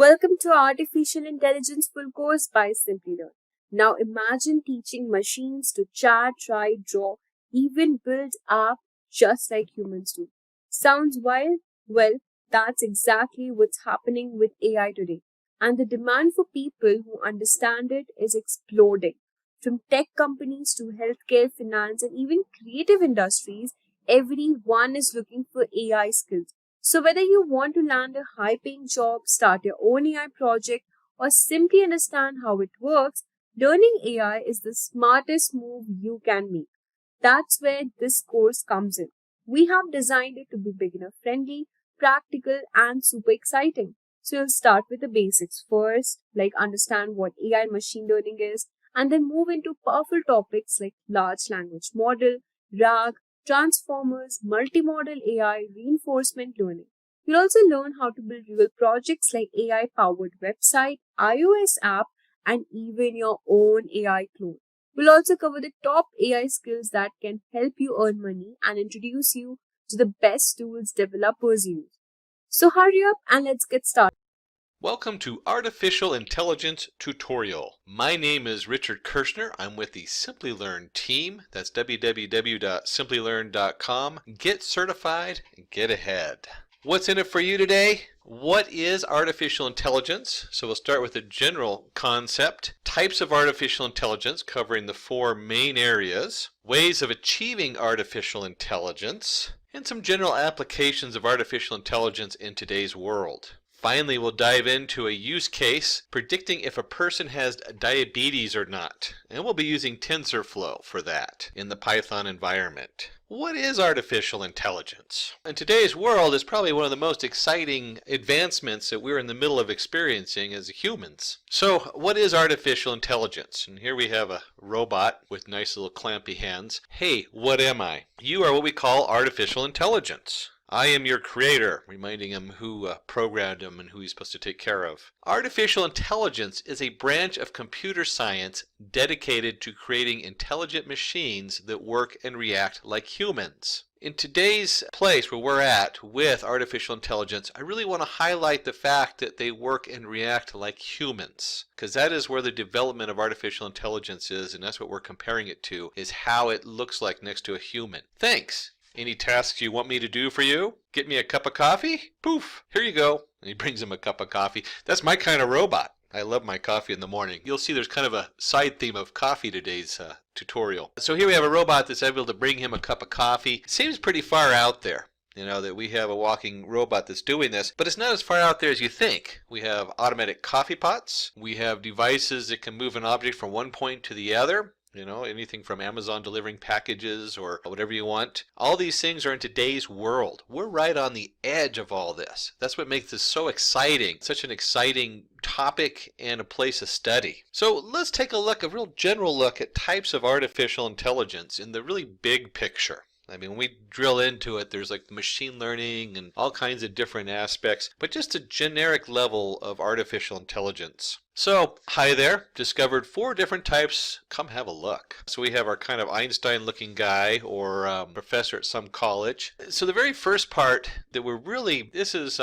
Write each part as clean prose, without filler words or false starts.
Welcome to Artificial Intelligence Full Course by Simplilearn. Now imagine teaching machines to chat, write, draw, even build apps just like humans do. Sounds wild? Well, that's exactly what's happening with AI today. And the demand for people who understand it is exploding. From tech companies to healthcare, finance, and even creative industries, everyone is looking for AI skills. So, whether you want to land a high paying job, start your own AI project, or simply understand how it works, learning AI is the smartest move you can make. That's where this course comes in. We have designed it to be beginner friendly, practical, and super exciting. So, you'll start with the basics first, like understand what AI and machine learning is, and then move into powerful topics like large language model, RAG, transformers, multimodal AI, reinforcement learning. You'll also learn how to build real projects like AI-powered website, iOS app, and even your own AI clone. We'll also cover the top AI skills that can help you earn money and introduce you to the best tools developers use. So hurry up and let's get started. Welcome to Artificial Intelligence Tutorial. My name is Richard Kirshner. I'm with the Simplilearn team. That's www.simplilearn.com. Get certified and get ahead. What's in it for you today? What is artificial intelligence? So we'll start with a general concept. Types of artificial intelligence, covering the four main areas. Ways of achieving artificial intelligence. And some general applications of artificial intelligence in today's world. Finally, we'll dive into a use case predicting if a person has diabetes or not. And we'll be using TensorFlow for that in the Python environment. What is artificial intelligence? In today's world, it's probably one of the most exciting advancements that we're in the middle of experiencing as humans. So, what is artificial intelligence? And here we have a robot with nice little clampy hands. Hey, what am I? You are what we call artificial intelligence. I am your creator, reminding him who programmed him and who he's supposed to take care of. Artificial intelligence is a branch of computer science dedicated to creating intelligent machines that work and react like humans. In today's place where we're at with artificial intelligence, I really want to highlight the fact that they work and react like humans, because that is where the development of artificial intelligence is, and that's what we're comparing it to, is how it looks like next to a human. Thanks. Any tasks you want me to do for you? Get me a cup of coffee? Poof, here you go. And he brings him a cup of coffee. That's my kind of robot. I love my coffee in the morning. You'll see there's kind of a side theme of coffee today's tutorial. So here we have a robot that's able to bring him a cup of coffee. It seems pretty far out there, that we have a walking robot that's doing this, but it's not as far out there as you think. We have automatic coffee pots. We have devices that can move an object from one point to the other. Anything from Amazon delivering packages or whatever you want. All these things are in today's world. We're right on the edge of all this. That's what makes this so exciting, such an exciting topic and a place of study. So let's take a real general look at types of artificial intelligence in the really big picture. When we drill into it, there's like machine learning and all kinds of different aspects, but just a generic level of artificial intelligence. So, hi there, discovered 4 different types. Come have a look. So we have our kind of Einstein-looking guy or professor at some college. So the very first part that this is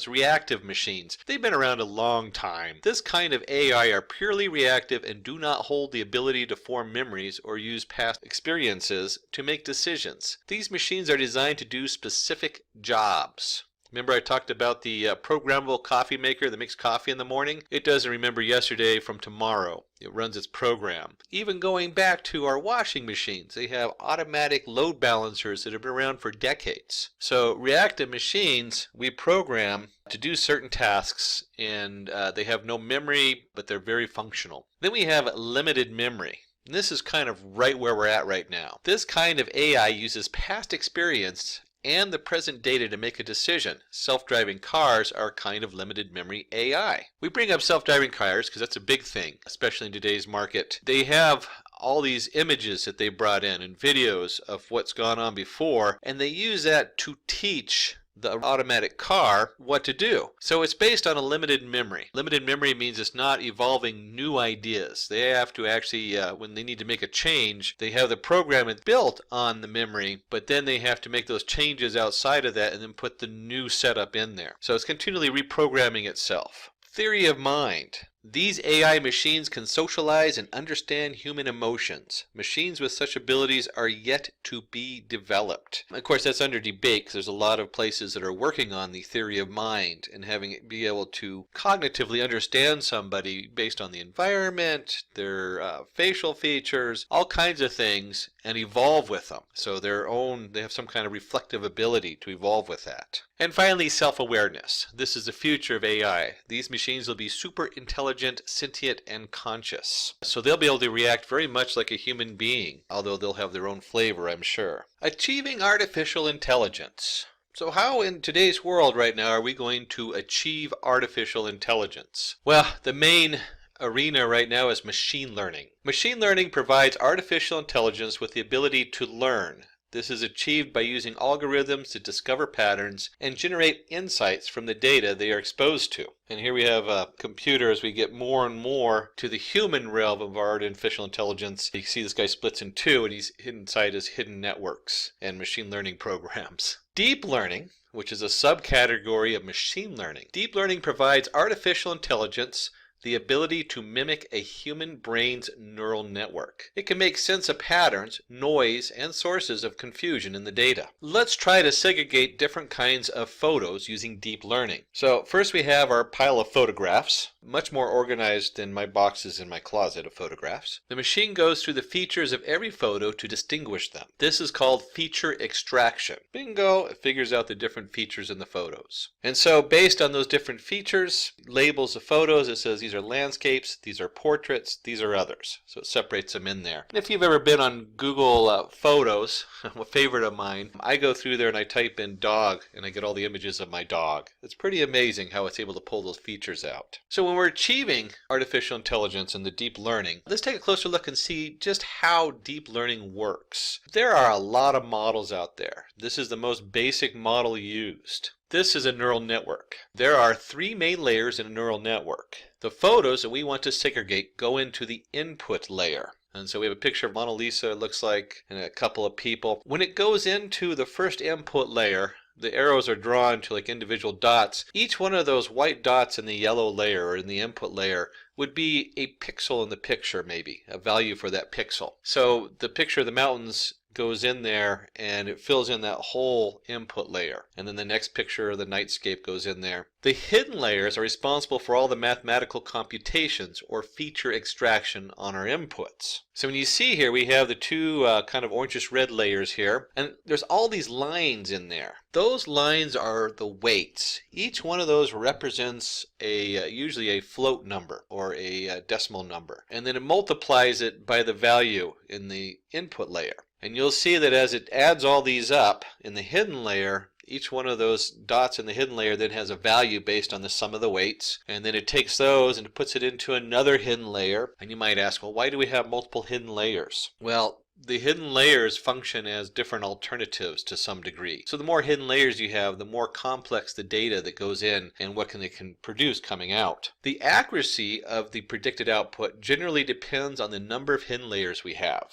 reactive machines. They've been around a long time. This kind of AI are purely reactive and do not hold the ability to form memories or use past experiences to make decisions. These machines are designed to do specific jobs. Remember I talked about the programmable coffee maker that makes coffee in the morning? It doesn't remember yesterday from tomorrow. It runs its program. Even going back to our washing machines, they have automatic load balancers that have been around for decades. So reactive machines, we program to do certain tasks, and they have no memory, but they're very functional. Then we have limited memory. And this is kind of right where we're at right now. This kind of AI uses past experience and the present data to make a decision. Self-driving cars are kind of limited memory AI. We bring up self-driving cars because that's a big thing, especially in today's market. They have all these images that they brought in and videos of what's gone on before, and they use that to teach the automatic car what to do. So it's based on a limited memory. Limited memory means it's not evolving new ideas. They have to actually, when they need to make a change, they have the program built on the memory, but then they have to make those changes outside of that and then put the new setup in there. So it's continually reprogramming itself. Theory of mind. These AI machines can socialize and understand human emotions. Machines with such abilities are yet to be developed. Of course, that's under debate because there's a lot of places that are working on the theory of mind and having it be able to cognitively understand somebody based on the environment, their facial features, all kinds of things, and evolve with them. So they have some kind of reflective ability to evolve with that. And finally, self-awareness. This is the future of AI. These machines will be super intelligent, sentient, and conscious. So they'll be able to react very much like a human being, although they'll have their own flavor, I'm sure. Achieving artificial intelligence. So how in today's world right now are we going to achieve artificial intelligence? Well, the main arena right now is machine learning. Machine learning provides artificial intelligence with the ability to learn. This is achieved by using algorithms to discover patterns and generate insights from the data they are exposed to. And here we have a computer as we get more and more to the human realm of artificial intelligence. You see this guy splits in two and he's inside his hidden networks and machine learning programs. Deep learning, which is a subcategory of machine learning. Deep learning provides artificial intelligence the ability to mimic a human brain's neural network. It can make sense of patterns, noise, and sources of confusion in the data. Let's try to segregate different kinds of photos using deep learning. So first we have our pile of photographs, much more organized than my boxes in my closet of photographs. The machine goes through the features of every photo to distinguish them. This is called feature extraction. Bingo, it figures out the different features in the photos. And so based on those different features, labels the photos, it says these are landscapes, these are portraits, these are others. So it separates them in there. And if you've ever been on Google Photos, a favorite of mine, I go through there and I type in dog and I get all the images of my dog. It's pretty amazing how it's able to pull those features out. So when we're achieving artificial intelligence and the deep learning, let's take a closer look and see just how deep learning works. There are a lot of models out there. This is the most basic model used. This is a neural network. There are three main layers in a neural network. The photos that we want to segregate go into the input layer. And so we have a picture of Mona Lisa, it looks like, and a couple of people. When it goes into the first input layer, the arrows are drawn to like individual dots. Each one of those white dots in the yellow layer or in the input layer would be a pixel in the picture, maybe, a value for that pixel. So the picture of the mountains goes in there and it fills in that whole input layer. And then the next picture of the nightscape goes in there. The hidden layers are responsible for all the mathematical computations or feature extraction on our inputs. So when you see here, we have the two kind of orangish red layers here, and there's all these lines in there. Those lines are the weights. Each one of those represents usually a float number or a decimal number, and then it multiplies it by the value in the input layer. And you'll see that as it adds all these up in the hidden layer, each one of those dots in the hidden layer then has a value based on the sum of the weights. And then it takes those and puts it into another hidden layer. And you might ask, well, why do we have multiple hidden layers? Well, the hidden layers function as different alternatives to some degree. So the more hidden layers you have, the more complex the data that goes in and what they can produce coming out. The accuracy of the predicted output generally depends on the number of hidden layers we have.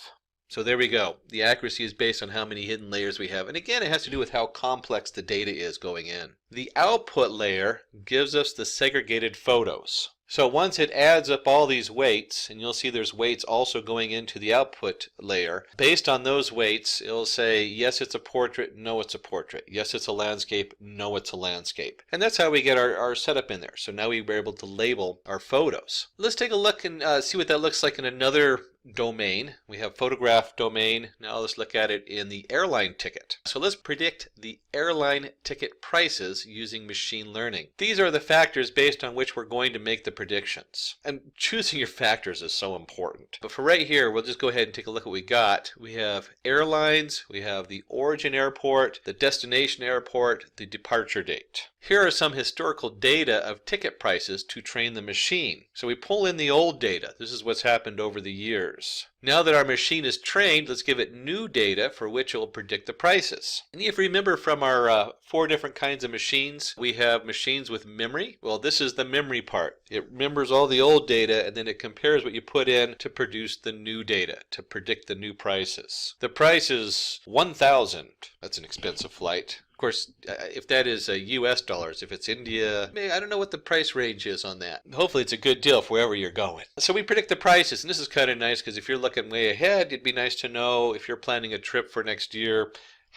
So there we go. The accuracy is based on how many hidden layers we have. And again, it has to do with how complex the data is going in. The output layer gives us the segregated photos. So once it adds up all these weights, and you'll see there's weights also going into the output layer, based on those weights, it'll say, yes, it's a portrait, no, it's a portrait. Yes, it's a landscape, no, it's a landscape. And that's how we get our setup in there. So now we were able to label our photos. Let's take a look and see what that looks like in another domain. We have photograph domain. Now let's look at it in the airline ticket. So let's predict the airline ticket prices using machine learning. These are the factors based on which we're going to make the predictions. And choosing your factors is so important. But for right here, we'll just go ahead and take a look at what we got. We have airlines, we have the origin airport, the destination airport, the departure date. Here are some historical data of ticket prices to train the machine. So we pull in the old data. This is what's happened over the years. Now that our machine is trained, let's give it new data for which it will predict the prices. And if you remember from our 4 different kinds of machines, we have machines with memory. Well, this is the memory part. It remembers all the old data and then it compares what you put in to produce the new data, to predict the new prices. The price is 1,000. That's an expensive flight. Of course, if that is US dollars, if it's India, I don't know what the price range is on that. Hopefully it's a good deal for wherever you're going. So we predict the prices, and this is kind of nice because if you're looking way ahead, it'd be nice to know if you're planning a trip for next year,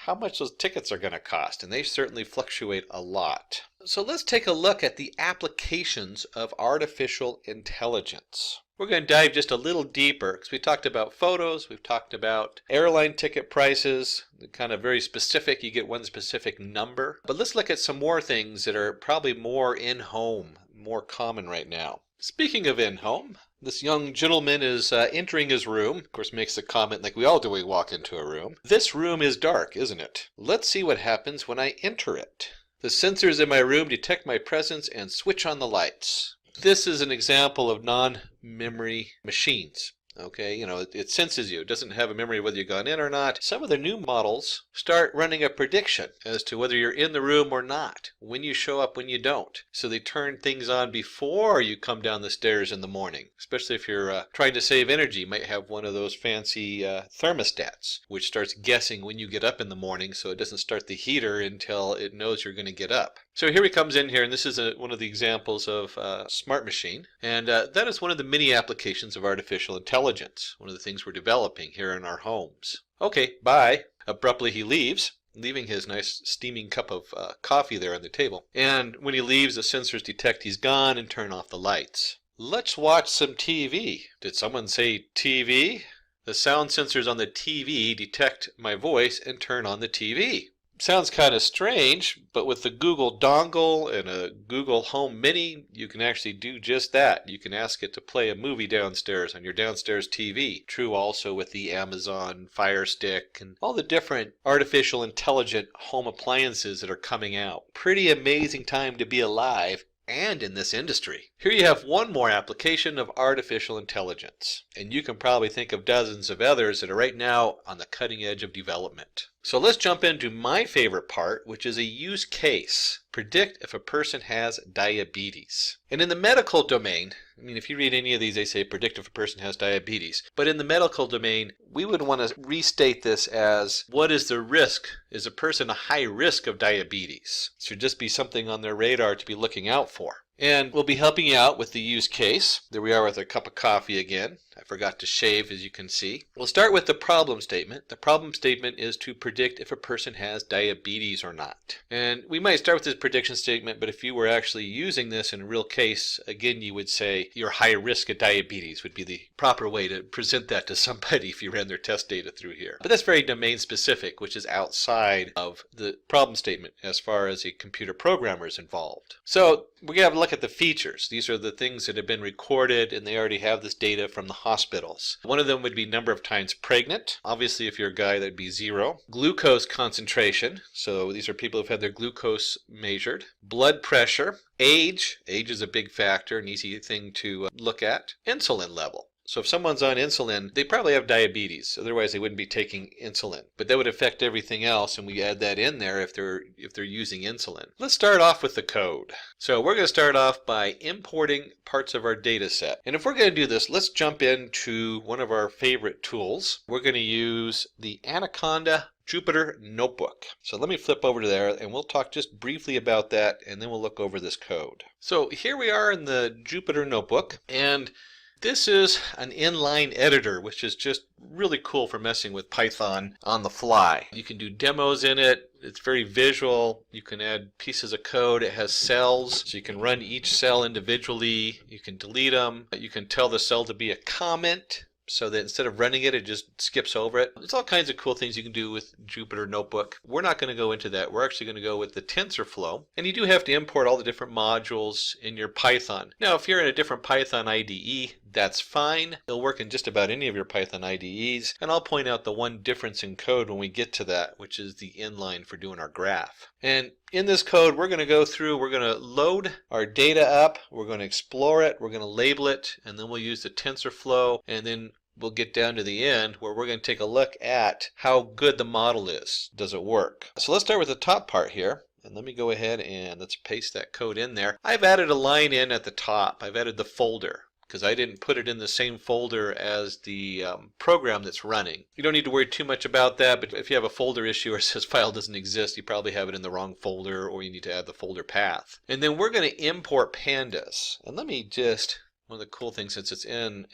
how much those tickets are going to cost, and they certainly fluctuate a lot. So let's take a look at the applications of artificial intelligence. We're going to dive just a little deeper because we talked about photos, we've talked about airline ticket prices, kind of very specific, you get one specific number. But let's look at some more things that are probably more in-home, more common right now. Speaking of in-home, this young gentleman is entering his room. Of course, makes a comment like we all do when we walk into a room. This room is dark, isn't it? Let's see what happens when I enter it. The sensors in my room detect my presence and switch on the lights. This is an example of non-memory machines. Okay, it senses you. It doesn't have a memory of whether you've gone in or not. Some of the new models start running a prediction as to whether you're in the room or not, when you show up, when you don't. So they turn things on before you come down the stairs in the morning, especially if you're trying to save energy. You might have one of those fancy thermostats, which starts guessing when you get up in the morning so it doesn't start the heater until it knows you're going to get up. So here he comes in here, and this is one of the examples of a smart machine. And that is one of the many applications of artificial intelligence, one of the things we're developing here in our homes. Okay, bye. Abruptly he leaves, leaving his nice steaming cup of coffee there on the table. And when he leaves, the sensors detect he's gone and turn off the lights. Let's watch some TV. Did someone say TV? The sound sensors on the TV detect my voice and turn on the TV. Sounds kind of strange, but with the Google dongle and a Google Home Mini, you can actually do just that. You can ask it to play a movie downstairs on your downstairs TV. True also with the Amazon Fire Stick and all the different artificial intelligent home appliances that are coming out. Pretty amazing time to be alive and in this industry. Here you have one more application of artificial intelligence, and you can probably think of dozens of others that are right now on the cutting edge of development. So let's jump into my favorite part, which is a use case. Predict if a person has diabetes. And in the medical domain, if you read any of these, they say predict if a person has diabetes. But in the medical domain, we would want to restate this as, what is the risk? Is a person a high risk of diabetes? It should just be something on their radar to be looking out for. And we'll be helping you out with the use case. There we are with a cup of coffee again. I forgot to shave, as you can see. We'll start with the problem statement. The problem statement is to predict if a person has diabetes or not. And we might start with this prediction statement, but if you were actually using this in a real case, again, you would say you're high risk of diabetes would be the proper way to present that to somebody if you ran their test data through here. But that's very domain specific, which is outside of the problem statement as far as a computer programmer is involved. So we're going to have a look at the features. These are the things that have been recorded, and they already have this data from the hospitals. One of them would be number of times pregnant. Obviously, if you're a guy, that'd be 0. Glucose concentration. So these are people who've had their glucose measured. Blood pressure. Age. Age is a big factor, an easy thing to look at. Insulin level. So if someone's on insulin, they probably have diabetes. Otherwise, they wouldn't be taking insulin. But that would affect everything else, and we add that in there if they're using insulin. Let's start off with the code. So we're going to start off by importing parts of our data set. And if we're going to do this, let's jump into one of our favorite tools. We're going to use the Anaconda Jupyter Notebook. So let me flip over to there, and we'll talk just briefly about that, and then we'll look over this code. So here we are in the Jupyter Notebook, and this is an inline editor, which is just really cool for messing with Python on the fly. You can do demos in it. It's very visual. You can add pieces of code. It has cells, so you can run each cell individually. You can delete them. You can tell the cell to be a comment, so that instead of running it, it just skips over it. There's all kinds of cool things you can do with Jupyter Notebook. We're not going to go into that. We're actually going to go with the TensorFlow. And you do have to import all the different modules in your Python. Now, if you're in a different Python IDE, that's fine. It'll work in just about any of your Python IDEs. And I'll point out the one difference in code when we get to that, which is the inline for doing our graph. And in this code, we're going to go through, we're going to load our data up, we're going to explore it, we're going to label it, and then we'll use the TensorFlow, and then we'll get down to the end where we're going to take a look at how good the model is. Does it work? So let's start with the top part here. And let me go ahead and let's paste that code in there. I've added a line in at the top. I've added the folder, because I didn't put it in the same folder as the program that's running. You don't need to worry too much about that, but if you have a folder issue or it says file doesn't exist, you probably have it in the wrong folder, or you need to add the folder path. And then we're going to import pandas. And let me just, one of the cool things, since it's in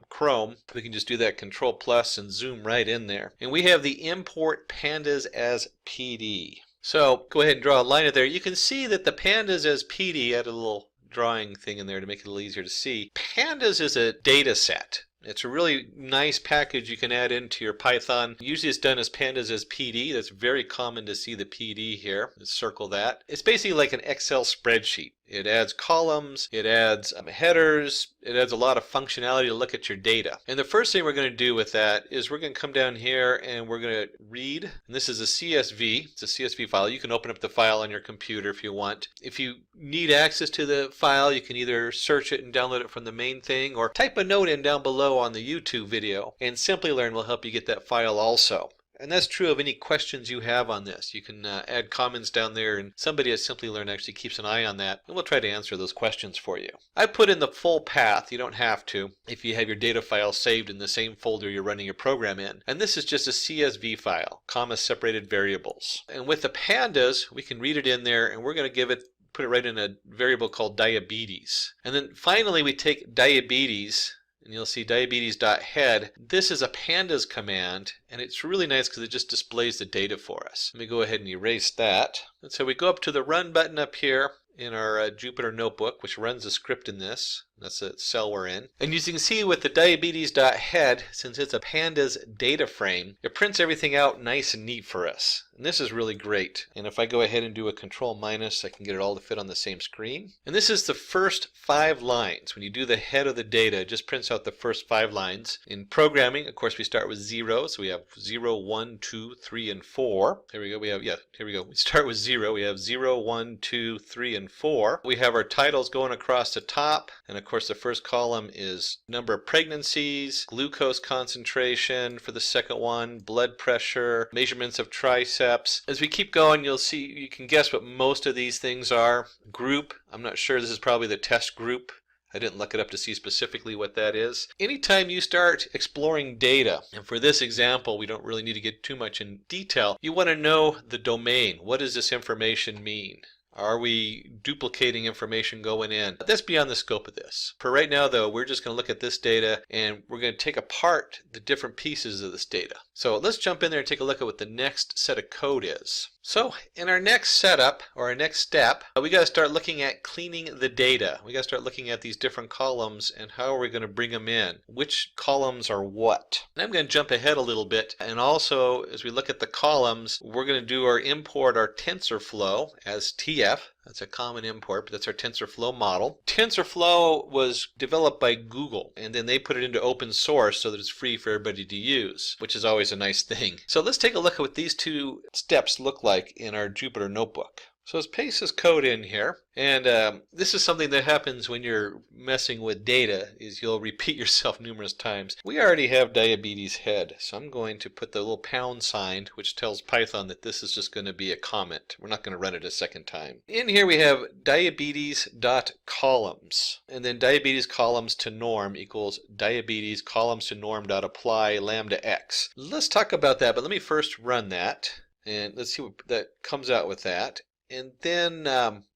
Chrome, we can just do that Control plus and zoom right in there. And we have the import pandas as PD. So go ahead and draw a line in there. You can see that the pandas as PD, add a little drawing thing in there to make it a little easier to see. Pandas is a data set. It's a really nice package you can add into your Python. Usually it's done as pandas as PD. That's very common to see the PD here. Let's circle that. It's basically like an Excel spreadsheet. It adds columns, it adds headers, it adds a lot of functionality to look at your data. And the first thing we're going to do with that is we're going to come down here and we're going to read. And this is a CSV. It's a CSV file. You can open up the file on your computer if you want. If you need access to the file, you can either search it and download it from the main thing, or type a note in down below on the YouTube video. And Simplilearn will help you get that file also. And that's true of any questions you have on this. You can add comments down there, and somebody at Simplilearn actually keeps an eye on that, and we'll try to answer those questions for you. I put in the full path. You don't have to if you have your data file saved in the same folder you're running your program in. And this is just a CSV file, comma-separated variables. And with the pandas, we can read it in there, and we're going to put it right in a variable called diabetes. And then finally, we take diabetes, and you'll see diabetes.head. This is a pandas command, and it's really nice because it just displays the data for us. Let me go ahead and erase that. And so we go up to the run button up here in our Jupyter notebook, which runs the script in this. That's the cell we're in. And as you can see with the diabetes.head, since it's a pandas data frame, it prints everything out nice and neat for us. And this is really great. And if I go ahead and do a control minus, I can get it all to fit on the same screen. And this is the first 5 lines. When you do the head of the data, it just prints out the first 5 lines. In programming, of course, we start with 0. So we have 0, 1, 2, 3, and 4. Here we go. Here we go. We start with 0. We have 0, 1, 2, 3, and 4. We have our titles going across the top. And of course, the first column is number of pregnancies, glucose concentration for the second one, blood pressure, measurements of triceps. As we keep going, you'll see, you can guess what most of these things are. Group, I'm not sure, this is probably the test group. I didn't look it up to see specifically what that is. Anytime you start exploring data, and for this example, we don't really need to get too much in detail, you want to know the domain. What does this information mean? Are we duplicating information going in? That's beyond the scope of this. For right now, though, we're just going to look at this data, and we're going to take apart the different pieces of this data. So let's jump in there and take a look at what the next set of code is. So in our next setup, or our next step, we got to start looking at cleaning the data. We got to start looking at these different columns and how are we going to bring them in? Which columns are what? And I'm going to jump ahead a little bit, and also as we look at the columns, we're going to do our import our TensorFlow as TF. That's a common import, but that's our TensorFlow model. TensorFlow was developed by Google, and then they put it into open source so that it's free for everybody to use, which is always a nice thing. So let's take a look at what these 2 steps look like in our Jupyter notebook. So let's paste this code in here, and this is something that happens when you're messing with data, is you'll repeat yourself numerous times. We already have diabetes head, so I'm going to put the little pound sign, which tells Python that this is just going to be a comment. We're not going to run it a second time. In here we have diabetes.columns, and then diabetes columns to norm equals diabetes columns to norm dot apply lambda x. Let's talk about that, but let me first run that, and let's see what that comes out with that. And then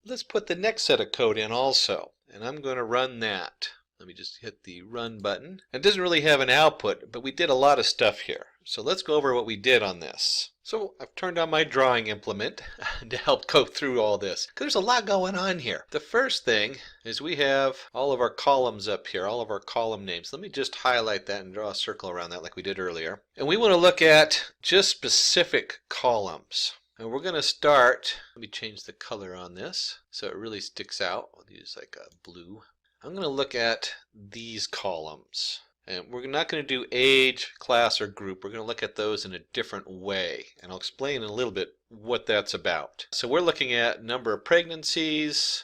let's put the next set of code in also. And I'm going to run that. Let me just hit the run button. It doesn't really have an output, but we did a lot of stuff here. So let's go over what we did on this. So I've turned on my drawing implement to help go through all this, because there's a lot going on here. The first thing is we have all of our columns up here, all of our column names. Let me just highlight that and draw a circle around that like we did earlier. And we want to look at just specific columns. And we're going to start, let me change the color on this so it really sticks out. I'll use like a blue. I'm going to look at these columns. And we're not going to do age, class, or group. We're going to look at those in a different way. And I'll explain in a little bit what that's about. So we're looking at number of pregnancies,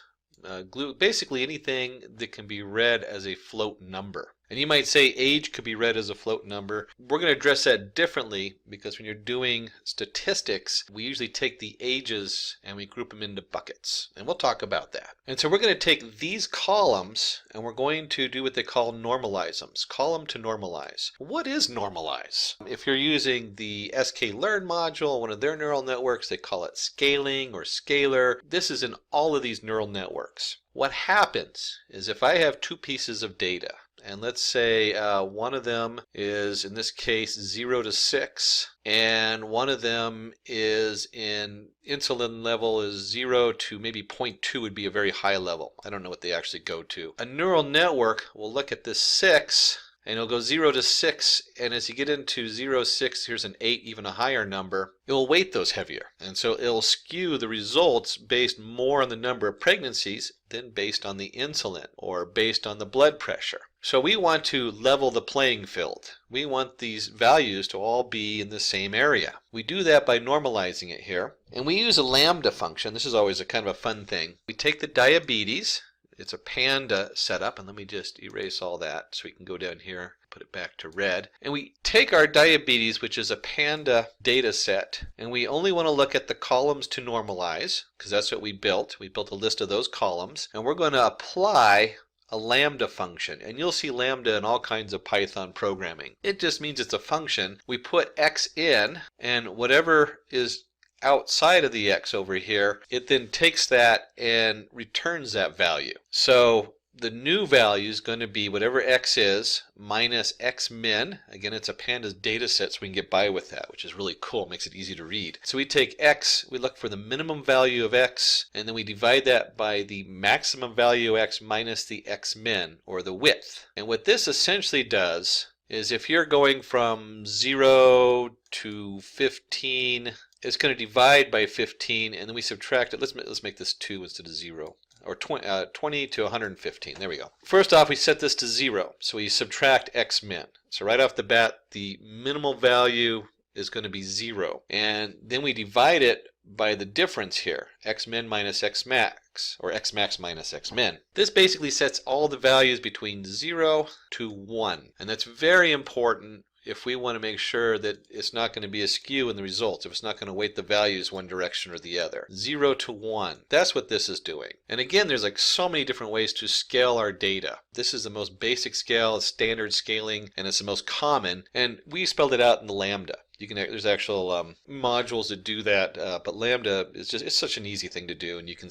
basically anything that can be read as a float number. And you might say age could be read as a float number. We're going to address that differently because when you're doing statistics, we usually take the ages and we group them into buckets. And we'll talk about that. And so we're going to take these columns and we're going to do what they call normalize them. Column to normalize. What is normalize? If you're using the sklearn module, one of their neural networks, they call it scaling or scalar. This is in all of these neural networks. What happens is if I have two pieces of data, and let's say one of them is, in this case, 0 to 6, and one of them is in insulin level is 0 to maybe 0.2 would be a very high level. I don't know what they actually go to. A neural network will look at this 6, and it'll go 0 to 6, and as you get into 0, 6, here's an 8, even a higher number, it will weight those heavier. And so it'll skew the results based more on the number of pregnancies than based on the insulin or based on the blood pressure. So we want to level the playing field. We want these values to all be in the same area. We do that by normalizing it here. And we use a lambda function. This is always a kind of a fun thing. We take the diabetes. It's a panda setup, and let me just erase all that so we can go down here, put it back to red. And we take our diabetes, which is a panda data set, and we only want to look at the columns to normalize, because that's what we built. We built a list of those columns, and we're going to apply a lambda function. And you'll see lambda in all kinds of Python programming. It just means it's a function. We put x in, and whatever is outside of the x over here, it then takes that and returns that value. So the new value is going to be whatever x is minus x min. Again, it's a pandas data set, so we can get by with that, which is really cool. It makes it easy to read. So we take x, we look for the minimum value of x, and then we divide that by the maximum value of x minus the x min, or the width. And what this essentially does is if you're going from 0 to 15, it's going to divide by 15, and then we subtract it. Let's make this 2 instead of 0. Or 20 to 115. There we go. First off, we set this to 0. So we subtract x min. So right off the bat, the minimal value is going to be 0. And then we divide it by the difference here, x min minus x max, or x max minus x min. This basically sets all the values between 0 to 1. And that's very important if we want to make sure that it's not going to be a skew in the results, if it's not going to weight the values one direction or the other. 0 to 1. That's what this is doing. And again, there's like so many different ways to scale our data. This is the most basic scale, standard scaling, and it's the most common. And we spelled it out in the lambda. There's actual modules that do that, but lambda is it's such an easy thing to do, and you can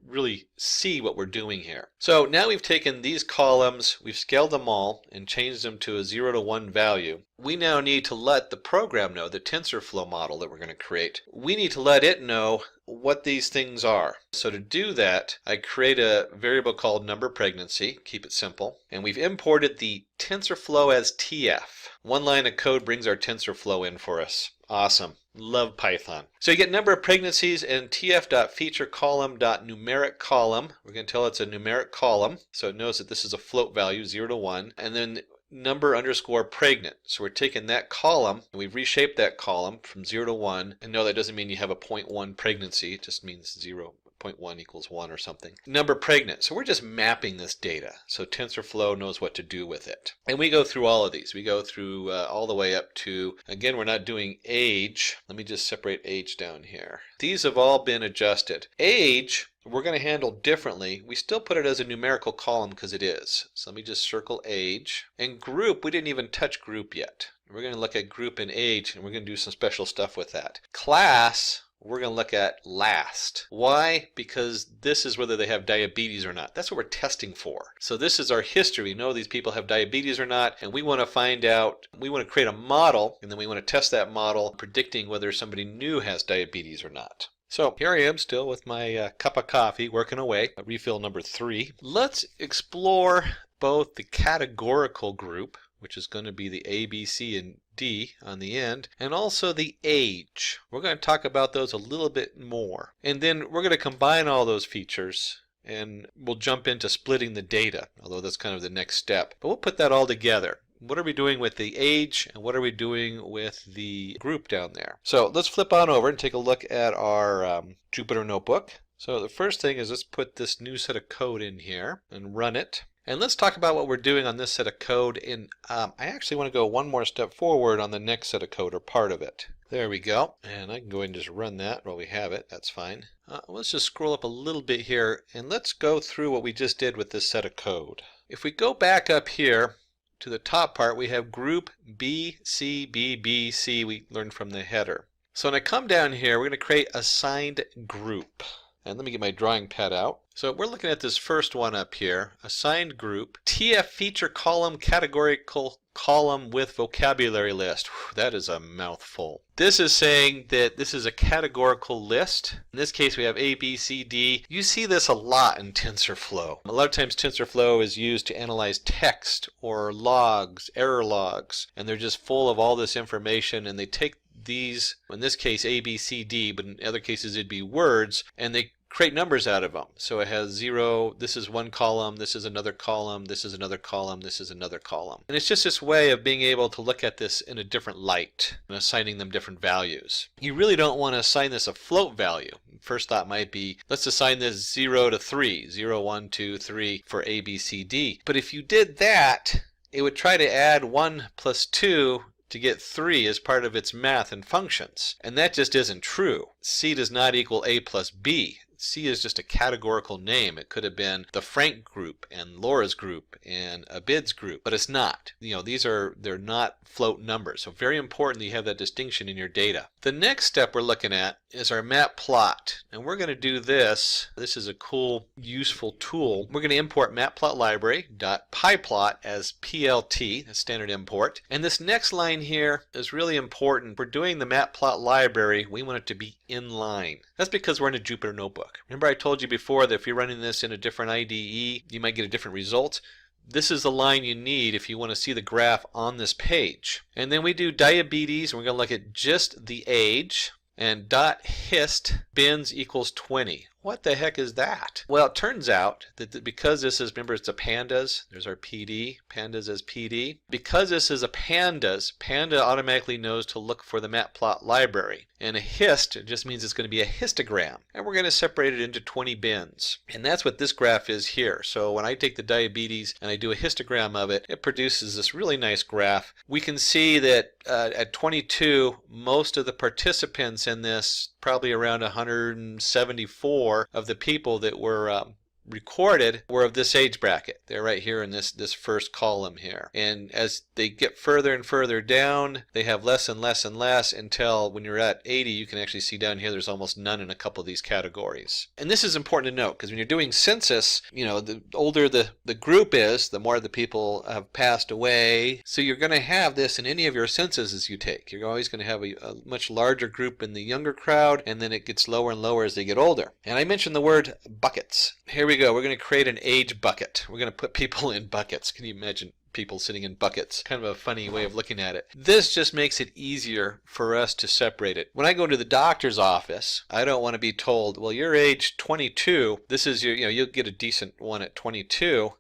really see what we're doing here. So now we've taken these columns, we've scaled them all, and changed them to a 0 to 1 value. We now need to let the program know, the TensorFlow model that we're going to create, we need to let it know what these things are. So to do that, I create a variable called number pregnancy, keep it simple, and we've imported the TensorFlow as TF. One line of code brings our TensorFlow in for us. Awesome. Love Python. So you get number of pregnancies and tf.featureColumn.numeric column. We're going to tell it's a numeric column, so it knows that this is a float value, 0 to 1. And then number underscore pregnant. So we're taking that column and we've reshaped that column from 0 to 1. And no, that doesn't mean you have a 0.1 pregnancy. It just means 0. 0.1 equals 1 or something. Number pregnant. So we're just mapping this data. So TensorFlow knows what to do with it. And we go through all of these. We go through all the way up to, again, we're not doing age. Let me just separate age down here. These have all been adjusted. Age, we're going to handle differently. We still put it as a numerical column because it is. So let me just circle age. And group, we didn't even touch group yet. We're going to look at group and age, and we're going to do some special stuff with that. Class, we're going to look at last. Why? Because this is whether they have diabetes or not. That's what we're testing for. So this is our history. We know these people have diabetes or not, and we want to find out, we want to create a model, and then we want to test that model predicting whether somebody new has diabetes or not. So here I am still with my cup of coffee working away, refill number 3. Let's explore both the categorical group, which is going to be the A, B, C, and D on the end, and also the age. We're going to talk about those a little bit more. And then we're going to combine all those features, and we'll jump into splitting the data, although that's kind of the next step. But we'll put that all together. What are we doing with the age, and what are we doing with the group down there? So let's flip on over and take a look at our Jupyter Notebook. So the first thing is let's put this new set of code in here and run it. And let's talk about what we're doing on this set of code. And I actually want to go one more step forward on the next set of code, or part of it. There we go. And I can go ahead and just run that while we have it. That's fine. Let's just scroll up a little bit here, and let's go through what we just did with this set of code. If we go back up here to the top part, we have group B, C, B, B, C. We learned from the header. So when I come down here, we're going to create assigned group. And let me get my drawing pad out. So we're looking at this first one up here, assigned group, TF feature column, categorical column with vocabulary list. Whew, that is a mouthful. This is saying that this is a categorical list. In this case, we have A, B, C, D. You see this a lot in TensorFlow. A lot of times TensorFlow is used to analyze text or logs, error logs, and they're just full of all this information, and they take these, in this case A, B, C, D, but in other cases it'd be words, and they create numbers out of them. So it has 0, this is one column, this is another column, this is another column, this is another column. And it's just this way of being able to look at this in a different light and assigning them different values. You really don't want to assign this a float value. First thought might be, let's assign this 0 to 3, 0, 1, 2, 3 for A, B, C, D. But if you did that, it would try to add 1 plus 2 to get 3 as part of its math and functions. And that just isn't true. C does not equal A plus B. C is just a categorical name. It could have been the Frank group and Laura's group and Abid's group, but it's not. You know, they're not float numbers. So very important that you have that distinction in your data. The next step we're looking at is our map plot. And we're going to do this. This is a cool, useful tool. We're going to import matplotlibary.pyplot as PLT, a standard import. And this next line here is really important. We're doing the matplot library. We want it to be inline. That's because we're in a Jupyter notebook. Remember I told you before that if you're running this in a different IDE, you might get a different result. This is the line you need if you want to see the graph on this page. And then we do diabetes, and we're going to look at just the age, and .hist bins equals 20. What the heck is that? Well, it turns out that because this is, remember it's a pandas, there's our PD, pandas as PD. Because this is a pandas, panda automatically knows to look for the matplot library. And a hist just means it's going to be a histogram. And we're going to separate it into 20 bins. And that's what this graph is here. So when I take the diabetes and I do a histogram of it, it produces this really nice graph. We can see that at 22, most of the participants in this, probably around 174 of the people that were recorded, were of this age bracket. They're right here in this first column here. And as they get further and further down, they have less and less and less until when you're at 80, you can actually see down here there's almost none in a couple of these categories. And this is important to note because when you're doing census, you know, the older the group is, the more the people have passed away. So you're going to have this in any of your censuses you take. You're always going to have a much larger group in the younger crowd, and then it gets lower and lower as they get older. And I mentioned the word buckets. Here we go. We're going to create an age bucket. We're going to put people in buckets. Can you imagine people sitting in buckets? Kind of a funny way of looking at it. This just makes it easier for us to separate it. When I go to the doctor's office, I don't want to be told, well, you're age 22. This is your, you'll get a decent one at 22.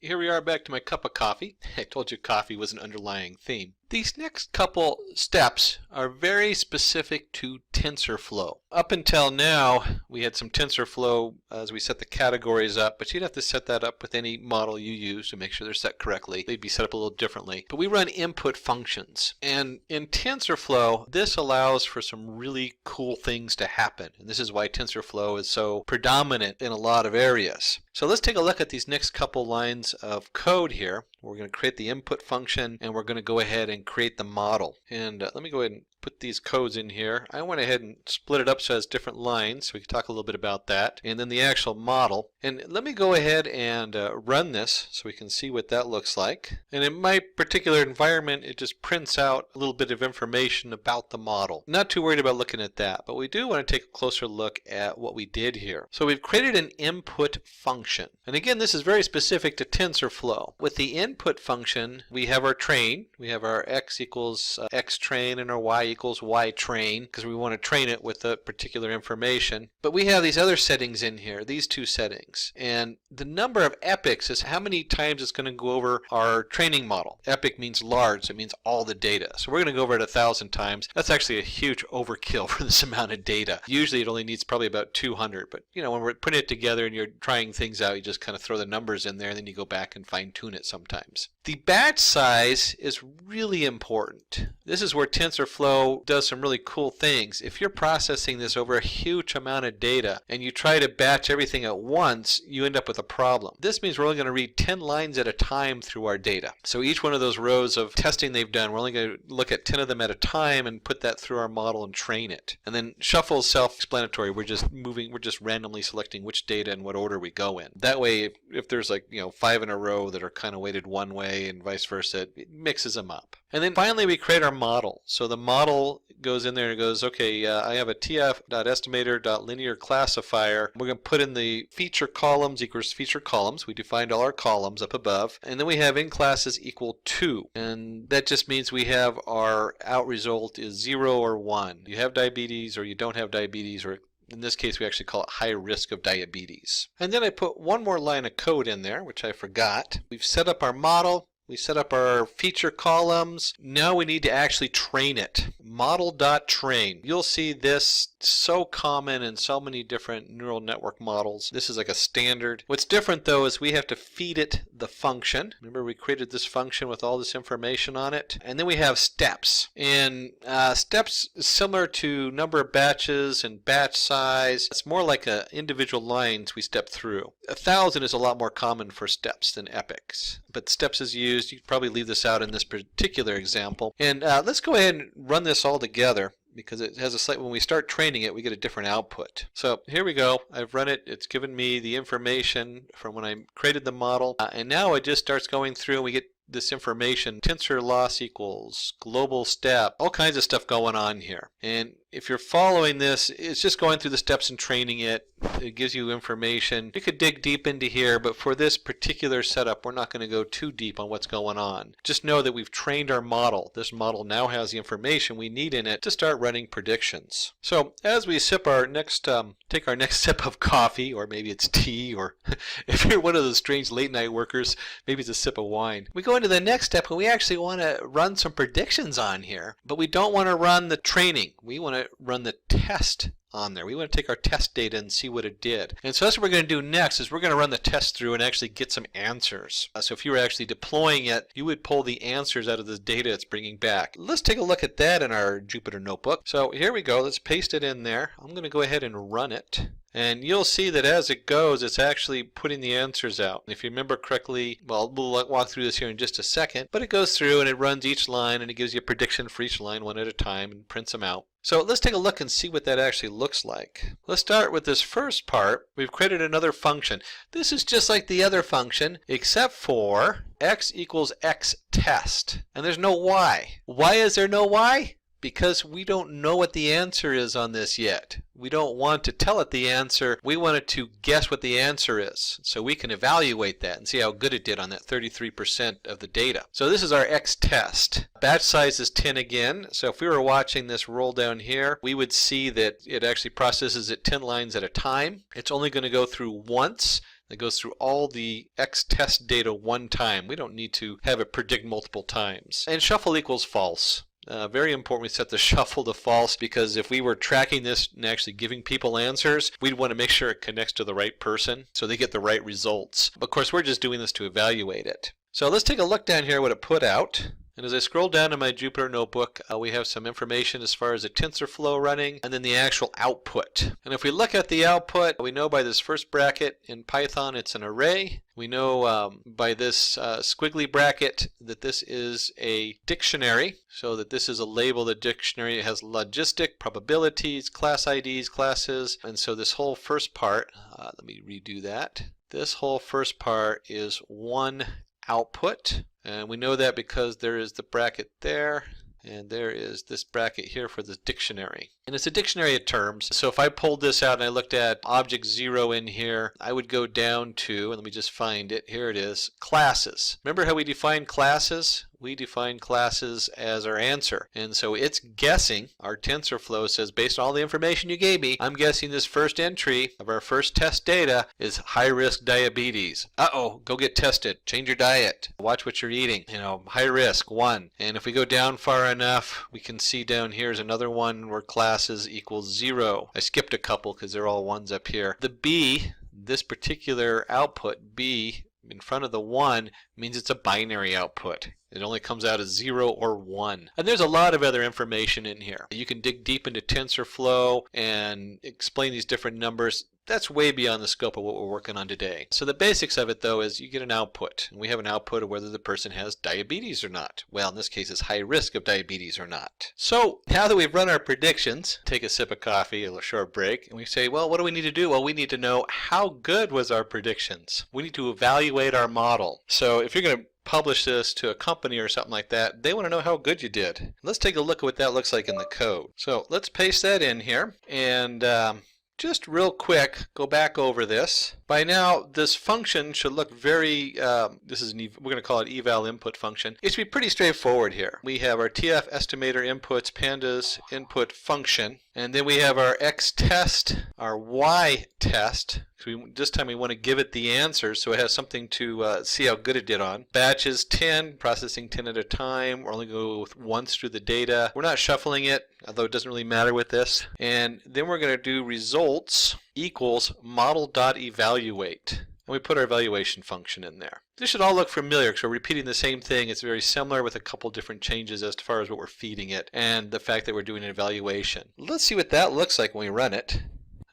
Here we are back to my cup of coffee. I told you coffee was an underlying theme. These next couple steps are very specific to TensorFlow. Up until now, we had some TensorFlow as we set the categories up, but you'd have to set that up with any model you use to make sure they're set correctly. They'd be set up a little differently. But we run input functions. And in TensorFlow, this allows for some really cool things to happen. And this is why TensorFlow is so predominant in a lot of areas. So let's take a look at these next couple lines of code here. We're going to create the input function, and we're going to go ahead and create the model. And let me go ahead and put these codes in here. I went ahead and split it up so it has different lines, so we can talk a little bit about that. And then the actual model. And let me go ahead and run this so we can see what that looks like. And in my particular environment, it just prints out a little bit of information about the model. Not too worried about looking at that, but we do want to take a closer look at what we did here. So we've created an input function. And again, this is very specific to TensorFlow. With the input function, we have our train. We have our x equals x train and our y equals y train, because we want to train it with a particular information. But we have these other settings in here, these two settings. And the number of epochs is how many times it's going to go over our training model. Epoch means large, so it means all the data. So we're going to go over it 1,000 times. That's actually a huge overkill for this amount of data. Usually it only needs probably about 200, but you know, when we're putting it together and you're trying things out, you just kind of throw the numbers in there and then you go back and fine tune it sometimes. The batch size is really important. This is where TensorFlow does some really cool things. If you're processing this over a huge amount of data and you try to batch everything at once, you end up with a problem. This means we're only going to read 10 lines at a time through our data. So each one of those rows of testing they've done, we're only going to look at 10 of them at a time and put that through our model and train it. And then shuffle is self-explanatory. We're just randomly selecting which data and what order we go in. That way, if there's like, 5 in a row that are kind of weighted one way and vice versa, it mixes them up. And then finally we create our model. So the model goes in there and goes, okay, I have a tf.estimator.linear classifier. We're going to put in the feature columns equals feature columns. We defined all our columns up above. And then we have in classes equal 2. And that just means we have our out result is 0 or 1. You have diabetes or you don't have diabetes, or in this case we actually call it high risk of diabetes. And then I put one more line of code in there, which I forgot. We've set up our model. We set up our feature columns. Now we need to actually train it. Model.train. You'll see this so common in so many different neural network models. This is like a standard. What's different though is we have to feed it the function. Remember we created this function with all this information on it. And then we have steps. And steps is similar to number of batches and batch size. It's more like individual lines we step through. 1,000 is a lot more common for steps than epochs. But steps is used. You could probably leave this out in this particular example. And let's go ahead and run this all together, because it has a slight, when we start training it, we get a different output. So here we go. I've run it. It's given me the information from when I created the model. And now it just starts going through and we get this information. Tensor loss equals global step. All kinds of stuff going on here. And if you're following this, it's just going through the steps and training it. It gives you information. You could dig deep into here, but for this particular setup, we're not going to go too deep on what's going on. Just know that we've trained our model. This model now has the information we need in it to start running predictions. So as we sip our next, take our next sip of coffee, or maybe it's tea, or if you're one of those strange late night workers, maybe it's a sip of wine. We go into the next step and we actually want to run some predictions on here, but we don't want to run the training. We want to run the test on there. We want to take our test data and see what it did. And so that's what we're going to do next, is we're going to run the test through and actually get some answers. So if you were actually deploying it, you would pull the answers out of the data it's bringing back. Let's take a look at that in our Jupyter notebook. So here we go. Let's paste it in there. I'm going to go ahead and run it. And you'll see that as it goes, it's actually putting the answers out. If you remember correctly, well, we'll walk through this here in just a second, but it goes through and it runs each line and it gives you a prediction for each line one at a time and prints them out. So let's take a look and see what that actually looks like. Let's start with this first part. We've created another function. This is just like the other function, except for x equals x test. And there's no y. Why is there no y? Because we don't know what the answer is on this yet. We don't want to tell it the answer. We want it to guess what the answer is, so we can evaluate that and see how good it did on that 33% of the data. So this is our X test. Batch size is 10 again. So if we were watching this roll down here, we would see that it actually processes it 10 lines at a time. It's only going to go through once. It goes through all the X test data one time. We don't need to have it predict multiple times. And shuffle equals false. Very important we set the shuffle to false, because if we were tracking this and actually giving people answers, we'd want to make sure it connects to the right person so they get the right results. Of course, we're just doing this to evaluate it. So let's take a look down here what it put out. And as I scroll down in my Jupyter notebook, we have some information as far as the TensorFlow running and then the actual output. And if we look at the output, we know by this first bracket in Python it's an array. We know by this squiggly bracket that this is a dictionary, so that this is a label. The dictionary has logistic, probabilities, class IDs, classes, and so this whole first part, let me redo that. This whole first part is one output. And we know that because there is the bracket there, and there is this bracket here for the dictionary. And it's a dictionary of terms. So if I pulled this out and I looked at object 0 in here, I would go down to, and let me just find it, here it is, classes. Remember how we defined classes? we define classes as our answer. And so it's guessing, our TensorFlow says, based on all the information you gave me, I'm guessing this first entry of our first test data is high-risk diabetes. Uh-oh, go get tested. Change your diet. Watch what you're eating. High risk, 1. And if we go down far enough, we can see down here is another one where classes equals 0. I skipped a couple because they're all 1s up here. The B, this particular output, B, in front of the 1 means it's a binary output. It only comes out as 0 or 1. And there's a lot of other information in here. You can dig deep into TensorFlow and explain these different numbers. That's way beyond the scope of what we're working on today. So the basics of it, though, is you get an output. And we have an output of whether the person has diabetes or not. Well, in this case, it's high risk of diabetes or not. So now that we've run our predictions, take a sip of coffee, a short break, and we say, well, what do we need to do? Well, we need to know how good was our predictions. We need to evaluate our model. So if you're going to publish this to a company or something like that, they want to know how good you did. Let's take a look at what that looks like in the code. So let's paste that in here, and just real quick, go back over this. By now, this function should look very, we're going to call it eval input function. It should be pretty straightforward here. We have our TF estimator inputs, pandas input function, and then we have our X test, our Y test. This time we want to give it the answer so it has something to see how good it did on. Batches 10, processing 10 at a time. We're only going with once through the data. We're not shuffling it, although it doesn't really matter with this. And then we're going to do results equals model.evaluate. And we put our evaluation function in there. This should all look familiar because we're repeating the same thing. It's very similar with a couple different changes as far as what we're feeding it and the fact that we're doing an evaluation. Let's see what that looks like when we run it.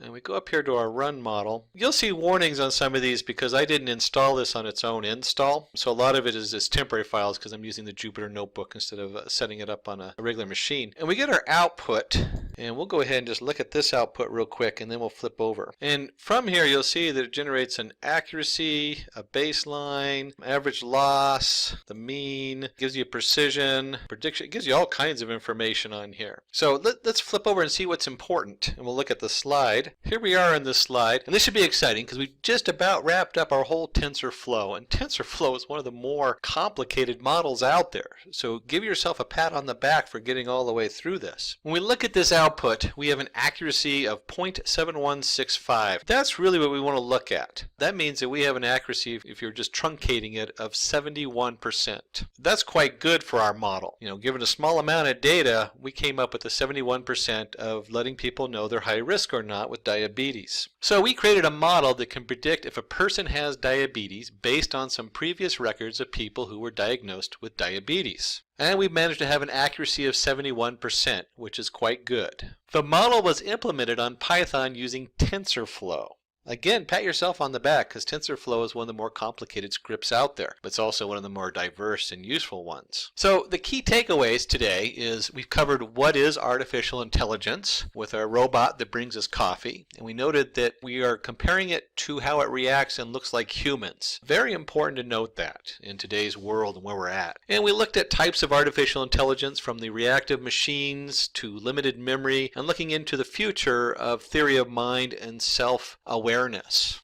And we go up here to our run model. You'll see warnings on some of these because I didn't install this on its own install. So a lot of it is just temporary files because I'm using the Jupyter Notebook instead of setting it up on a regular machine. And we get our output, and we'll go ahead and just look at this output real quick, and then we'll flip over. And from here you'll see that it generates an accuracy, a baseline, average loss, the mean, gives you precision, prediction. It gives you all kinds of information on here. So let's flip over and see what's important, and we'll look at the slide. Here we are in this slide, and this should be exciting because we've just about wrapped up our whole TensorFlow, and TensorFlow is one of the more complicated models out there. So give yourself a pat on the back for getting all the way through this. When we look at this output, we have an accuracy of 0.7165. That's really what we want to look at. That means that we have an accuracy, if you're just truncating it, of 71%. That's quite good for our model. Given a small amount of data, we came up with a 71% of letting people know they're high risk or not with diabetes. So we created a model that can predict if a person has diabetes based on some previous records of people who were diagnosed with diabetes. And we managed to have an accuracy of 71%, which is quite good. The model was implemented on Python using TensorFlow. Again, pat yourself on the back because TensorFlow is one of the more complicated scripts out there, but it's also one of the more diverse and useful ones. So the key takeaways today is we've covered what is artificial intelligence with our robot that brings us coffee, and we noted that we are comparing it to how it reacts and looks like humans. Very important to note that in today's world and where we're at. And we looked at types of artificial intelligence from the reactive machines to limited memory and looking into the future of theory of mind and self-awareness.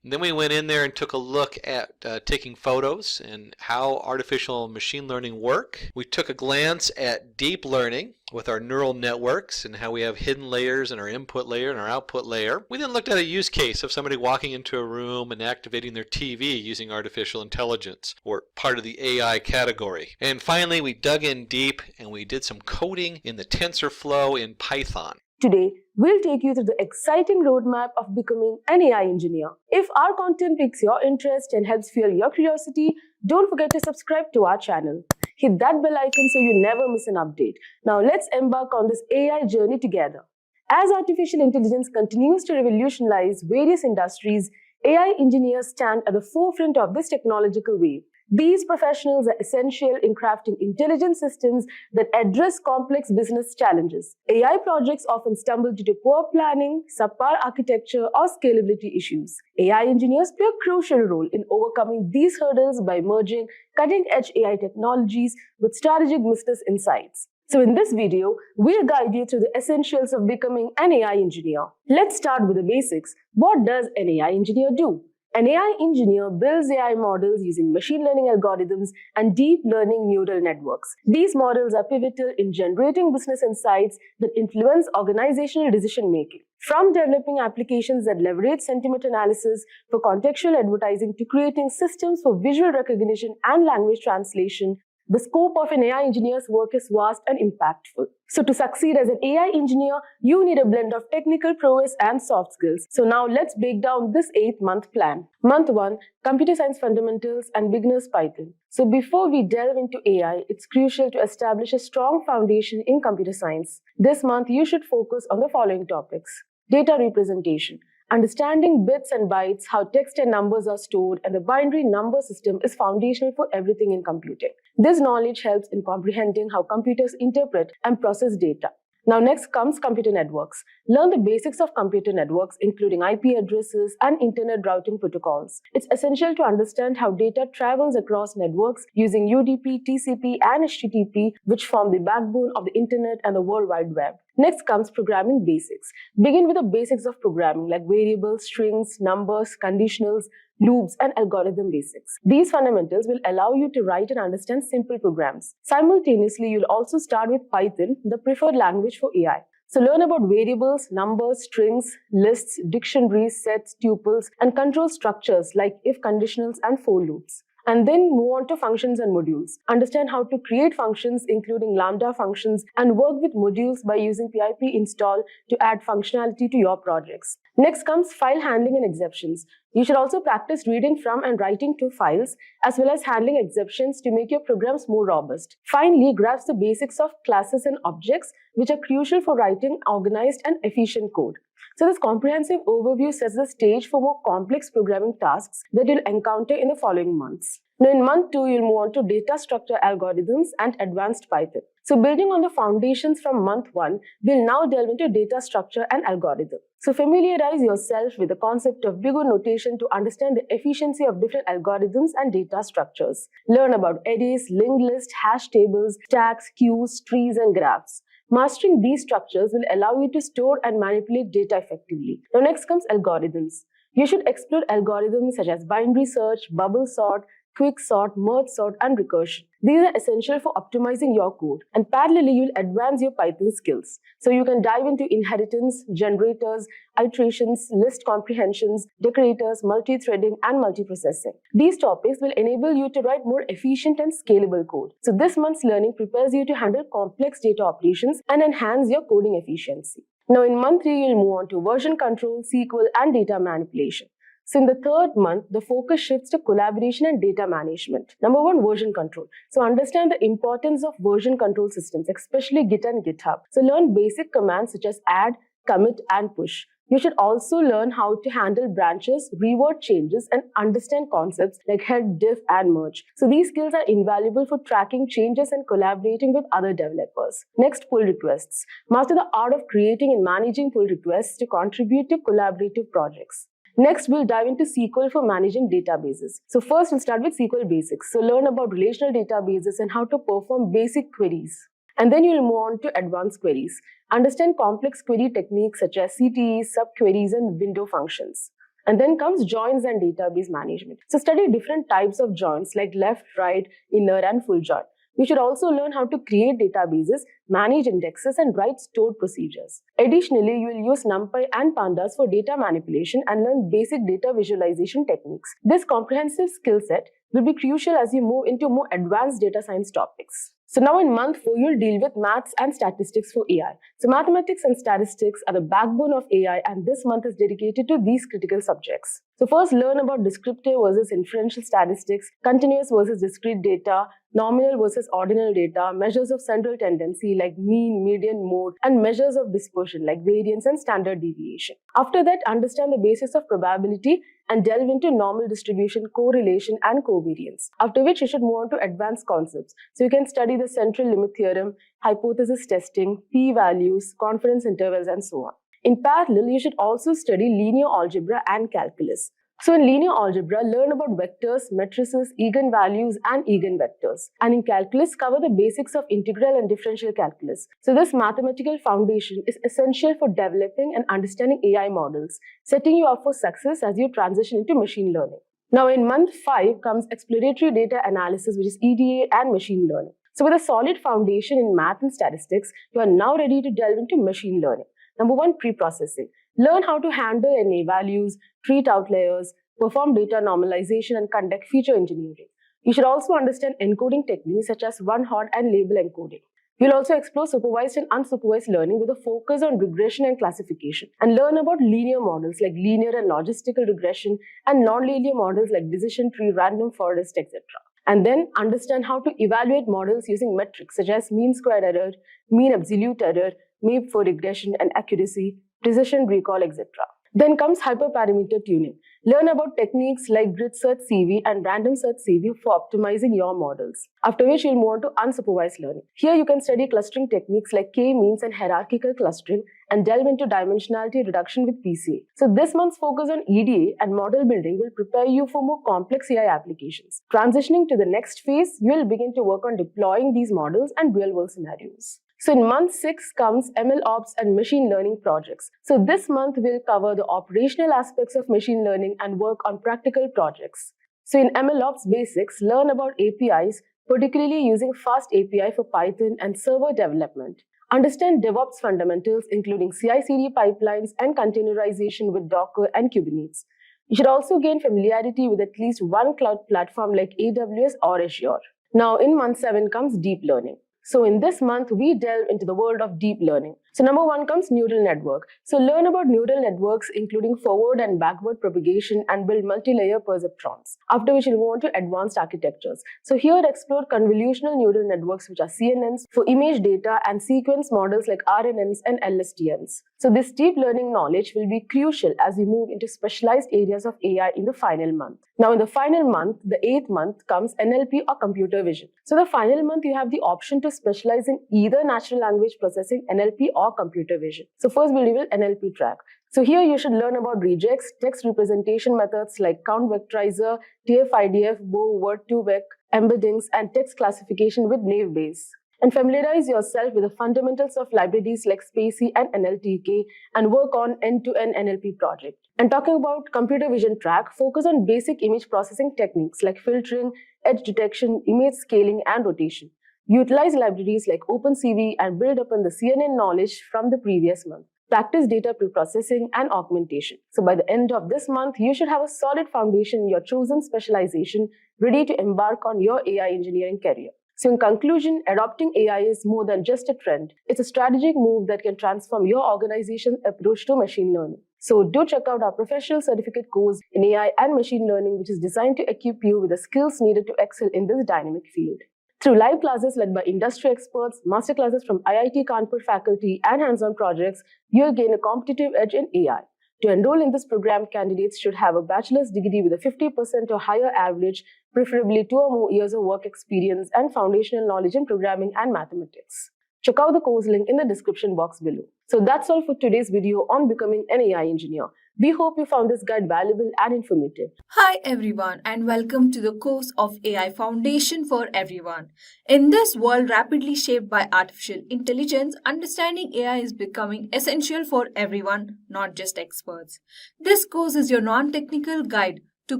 Then we went in there and took a look at taking photos and how artificial machine learning work. We took a glance at deep learning with our neural networks and how we have hidden layers in our input layer and our output layer. We then looked at a use case of somebody walking into a room and activating their TV using artificial intelligence, or part of the AI category. And finally, we dug in deep and we did some coding in the TensorFlow in Python. Today, we'll take you through the exciting roadmap of becoming an AI engineer. If our content piques your interest and helps fuel your curiosity, don't forget to subscribe to our channel. Hit that bell icon so you never miss an update. Now let's embark on this AI journey together. As artificial intelligence continues to revolutionize various industries, AI engineers stand at the forefront of this technological wave. These professionals are essential in crafting intelligent systems that address complex business challenges. AI projects often stumble due to poor planning, subpar architecture, or scalability issues. AI engineers play a crucial role in overcoming these hurdles by merging cutting-edge AI technologies with strategic business insights. So in this video, we'll guide you through the essentials of becoming an AI engineer. Let's start with the basics. What does an AI engineer do? An AI engineer builds AI models using machine learning algorithms and deep learning neural networks. These models are pivotal in generating business insights that influence organizational decision making. From developing applications that leverage sentiment analysis for contextual advertising to creating systems for visual recognition and language translation, the scope of an AI engineer's work is vast and impactful. So to succeed as an AI engineer, you need a blend of technical prowess and soft skills. So now let's break down this 8-month plan. Month 1, Computer Science Fundamentals and Beginner's Python. So before we delve into AI, it's crucial to establish a strong foundation in computer science. This month, you should focus on the following topics. Data representation. Understanding bits and bytes, how text and numbers are stored, and the binary number system is foundational for everything in computing. This knowledge helps in comprehending how computers interpret and process data. Now next comes computer networks. Learn the basics of computer networks, including IP addresses and internet routing protocols. It's essential to understand how data travels across networks using UDP, TCP, and HTTP, which form the backbone of the internet and the World Wide Web. Next comes programming basics. Begin with the basics of programming like variables, strings, numbers, conditionals, loops, and algorithm basics. These fundamentals will allow you to write and understand simple programs. Simultaneously, you'll also start with Python, the preferred language for AI. So learn about variables, numbers, strings, lists, dictionaries, sets, tuples, and control structures like if conditionals and for loops. And then move on to functions and modules. Understand how to create functions, including Lambda functions, and work with modules by using pip install to add functionality to your projects. Next comes file handling and exceptions. You should also practice reading from and writing to files, as well as handling exceptions to make your programs more robust. Finally, grasp the basics of classes and objects, which are crucial for writing organized and efficient code. So this comprehensive overview sets the stage for more complex programming tasks that you'll encounter in the following months. Now in month 2, you'll move on to data structure algorithms and advanced Python. So building on the foundations from month 1, we'll now delve into data structure and algorithm. So familiarize yourself with the concept of big O notation to understand the efficiency of different algorithms and data structures. Learn about arrays, linked lists, hash tables, stacks, queues, trees, and graphs. Mastering these structures will allow you to store and manipulate data effectively. Now next comes algorithms. You should explore algorithms such as binary search, bubble sort, quick sort, merge sort, and recursion. These are essential for optimizing your code. And parallelly, you'll advance your Python skills. So you can dive into inheritance, generators, iterations, list comprehensions, decorators, multi-threading, and multiprocessing. These topics will enable you to write more efficient and scalable code. So this month's learning prepares you to handle complex data operations and enhance your coding efficiency. Now in month 3, you'll move on to version control, SQL, and data manipulation. So in the 3rd month, the focus shifts to collaboration and data management. Number 1, version control. So understand the importance of version control systems, especially Git and GitHub. So learn basic commands such as add, commit, and push. You should also learn how to handle branches, reword changes, and understand concepts like head, diff, and merge. So these skills are invaluable for tracking changes and collaborating with other developers. Next, pull requests. Master the art of creating and managing pull requests to contribute to collaborative projects. Next, we'll dive into SQL for managing databases. So first, we'll start with SQL basics. So learn about relational databases and how to perform basic queries. And then you'll move on to advanced queries. Understand complex query techniques such as CTEs, subqueries, and window functions. And then comes joins and database management. So study different types of joins like left, right, inner, and full join. You should also learn how to create databases, manage indexes, and write stored procedures. Additionally, you will use NumPy and Pandas for data manipulation and learn basic data visualization techniques. This comprehensive skill set will be crucial as you move into more advanced data science topics. So now in month 4, you'll deal with maths and statistics for AI. So mathematics and statistics are the backbone of AI, and this month is dedicated to these critical subjects. So first, learn about descriptive versus inferential statistics, continuous versus discrete data, nominal versus ordinal data, measures of central tendency like mean, median, mode, and measures of dispersion like variance and standard deviation. After that, understand the basis of probability and delve into normal distribution, correlation, and covariance. After which, you should move on to advanced concepts. So you can study the central limit theorem, hypothesis testing, p-values, confidence intervals, and so on. In parallel, you should also study linear algebra and calculus. So in linear algebra, learn about vectors, matrices, eigenvalues, and eigenvectors. And in calculus, cover the basics of integral and differential calculus. So this mathematical foundation is essential for developing and understanding AI models, setting you up for success as you transition into machine learning. Now in month 5 comes exploratory data analysis, which is EDA and machine learning. So with a solid foundation in math and statistics, you are now ready to delve into machine learning. Number 1, pre-processing. Learn how to handle NA values, treat outliers, perform data normalization, and conduct feature engineering. You should also understand encoding techniques such as one-hot and label encoding. You'll also explore supervised and unsupervised learning with a focus on regression and classification, and learn about linear models like linear and logistical regression and non-linear models like decision tree, random forest, etc. And then understand how to evaluate models using metrics such as mean squared error, mean absolute error, MAPE for regression and accuracy, precision recall, etc. Then comes hyperparameter tuning. Learn about techniques like grid search CV and random search CV for optimizing your models. After which you'll move on to unsupervised learning. Here you can study clustering techniques like K-means and hierarchical clustering and delve into dimensionality reduction with PCA. So this month's focus on EDA and model building will prepare you for more complex AI applications. Transitioning to the next phase, you will begin to work on deploying these models and real-world scenarios. So in month 6 comes ML Ops and machine learning projects. So this month we'll cover the operational aspects of machine learning and work on practical projects. So in ML Ops basics, learn about APIs, particularly using Fast API for Python and server development. Understand DevOps fundamentals including CI/CD pipelines and containerization with Docker and Kubernetes. You should also gain familiarity with at least one cloud platform like AWS or Azure. Now in month 7 comes deep learning. So in this month, we delve into the world of deep learning. So number 1 comes neural network. So learn about neural networks including forward and backward propagation and build multi-layer perceptrons. After which we'll move on to advanced architectures. So here explore convolutional neural networks which are CNNs for image data and sequence models like RNNs and LSTMs. So this deep learning knowledge will be crucial as we move into specialized areas of AI in the final month. Now in the final month, the 8th month, comes NLP or computer vision. So the final month you have the option to specialize in either natural language processing, NLP or computer vision. So first we'll reveal NLP track. So here you should learn about regex, text representation methods like count vectorizer, TF-IDF, Bow, word2vec, embeddings, and text classification with naive Bayes. And familiarize yourself with the fundamentals of libraries like Spacey and NLTK and work on end-to-end NLP project. And talking about computer vision track, focus on basic image processing techniques like filtering, edge detection, image scaling, and rotation. Utilize libraries like OpenCV and build upon the CNN knowledge from the previous month. Practice data preprocessing and augmentation. So by the end of this month, you should have a solid foundation in your chosen specialization, ready to embark on your AI engineering career. So in conclusion, adopting AI is more than just a trend. It's a strategic move that can transform your organization's approach to machine learning. So do check out our professional certificate course in AI and machine learning, which is designed to equip you with the skills needed to excel in this dynamic field. Through live classes led by industry experts, masterclasses from IIT Kanpur faculty, and hands-on projects, you'll gain a competitive edge in AI. To enroll in this program, candidates should have a bachelor's degree with a 50% or higher average, preferably 2 or more years of work experience and foundational knowledge in programming and mathematics. Check out the course link in the description box below. So that's all for today's video on becoming an AI engineer. We hope you found this guide valuable and informative. Hi everyone and welcome to the course of AI Foundation for Everyone. In this world rapidly shaped by artificial intelligence, understanding AI is becoming essential for everyone, not just experts. This course is your non-technical guide to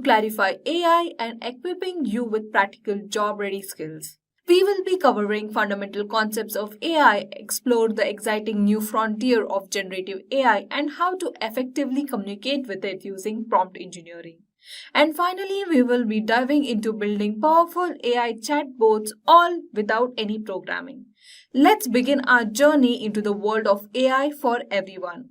clarify AI and equipping you with practical job-ready skills. We will be covering fundamental concepts of AI, explore the exciting new frontier of generative AI and how to effectively communicate with it using prompt engineering. And finally, we will be diving into building powerful AI chatbots all without any programming. Let's begin our journey into the world of AI for everyone.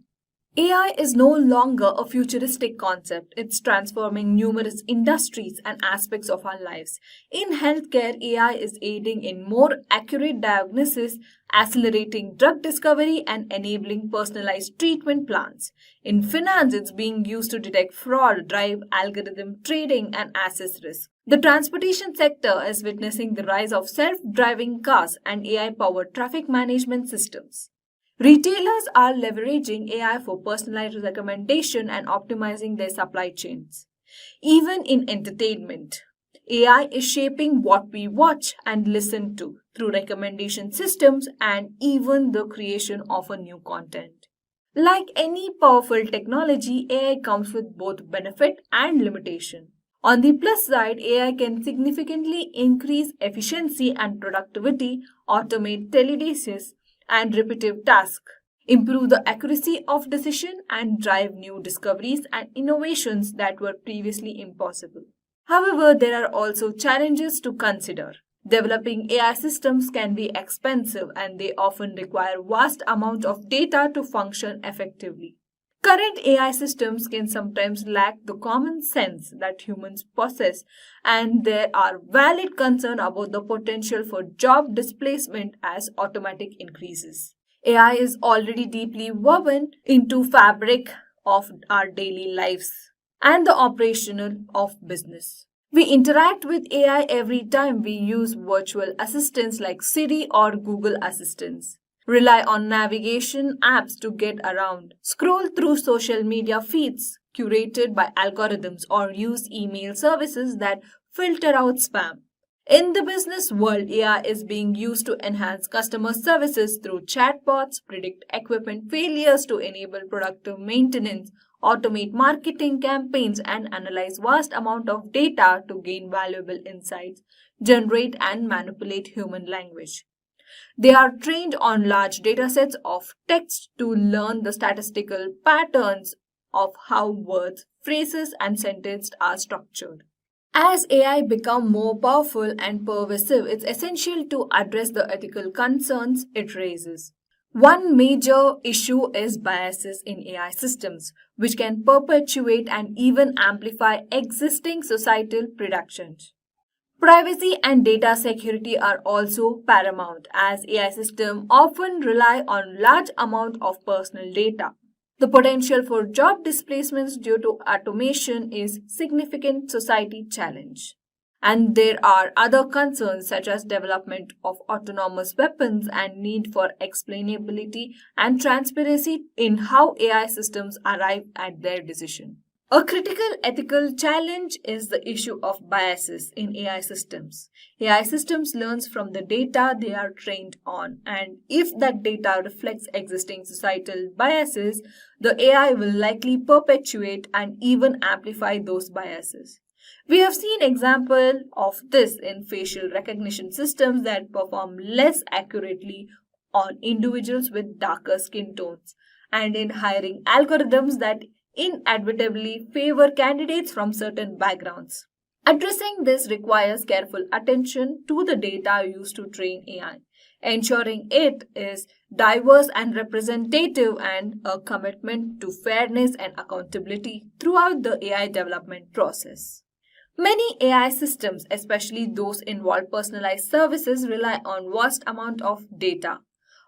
AI is no longer a futuristic concept. It's transforming numerous industries and aspects of our lives. In healthcare, AI is aiding in more accurate diagnosis, accelerating drug discovery, and enabling personalized treatment plans. In finance, it's being used to detect fraud, drive algorithm trading, and assess risk. The transportation sector is witnessing the rise of self-driving cars and AI-powered traffic management systems. Retailers are leveraging AI for personalized recommendation and optimizing their supply chains. Even in entertainment, AI is shaping what we watch and listen to through recommendation systems and even the creation of a new content. Like any powerful technology, AI comes with both benefit and limitation. On the plus side, AI can significantly increase efficiency and productivity, automate tedious and repetitive tasks, improve the accuracy of decision, and drive new discoveries and innovations that were previously impossible. However, there are also challenges to consider. Developing AI systems can be expensive and they often require vast amounts of data to function effectively. Current AI systems can sometimes lack the common sense that humans possess, and there are valid concerns about the potential for job displacement as automatic increases. AI is already deeply woven into fabric of our daily lives and the operational of business. We interact with AI every time we use virtual assistants like Siri or Google Assistants, rely on navigation apps to get around, scroll through social media feeds curated by algorithms, or use email services that filter out spam. In the business world, AI is being used to enhance customer services through chatbots, predict equipment failures to enable productive maintenance, automate marketing campaigns, and analyze vast amount of data to gain valuable insights, generate and manipulate human language. They are trained on large datasets of text to learn the statistical patterns of how words, phrases, and sentences are structured. As AI become more powerful and pervasive, it's essential to address the ethical concerns it raises. One major issue is biases in AI systems, which can perpetuate and even amplify existing societal predictions. Privacy and data security are also paramount as AI systems often rely on large amount of personal data. The potential for job displacements due to automation is significant society challenge. And there are other concerns such as development of autonomous weapons and need for explainability and transparency in how AI systems arrive at their decision. A critical ethical challenge is the issue of biases in AI systems. AI systems learn from the data they are trained on, and if that data reflects existing societal biases, the AI will likely perpetuate and even amplify those biases. We have seen examples of this in facial recognition systems that perform less accurately on individuals with darker skin tones, and in hiring algorithms that inadvertently favor candidates from certain backgrounds. Addressing this requires careful attention to the data used to train AI, ensuring it is diverse and representative, and a commitment to fairness and accountability throughout the AI development process. Many AI systems, especially those involve personalized services, rely on vast amount of data,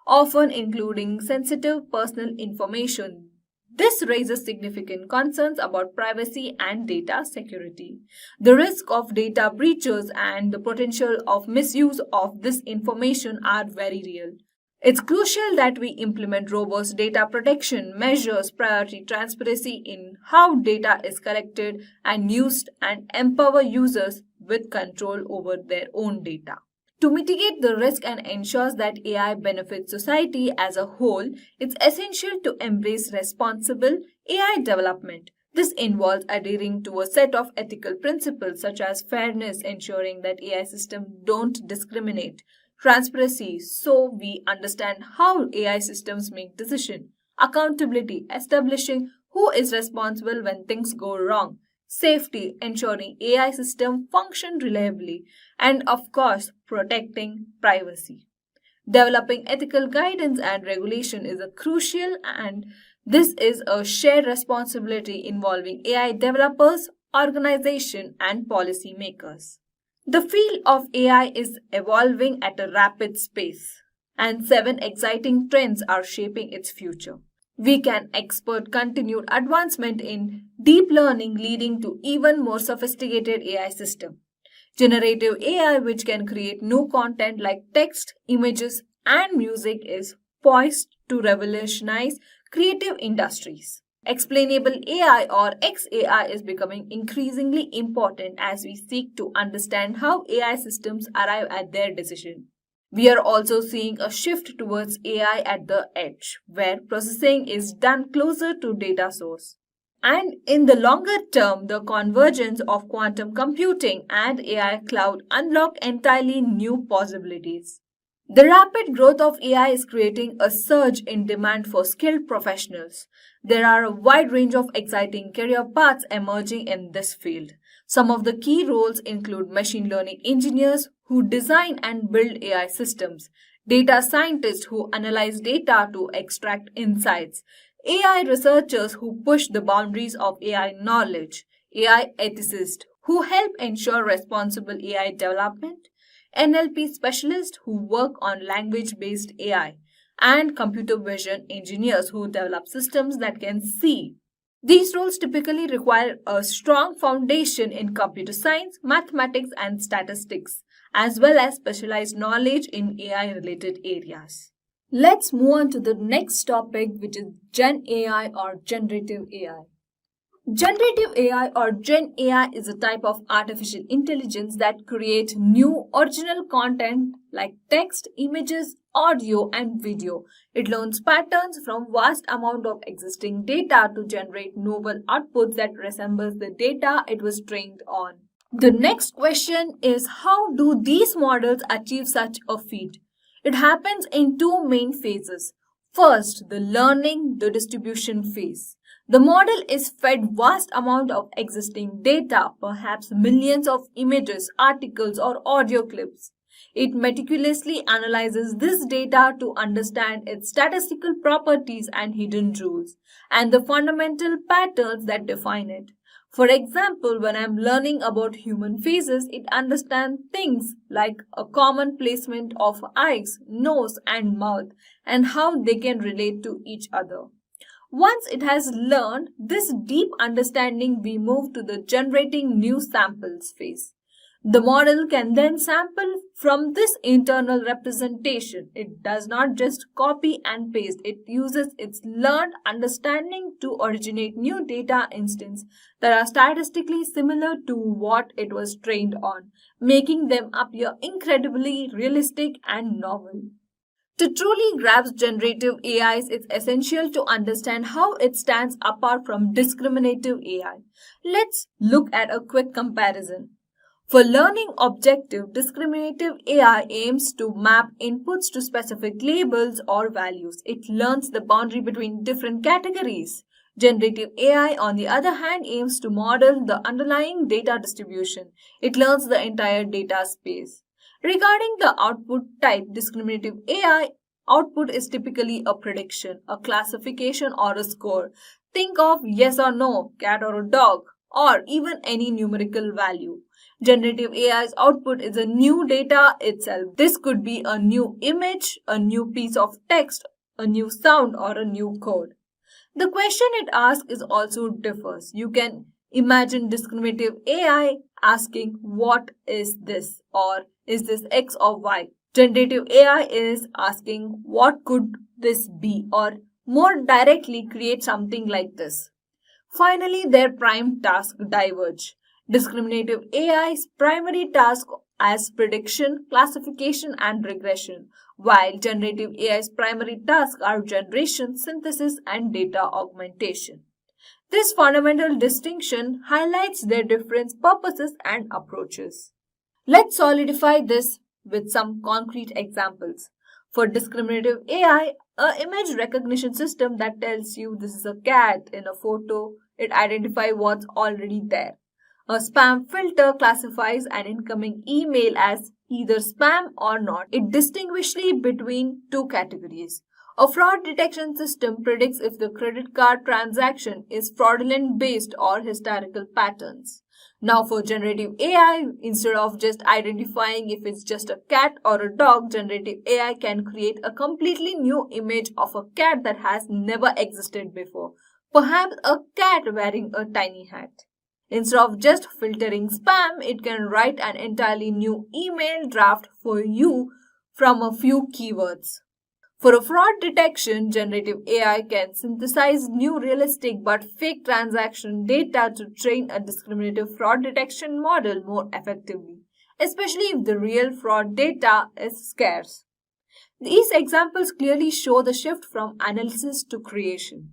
often including sensitive personal information. This raises significant concerns about privacy and data security. The risk of data breaches and the potential of misuse of this information are very real. It's crucial that we implement robust data protection measures, priority transparency in how data is collected and used, and empower users with control over their own data. To mitigate the risk and ensure that AI benefits society as a whole, it's essential to embrace responsible AI development. This involves adhering to a set of ethical principles such as fairness, ensuring that AI systems don't discriminate, transparency so we understand how AI systems make decisions, accountability, establishing who is responsible when things go wrong, safety, ensuring AI systems function reliably, and of course, protecting privacy. Developing ethical guidance and regulation is a crucial, and this is a shared responsibility involving AI developers, organizations, and policymakers. The field of AI is evolving at a rapid pace, and 7 exciting trends are shaping its future. We can expect continued advancement in deep learning leading to even more sophisticated AI systems. Generative AI, which can create new content like text, images, and music, is poised to revolutionize creative industries. Explainable AI or XAI is becoming increasingly important as we seek to understand how AI systems arrive at their decision. We are also seeing a shift towards AI at the edge, where processing is done closer to data source. And in the longer term, the convergence of quantum computing and AI cloud unlock entirely new possibilities. The rapid growth of AI is creating a surge in demand for skilled professionals. There are a wide range of exciting career paths emerging in this field. Some of the key roles include machine learning engineers who design and build AI systems, data scientists who analyze data to extract insights, AI researchers who push the boundaries of AI knowledge, AI ethicists who help ensure responsible AI development, NLP specialists who work on language based AI, and computer vision engineers who develop systems that can see. These roles typically require a strong foundation in computer science, mathematics, and statistics, as well as specialized knowledge in AI related areas. Let's move on to the next topic, which is Gen AI or generative AI. Generative AI or Gen AI is a type of artificial intelligence that creates new original content like text, images, audio, and video. It learns patterns from vast amount of existing data to generate novel outputs that resembles the data it was trained on. The next question is, how do these models achieve such a feat? It happens in two main phases. First, the learning, the distribution phase. The model is fed vast amount of existing data, perhaps millions of images, articles, or audio clips. It meticulously analyzes this data to understand its statistical properties and hidden rules, and the fundamental patterns that define it. For example, when I'm learning about human faces, it understands things like a common placement of eyes, nose, and mouth, and how they can relate to each other. Once it has learned this deep understanding, we move to the generating new samples phase. The model can then sample from this internal representation. It does not just copy and paste. It uses its learned understanding to originate new data instances that are statistically similar to what it was trained on, making them appear incredibly realistic and novel. To truly grasp generative AIs, it's essential to understand how it stands apart from discriminative AI. Let's look at a quick comparison. For learning objective, discriminative AI aims to map inputs to specific labels or values. It learns the boundary between different categories. Generative AI, on the other hand, aims to model the underlying data distribution. It learns the entire data space. Regarding the output type, discriminative AI output is typically a prediction, a classification, or a score. Think of yes or no, cat or a dog, or even any numerical value. Generative AI's output is a new data itself. This could be a new image, a new piece of text, a new sound, or a new code. The question it asks is also differs. You can imagine discriminative AI asking, what is this? Or is this X or Y? Generative AI is asking, what could this be? Or more directly, create something like this. Finally, their prime tasks diverge. Discriminative AI's primary task as prediction, classification, and regression, while generative AI's primary tasks are generation, synthesis, and data augmentation. This fundamental distinction highlights their different purposes and approaches. Let's solidify this with some concrete examples. For discriminative AI, an image recognition system that tells you this is a cat in a photo, it identifies what's already there. A spam filter classifies an incoming email as either spam or not. It distinguishes between two categories. A fraud detection system predicts if the credit card transaction is fraudulent based or historical patterns. Now for generative AI, instead of just identifying if it's just a cat or a dog, generative AI can create a completely new image of a cat that has never existed before. Perhaps a cat wearing a tiny hat. Instead of just filtering spam, it can write an entirely new email draft for you from a few keywords. For a fraud detection, generative AI can synthesize new realistic but fake transaction data to train a discriminative fraud detection model more effectively, especially if the real fraud data is scarce. These examples clearly show the shift from analysis to creation.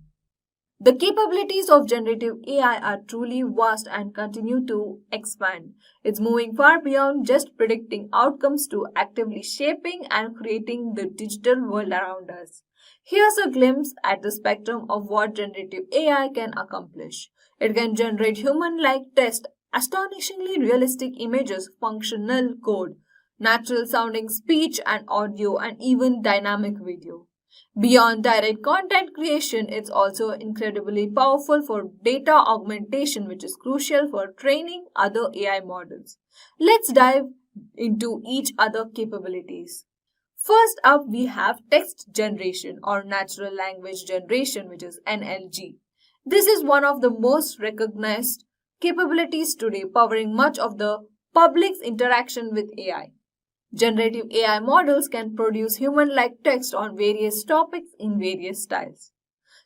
The capabilities of generative AI are truly vast and continue to expand. It's moving far beyond just predicting outcomes to actively shaping and creating the digital world around us. Here's a glimpse at the spectrum of what generative AI can accomplish. It can generate human-like text, astonishingly realistic images, functional code, natural sounding speech and audio, and even dynamic video. Beyond direct content creation, it's also incredibly powerful for data augmentation, which is crucial for training other AI models. Let's dive into each other capabilities. First up, we have text generation or natural language generation, which is NLG. This is one of the most recognized capabilities today, powering much of the public's interaction with AI. Generative AI models can produce human-like text on various topics in various styles.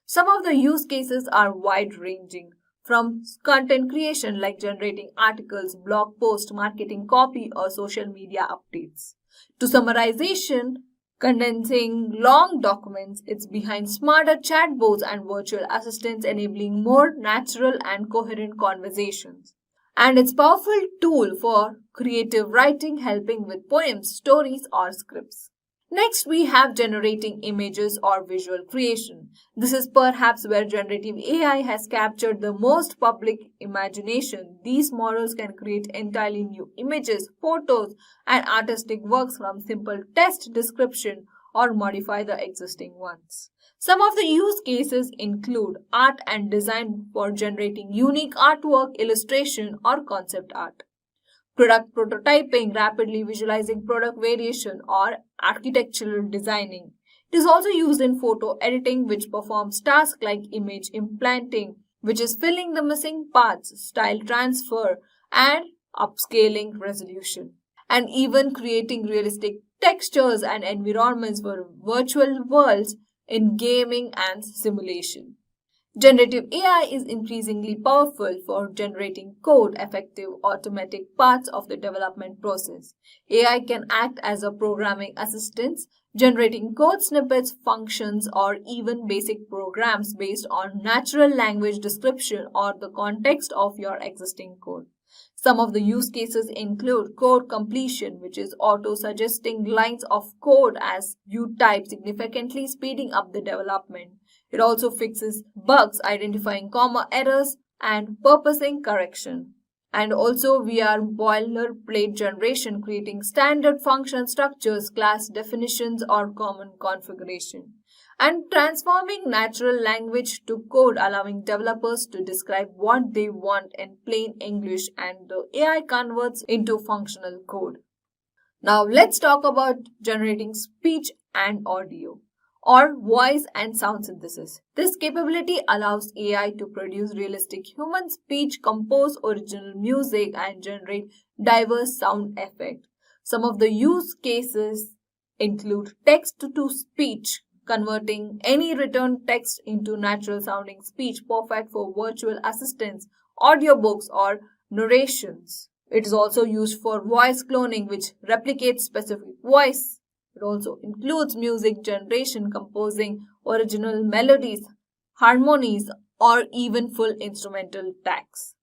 Some of the use cases are wide-ranging, from content creation like generating articles, blog posts, marketing copy, or social media updates, to summarization, condensing long documents. It's behind smarter chatbots and virtual assistants enabling more natural and coherent conversations. And it's a powerful tool for creative writing, helping with poems, stories, or scripts. Next, we have generating images or visual creation. This is perhaps where generative AI has captured the most public imagination. These models can create entirely new images, photos, and artistic works from simple text description or modify the existing ones. Some of the use cases include art and design for generating unique artwork, illustration, or concept art. Product prototyping, rapidly visualizing product variation, or architectural designing. It is also used in photo editing, which performs tasks like image implanting, which is filling the missing parts, style transfer, and upscaling resolution. And even creating realistic textures and environments for virtual worlds in gaming and simulation. Generative AI is increasingly powerful for generating code, effective automatic parts of the development process. AI can act as a programming assistant, generating code snippets, functions, or even basic programs based on natural language description or the context of your existing code. Some of the use cases include code completion, which is auto-suggesting lines of code as you type, significantly speeding up the development. It also fixes bugs, identifying comma errors, and purposing correction. And also we are boilerplate generation, creating standard function structures, class definitions, or common configuration. And transforming natural language to code, allowing developers to describe what they want in plain English, and the AI converts into functional code. Now let's talk about generating speech and audio, or voice and sound synthesis. This capability allows AI to produce realistic human speech, compose original music, and generate diverse sound effects. Some of the use cases include text to speech, converting any written text into natural sounding speech, perfect for virtual assistants, audiobooks, or narrations. It is also used for voice cloning, which replicates specific voice. It also includes music generation, composing original melodies, harmonies, or even full instrumental tracks,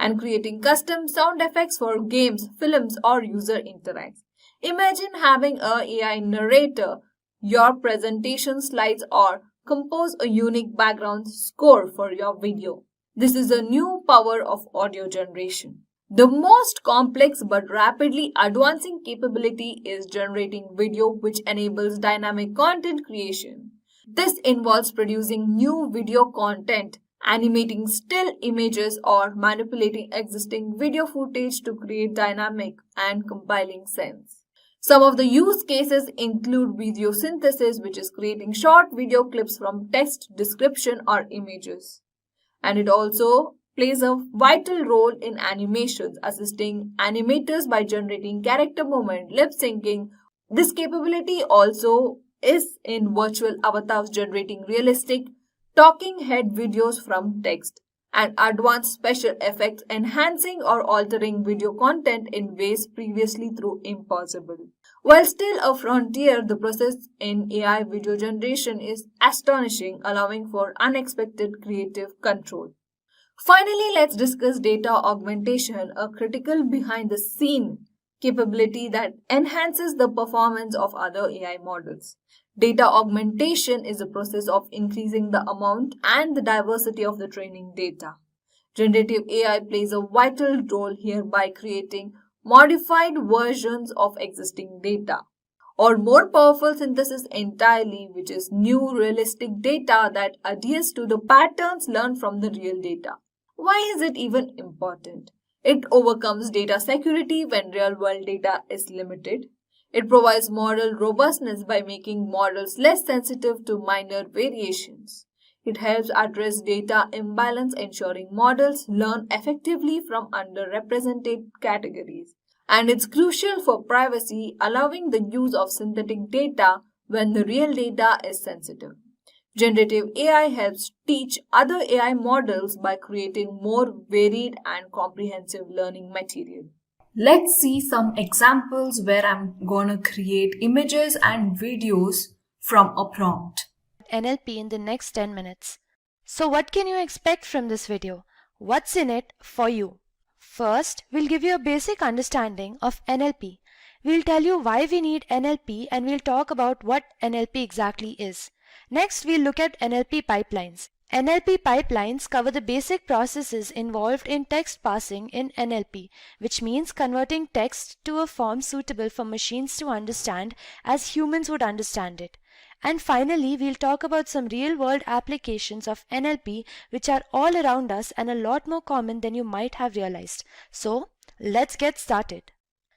and creating custom sound effects for games, films, or user interacts. Imagine having a AI narrator your presentation slides or compose a unique background score for your video. This is a new power of audio generation. The most complex but rapidly advancing capability is generating video, which enables dynamic content creation. This involves producing new video content, animating still images, or manipulating existing video footage to create dynamic and compelling scenes. Some of the use cases include video synthesis, which is creating short video clips from text, description, or images. And it also plays a vital role in animations, assisting animators by generating character movement, lip syncing. This capability also is in virtual avatars generating realistic talking head videos from text, and advanced special effects enhancing or altering video content in ways previously thought impossible. While still a frontier, the process in AI video generation is astonishing, allowing for unexpected creative control. Finally, let's discuss data augmentation, a critical behind the scene capability that enhances the performance of other AI models. Data augmentation is the process of increasing the amount and the diversity of the training data. Generative AI plays a vital role here by creating modified versions of existing data or more powerful synthesis entirely, which is new realistic data that adheres to the patterns learned from the real data. Why is it even important? It overcomes data security when real world data is limited. It provides model robustness by making models less sensitive to minor variations. It helps address data imbalance, ensuring models learn effectively from underrepresented categories. And it's crucial for privacy, allowing the use of synthetic data when the real data is sensitive. Generative AI helps teach other AI models by creating more varied and comprehensive learning material. Let's see some examples where I'm going to create images and videos from a prompt. NLP in the next 10 minutes. So what can you expect from this video? What's in it for you? First, we'll give you a basic understanding of NLP. We'll tell you why we need NLP and we'll talk about what NLP exactly is. Next, we'll look at NLP pipelines. NLP pipelines cover the basic processes involved in text parsing in NLP, which means converting text to a form suitable for machines to understand as humans would understand it. And finally, we'll talk about some real-world applications of NLP which are all around us and a lot more common than you might have realized. So, let's get started.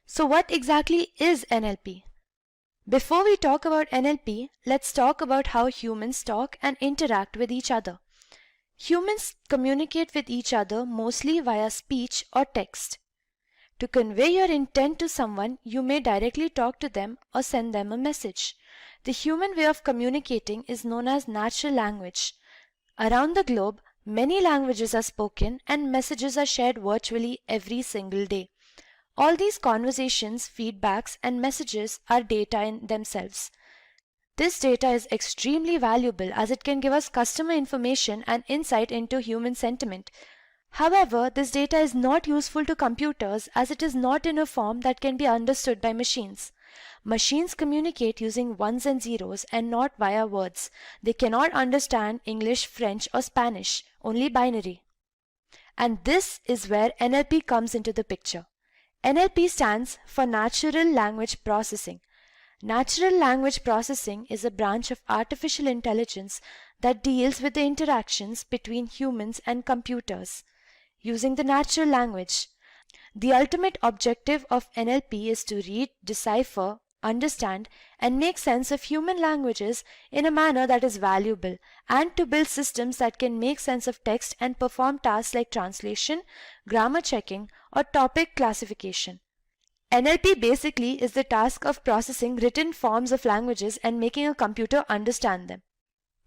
So what exactly is NLP? Before we talk about NLP, let's talk about how humans talk and interact with each other. Humans communicate with each other mostly via speech or text. To convey your intent to someone, you may directly talk to them or send them a message. The human way of communicating is known as natural language. Around the globe, many languages are spoken and messages are shared virtually every single day. All these conversations, feedbacks, and messages are data in themselves. This data is extremely valuable as it can give us customer information and insight into human sentiment. However, this data is not useful to computers as it is not in a form that can be understood by machines. Machines communicate using ones and zeros and not via words. They cannot understand English, French, or Spanish, only binary. And this is where NLP comes into the picture. NLP stands for Natural Language Processing. Natural language processing is a branch of artificial intelligence that deals with the interactions between humans and computers using the natural language. The ultimate objective of NLP is to read, decipher, understand, and make sense of human languages in a manner that is valuable, and to build systems that can make sense of text and perform tasks like translation, grammar checking, or topic classification. NLP basically is the task of processing written forms of languages and making a computer understand them.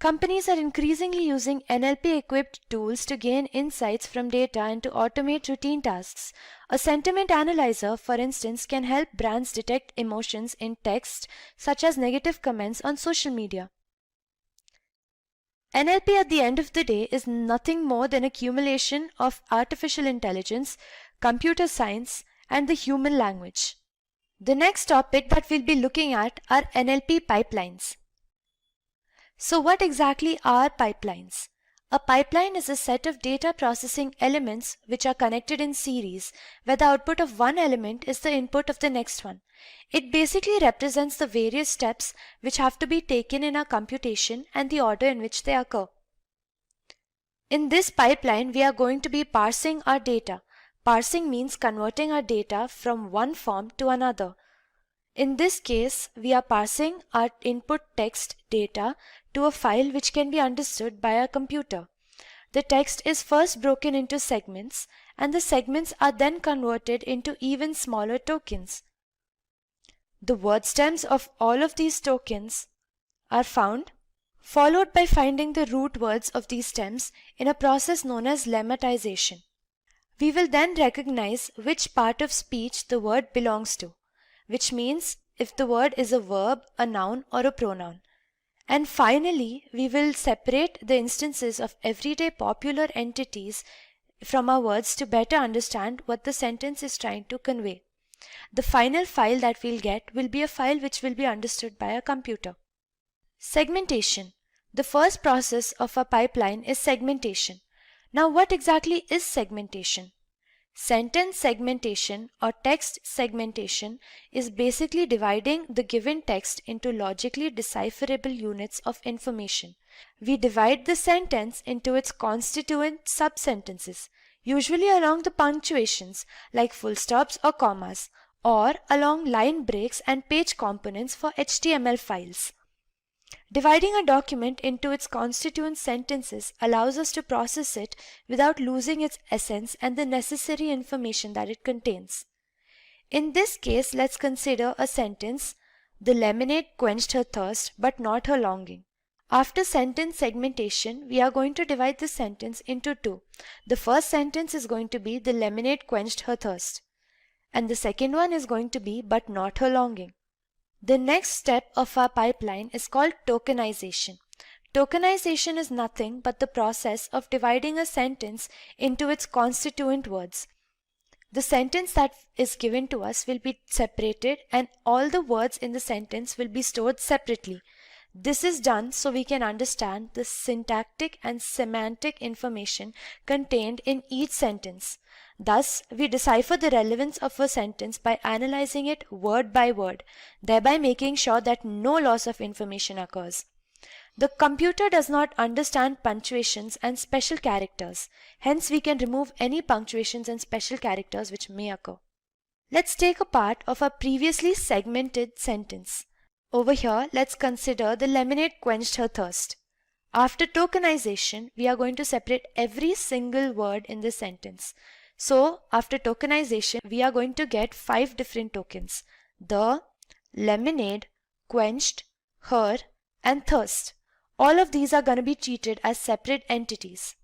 Companies are increasingly using NLP-equipped tools to gain insights from data and to automate routine tasks. A sentiment analyzer, for instance, can help brands detect emotions in text, such as negative comments on social media. NLP at the end of the day is nothing more than a accumulation of artificial intelligence, computer science, and the human language. The next topic that we'll be looking at are NLP pipelines. So what exactly are pipelines? A pipeline is a set of data processing elements which are connected in series, where the output of one element is the input of the next one. It basically represents the various steps which have to be taken in a computation and the order in which they occur. In this pipeline, we are going to be parsing our data. Parsing means converting our data from one form to another. In this case, we are parsing our input text data to a file which can be understood by a computer. The text is first broken into segments, and the segments are then converted into even smaller tokens. The word stems of all of these tokens are found, followed by finding the root words of these stems in a process known as lemmatization. We will then recognize which part of speech the word belongs to, which means if the word is a verb, a noun, or a pronoun. And finally, we will separate the instances of everyday popular entities from our words to better understand what the sentence is trying to convey. The final file that we'll get will be a file which will be understood by a computer. Segmentation. The first process of a pipeline is segmentation. Now, what exactly is segmentation? Sentence segmentation or text segmentation is basically dividing the given text into logically decipherable units of information. We divide the sentence into its constituent sub-sentences, usually along the punctuations like full stops or commas, or along line breaks and page components for HTML files. Dividing a document into its constituent sentences allows us to process it without losing its essence and the necessary information that it contains. In this case, let's consider a sentence, "The lemonade quenched her thirst but not her longing." After sentence segmentation, we are going to divide the sentence into two. The first sentence is going to be "The lemonade quenched her thirst," and the second one is going to be "but not her longing." The next step of our pipeline is called tokenization. Tokenization is nothing but the process of dividing a sentence into its constituent words. The sentence that is given to us will be separated and all the words in the sentence will be stored separately. This is done so we can understand the syntactic and semantic information contained in each sentence. Thus, we decipher the relevance of a sentence by analyzing it word by word, thereby making sure that no loss of information occurs. The computer does not understand punctuations and special characters, hence we can remove any punctuations and special characters which may occur. Let's take a part of a previously segmented sentence. Over here, let's consider "The lemonade quenched her thirst." After tokenization, we are going to separate every single word in this sentence. So, after tokenization, we are going to get 5 different tokens: the, lemonade, quenched, her, and thirst. All of these are going to be treated as separate entities.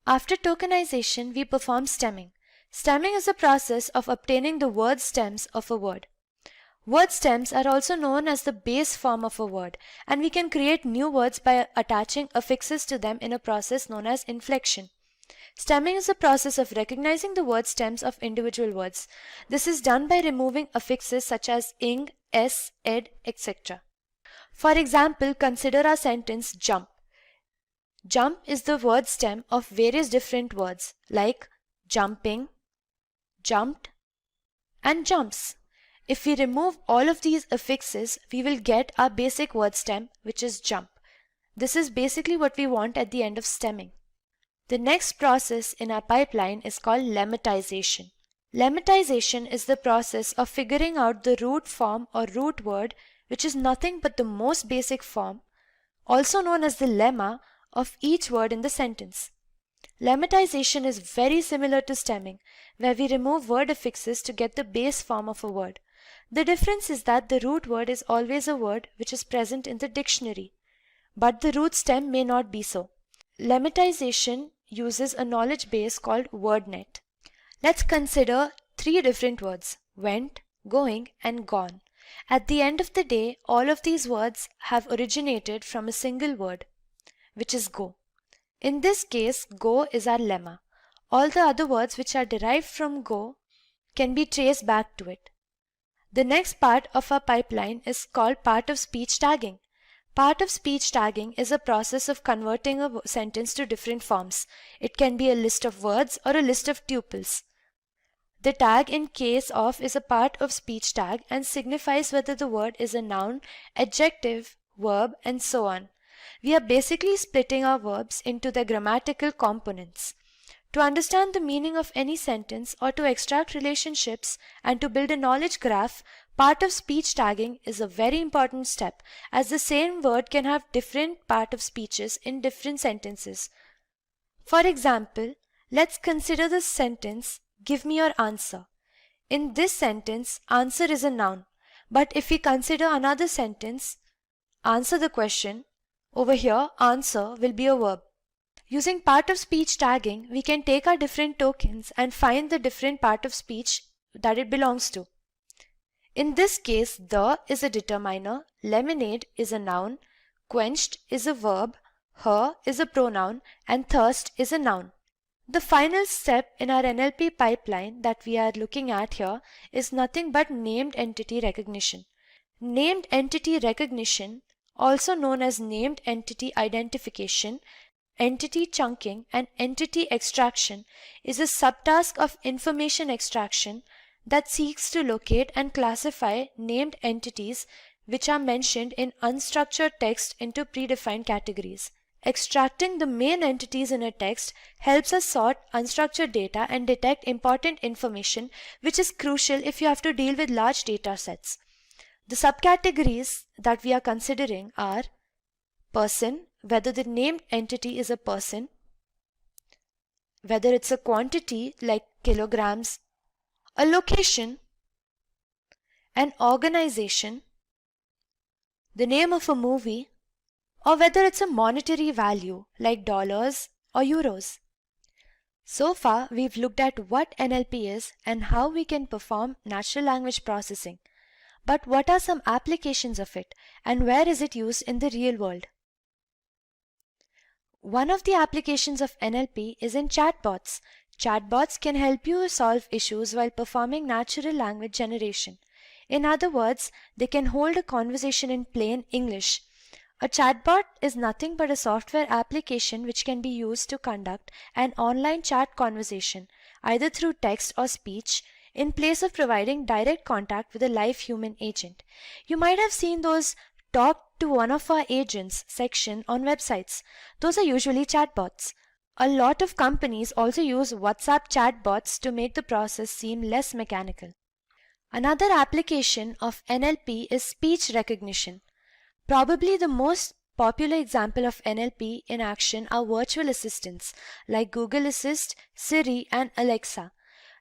After tokenization, we perform stemming. Stemming is a process of obtaining the word stems of a word. Word stems are also known as the base form of a word, and we can create new words by attaching affixes to them in a process known as inflection. Stemming is a process of recognizing the word stems of individual words. This is done by removing affixes such as ing, s, ed, etc. For example, consider our sentence jump. Jump is the word stem of various different words like jumping, jumped, and jumps. If we remove all of these affixes, we will get our basic word stem, which is jump. This is basically what we want at the end of stemming. The next process in our pipeline is called lemmatization. Lemmatization is the process of figuring out the root form or root word, which is nothing but the most basic form, also known as the lemma, of each word in the sentence. Lemmatization is very similar to stemming, where we remove word affixes to get the base form of a word. The difference is that the root word is always a word which is present in the dictionary, but the root stem may not be so. Lemmatization uses a knowledge base called WordNet. Let's consider 3 different words: went, going, and gone. At the end of the day, all of these words have originated from a single word, which is go. In this case, go is our lemma. All the other words which are derived from go can be traced back to it. The next part of our pipeline is called part of speech tagging. Part of speech tagging is a process of converting a sentence to different forms. It can be a list of words or a list of tuples. The tag in case of is a part of speech tag and signifies whether the word is a noun, adjective, verb, and so on. We are basically splitting our verbs into their grammatical components. To understand the meaning of any sentence or to extract relationships and to build a knowledge graph, part of speech tagging is a very important step, as the same word can have different part of speeches in different sentences. For example, let's consider the sentence, "Give me your answer." In this sentence, answer is a noun. But if we consider another sentence, answer the question. Over here, answer will be a verb. Using part of speech tagging, we can take our different tokens and find the different part of speech that it belongs to. In this case, the is a determiner, lemonade is a noun, quenched is a verb, her is a pronoun, and thirst is a noun. The final step in our NLP pipeline that we are looking at here is nothing but named entity recognition. Named entity recognition, also known as named entity identification, entity chunking, and entity extraction, is a subtask of information extraction that seeks to locate and classify named entities which are mentioned in unstructured text into predefined categories. Extracting the main entities in a text helps us sort unstructured data and detect important information, which is crucial if you have to deal with large data sets. The subcategories that we are considering are person, whether the named entity is a person, whether it's a quantity like kilograms, a location, an organization, the name of a movie, or whether it's a monetary value like dollars or euros. So far, we've looked at what NLP is and how we can perform natural language processing. But what are some applications of it and where is it used in the real world? One of the applications of NLP is in chatbots. Chatbots can help you solve issues while performing natural language generation. In other words, they can hold a conversation in plain English. A chatbot is nothing but a software application which can be used to conduct an online chat conversation, either through text or speech, in place of providing direct contact with a live human agent. You might have seen those talk to one of our agents section on websites. Those are usually chatbots. A lot of companies also use WhatsApp chatbots to make the process seem less mechanical. Another application of NLP is speech recognition. Probably the most popular example of NLP in action are virtual assistants like Google Assist, Siri, and Alexa.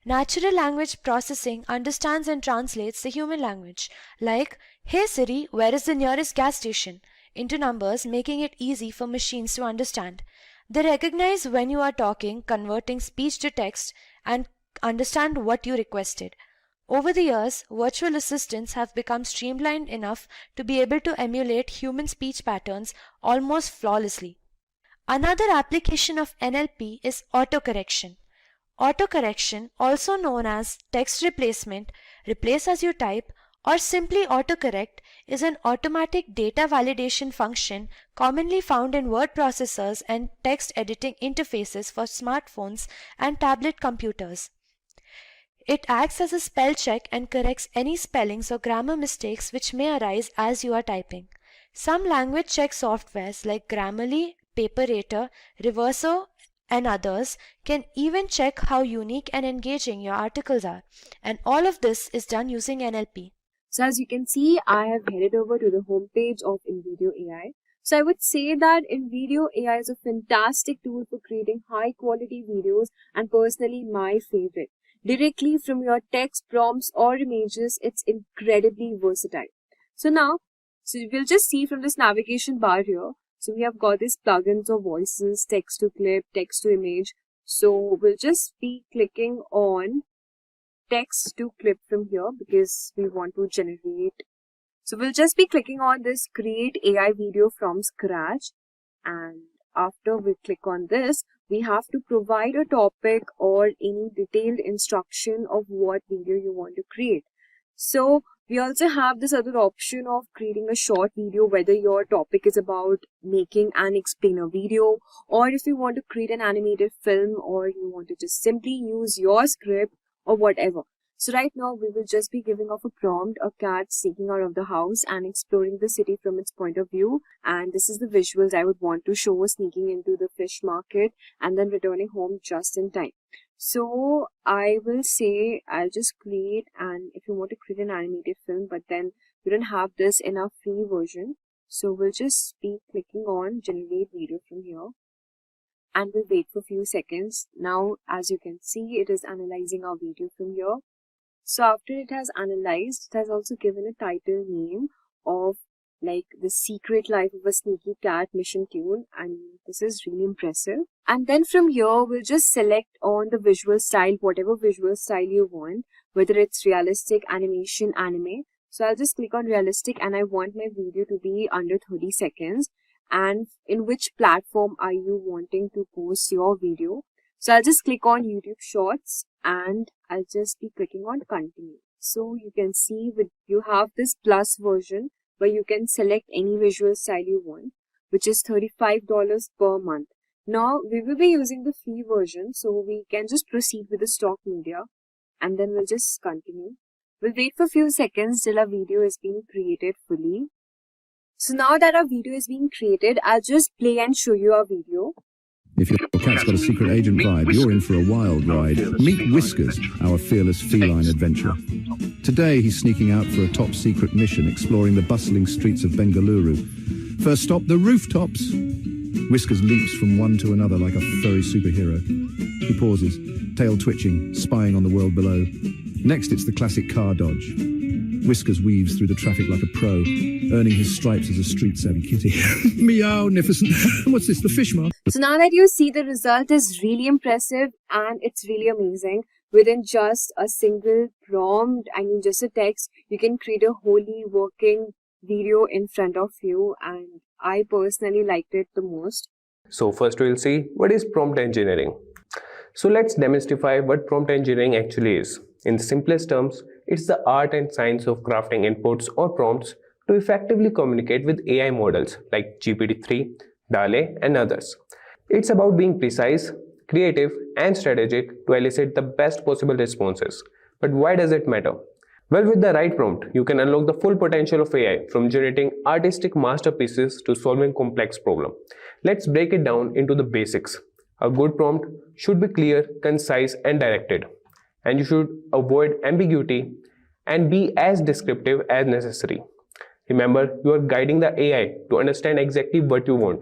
Natural language processing understands and translates the human language, like, "Hey Siri, where is the nearest gas station?" into numbers, making it easy for machines to understand. They recognize when you are talking, converting speech to text, and understand what you requested. Over the years, virtual assistants have become streamlined enough to be able to emulate human speech patterns almost flawlessly. Another application of NLP is autocorrection. Autocorrection, also known as text replacement, replace as you type, or simply autocorrect, is an automatic data validation function commonly found in word processors and text editing interfaces for smartphones and tablet computers. It acts as a spell check and corrects any spellings or grammar mistakes which may arise as you are typing. Some language check softwares like Grammarly, Paperator, Reverso, and others can even check how unique and engaging your articles are. And all of this is done using NLP. So as you can see, I have headed over to the homepage of InVideo AI. So I would say that InVideo AI is a fantastic tool for creating high quality videos and personally my favorite. Directly from your text prompts or images, it's incredibly versatile. So now, we'll just see from this navigation bar here. So we have got these plugins of voices, text to clip, text to image. So we'll just be clicking on text to clip from here because we want to generate. So we'll just be clicking on this create AI video from scratch, and after we click on this, we have to provide a topic or any detailed instruction of what video you want to create. So we also have this other option of creating a short video, whether your topic is about making an explainer video, or if you want to create an animated film, or you want to just simply use your script or whatever. So right now we will just be giving off a prompt, a cat sneaking out of the house and exploring the city from its point of view. And this is the visuals I would want to show, sneaking into the fish market and then returning home just in time. So I will say I'll just create, and if you want to create an animated film, but then you don't have this in our free version. So we'll just be clicking on generate video from here. And we'll wait for a few seconds. Now, as you can see, it is analyzing our video from here. So after it has analyzed, it has also given a title name of like The Secret Life of a Sneaky Cat mission tune, and this is really impressive. And then from here, we'll just select on the visual style, whatever visual style you want, whether it's realistic, animation, anime. So I'll just click on realistic, and I want my video to be under 30 seconds. And in which platform are you wanting to post your video? So I'll just click on YouTube Shorts, and I'll just be clicking on continue. So you can see you have this plus version where you can select any visual style you want, which is $35 per month. Now we will be using the free version, so we can just proceed with the stock media, and then we'll just continue. We'll wait for a few seconds till our video is being created fully. So now that our video is being created, I'll just play and show you our video. If your cat's got a secret agent vibe, you're in for a wild ride. Meet Whiskers, our fearless feline adventurer. Today, he's sneaking out for a top-secret mission exploring the bustling streets of Bengaluru. First stop, the rooftops. Whiskers leaps from one to another like a furry superhero. He pauses, tail twitching, spying on the world below. Next, it's the classic car dodge. Whiskers weaves through the traffic like a pro, earning his stripes as a street-savvy kitty. Meow, Nificent. What's this, the fish mark? So now that you see, the result is really impressive and it's really amazing. Within just a single prompt, just a text, you can create a wholly working video in front of you, and I personally liked it the most. So first we'll see what is prompt engineering. So let's demystify what prompt engineering actually is. In the simplest terms, it's the art and science of crafting inputs or prompts to effectively communicate with AI models like GPT-3, DALL-E, and others. It's about being precise, creative, and strategic to elicit the best possible responses. But why does it matter? Well, with the right prompt, you can unlock the full potential of AI, from generating artistic masterpieces to solving complex problems. Let's break it down into the basics. A good prompt should be clear, concise, and directed. And you should avoid ambiguity and be as descriptive as necessary. Remember, you are guiding the AI to understand exactly what you want.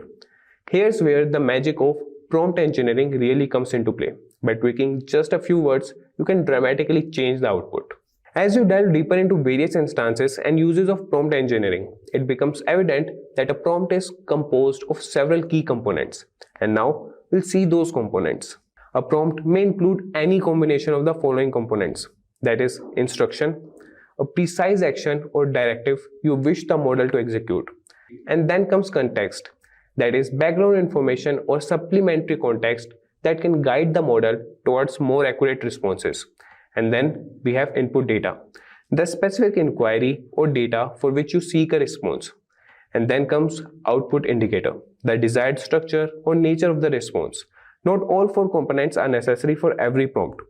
Here's where the magic of prompt engineering really comes into play. By tweaking just a few words, you can dramatically change the output. As you delve deeper into various instances and uses of prompt engineering, it becomes evident that a prompt is composed of several key components. And now, we'll see those components. A prompt may include any combination of the following components, that is, instruction, a precise action or directive you wish the model to execute. And then comes context, that is, background information or supplementary context that can guide the model towards more accurate responses. And then we have input data, the specific inquiry or data for which you seek a response. And then comes output indicator, the desired structure or nature of the response. Not all four components are necessary for every prompt,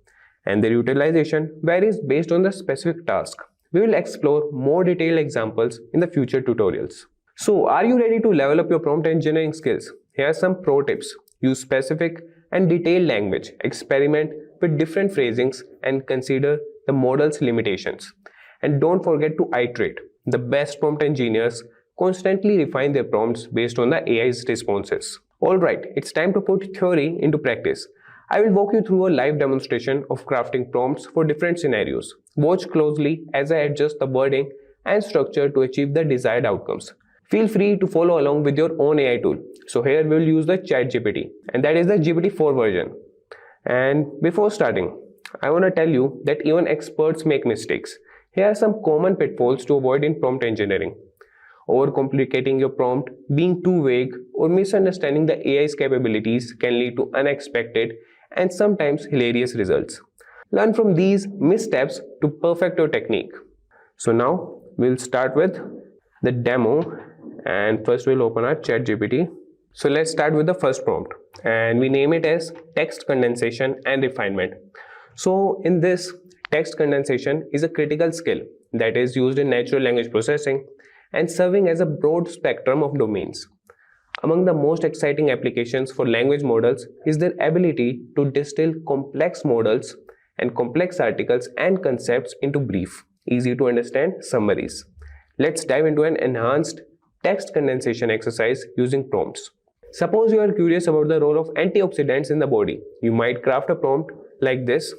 and their utilization varies based on the specific task. We will explore more detailed examples in the future tutorials. So, are you ready to level up your prompt engineering skills? Here are some pro tips. Use specific and detailed language, experiment with different phrasings, and consider the model's limitations. And don't forget to iterate. The best prompt engineers constantly refine their prompts based on the AI's responses. Alright, it's time to put theory into practice. I will walk you through a live demonstration of crafting prompts for different scenarios. Watch closely as I adjust the wording and structure to achieve the desired outcomes. Feel free to follow along with your own AI tool. So here we will use the ChatGPT, and that is the GPT-4 version. And before starting, I want to tell you that even experts make mistakes. Here are some common pitfalls to avoid in prompt engineering. Overcomplicating your prompt, being too vague, or misunderstanding the AI's capabilities can lead to unexpected and sometimes hilarious results. Learn from these missteps to perfect your technique. So now we'll start with the demo, and first we'll open our ChatGPT. So let's start with the first prompt, and we name it as text condensation and refinement. So in this, text condensation is a critical skill that is used in natural language processing and serving as a broad spectrum of domains. Among the most exciting applications for language models is their ability to distill complex models and complex articles and concepts into brief, easy to understand summaries. Let's dive into an enhanced text condensation exercise using prompts. Suppose you are curious about the role of antioxidants in the body. You might craft a prompt like this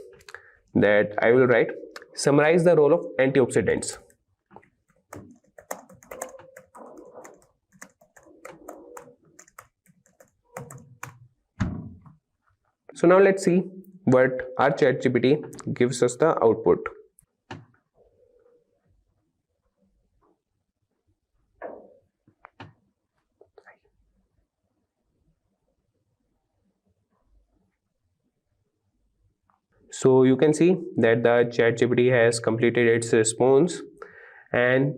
that I will write, summarize the role of antioxidants. So now let's see what our ChatGPT gives us the output. So you can see that the ChatGPT has completed its response, and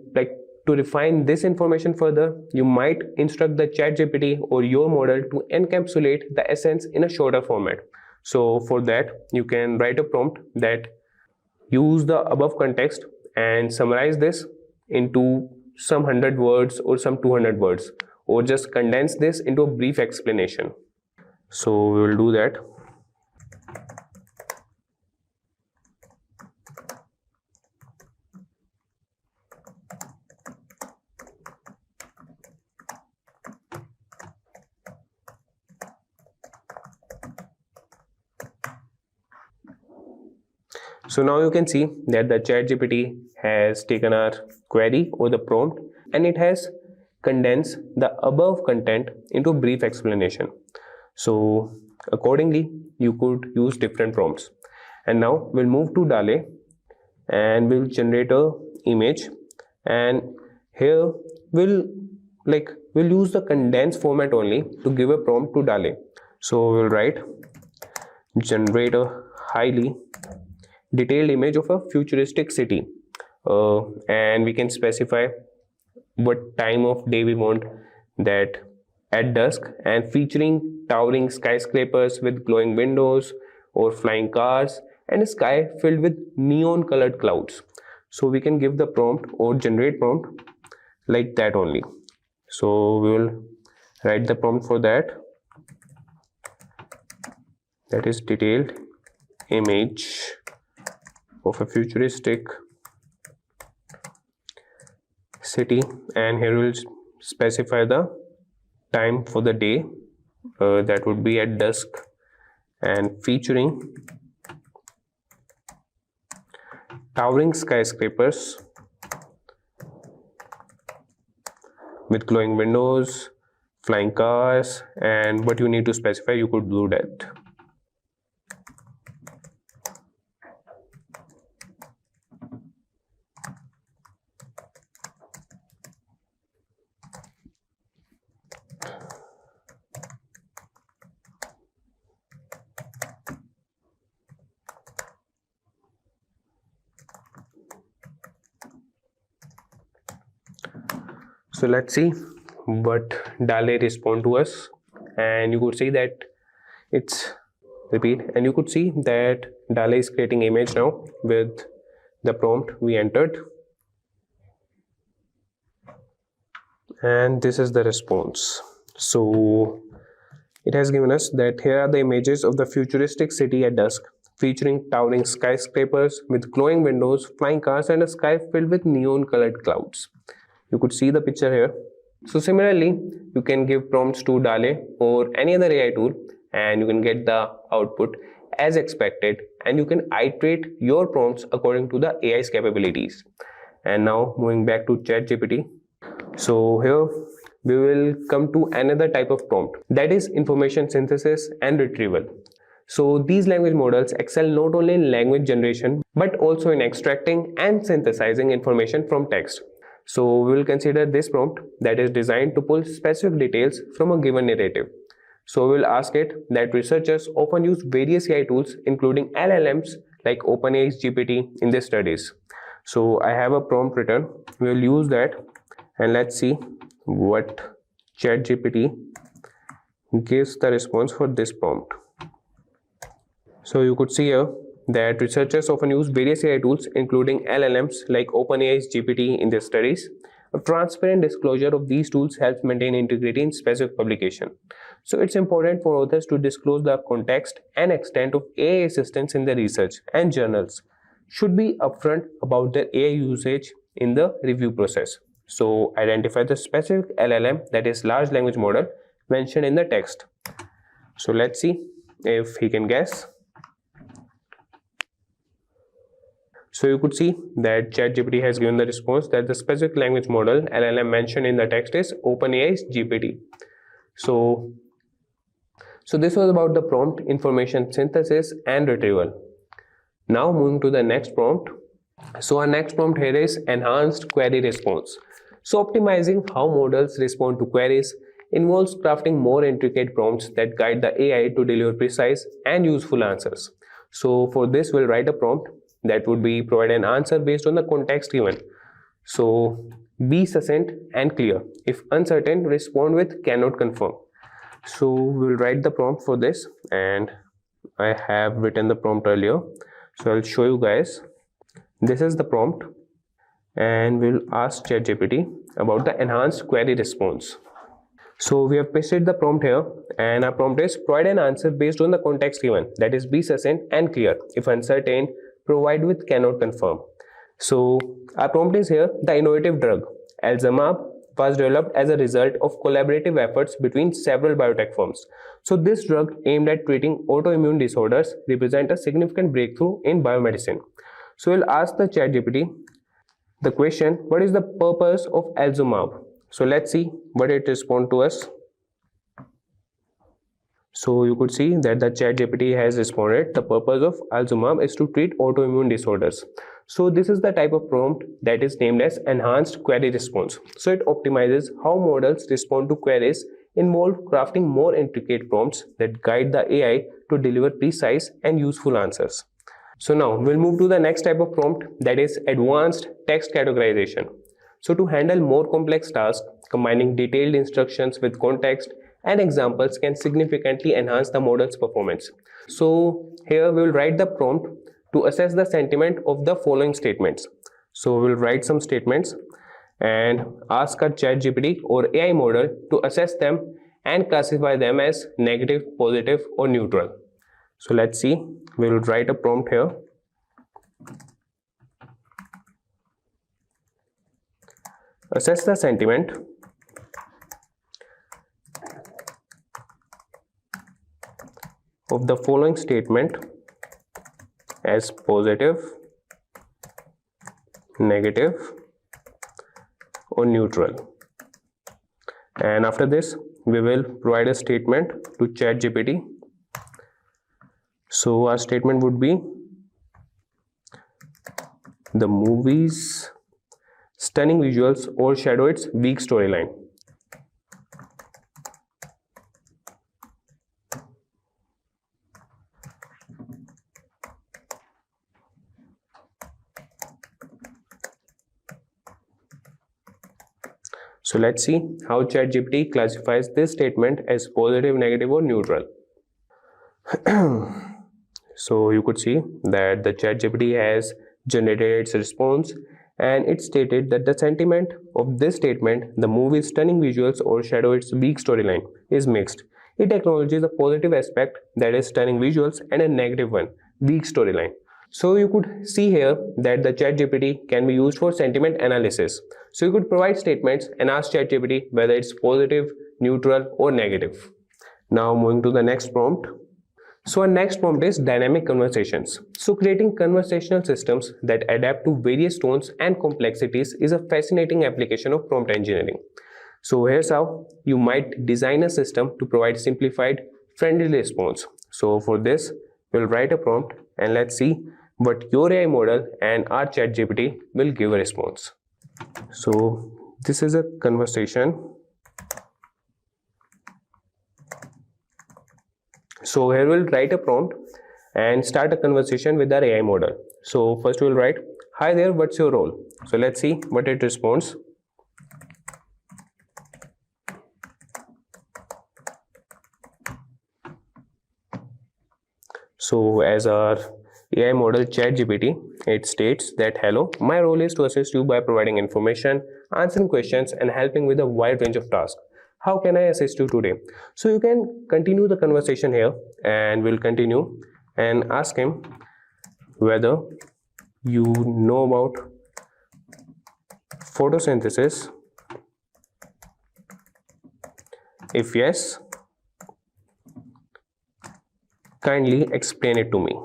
to refine this information further, you might instruct the ChatGPT or your model to encapsulate the essence in a shorter format. So for that, you can write a prompt that use the above context and summarize this into some 100 words or some 200 words, or just condense this into a brief explanation. So we will do that. So now you can see that the ChatGPT has taken our query or the prompt and it has condensed the above content into a brief explanation. So accordingly, you could use different prompts. And now we'll move to DALL-E and we'll generate a image, and here we'll use the condensed format only to give a prompt to DALL-E. So we'll write generate a highly detailed image of a futuristic city, and we can specify what time of day we want that at dusk, and featuring towering skyscrapers with glowing windows or flying cars and a sky filled with neon colored clouds. So we can give the prompt or generate prompt like that only. So we will write the prompt for that, that is detailed image of a futuristic city, and here we'll specify the time for the day, that would be at dusk, and featuring towering skyscrapers with glowing windows, flying cars, and what you need to specify, you could do that. So let's see what DALL-E respond to us, and you could see that it's repeat, and you could see that DALL-E is creating image now with the prompt we entered, and this is the response. So it has given us that here are the images of the futuristic city at dusk, featuring towering skyscrapers with glowing windows, flying cars, and a sky filled with neon colored clouds. You could see the picture here. So similarly, you can give prompts to DALL-E or any other AI tool, and you can get the output as expected, and you can iterate your prompts according to the AI's capabilities. And now moving back to ChatGPT. So here we will come to another type of prompt, that is information synthesis and retrieval. So these language models excel not only in language generation but also in extracting and synthesizing information from text. So we will consider this prompt that is designed to pull specific details from a given narrative. So we will ask it that researchers often use various AI tools including LLMs like OpenAI's GPT in their studies. So I have a prompt written, we will use that, and let's see what ChatGPT gives the response for this prompt. So you could see here that researchers often use various AI tools including LLMs like OpenAI's GPT in their studies. A transparent disclosure of these tools helps maintain integrity in specific publication. So it's important for authors to disclose the context and extent of AI assistance in their research, and journals should be upfront about their AI usage in the review process. So identify the specific LLM, that is large language model, mentioned in the text. So let's see if he can guess. So you could see that ChatGPT has given the response that the specific language model LLM mentioned in the text is OpenAI's GPT. So So this was about the prompt, information synthesis and retrieval. Now moving to the next prompt. So our next prompt here is enhanced query response. So optimizing how models respond to queries involves crafting more intricate prompts that guide the AI to deliver precise and useful answers. So for this we'll write a prompt that would be provide an answer based on the context given. So be succinct and clear. If uncertain, respond with cannot confirm. So we'll write the prompt for this, and I have written the prompt earlier. So I'll show you guys. This is the prompt, and we'll ask ChatGPT about the enhanced query response. So we have pasted the prompt here, and our prompt is provide an answer based on the context given, that is be succinct and clear. If uncertain, provide with cannot confirm. So our prompt is here: the innovative drug Alzheimer's was developed as a result of collaborative efforts between several biotech firms. So this drug aimed at treating autoimmune disorders represents a significant breakthrough in biomedicine. So we'll ask the ChatGPT the question, what is the purpose of Alzheimer's? So let's see what it responds to us. So you could see that the ChatGPT has responded, the purpose of Alzheimer's is to treat autoimmune disorders. So this is the type of prompt that is named as enhanced query response. So it optimizes how models respond to queries, involve crafting more intricate prompts that guide the AI to deliver precise and useful answers. So now we'll move to the next type of prompt, that is advanced text categorization. So to handle more complex tasks, combining detailed instructions with context and examples can significantly enhance the model's performance. So here we will write the prompt to assess the sentiment of the following statements. So we'll write some statements and ask our ChatGPT or AI model to assess them and classify them as negative, positive or neutral. So let's see, we'll write a prompt here. Assess the sentiment of the following statement as positive, negative or neutral. And after this we will provide a statement to ChatGPT. So our statement would be the movie's stunning visuals overshadow its weak storyline. So let's see how ChatGPT classifies this statement as positive, negative or neutral. So you could see that the ChatGPT has generated its response, and it stated that the sentiment of this statement, the movie's stunning visuals overshadow its weak storyline, is mixed. It acknowledges a positive aspect, that is stunning visuals, and a negative one, weak storyline. So you could see here that the ChatGPT can be used for sentiment analysis. So you could provide statements and ask ChatGPT whether it's positive, neutral or negative. Now moving to the next prompt. So our next prompt is dynamic conversations. So creating conversational systems that adapt to various tones and complexities is a fascinating application of prompt engineering. So here's how you might design a system to provide simplified, friendly response. So for this, we'll write a prompt and let's see what your AI model and our ChatGPT will give a response. So this is a conversation. So here we'll write a prompt and start a conversation with our AI model. So first we'll write, hi there, what's your role? So let's see what it responds. So as our AI model ChatGPT, it states that hello, my role is to assist you by providing information, answering questions and helping with a wide range of tasks. How can I assist you today? So you can continue the conversation here, and we'll continue and ask him whether you know about photosynthesis. If yes, kindly explain it to me.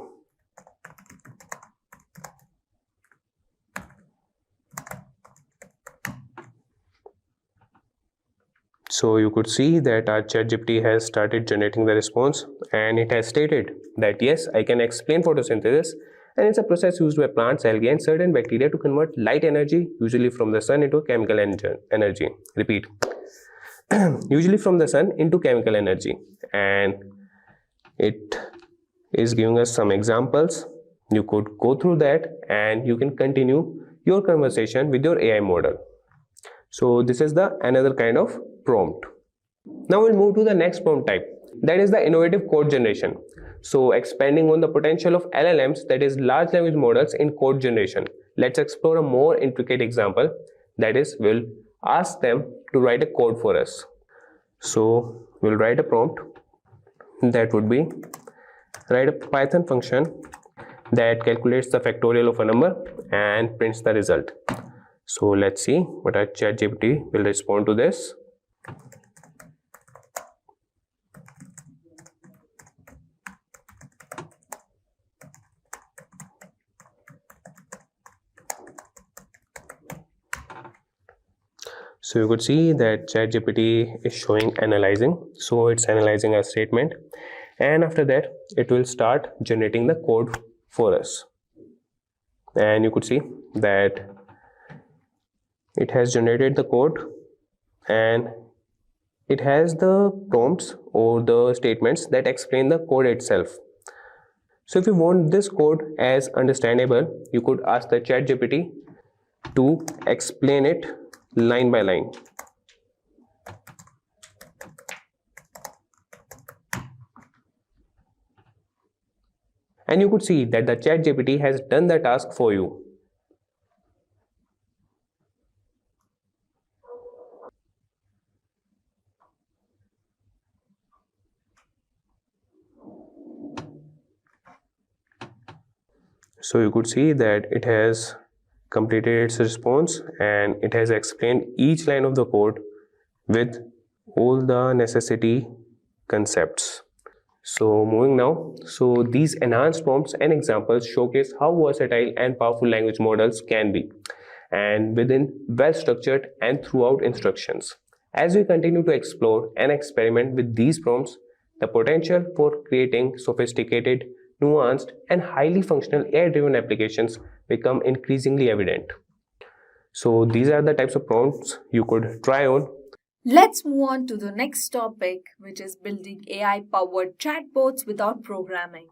So you could see that our ChatGPT has started generating the response, and it has stated that yes, I can explain photosynthesis, and it's a process used by plants, algae, and certain bacteria to convert light energy, usually from the sun, into chemical energy. Repeat. Usually from the sun into chemical energy, and it is giving us some examples. You could go through that and you can continue your conversation with your AI model. So this is the another kind of prompt. Now we'll move to the next prompt type, that is the innovative code generation. So expanding on the potential of LLMs, that is large language models, in code generation, let's explore a more intricate example. That is, we'll ask them to write a code for us. So we'll write a prompt that would be write a Python function that calculates the factorial of a number and prints the result. So let's see what our ChatGPT will respond to this. So you could see that ChatGPT is showing analyzing. So it's analyzing a statement, and after that it will start generating the code for us. And you could see that it has generated the code, and it has the prompts or the statements that explain the code itself. So if you want this code as understandable, you could ask the ChatGPT to explain it line by line. And you could see that the ChatGPT has done the task for you. So you could see that it has completed its response, and it has explained each line of the code with all the necessary concepts. So moving now, so these enhanced prompts and examples showcase how versatile and powerful language models can be, and within well-structured and throughout instructions. As we continue to explore and experiment with these prompts, the potential for creating sophisticated, nuanced, and highly functional AI-driven applications become increasingly evident. So these are the types of prompts you could try on. Let's move on to the next topic, which is building AI-powered chatbots without programming.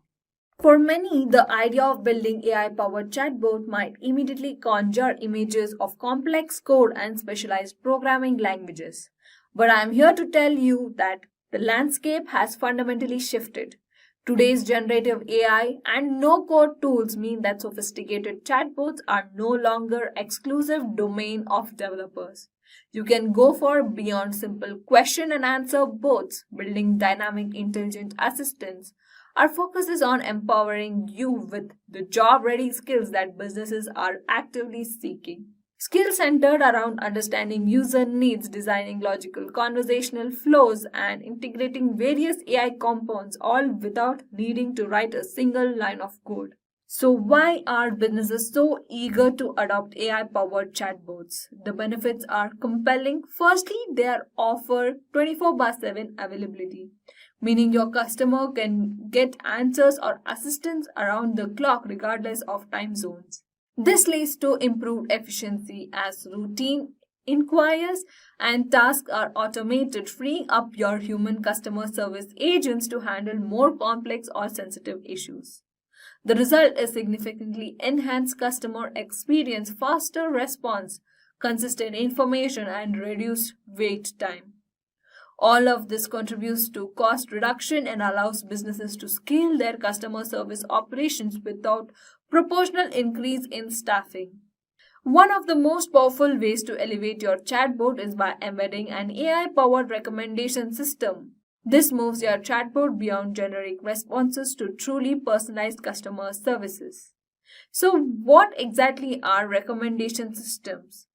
For many, the idea of building AI-powered chatbot might immediately conjure images of complex code and specialized programming languages. But I'm here to tell you that the landscape has fundamentally shifted. Today's generative AI and no-code tools mean that sophisticated chatbots are no longer exclusive domain of developers. You can go for beyond simple question and answer bots, building dynamic intelligent assistants. Our focus is on empowering you with the job-ready skills that businesses are actively seeking. Skills centered around understanding user needs, designing logical conversational flows, and integrating various AI components, all without needing to write a single line of code. So why are businesses so eager to adopt AI-powered chatbots? The benefits are compelling. Firstly, they are offer 24/7 availability, meaning your customer can get answers or assistance around the clock regardless of time zones. This leads to improved efficiency as routine inquiries and tasks are automated, freeing up your human customer service agents to handle more complex or sensitive issues. The result is significantly enhanced customer experience, faster response, consistent information, and reduced wait time. All of this contributes to cost reduction and allows businesses to scale their customer service operations without proportional increase in staffing. One of the most powerful ways to elevate your chatbot is by embedding an AI-powered recommendation system. This moves your chatbot beyond generic responses to truly personalized customer services. So, what exactly are recommendation systems?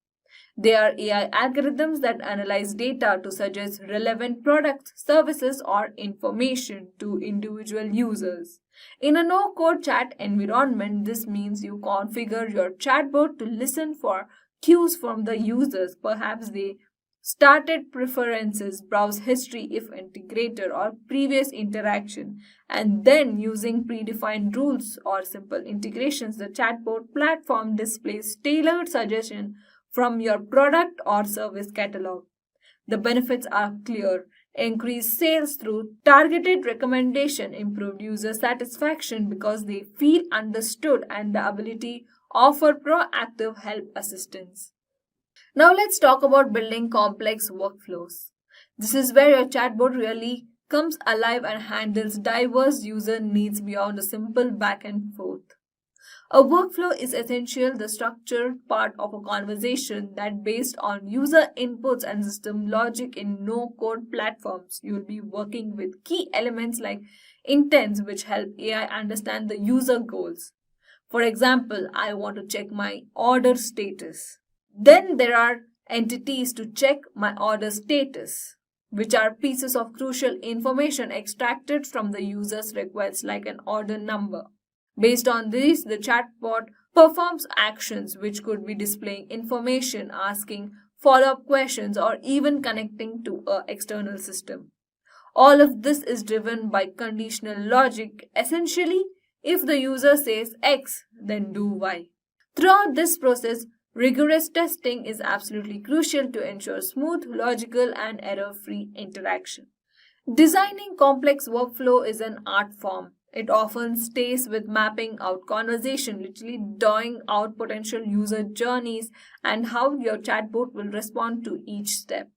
They are AI algorithms that analyze data to suggest relevant products, services, or information to individual users. In a no-code chat environment, this means you configure your chatbot to listen for cues from the users. Perhaps they started preferences, browse history if integrated or previous interaction, and then using predefined rules or simple integrations, the chatbot platform displays tailored suggestion from your product or service catalog. The benefits are clear. Increased sales through targeted recommendation, improved user satisfaction because they feel understood, and the ability offer proactive help assistance. Now let's talk about building complex workflows. This is where your chatbot really comes alive and handles diverse user needs beyond a simple back and forth. A workflow is essentially the structured part of a conversation that based on user inputs and system logic in no-code platforms. You'll be working with key elements like intents, which help AI understand the user goals. For example, I want to check my order status. Then there are entities to check my order status, which are pieces of crucial information extracted from the user's request like an order number. Based on this, the chatbot performs actions which could be displaying information, asking follow-up questions, or even connecting to an external system. All of this is driven by conditional logic. Essentially, if the user says X, then do Y. Throughout this process, rigorous testing is absolutely crucial to ensure smooth, logical, and error-free interaction. Designing complex workflow is an art form. It often stays with mapping out conversation, literally drawing out potential user journeys and how your chatbot will respond to each step.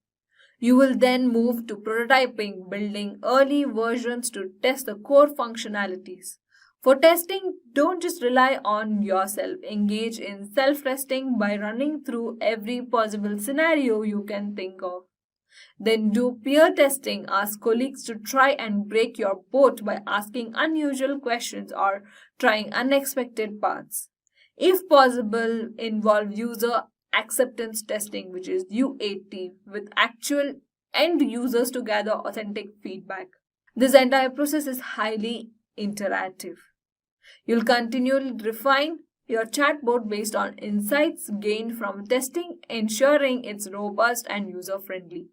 You will then move to prototyping, building early versions to test the core functionalities. For testing, don't just rely on yourself. Engage in self-testing by running through every possible scenario you can think of. Then do peer testing. Ask colleagues to try and break your boat by asking unusual questions or trying unexpected paths. If possible, involve user acceptance testing, which is UAT, with actual end users to gather authentic feedback. This entire process is highly interactive. You'll continually refine your chatbot based on insights gained from testing, ensuring it's robust and user-friendly.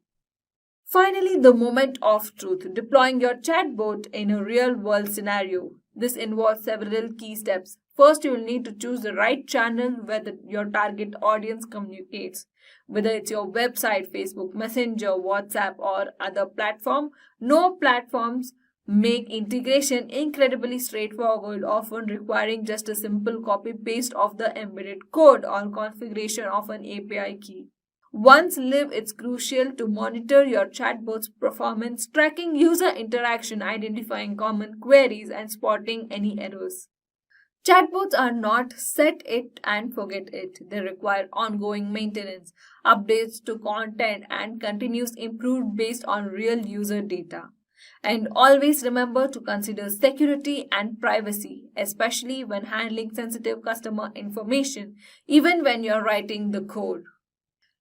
Finally, the moment of truth, deploying your chatbot in a real-world scenario. This involves several key steps. First, you will need to choose the right channel where your target audience communicates. Whether it's your website, Facebook Messenger, WhatsApp, or other platform, no platforms make integration incredibly straightforward, often requiring just a simple copy-paste of the embedded code or configuration of an API key. Once live, it's crucial to monitor your chatbot's performance, tracking user interaction, identifying common queries, and spotting any errors. Chatbots are not set it and forget it. They require ongoing maintenance, updates to content, and continuous improvement based on real user data. And always remember to consider security and privacy, especially when handling sensitive customer information, even when you're writing the code.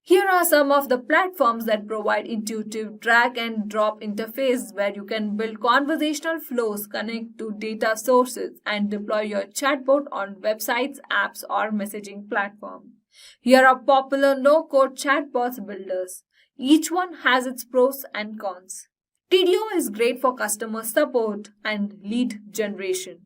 Here are some of the platforms that provide intuitive drag and drop interface where you can build conversational flows, connect to data sources, and deploy your chatbot on websites, apps, or messaging platforms. Here are popular no-code chatbots builders. Each one has its pros and cons. TDO is great for customer support and lead generation.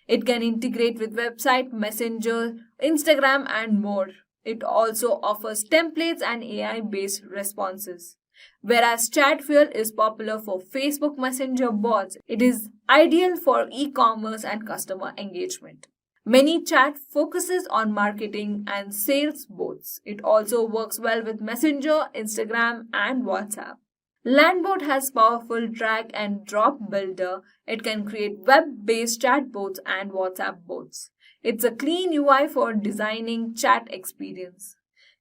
It can integrate with website, messenger, Instagram, and more. It also offers templates and AI-based responses. Whereas Chatfuel is popular for Facebook Messenger bots, it is ideal for e-commerce and customer engagement. ManyChat focuses on marketing and sales bots. It also works well with Messenger, Instagram, and WhatsApp. Landbot has powerful drag and drop builder. It can create web-based chatbots and WhatsApp bots. It's a clean UI for designing chat experience.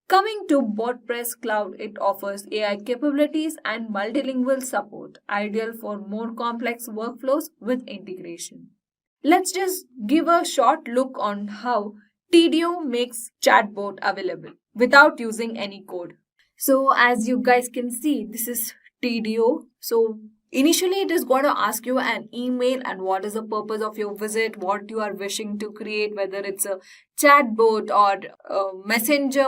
Coming to WordPress Cloud, it offers AI capabilities and multilingual support, ideal for more complex workflows with integration. Let's just give a short look on how TDO makes chatbot available without using any code. So as you guys can see, this is TDO. So initially, it is going to ask you an email and what is the purpose of your visit, what you are wishing to create, whether it's a chatbot or a messenger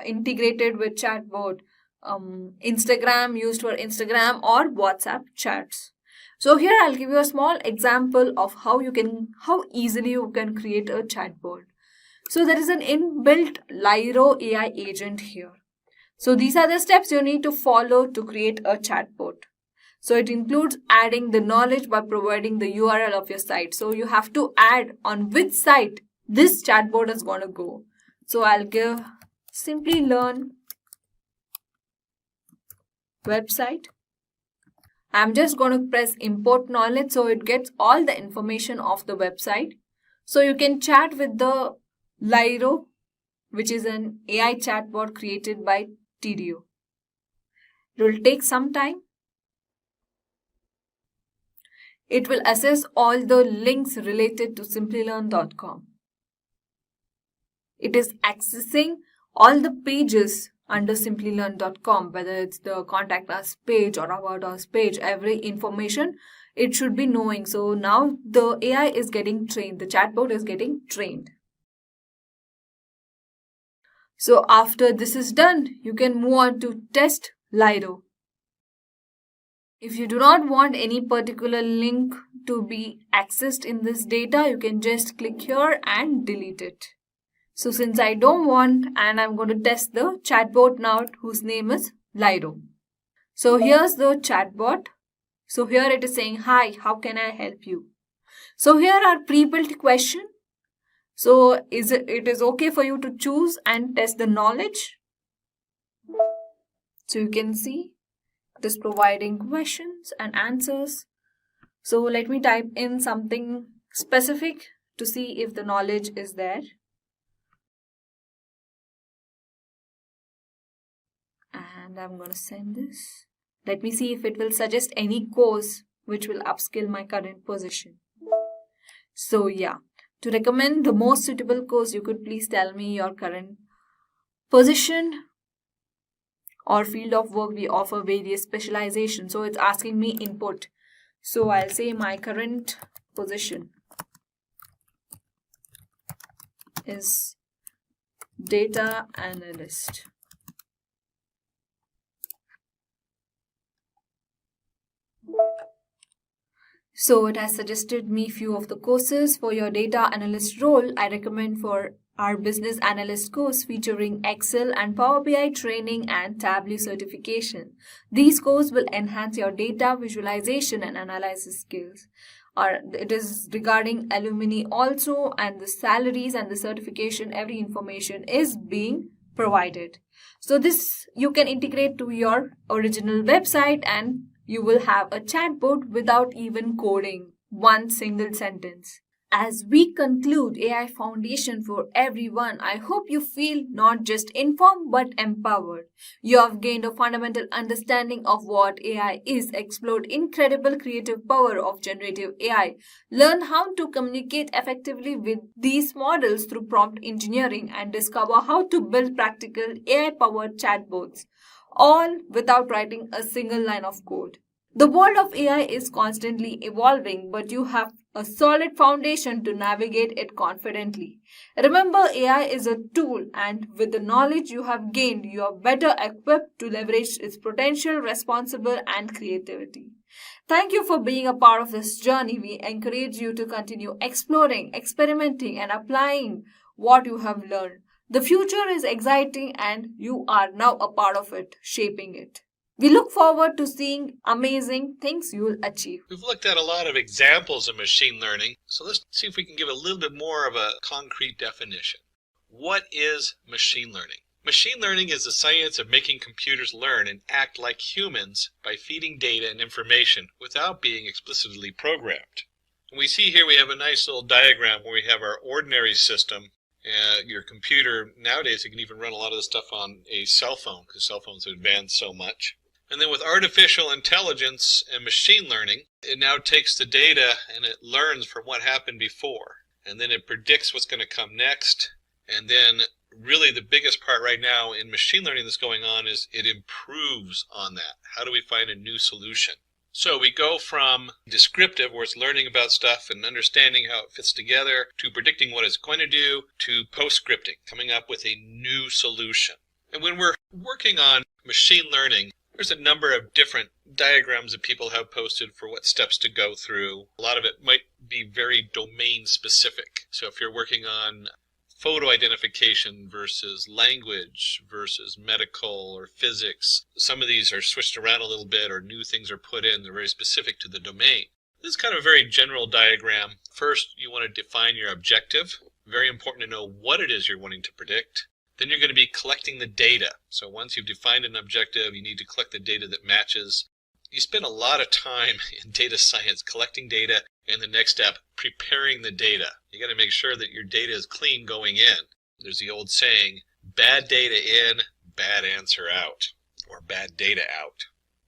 integrated with chatbot, Instagram, used for Instagram or WhatsApp chats. So here I'll give you a small example of how easily you can create a chatbot. So there is an inbuilt Lyro AI agent here. So these are the steps you need to follow to create a chatbot. So it includes adding the knowledge by providing the URL of your site. So you have to add on which site this chatbot is going to go. So I'll give Simplilearn website. I'm just going to press import knowledge so it gets all the information of the website. So you can chat with the Lyro, which is an AI chatbot created by TDO. It will take some time. It will assess all the links related to simplilearn.com. It is accessing all the pages under simplilearn.com, whether it's the contact us page or about us page, every information it should be knowing. So now the AI is getting trained, the chatbot is getting trained. So after this is done, you can move on to test Lyro. If you do not want any particular link to be accessed in this data, you can just click here and delete it. So since I don't want, and I'm going to test the chatbot now, whose name is Lyro. So here's the chatbot. So here it is saying, hi, how can I help you? So here are pre-built questions. So it is okay for you to choose and test the knowledge. So you can see it is providing questions and answers. So let me type in something specific to see if the knowledge is there. And I'm going to send this. Let me see if it will suggest any course which will upskill my current position. So yeah, to recommend the most suitable course, you could please tell me your current position or field of work. We offer various specializations. So it's asking me input. So I'll say my current position is data analyst. So it has suggested me few of the courses. For your data analyst role, I recommend for our business analyst course featuring Excel and Power BI training and Tableau certification. These courses will enhance your data visualization and analysis skills. It is regarding alumni also, and the salaries and the certification, every information is being provided. So this you can integrate to your original website and you will have a chatbot without even coding one single sentence. As we conclude AI Foundation for everyone, I hope you feel not just informed but empowered. You have gained a fundamental understanding of what AI is, explored incredible creative power of generative AI, learn how to communicate effectively with these models through prompt engineering, and discover how to build practical AI-powered chatbots, all without writing a single line of code. The world of AI is constantly evolving, but you have a solid foundation to navigate it confidently. Remember, AI is a tool, and with the knowledge you have gained, you are better equipped to leverage its potential, responsible, and creativity. Thank you for being a part of this journey. We encourage you to continue exploring, experimenting, and applying what you have learned. The future is exciting, and you are now a part of it, shaping it. We look forward to seeing amazing things you'll achieve. We've looked at a lot of examples of machine learning, so let's see if we can give a little bit more of a concrete definition. What is machine learning? Machine learning is the science of making computers learn and act like humans by feeding data and information without being explicitly programmed. And we see here we have a nice little diagram where we have our ordinary system. Your computer, nowadays you can even run a lot of this stuff on a cell phone because cell phones have advanced so much. And then with artificial intelligence and machine learning, it now takes the data and it learns from what happened before. And then it predicts what's going to come next. And then really the biggest part right now in machine learning that's going on is it improves on that. How do we find a new solution? So we go from descriptive, where it's learning about stuff and understanding how it fits together, to predicting what it's going to do, to post-scripting, coming up with a new solution. And when we're working on machine learning, there's a number of different diagrams that people have posted for what steps to go through. A lot of it might be very domain specific. So if you're working on photo identification versus language versus medical or physics, some of these are switched around a little bit or new things are put in. They're very specific to the domain. This is kind of a very general diagram. First, you want to define your objective. Very important to know what it is you're wanting to predict. Then you're going to be collecting the data. So once you've defined an objective, you need to collect the data that matches. You spend a lot of time in data science collecting data, and the next step, preparing the data. You got to make sure that your data is clean going in. There's the old saying, bad data in, bad answer out, or bad data out.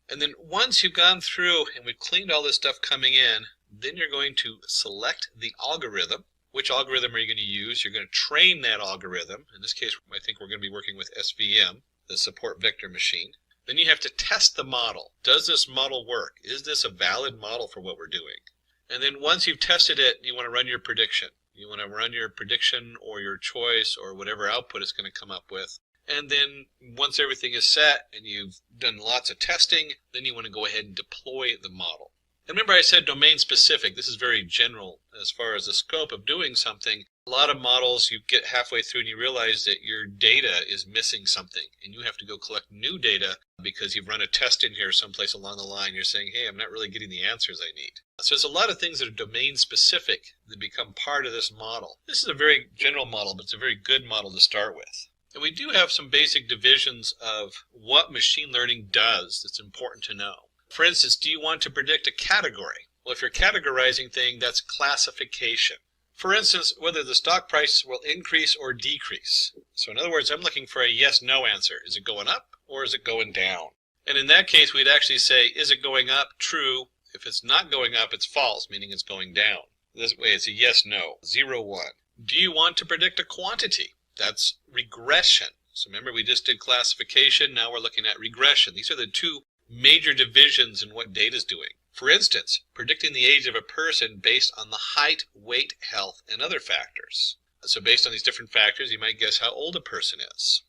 And then once you've gone through and we've cleaned all this stuff coming in, then you're going to select the algorithm. Which algorithm are you going to use? You're going to train that algorithm. In this case, I think we're going to be working with SVM, the support vector machine. Then you have to test the model. Does this model work? Is this a valid model for what we're doing? And then once you've tested it, you want to run your prediction. You want to run your prediction or your choice or whatever output it's going to come up with. And then once everything is set and you've done lots of testing, then you want to go ahead and deploy the model. And remember I said domain specific. This is very general as far as the scope of doing something. A lot of models, you get halfway through and you realize that your data is missing something and you have to go collect new data because you've run a test in here someplace along the line. You're saying, hey, I'm not really getting the answers I need. So there's a lot of things that are domain specific that become part of this model. This is a very general model, but it's a very good model to start with. And we do have some basic divisions of what machine learning does that's important to know. For instance, do you want to predict a category? Well, if you're categorizing things, that's classification. For instance, whether the stock price will increase or decrease. So in other words, I'm looking for a yes-no answer. Is it going up or is it going down? And in that case, we'd actually say, is it going up? True. If it's not going up, it's false, meaning it's going down. This way, it's a yes-no, 0, 1. Do you want to predict a quantity? That's regression. So remember, we just did classification. Now we're looking at regression. These are the two major divisions in what data is doing. For instance, predicting the age of a person based on the height, weight, health, and other factors. So based on these different factors, you might guess how old a person is.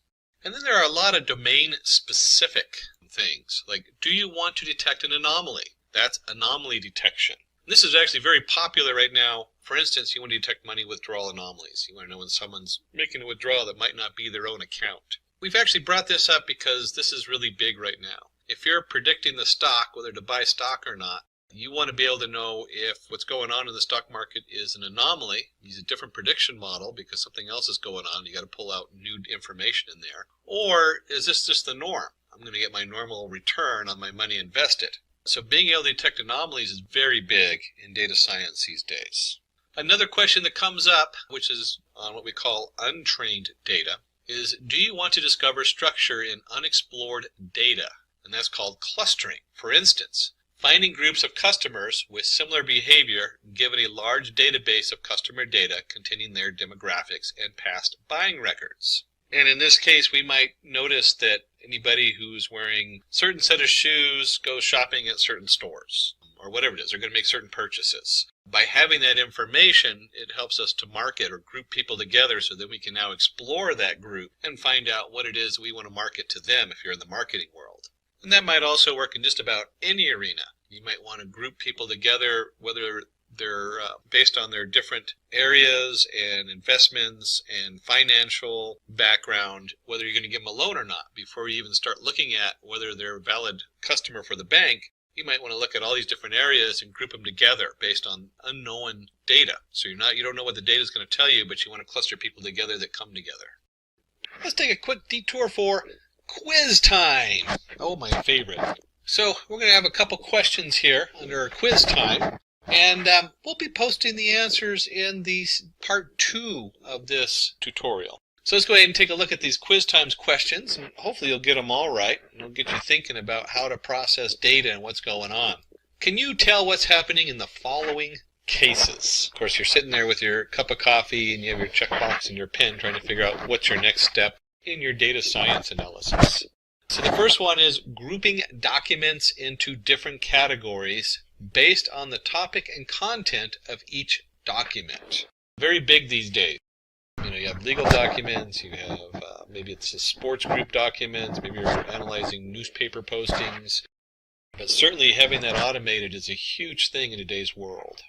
And then there are a lot of domain-specific things, like do you want to detect an anomaly? That's anomaly detection. This is actually very popular right now. For instance, you want to detect money withdrawal anomalies. You want to know when someone's making a withdrawal that might not be their own account. We've actually brought this up because this is really big right now. If you're predicting the stock, whether to buy stock or not, you want to be able to know if what's going on in the stock market is an anomaly. Use a different prediction model because something else is going on. You got to pull out new information in there. Or is this just the norm? I'm going to get my normal return on my money invested. So being able to detect anomalies is very big in data science these days. Another question that comes up, which is on what we call untrained data, is do you want to discover structure in unexplored data? And that's called clustering. For instance, finding groups of customers with similar behavior given a large database of customer data containing their demographics and past buying records. And in this case, we might notice that anybody who's wearing a certain set of shoes goes shopping at certain stores, or whatever it is, they're going to make certain purchases. By having that information, it helps us to market or group people together so that we can now explore that group and find out what it is we want to market to them if you're in the marketing world. And that might also work in just about any arena. You might want to group people together, whether they're based on their different areas and investments and financial background, whether you're going to give them a loan or not. Before you even start looking at whether they're a valid customer for the bank, you might want to look at all these different areas and group them together based on unknown data. So you don't know what the data is going to tell you, but you want to cluster people together that come together. Let's take a quick detour for quiz time. Oh, my favorite. So we're going to have a couple questions here under quiz time, and we'll be posting the answers in the part 2 of this tutorial. So let's go ahead and take a look at these quiz times questions, and hopefully you'll get them all right, and it'll get you thinking about how to process data and what's going on. Can you tell what's happening in the following cases? Of course, you're sitting there with your cup of coffee and you have your checkbox and your pen trying to figure out what's your next step in your data science analysis. So the first one is grouping documents into different categories based on the topic and content of each document. Very big these days. You have legal documents, you have maybe it's a sports group documents, maybe you're analyzing newspaper postings. But certainly having that automated is a huge thing in today's world.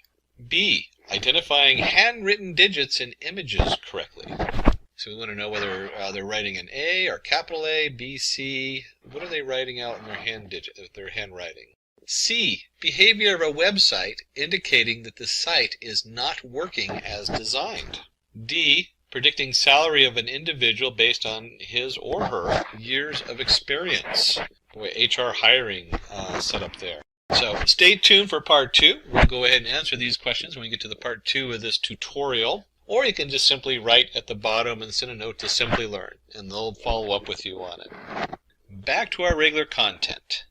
B, identifying handwritten digits in images correctly. So we want to know whether they're writing an A or capital A, B, C. What are they writing out in their handwriting? C, behavior of a website indicating that the site is not working as designed. D, predicting salary of an individual based on his or her years of experience. Boy, HR hiring set up there. So stay tuned for part 2. We'll go ahead and answer these questions when we get to the part 2 of this tutorial. Or you can just simply write at the bottom and send a note to Simplilearn, and they'll follow up with you on it. Back to our regular content.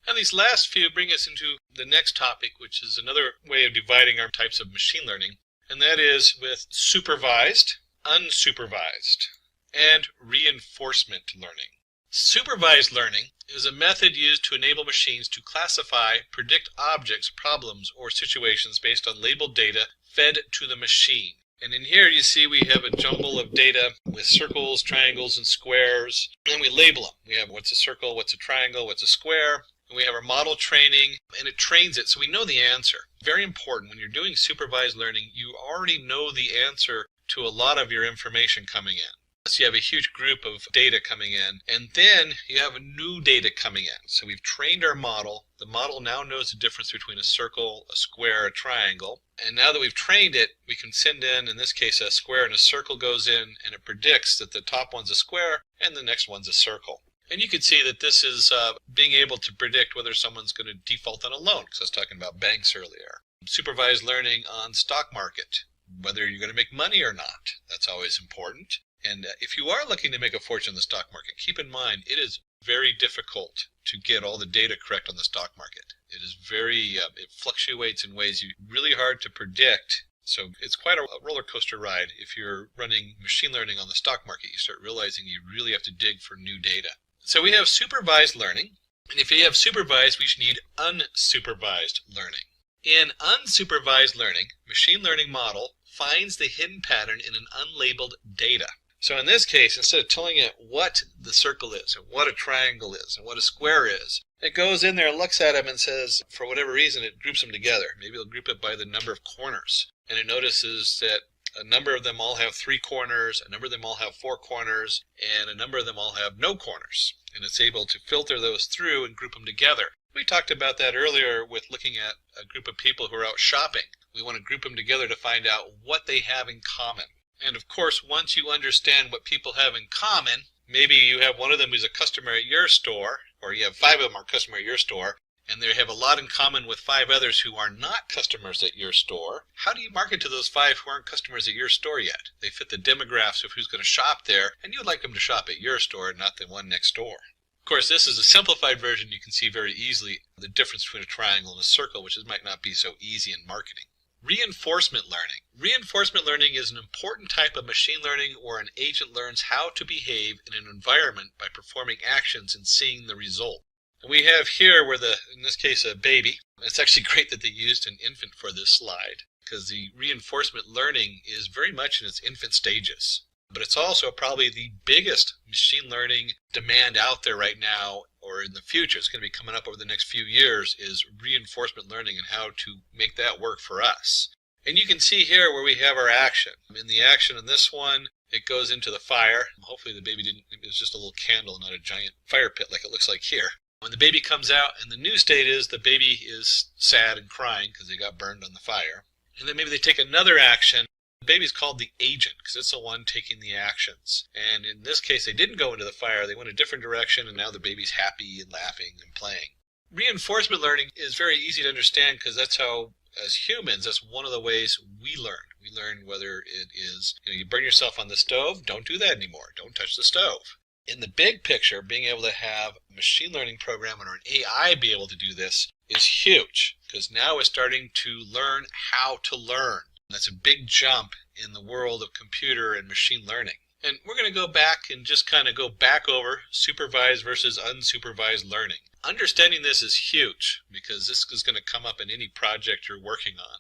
And these last few bring us into the next topic, which is another way of dividing our types of machine learning, and that is with supervised, unsupervised, and reinforcement learning. Supervised learning is a method used to enable machines to classify, predict objects, problems, or situations based on labeled data fed to the machine. And in here you see we have a jumble of data with circles, triangles, and squares, and we label them. We have what's a circle, what's a triangle, what's a square, and we have our model training, and it trains it so we know the answer. Very important, when you're doing supervised learning, you already know the answer to a lot of your information coming in. So you have a huge group of data coming in, and then you have new data coming in. So we've trained our model. The model now knows the difference between a circle, a square, a triangle. And now that we've trained it, we can send in this case, a square and a circle goes in, and it predicts that the top one's a square and the next one's a circle. And you can see that this is being able to predict whether someone's going to default on a loan, because I was talking about banks earlier. Supervised learning on stock market, whether you're going to make money or not. That's always important. And if you are looking to make a fortune in the stock market, keep in mind it is very difficult to get all the data correct on the stock market. It is it fluctuates in ways really hard to predict. So it's quite a roller coaster ride. If you're running machine learning on the stock market, you start realizing you really have to dig for new data. So we have supervised learning, and if you have supervised, we should need unsupervised learning. In unsupervised learning, machine learning model finds the hidden pattern in an unlabeled data. So in this case, instead of telling it what the circle is, and what a triangle is, and what a square is, it goes in there, looks at them, and says, for whatever reason, it groups them together. Maybe it'll group it by the number of corners. And it notices that a number of them all have 3 corners, a number of them all have 4 corners, and a number of them all have no corners. And it's able to filter those through and group them together. We talked about that earlier with looking at a group of people who are out shopping. We want to group them together to find out what they have in common. And of course, once you understand what people have in common, maybe you have one of them who's a customer at your store, or you have 5 of them are customer at your store, and they have a lot in common with 5 others who are not customers at your store. How do you market to those 5 who aren't customers at your store yet? They fit the demographics of who's going to shop there, and you'd like them to shop at your store, not the one next door. Of course, this is a simplified version. You can see very easily the difference between a triangle and a circle, which might not be so easy in marketing. Reinforcement learning. Reinforcement learning is an important type of machine learning where an agent learns how to behave in an environment by performing actions and seeing the result. And we have here where in this case, a baby. It's actually great that they used an infant for this slide, because the reinforcement learning is very much in its infant stages. But it's also probably the biggest machine learning demand out there right now, or in the future. It's going to be coming up over the next few years, is reinforcement learning and how to make that work for us. And you can see here where we have our action. In the action in this one, it goes into the fire. Hopefully the baby it was just a little candle, not a giant fire pit like it looks like here. When the baby comes out, and the new state is the baby is sad and crying because they got burned on the fire. And then maybe they take another action. The baby's called the agent because it's the one taking the actions. And in this case, they didn't go into the fire. They went a different direction, and now the baby's happy and laughing and playing. Reinforcement learning is very easy to understand because that's how, as humans, that's one of the ways we learn. We learn whether it is, you burn yourself on the stove, don't do that anymore. Don't touch the stove. In the big picture, being able to have a machine learning program or an AI be able to do this is huge because now it's starting to learn how to learn. That's a big jump in the world of computer and machine learning. And we're going to go back and just kind of go back over supervised versus unsupervised learning. Understanding this is huge because this is going to come up in any project you're working on.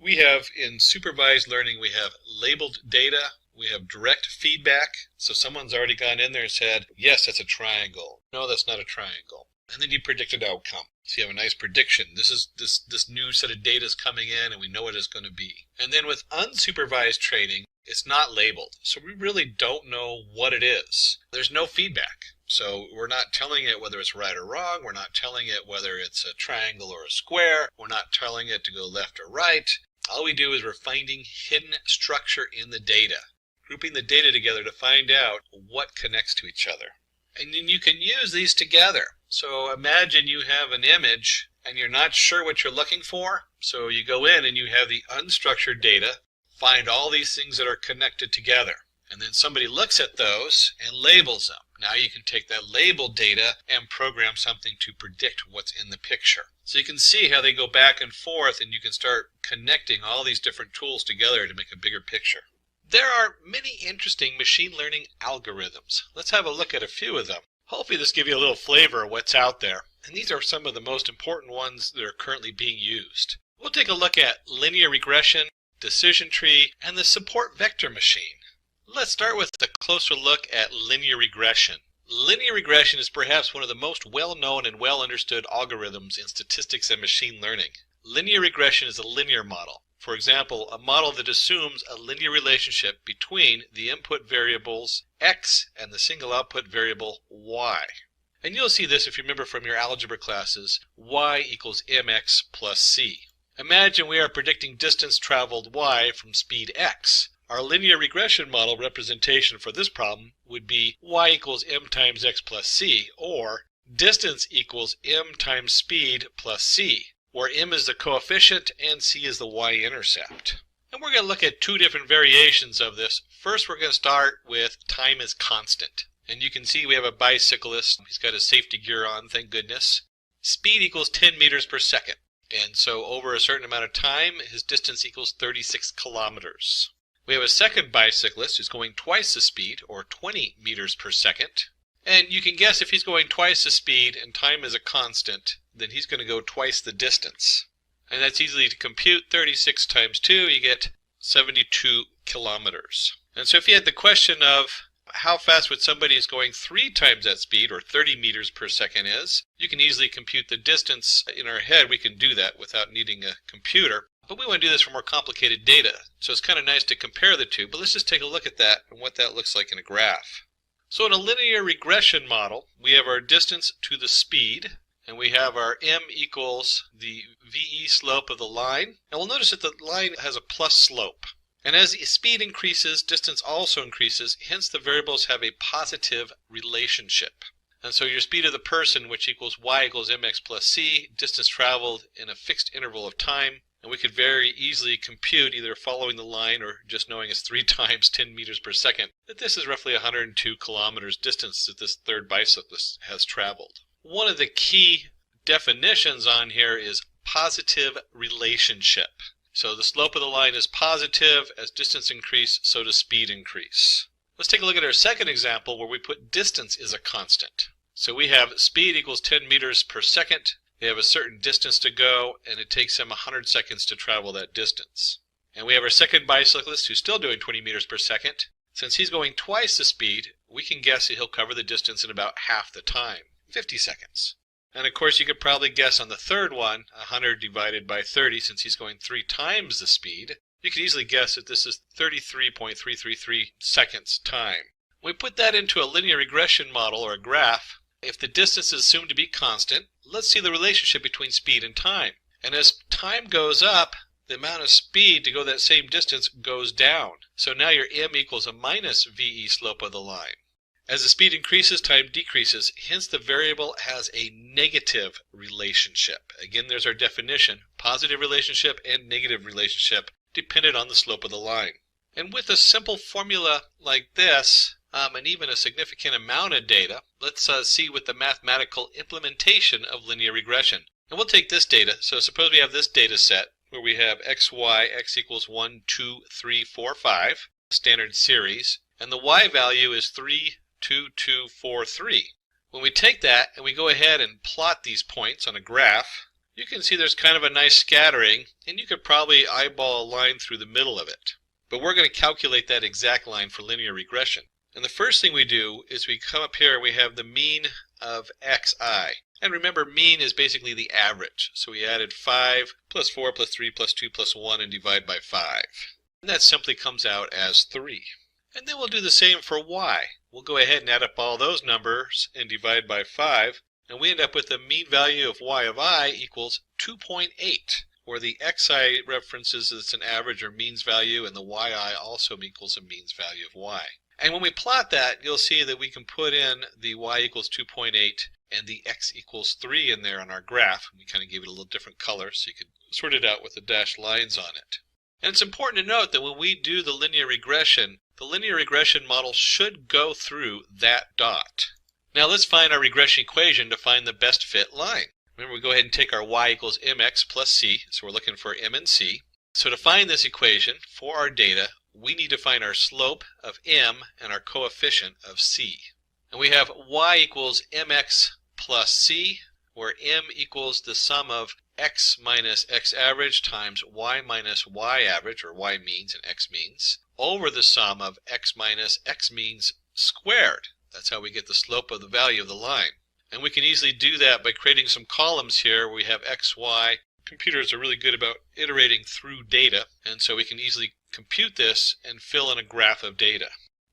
We have in supervised learning, we have labeled data We have direct feedback. So someone's already gone in there and said, yes, that's a triangle. No, that's not a triangle. And then you predict an outcome. So you have a nice prediction. This new set of data is coming in and we know what it's going to be. And then with unsupervised training, it's not labeled. So we really don't know what it is. There's no feedback. So we're not telling it whether it's right or wrong. We're not telling it whether it's a triangle or a square. We're not telling it to go left or right. All we do is we're finding hidden structure in the data, grouping the data together to find out what connects to each other. And then you can use these together. So imagine you have an image and you're not sure what you're looking for. So you go in and you have the unstructured data, find all these things that are connected together. And then somebody looks at those and labels them. Now you can take that labeled data and program something to predict what's in the picture. So you can see how they go back and forth, and you can start connecting all these different tools together to make a bigger picture. There are many interesting machine learning algorithms. Let's have a look at a few of them. Hopefully this gives you a little flavor of what's out there. And these are some of the most important ones that are currently being used. We'll take a look at linear regression, decision tree, and the support vector machine. Let's start with a closer look at linear regression. Linear regression is perhaps one of the most well-known and well-understood algorithms in statistics and machine learning. Linear regression is a linear model. For example, a model that assumes a linear relationship between the input variables x and the single output variable y. And you'll see this if you remember from your algebra classes, y equals mx plus c. Imagine we are predicting distance traveled y from speed x. Our linear regression model representation for this problem would be y equals m times x plus c, or distance equals m times speed plus c, where m is the coefficient and c is the y-intercept. And we're going to look at two different variations of this. First, we're going to start with time is constant. And you can see we have a bicyclist. He's got his safety gear on, thank goodness. Speed equals 10 meters per second. And so over a certain amount of time, his distance equals 36 kilometers. We have a second bicyclist who's going twice the speed, or 20 meters per second. And you can guess if he's going twice the speed and time is a constant, then he's going to go twice the distance. And that's easily to compute. 36 times 2, you get 72 kilometers. And so if you had the question of how fast would somebody who's going 3 times that speed, or 30 meters per second is, you can easily compute the distance in our head. We can do that without needing a computer. But we want to do this for more complicated data. So it's kind of nice to compare the two. But let's just take a look at that and what that looks like in a graph. So in a linear regression model, we have our distance to the speed, and we have our m equals the VE slope of the line. And we'll notice that the line has a plus slope. And as the speed increases, distance also increases. Hence, the variables have a positive relationship. And so your speed of the person, which equals y equals mx plus c, distance traveled in a fixed interval of time. And we could very easily compute, either following the line or just knowing it's 3 times 10 meters per second, that this is roughly 102 kilometers distance that this third bicyclist has traveled. One of the key definitions on here is positive relationship. So the slope of the line is positive. As distance increase, so does speed increase. Let's take a look at our second example where we put distance is a constant. So we have speed equals 10 meters per second. They have a certain distance to go, and it takes them 100 seconds to travel that distance. And we have our second bicyclist who's still doing 20 meters per second. Since he's going twice the speed, we can guess that he'll cover the distance in about half the time, 50 seconds. And of course, you could probably guess on the third one, 100 divided by 30, since he's going 3 times the speed. You could easily guess that this is 33.333 seconds time. When we put that into a linear regression model or a graph, if the distance is assumed to be constant, let's see the relationship between speed and time. And as time goes up, the amount of speed to go that same distance goes down. So now your m equals a minus VE slope of the line. As the speed increases, time decreases. Hence, the variable has a negative relationship. Again, there's our definition. Positive relationship and negative relationship dependent on the slope of the line. And with a simple formula like this, and even a significant amount of data, let's see with the mathematical implementation of linear regression. And we'll take this data. So suppose we have this data set where we have x, y, x equals 1, 2, 3, 4, 5, standard series, and the y value is 3, 2, 2, 4, 3. When we take that and we go ahead and plot these points on a graph, you can see there's kind of a nice scattering, and you could probably eyeball a line through the middle of it. but we're going to calculate that exact line for linear regression. And the first thing we do is we come up here and we have the mean of xi. And remember, mean is basically the average. So we added 5 plus 4 plus 3 plus 2 plus 1 and divide by 5. And that simply comes out as 3. And then we'll do the same for y. We'll go ahead and add up all those numbers and divide by 5. And we end up with the mean value of y of I equals 2.8. Where the xi references it's an average or means value, and the yi also equals a means value of y. And when we plot that, you'll see that we can put in the y equals 2.8 and the x equals 3 in there on our graph. We kind of gave it a little different color so you could sort it out with the dashed lines on it. And it's important to note that when we do the linear regression model should go through that dot. Now let's find our regression equation to find the best fit line. Remember, we go ahead and take our y equals mx plus c, so we're looking for m and c. So to find this equation for our data, we need to find our slope of m and our coefficient of c. And we have y equals mx plus c, where m equals the sum of x minus x average times y minus y average, or y means and x means, over the sum of x minus x means squared. That's how we get the slope of the value of the line. And we can easily do that by creating some columns here where we have x, y. Computers are really good about iterating through data, and so we can easily compute this and fill in a graph of data.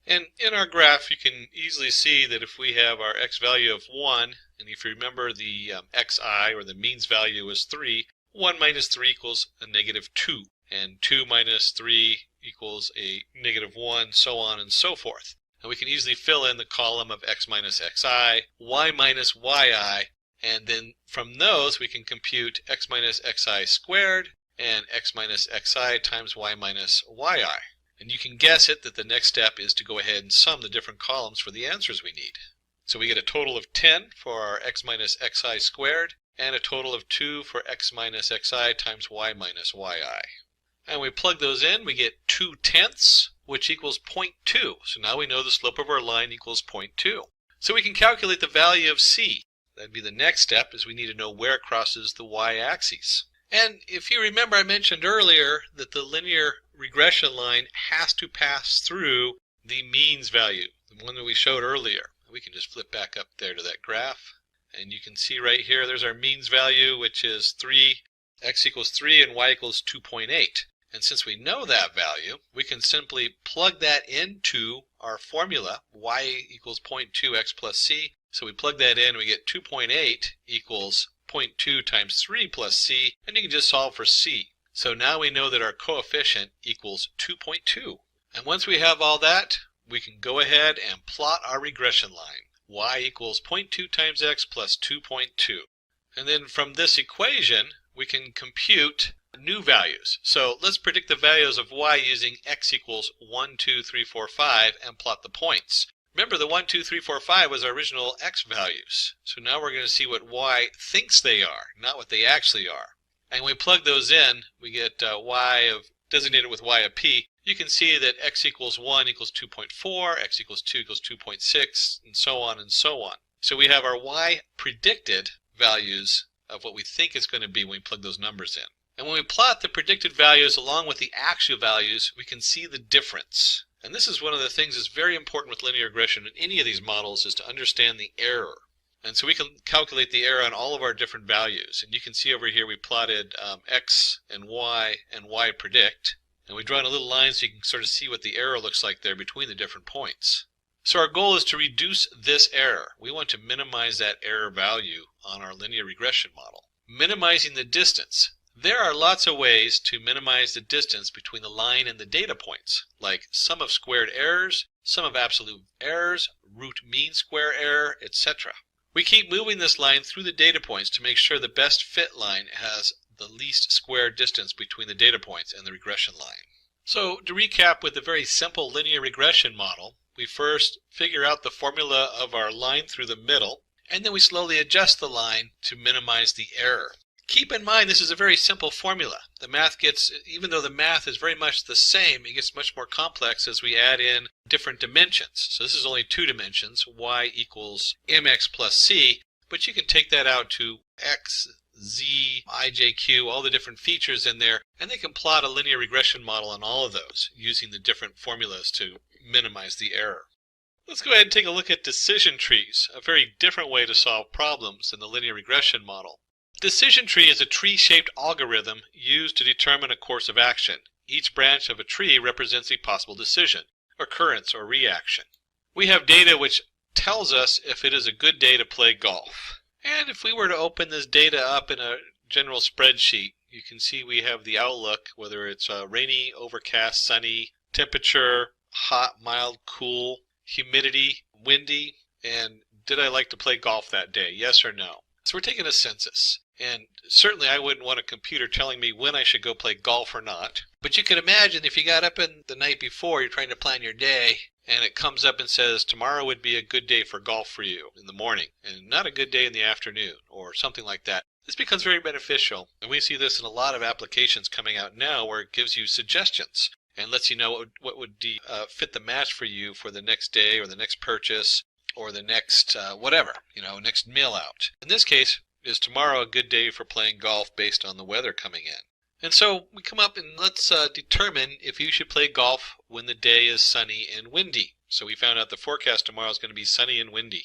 And in our graph, you can easily see that if we have our x value of 1, and if you remember the xi, or the means value, is 3, 1 minus 3 equals a negative 2, and 2 minus 3 equals a negative 1, so on and so forth. And we can easily fill in the column of x minus xi, y minus yi, and then from those we can compute x minus xi squared and x minus xi times y minus yi. And you can guess it that the next step is to go ahead and sum the different columns for the answers we need. So we get a total of 10 for our x minus xi squared, and a total of 2 for x minus xi times y minus yi. And we plug those in, we get 2/10, which equals 0.2. So now we know the slope of our line equals 0.2. So we can calculate the value of c. That'd be the next step, is we need to know where it crosses the y-axis. And if you remember, I mentioned earlier that the linear regression line has to pass through the means value, the one that we showed earlier. We can just flip back up there to that graph, and you can see right here, there's our means value, which is 3, x equals 3, and y equals 2.8. And since we know that value, we can simply plug that into our formula, y equals 0.2x plus c. So we plug that in, we get 2.8 equals 0.2 times 3 plus c, and you can just solve for c. So now we know that our coefficient equals 2.2. And once we have all that, we can go ahead and plot our regression line. Y equals 0.2 times x plus 2.2. And then from this equation, we can compute new values. So let's predict the values of y using x equals 1, 2, 3, 4, 5 and plot the points. Remember, the 1, 2, 3, 4, 5 was our original x values. So now we're going to see what y thinks they are, not what they actually are. And when we plug those in, we get y of designated with y of p. You can see that x equals 1 equals 2.4, x equals 2 equals 2.6, and so on and so on. So we have our y predicted values of what we think it's going to be when we plug those numbers in. And when we plot the predicted values along with the actual values, we can see the difference. And this is one of the things that's very important with linear regression in any of these models, is to understand the error. And so we can calculate the error on all of our different values. And you can see over here we plotted x and y predict. And we draw in a little line so you can sort of see what the error looks like there between the different points. So our goal is to reduce this error. We want to minimize that error value on our linear regression model. Minimizing the distance. There are lots of ways to minimize the distance between the line and the data points, like sum of squared errors, sum of absolute errors, root mean square error, etc. We keep moving this line through the data points to make sure the best fit line has the least square distance between the data points and the regression line. So to recap with a very simple linear regression model, we first figure out the formula of our line through the middle, and then we slowly adjust the line to minimize the error. Keep in mind, this is a very simple formula. The math gets, even though the math is very much the same, it gets much more complex as we add in different dimensions. So this is only 2 dimensions, y equals mx plus c, but you can take that out to x, Z, IJQ, all the different features in there, and they can plot a linear regression model on all of those using the different formulas to minimize the error. Let's go ahead and take a look at decision trees, a very different way to solve problems in the linear regression model. Decision tree is a tree-shaped algorithm used to determine a course of action. Each branch of a tree represents a possible decision, occurrence, or reaction. We have data which tells us if it is a good day to play golf. And if we were to open this data up in a general spreadsheet, you can see we have the outlook, whether it's rainy, overcast, sunny, temperature, hot, mild, cool, humidity, windy, and did I like to play golf that day, yes or no? So we're taking a census. And certainly I wouldn't want a computer telling me when I should go play golf or not. But you can imagine if you got up in the night before, you're trying to plan your day, and it comes up and says tomorrow would be a good day for golf for you in the morning and not a good day in the afternoon or something like that. This becomes very beneficial, and we see this in a lot of applications coming out now where it gives you suggestions and lets you know what would fit the match for you for the next day or the next purchase or the next whatever, next meal out. In this case, is tomorrow a good day for playing golf based on the weather coming in? And so we come up and let's determine if you should play golf when the day is sunny and windy. So we found out the forecast tomorrow is going to be sunny and windy.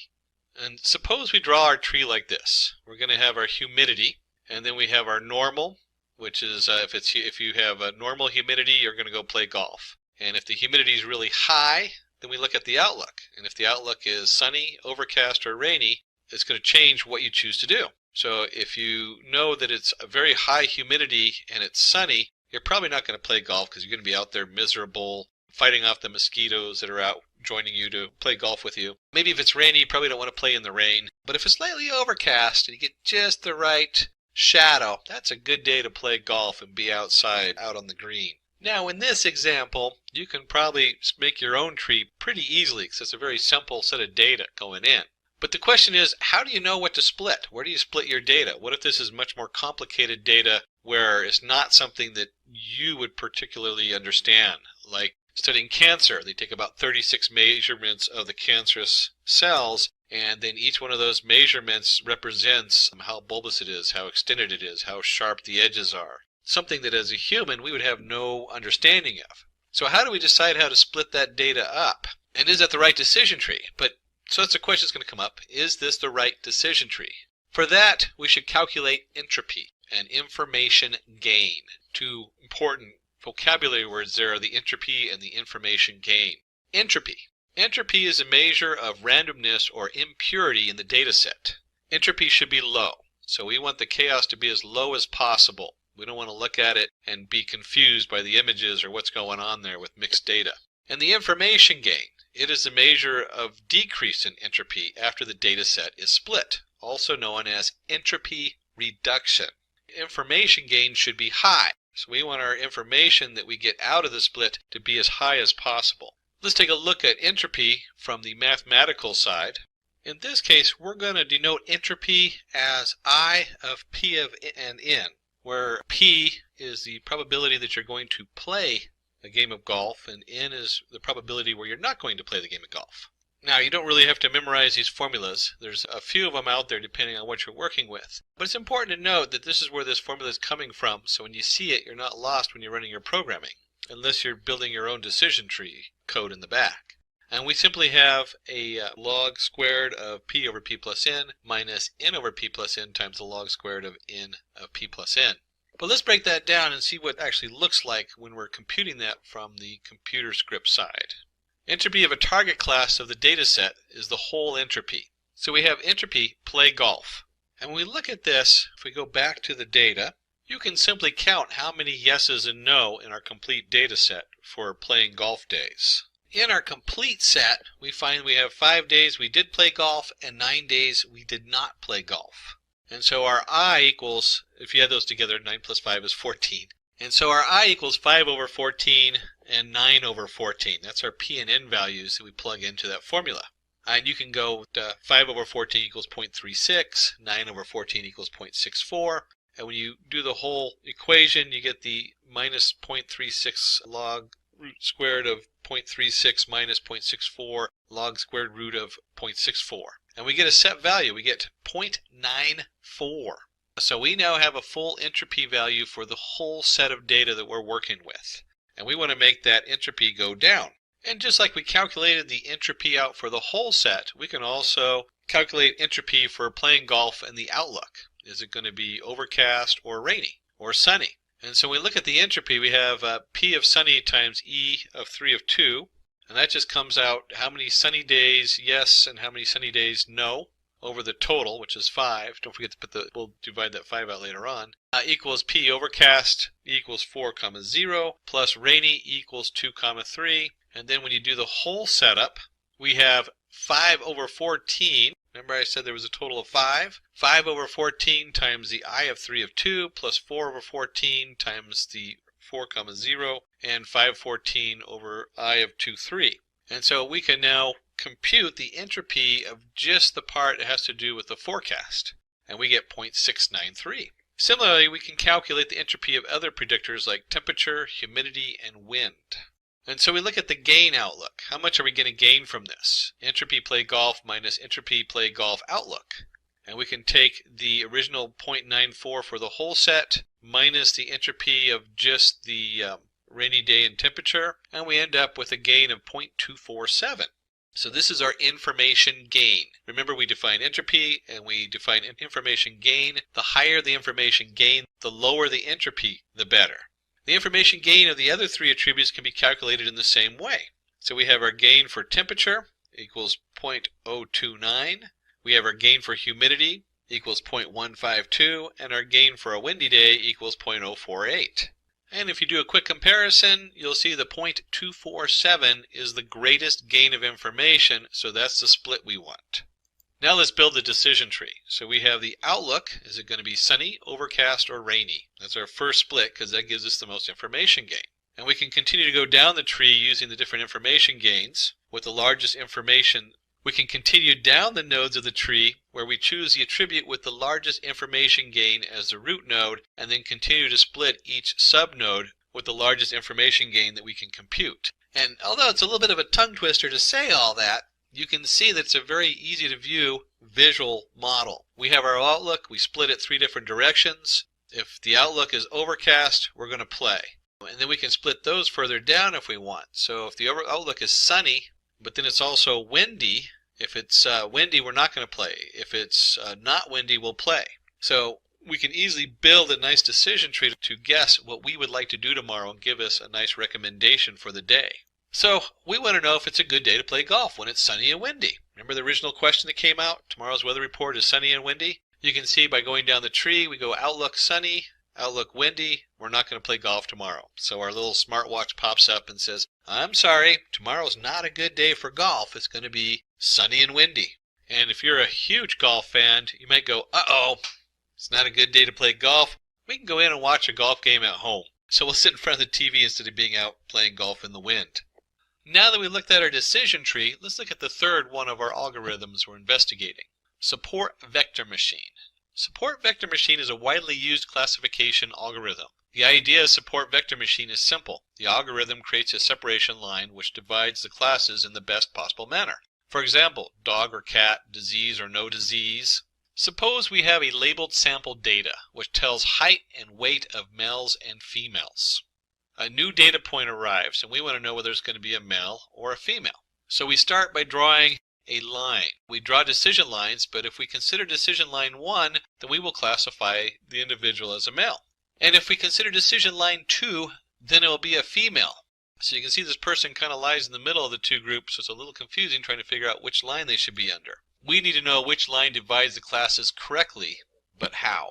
And suppose we draw our tree like this. We're going to have our humidity, and then we have our normal, which is if you have a normal humidity, you're going to go play golf. And if the humidity is really high, then we look at the outlook. And if the outlook is sunny, overcast, or rainy, it's going to change what you choose to do. So if you know that it's a very high humidity and it's sunny, you're probably not going to play golf because you're going to be out there miserable, fighting off the mosquitoes that are out joining you to play golf with you. Maybe if it's rainy, you probably don't want to play in the rain. But if it's slightly overcast and you get just the right shadow, that's a good day to play golf and be outside, out on the green. Now in this example, you can probably make your own tree pretty easily because it's a very simple set of data going in. But the question is, how do you know what to split? Where do you split your data? What if this is much more complicated data where it's not something that you would particularly understand? Like studying cancer, they take about 36 measurements of the cancerous cells, and then each one of those measurements represents how bulbous it is, how extended it is, how sharp the edges are. Something that as a human we would have no understanding of. So how do we decide how to split that data up? And is that the right decision tree? So that's a question that's going to come up. Is this the right decision tree? For that, we should calculate entropy and information gain. Two important vocabulary words there are the entropy and the information gain. Entropy. Entropy is a measure of randomness or impurity in the data set. Entropy should be low. So we want the chaos to be as low as possible. We don't want to look at it and be confused by the images or what's going on there with mixed data. And the information gain. It is a measure of decrease in entropy after the data set is split, also known as entropy reduction. Information gain should be high, so we want our information that we get out of the split to be as high as possible. Let's take a look at entropy from the mathematical side. In this case, we're going to denote entropy as I of P of and N, where P is the probability that you're going to play a game of golf, and N is the probability where you're not going to play the game of golf. Now, you don't really have to memorize these formulas. There's a few of them out there depending on what you're working with. But it's important to note that this is where this formula is coming from, so when you see it, you're not lost when you're running your programming, unless you're building your own decision tree code in the back. And we simply have a log squared of P over P plus N minus N over P plus N times the log squared of N of P plus N. But let's break that down and see what it actually looks like when we're computing that from the computer script side. Entropy of a target class of the data set is the whole entropy. So we have entropy play golf. And when we look at this, if we go back to the data, you can simply count how many yeses and no in our complete data set for playing golf days. In our complete set, we find we have 5 days we did play golf and 9 days we did not play golf. And so our I equals, if you add those together, 9 plus 5 is 14. And so our I equals 5 over 14 and 9 over 14. That's our P and N values that we plug into that formula. And you can go to 5 over 14 equals 0.36, 9 over 14 equals 0.64. And when you do the whole equation, you get the minus 0.36 log root squared of 0.36 minus 0.64 log squared root of 0.64. And we get a set value. We get 0.94. So we now have a full entropy value for the whole set of data that we're working with. And we want to make that entropy go down. And just like we calculated the entropy out for the whole set, we can also calculate entropy for playing golf and the outlook. Is it going to be overcast or rainy or sunny? And so we look at the entropy, we have P of sunny times E of 3 of 2. And that just comes out how many sunny days yes and how many sunny days no over the total, which is 5. Don't forget to put we'll divide that 5 out later on. Equals P overcast equals 4 comma 0 plus rainy equals 2 comma 3. And then when you do the whole setup, we have 5 over 14. Remember I said there was a total of 5? 5 over 14 times the I of 3 of 2 plus 4 over 14 times the 4 comma 0 and 514 over I of 2 3. And so we can now compute the entropy of just the part that has to do with the forecast, and we get 0.693. Similarly, we can calculate the entropy of other predictors like temperature, humidity, and wind. And so we look at the gain outlook. How much are we going to gain from this? Entropy play golf minus entropy play golf outlook. And we can take the original 0.94 for the whole set minus the entropy of just the rainy day and temperature, and we end up with a gain of 0.247. So this is our information gain. Remember, we define entropy and we define information gain. The higher the information gain, the lower the entropy, the better. The information gain of the other three attributes can be calculated in the same way. So we have our gain for temperature equals 0.029. We have our gain for humidity equals 0.152, and our gain for a windy day equals 0.048. And if you do a quick comparison, you'll see the 0.247 is the greatest gain of information, so that's the split we want. Now let's build the decision tree. So we have the outlook. Is it going to be sunny, overcast, or rainy? That's our first split because that gives us the most information gain. And we can continue to go down the tree using the different information gains with the largest information. We can continue down the nodes of the tree where we choose the attribute with the largest information gain as the root node, and then continue to split each subnode with the largest information gain that we can compute. And although it's a little bit of a tongue twister to say all that, you can see that it's a very easy to view visual model. We have our outlook, we split it 3 different directions. If the outlook is overcast, we're going to play. And then we can split those further down if we want. So if the outlook is sunny, but then it's also windy, if it's windy, we're not going to play. If it's not windy, we'll play. So we can easily build a nice decision tree to guess what we would like to do tomorrow and give us a nice recommendation for the day. So we want to know if it's a good day to play golf when it's sunny and windy. Remember the original question that came out? Tomorrow's weather report is sunny and windy. You can see by going down the tree, we go outlook sunny, outlook windy. We're not going to play golf tomorrow. So our little smartwatch pops up and says, I'm sorry, tomorrow's not a good day for golf. It's going to be sunny and windy. And if you're a huge golf fan, you might go, uh-oh, it's not a good day to play golf. We can go in and watch a golf game at home. So we'll sit in front of the TV instead of being out playing golf in the wind. Now that we looked at our decision tree, let's look at the third one of our algorithms we're investigating. Support vector machine. Support vector machine is a widely used classification algorithm. The idea of support vector machine is simple. The algorithm creates a separation line which divides the classes in the best possible manner. For example, dog or cat, disease or no disease. Suppose we have a labeled sample data which tells height and weight of males and females. A new data point arrives and we want to know whether it's going to be a male or a female. So we start by drawing a line. We draw decision lines, but if we consider decision line 1, then we will classify the individual as a male. And if we consider decision line 2, then it will be a female. So you can see this person kind of lies in the middle of the two groups, so it's a little confusing trying to figure out which line they should be under. We need to know which line divides the classes correctly, but how?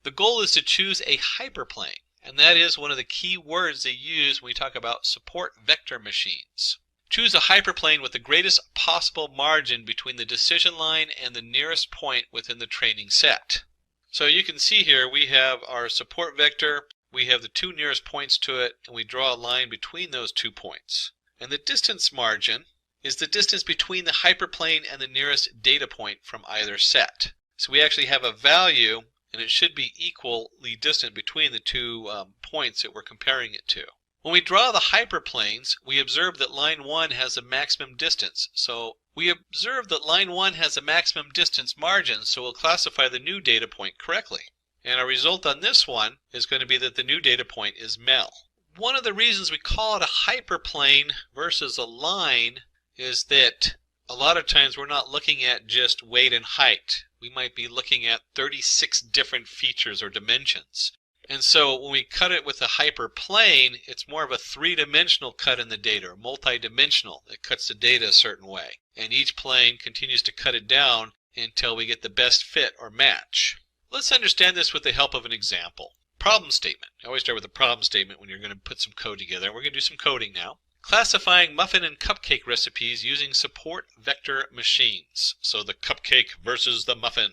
The goal is to choose a hyperplane, and that is one of the key words they use when we talk about support vector machines. Choose a hyperplane with the greatest possible margin between the decision line and the nearest point within the training set. So you can see here we have our support vector, we have the 2 nearest points to it, and we draw a line between those 2 points. And the distance margin is the distance between the hyperplane and the nearest data point from either set. So we actually have a value, and it should be equally distant between the 2 points that we're comparing it to. When we draw the hyperplanes, we observe that line 1 has a maximum distance. So we observe that line 1 has a maximum distance margin, so we'll classify the new data point correctly. And our result on this one is going to be that the new data point is Mel. One of the reasons we call it a hyperplane versus a line is that a lot of times we're not looking at just weight and height. We might be looking at 36 different features or dimensions. And so when we cut it with a hyperplane, it's more of a three-dimensional cut in the data, or multi-dimensional. It cuts the data a certain way. And each plane continues to cut it down until we get the best fit or match. Let's understand this with the help of an example. Problem statement. I always start with a problem statement when you're going to put some code together. We're going to do some coding now. Classifying muffin and cupcake recipes using support vector machines. So the cupcake versus the muffin.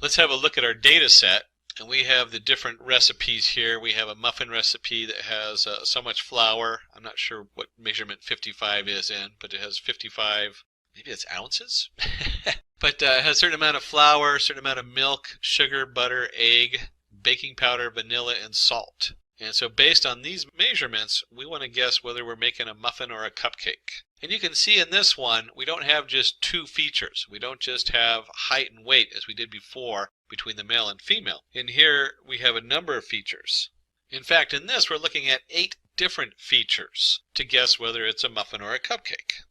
Let's have a look at our data set. And we have the different recipes here. We have a muffin recipe that has so much flour. I'm not sure what measurement 55 is in, but it has 55, maybe it's ounces? But it has a certain amount of flour, a certain amount of milk, sugar, butter, egg, baking powder, vanilla, and salt. And so based on these measurements, we want to guess whether we're making a muffin or a cupcake. And you can see in this one, we don't have just two features. We don't just have height and weight as we did before between the male and female. In here, we have a number of features. In fact, in this, we're looking at 8 different features to guess whether it's a muffin or a cupcake.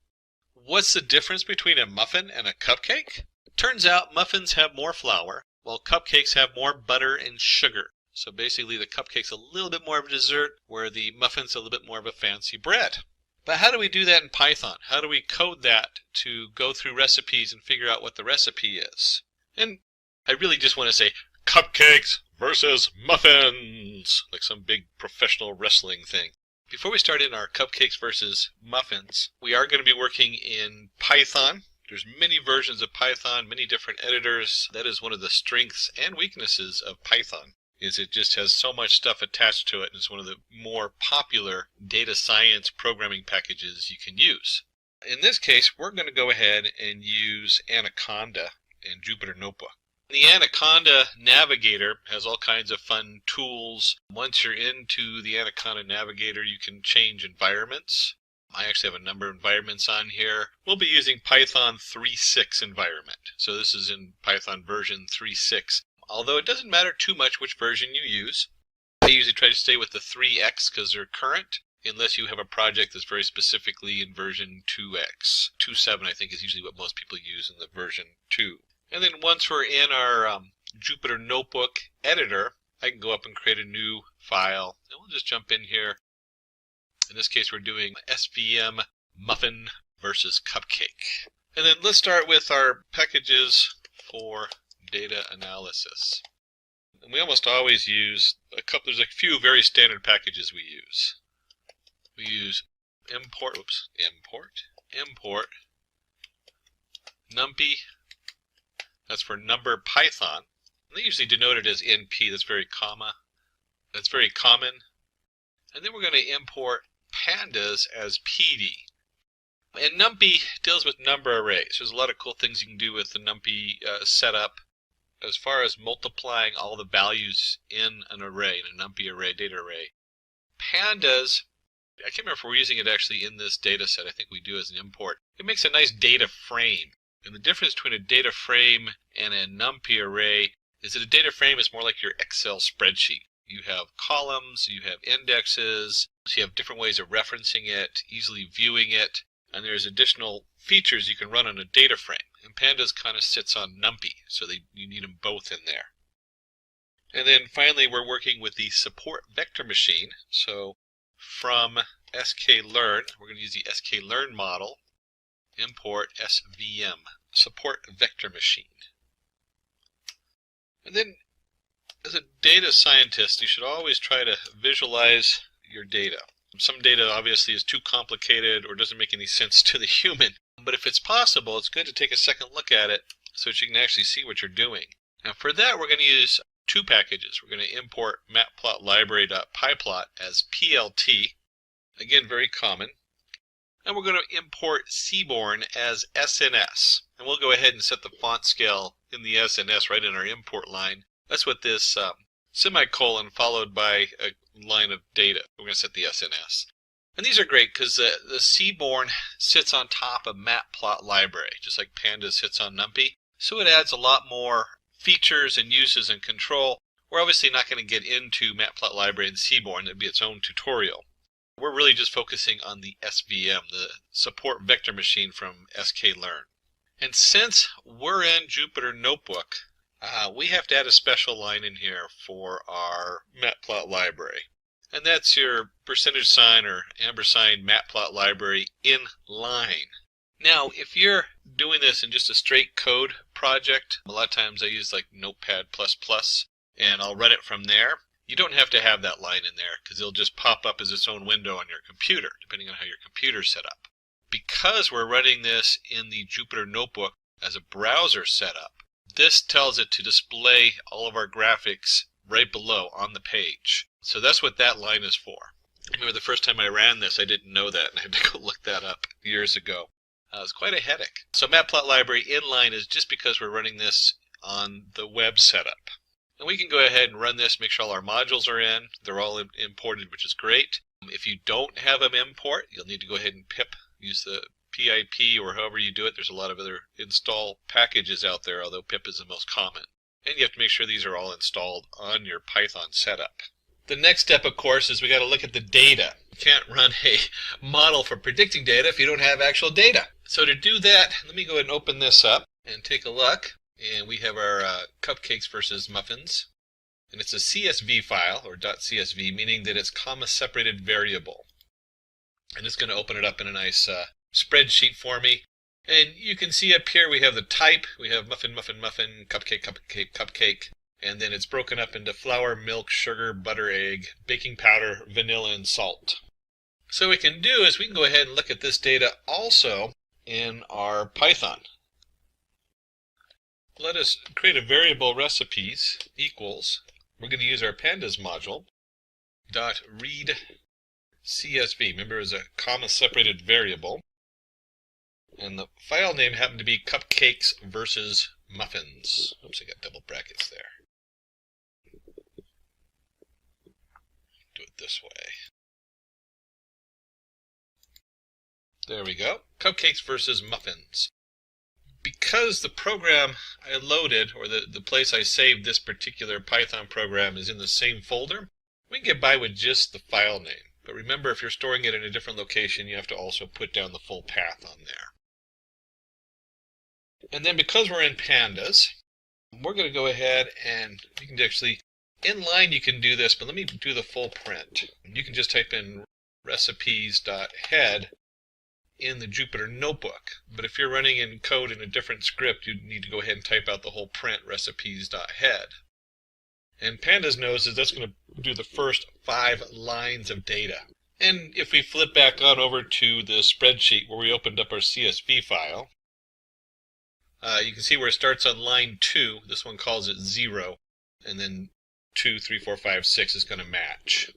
What's the difference between a muffin and a cupcake? Turns out muffins have more flour, while cupcakes have more butter and sugar. So basically the cupcake's a little bit more of a dessert, where the muffin's a little bit more of a fancy bread. But how do we do that in Python? How do we code that to go through recipes and figure out what the recipe is? And I really just want to say cupcakes versus muffins, like some big professional wrestling thing. Before we start in our cupcakes versus muffins, we are going to be working in Python. There's many versions of Python, many different editors. That is one of the strengths and weaknesses of Python, is it just has so much stuff attached to it, and it's one of the more popular data science programming packages you can use. In this case, we're going to go ahead and use Anaconda and Jupyter Notebook. The Anaconda Navigator has all kinds of fun tools. Once you're into the Anaconda Navigator, you can change environments. I actually have a number of environments on here. We'll be using Python 3.6 environment. So this is in Python version 3.6. Although it doesn't matter too much which version you use. I usually try to stay with the 3x because they're current, unless you have a project that's very specifically in version 2x. 2.7 I think is usually what most people use in the version 2. And then once we're in our Jupyter Notebook editor, I can go up and create a new file. And we'll just jump in here. In this case, we're doing SVM muffin versus cupcake. And then let's start with our packages for data analysis. And we almost always use there's a few very standard packages we use. We use import numpy. That's for number Python. And they usually denote it as NP. That's very common. And then we're going to import pandas as PD. And numpy deals with number arrays. There's a lot of cool things you can do with the numpy setup as far as multiplying all the values in an array, in a numpy array, data array. Pandas, I can't remember if we're using it actually in this data set. I think we do as an import. It makes a nice data frame. And the difference between a data frame and a numpy array is that a data frame is more like your Excel spreadsheet. You have columns, you have indexes, so you have different ways of referencing it, easily viewing it, and there's additional features you can run on a data frame. And Pandas kind of sits on numpy, so you need them both in there. And then finally, we're working with the support vector machine. So from sklearn, we're going to use the sklearn model, import SVM, support vector machine. And then as a data scientist, you should always try to visualize your data. Some data obviously is too complicated or doesn't make any sense to the human. But if it's possible, it's good to take a second look at it so that you can actually see what you're doing. Now for that, we're going to use two packages. We're going to import matplotlibary.pyplot as PLT. Again, very common. And we're going to import Seaborn as SNS. And we'll go ahead and set the font scale in the SNS right in our import line. That's what this semicolon followed by a line of data. We're going to set the SNS. And these are great because the Seaborn sits on top of matplotlibary, just like Pandas sits on numpy. So it adds a lot more features and uses and control, We're obviously not going to get into Matplotlib and Seaborn. That'd be its own tutorial. We're really just focusing on the SVM, the support vector machine from sklearn. And since we're in Jupyter Notebook, we have to add a special line in here for our Matplotlib. And that's your %sign or ampersand Matplotlib in line. Now, if you're doing this in just a straight code project, a lot of times I use like Notepad++, and I'll run it from there. You don't have to have that line in there because it'll just pop up as its own window on your computer, depending on how your computer's set up. Because we're running this in the Jupyter Notebook as a browser setup, this tells it to display all of our graphics right below on the page. So that's what that line is for. I remember the first time I ran this, I didn't know that, and I had to go look that up years ago. It was quite a headache. So Matplotlib inline is just because we're running this on the web setup. And we can go ahead and run this, make sure all our modules are in. They're all imported, which is great. If you don't have them import, you'll need to go ahead and pip, use the PIP or however you do it. There's a lot of other install packages out there, although pip is the most common. And you have to make sure these are all installed on your Python setup. The next step, of course, is we got to look at the data. You can't run a model for predicting data if you don't have actual data. So to do that, let me go ahead and open this up and take a look. And we have our cupcakes versus muffins. And it's a CSV file, or .csv, meaning that it's comma-separated variable. And it's going to open it up in a nice spreadsheet for me. And you can see up here we have the type. We have muffin, muffin, muffin, cupcake, cupcake, cupcake. And then it's broken up into flour, milk, sugar, butter, egg, baking powder, vanilla, and salt. So what we can do is we can go ahead and look at this data also in our Python. Let us create a variable recipes equals, we're going to use our pandas module, .read CSV. Remember, it's a comma-separated variable. And the file name happened to be cupcakes versus muffins. Oops, I got double brackets there. Do it this way. There we go. Cupcakes versus muffins. Because the program I loaded, or the place I saved this particular Python program is in the same folder, we can get by with just the file name. But remember, if you're storing it in a different location, you have to also put down the full path on there. And then because we're in pandas, we're going to go ahead and you can actually, inline you can do this, but let me do the full print. You can just type in recipes.head in the Jupyter Notebook. But if you're running in code in a different script, you need to go ahead and type out the whole print recipes.head. And pandas knows that that's going to do the first 5 lines of data. And if we flip back on over to the spreadsheet where we opened up our CSV file, you can see where it starts on line 2. This one calls it 0, and then 2, 3, 4, 5, 6 is going to match.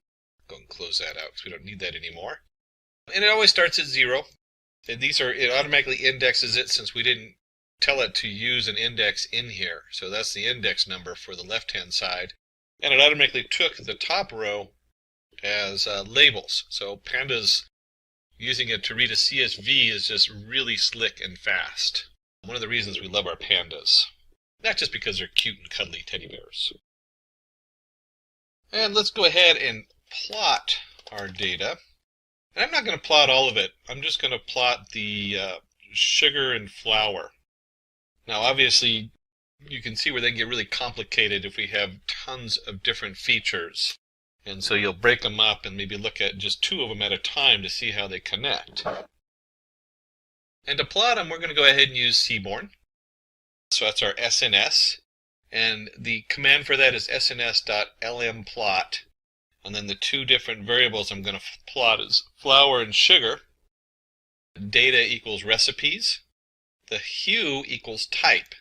Go and close that out because we don't need that anymore. And it always starts at 0. And it automatically indexes it since we didn't tell it to use an index in here. So that's the index number for the left-hand side. And it automatically took the top row as labels. So pandas using it to read a CSV is just really slick and fast. One of the reasons we love our pandas. Not just because they're cute and cuddly teddy bears. And let's go ahead and plot our data. And I'm not going to plot all of it. I'm just going to plot the sugar and flour. Now, obviously, you can see where they get really complicated if we have tons of different features. And so you'll break them up and maybe look at just 2 of them at a time to see how they connect. And to plot them, we're going to go ahead and use Seaborn. So that's our SNS. And the command for that is sns.lmplot. And then the 2 different variables I'm going to plot is flour and sugar. Data equals recipes. The hue equals type.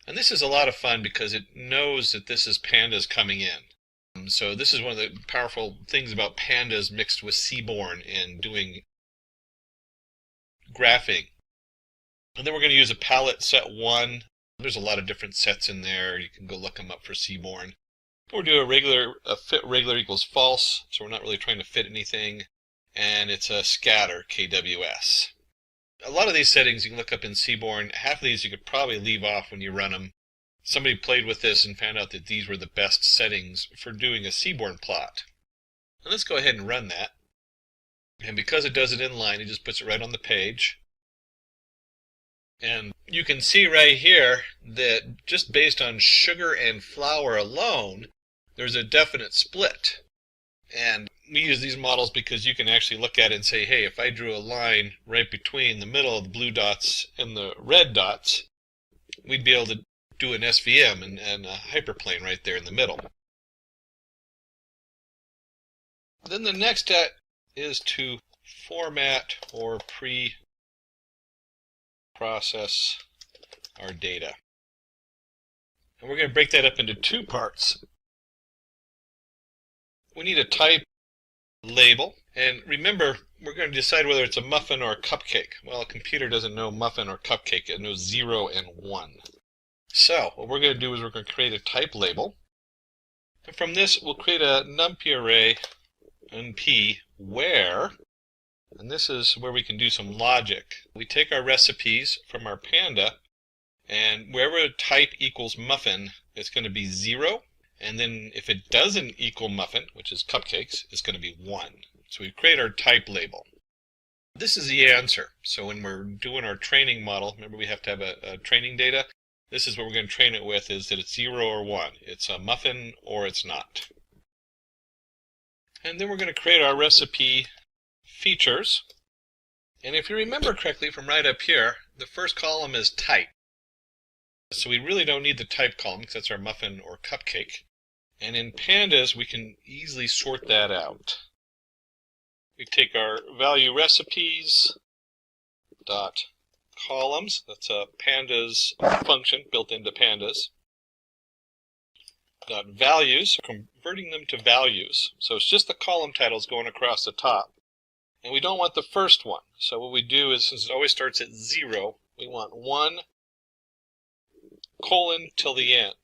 And this is a lot of fun because it knows that this is pandas coming in. So this is one of the powerful things about pandas mixed with Seaborn and doing graphing. And then we're going to use a palette set 1. There's a lot of different sets in there. You can go look them up for Seaborn. We'll do a fit regular equals false, so we're not really trying to fit anything. And it's a scatter, KWS. A lot of these settings you can look up in Seaborn. Half of these you could probably leave off when you run them. somebody played with this and found out that these were the best settings for doing a seaborne plot. And let's go ahead and run that. And because it does it in line, it just puts it right on the page. And you can see right here that just based on sugar and flour alone, there's a definite split. And we use these models because you can actually look at it and say, hey, if I drew a line right between the middle of the blue dots and the red dots, we'd be able to do an SVM and a hyperplane right there in the middle. Then the next step is to format or pre-process our data. And we're going to break that up into two parts. We need a type label, and remember, we're going to decide whether it's a muffin or a cupcake. Well, a computer doesn't know muffin or cupcake, it knows 0 and 1. So what we're going to do is we're going to create a type label, and from this we'll create a numpy array np where, and this is where we can do some logic. We take our recipes from our panda, and wherever type equals muffin, it's going to be 0. And then if it doesn't equal muffin, which is cupcakes, it's going to be 1. So we create our type label. This is the answer. So when we're doing our training model, remember we have to have a training data. This is what we're going to train it with, is that it's 0 or 1. It's a muffin or it's not. And then we're going to create our recipe features. And if you remember correctly from right up here, the first column is type. So we really don't need the type column because that's our muffin or cupcake. And in pandas, we can easily sort that out. We take our value recipes dot columns. That's a pandas function built into pandas. Dot values, converting them to values. So it's just the column titles going across the top. And we don't want the first one. So what we do is, since it always starts at 0, we want 1 colon till the end.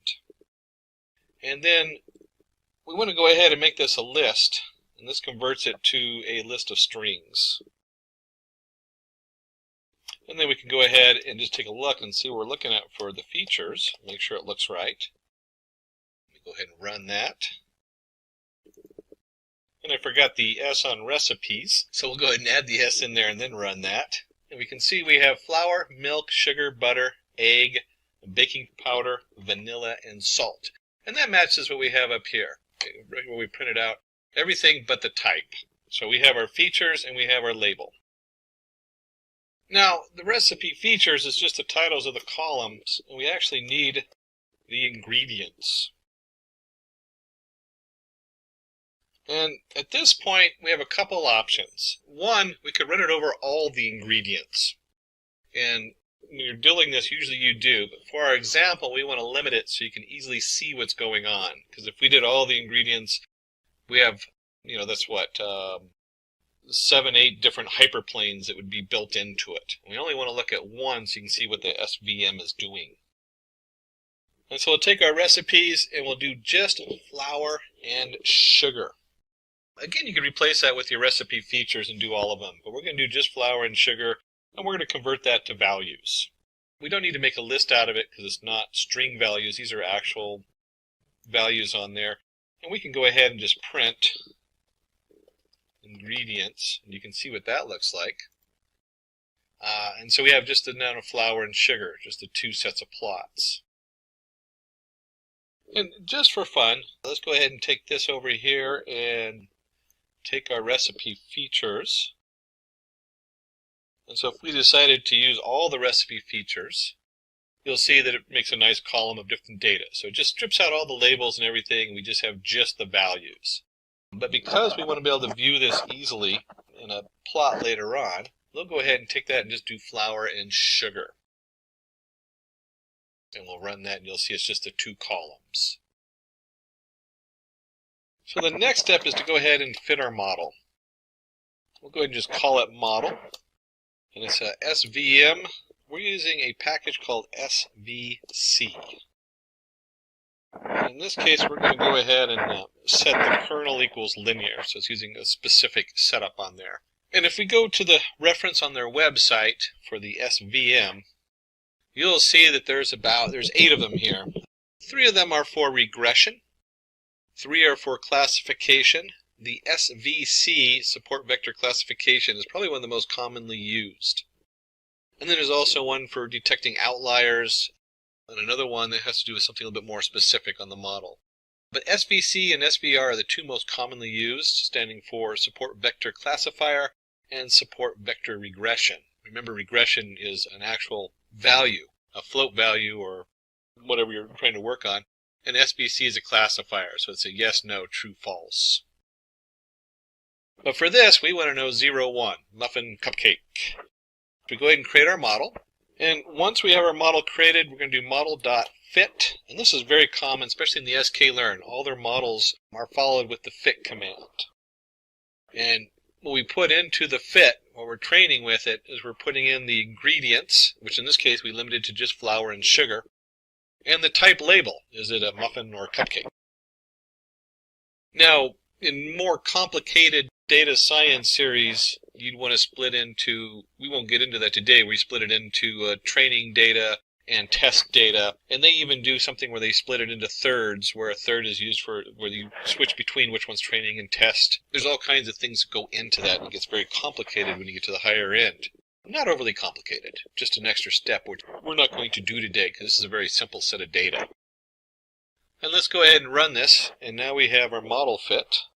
And then we want to go ahead and make this a list, and this converts it to a list of strings. And then we can go ahead and just take a look and see what we're looking at for the features, make sure it looks right. Let me go ahead and run that. And I forgot the S on recipes, so we'll go ahead and add the S in there and then run that. And we can see we have flour, milk, sugar, butter, egg, baking powder, vanilla, and salt. And that matches what we have up here, right where we printed out everything but the type. So we have our features and we have our label. Now, the recipe features is just the titles of the columns, and we actually need the ingredients. And at this point, we have a couple options. One, we could run it over all the ingredients. And when you're doing this, usually you do, but for our example, we want to limit it so you can easily see what's going on. Because if we did all the ingredients, we have, that's what, 7, 8 different hyperplanes that would be built into it. We only want to look at one so you can see what the SVM is doing. And so we'll take our recipes and we'll do just flour and sugar. Again, you can replace that with your recipe features and do all of them, but we're going to do just flour and sugar. And we're going to convert that to values. We don't need to make a list out of it because it's not string values. These are actual values on there. And we can go ahead and just print ingredients. And you can see what that looks like. And so we have just the amount of flour and sugar, just the 2 sets of plots. And just for fun, let's go ahead and take this over here and take our recipe features. And so if we decided to use all the recipe features, you'll see that it makes a nice column of different data. So it just strips out all the labels and everything. We just have just the values. But because we want to be able to view this easily in a plot later on, we'll go ahead and take that and just do flour and sugar. And we'll run that and you'll see it's just the 2 columns. So the next step is to go ahead and fit our model. We'll go ahead and just call it model. And it's a SVM. We're using a package called SVC. And in this case, we're going to go ahead and set the kernel equals linear. So it's using a specific setup on there. And if we go to the reference on their website for the SVM, you'll see that there's 8 of them here. 3 of them are for regression, 3 are for classification. The SVC, support vector classification, is probably one of the most commonly used. And then there's also one for detecting outliers, and another one that has to do with something a little bit more specific on the model. But SVC and SVR are the 2 most commonly used, standing for support vector classifier and support vector regression. Remember, regression is an actual value, a float value or whatever you're trying to work on, and SVC is a classifier, so it's a yes, no, true, false. But for this, we want to know 0, 1, muffin, cupcake. We go ahead and create our model. And once we have our model created, we're going to do model.fit. And this is very common, especially in the sklearn. All their models are followed with the fit command. And what we put into the fit, what we're training with it, is we're putting in the ingredients, which in this case we limited to just flour and sugar, and the type label. Is it a muffin or a cupcake? Now, in more complicated data science series, you'd want to split into, we won't get into that today, we split it into training data and test data, and they even do something where they split it into thirds, where a third is used for, where you switch between which one's training and test. There's all kinds of things that go into that, and it gets very complicated when you get to the higher end. Not overly complicated, just an extra step, which we're not going to do today, because this is a very simple set of data. And let's go ahead and run this, and now we have our model fit.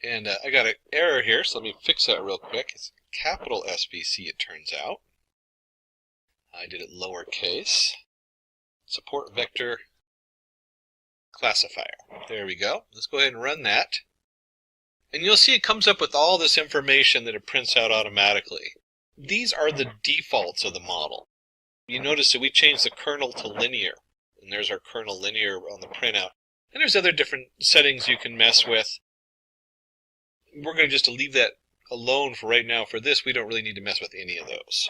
And I got an error here, so let me fix that real quick. It's capital SVC, it turns out. I did it lowercase. Support vector classifier. There we go. Let's go ahead and run that. And you'll see it comes up with all this information that it prints out automatically. These are the defaults of the model. You notice that we changed the kernel to linear. And there's our kernel linear on the printout. And there's other different settings you can mess with. We're going to just leave that alone for right now. For this, we don't really need to mess with any of those.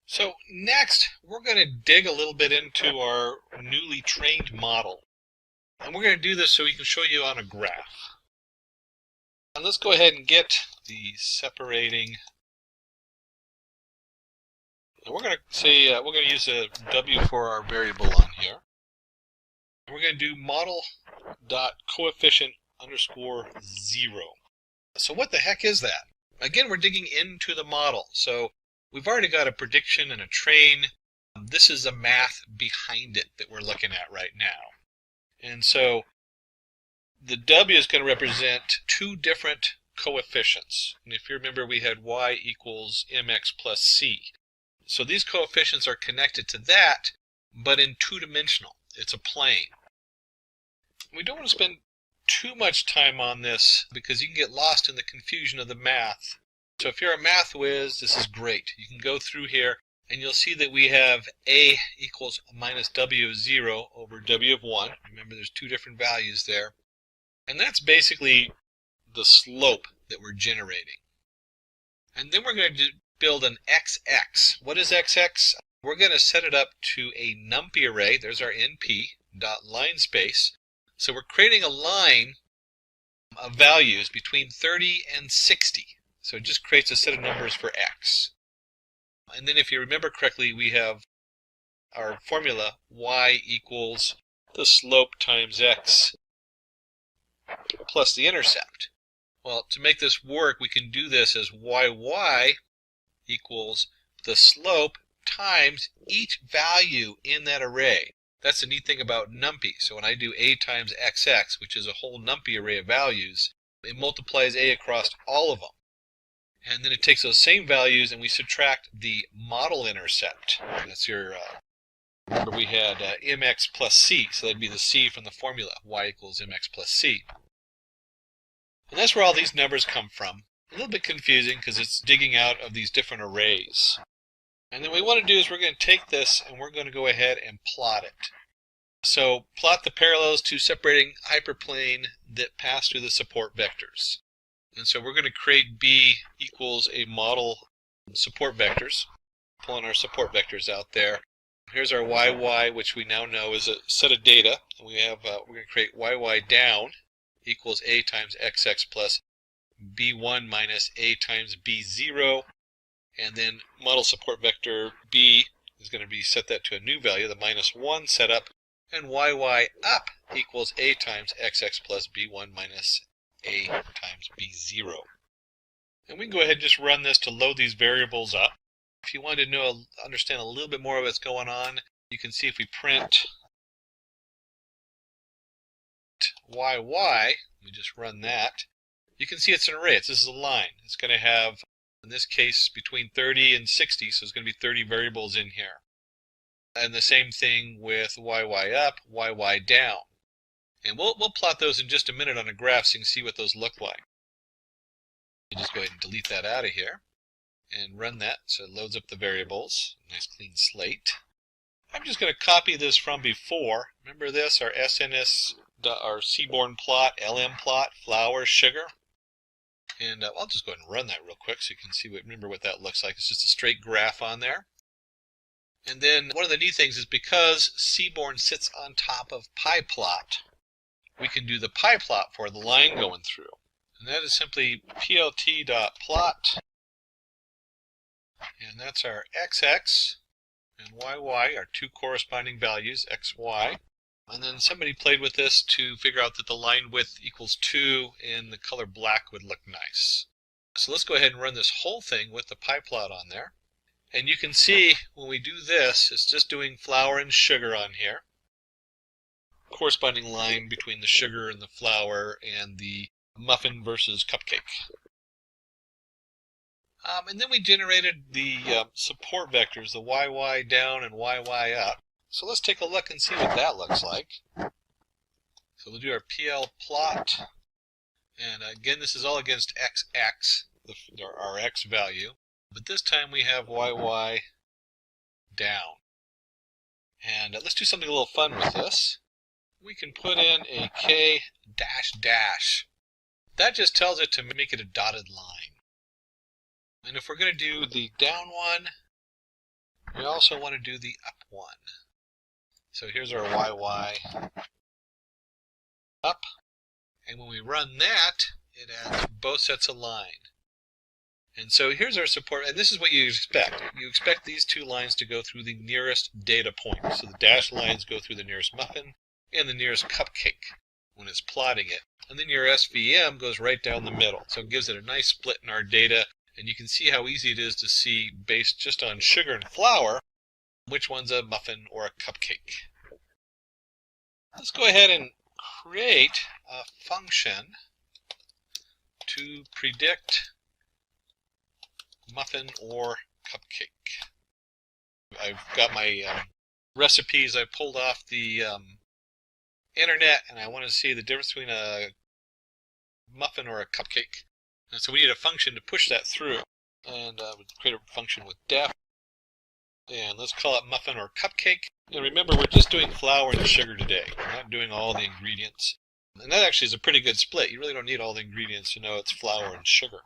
So next, we're going to dig a little bit into our newly trained model. And we're going to do this so we can show you on a graph. And let's go ahead and get the separating. And we're going to say, we're going to use a W for our variable on here. And we're going to do model.coefficient _0. So what the heck is that? Again, we're digging into the model. So we've already got a prediction and a train. This is the math behind it that we're looking at right now. And so the W is going to represent 2 different coefficients. And if you remember, we had y equals mx plus c. So these coefficients are connected to that, but in 2-dimensional. It's a plane. We don't want to spend too much time on this because you can get lost in the confusion of the math. So if you're a math whiz, this is great. You can go through here and you'll see that we have a equals minus w of 0 over w of 1. Remember, there's 2 different values there. And that's basically the slope that we're generating. And then we're going to build an XX. What is XX? We're going to set it up to a numpy array. There's our np dot line space. So we're creating a line of values between 30 and 60. So it just creates a set of numbers for x. And then if you remember correctly, we have our formula, y equals the slope times x plus the intercept. Well, to make this work, we can do this as yy equals the slope times each value in that array. That's the neat thing about numpy. So when I do a times xx, which is a whole numpy array of values, it multiplies a across all of them. And then it takes those same values and we subtract the model intercept. That's your, remember we had mx plus c, so that'd be the c from the formula, y equals mx plus c. And that's where all these numbers come from. A little bit confusing because it's digging out of these different arrays. And then what we want to do is we're going to take this and we're going to go ahead and plot it. So plot the parallels to separating hyperplane that pass through the support vectors. And so we're going to create B equals a model support vectors, pulling our support vectors out there. Here's our YY, which we now know is a set of data. And we have we're going to create YY down equals A times XX plus B1 minus A times B0. And then model support vector B is going to be set that to a new value, the -1 setup, and YY up equals A times XX plus B1 minus A times B0. And we can go ahead and just run this to load these variables up. If you want to understand a little bit more of what's going on, you can see if we print YY, we just run that, you can see it's an array. This is a line. It's going to have, in this case, between 30 and 60, so it's going to be 30 variables in here. And the same thing with YY up, YY down. And we'll plot those in just a minute on a graph so you can see what those look like. You just go ahead and delete that out of here and run that so it loads up the variables. Nice clean slate. I'm just going to copy this from before. Remember this, our SNS, our seaborn plot, LM plot, flour, sugar. And I'll just go ahead and run that real quick so you can see remember what that looks like. It's just a straight graph on there. And then one of the neat things is because seaborn sits on top of pyplot, we can do the pyplot for the line going through. And that is simply plt.plot, and that's our XX and YY, our two corresponding values, XY. And then somebody played with this to figure out that the line width equals 2 and the color black would look nice. So let's go ahead and run this whole thing with the pyplot on there. And you can see when we do this, it's just doing flour and sugar on here. Corresponding line between the sugar and the flour and the muffin versus cupcake. And then we generated the support vectors, the YY down and YY up. So let's take a look and see what that looks like. So we'll do our PL plot. And again, this is all against XX, our X value. But this time we have YY down. And let's do something a little fun with this. We can put in a K dash dash. That just tells it to make it a dotted line. And if we're going to do the down one, we also want to do the up one. So here's our YY up. And when we run that, it adds both sets of line. And so here's our support, and this is what you expect. You expect these two lines to go through the nearest data point. So the dashed lines go through the nearest muffin and the nearest cupcake when it's plotting it. And then your SVM goes right down the middle. So it gives it a nice split in our data, and you can see how easy it is to see, based just on sugar and flour, which one's a muffin or a cupcake. Let's go ahead and create a function to predict muffin or cupcake. I've got my recipes I pulled off the internet, and I want to see the difference between a muffin or a cupcake. And so we need a function to push that through. And we'll create a function with def. And let's call it muffin or cupcake. And remember, we're just doing flour and sugar today. We're not doing all the ingredients. And that actually is a pretty good split. You really don't need all the ingredients to know it's flour and sugar.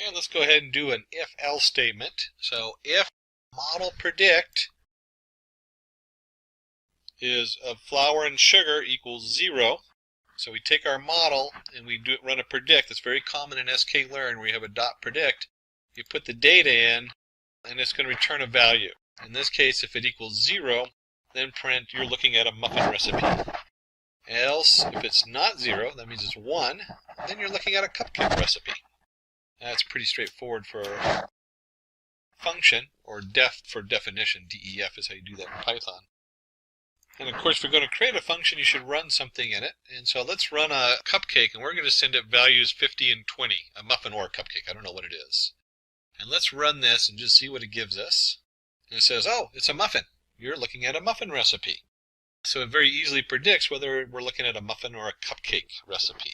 And let's go ahead and do an if-else statement. So if model predict is of flour and sugar equals 0. So we take our model and we run a predict. It's very common in sklearn where you have a dot predict. You put the data in and it's going to return a value. In this case, if it equals 0, then print you're looking at a muffin recipe. Else, if it's not 0, that means it's 1, then you're looking at a cupcake recipe. That's pretty straightforward for a function, or def for definition. DEF is how you do that in Python. And of course, if you're going to create a function, you should run something in it. And so let's run a cupcake, and we're going to send it values 50 and 20, a muffin or a cupcake. I don't know what it is. And let's run this and just see what it gives us. And it says, oh, it's a muffin. You're looking at a muffin recipe. So it very easily predicts whether we're looking at a muffin or a cupcake recipe.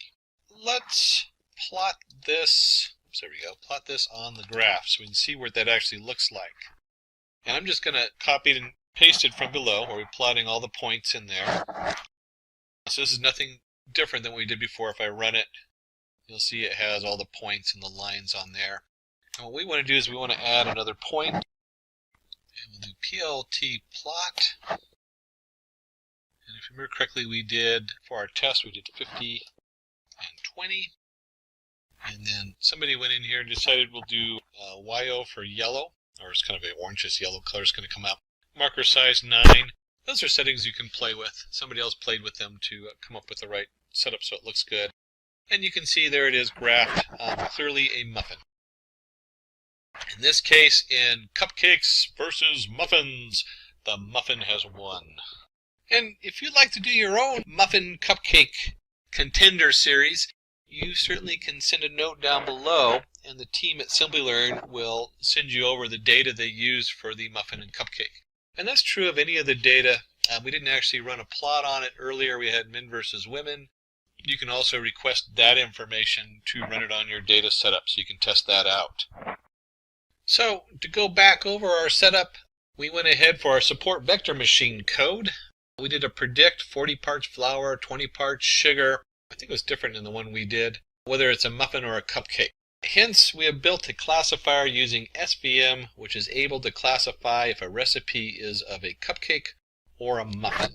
Let's plot this. There we go. Plot this on the graph so we can see what that actually looks like. And I'm just going to copy it and paste it from below where we're plotting all the points in there. So this is nothing different than what we did before. If I run it, you'll see it has all the points and the lines on there. And what we want to do is we want to add another point. And we'll do PLT plot. And if you remember correctly, we did, for our test, we did 50 and 20. And then somebody went in here and decided we'll do YO for yellow, or it's kind of an orangish yellow color is going to come out. Marker size 9. Those are settings you can play with. Somebody else played with them to come up with the right setup so it looks good. And you can see there it is graphed, clearly a muffin. In this case, in cupcakes versus muffins, the muffin has won. And if you'd like to do your own muffin cupcake contender series, you certainly can send a note down below, and the team at Simplilearn will send you over the data they use for the muffin and cupcake. And that's true of any of the data. We didn't actually run a plot on it earlier. We had men versus women. You can also request that information to run it on your data setup so you can test that out. So to go back over our setup, we went ahead for our support vector machine code. We did a predict 40 parts flour, 20 parts sugar. I think it was different than the one we did, whether it's a muffin or a cupcake. Hence, we have built a classifier using SVM, which is able to classify if a recipe is of a cupcake or a muffin.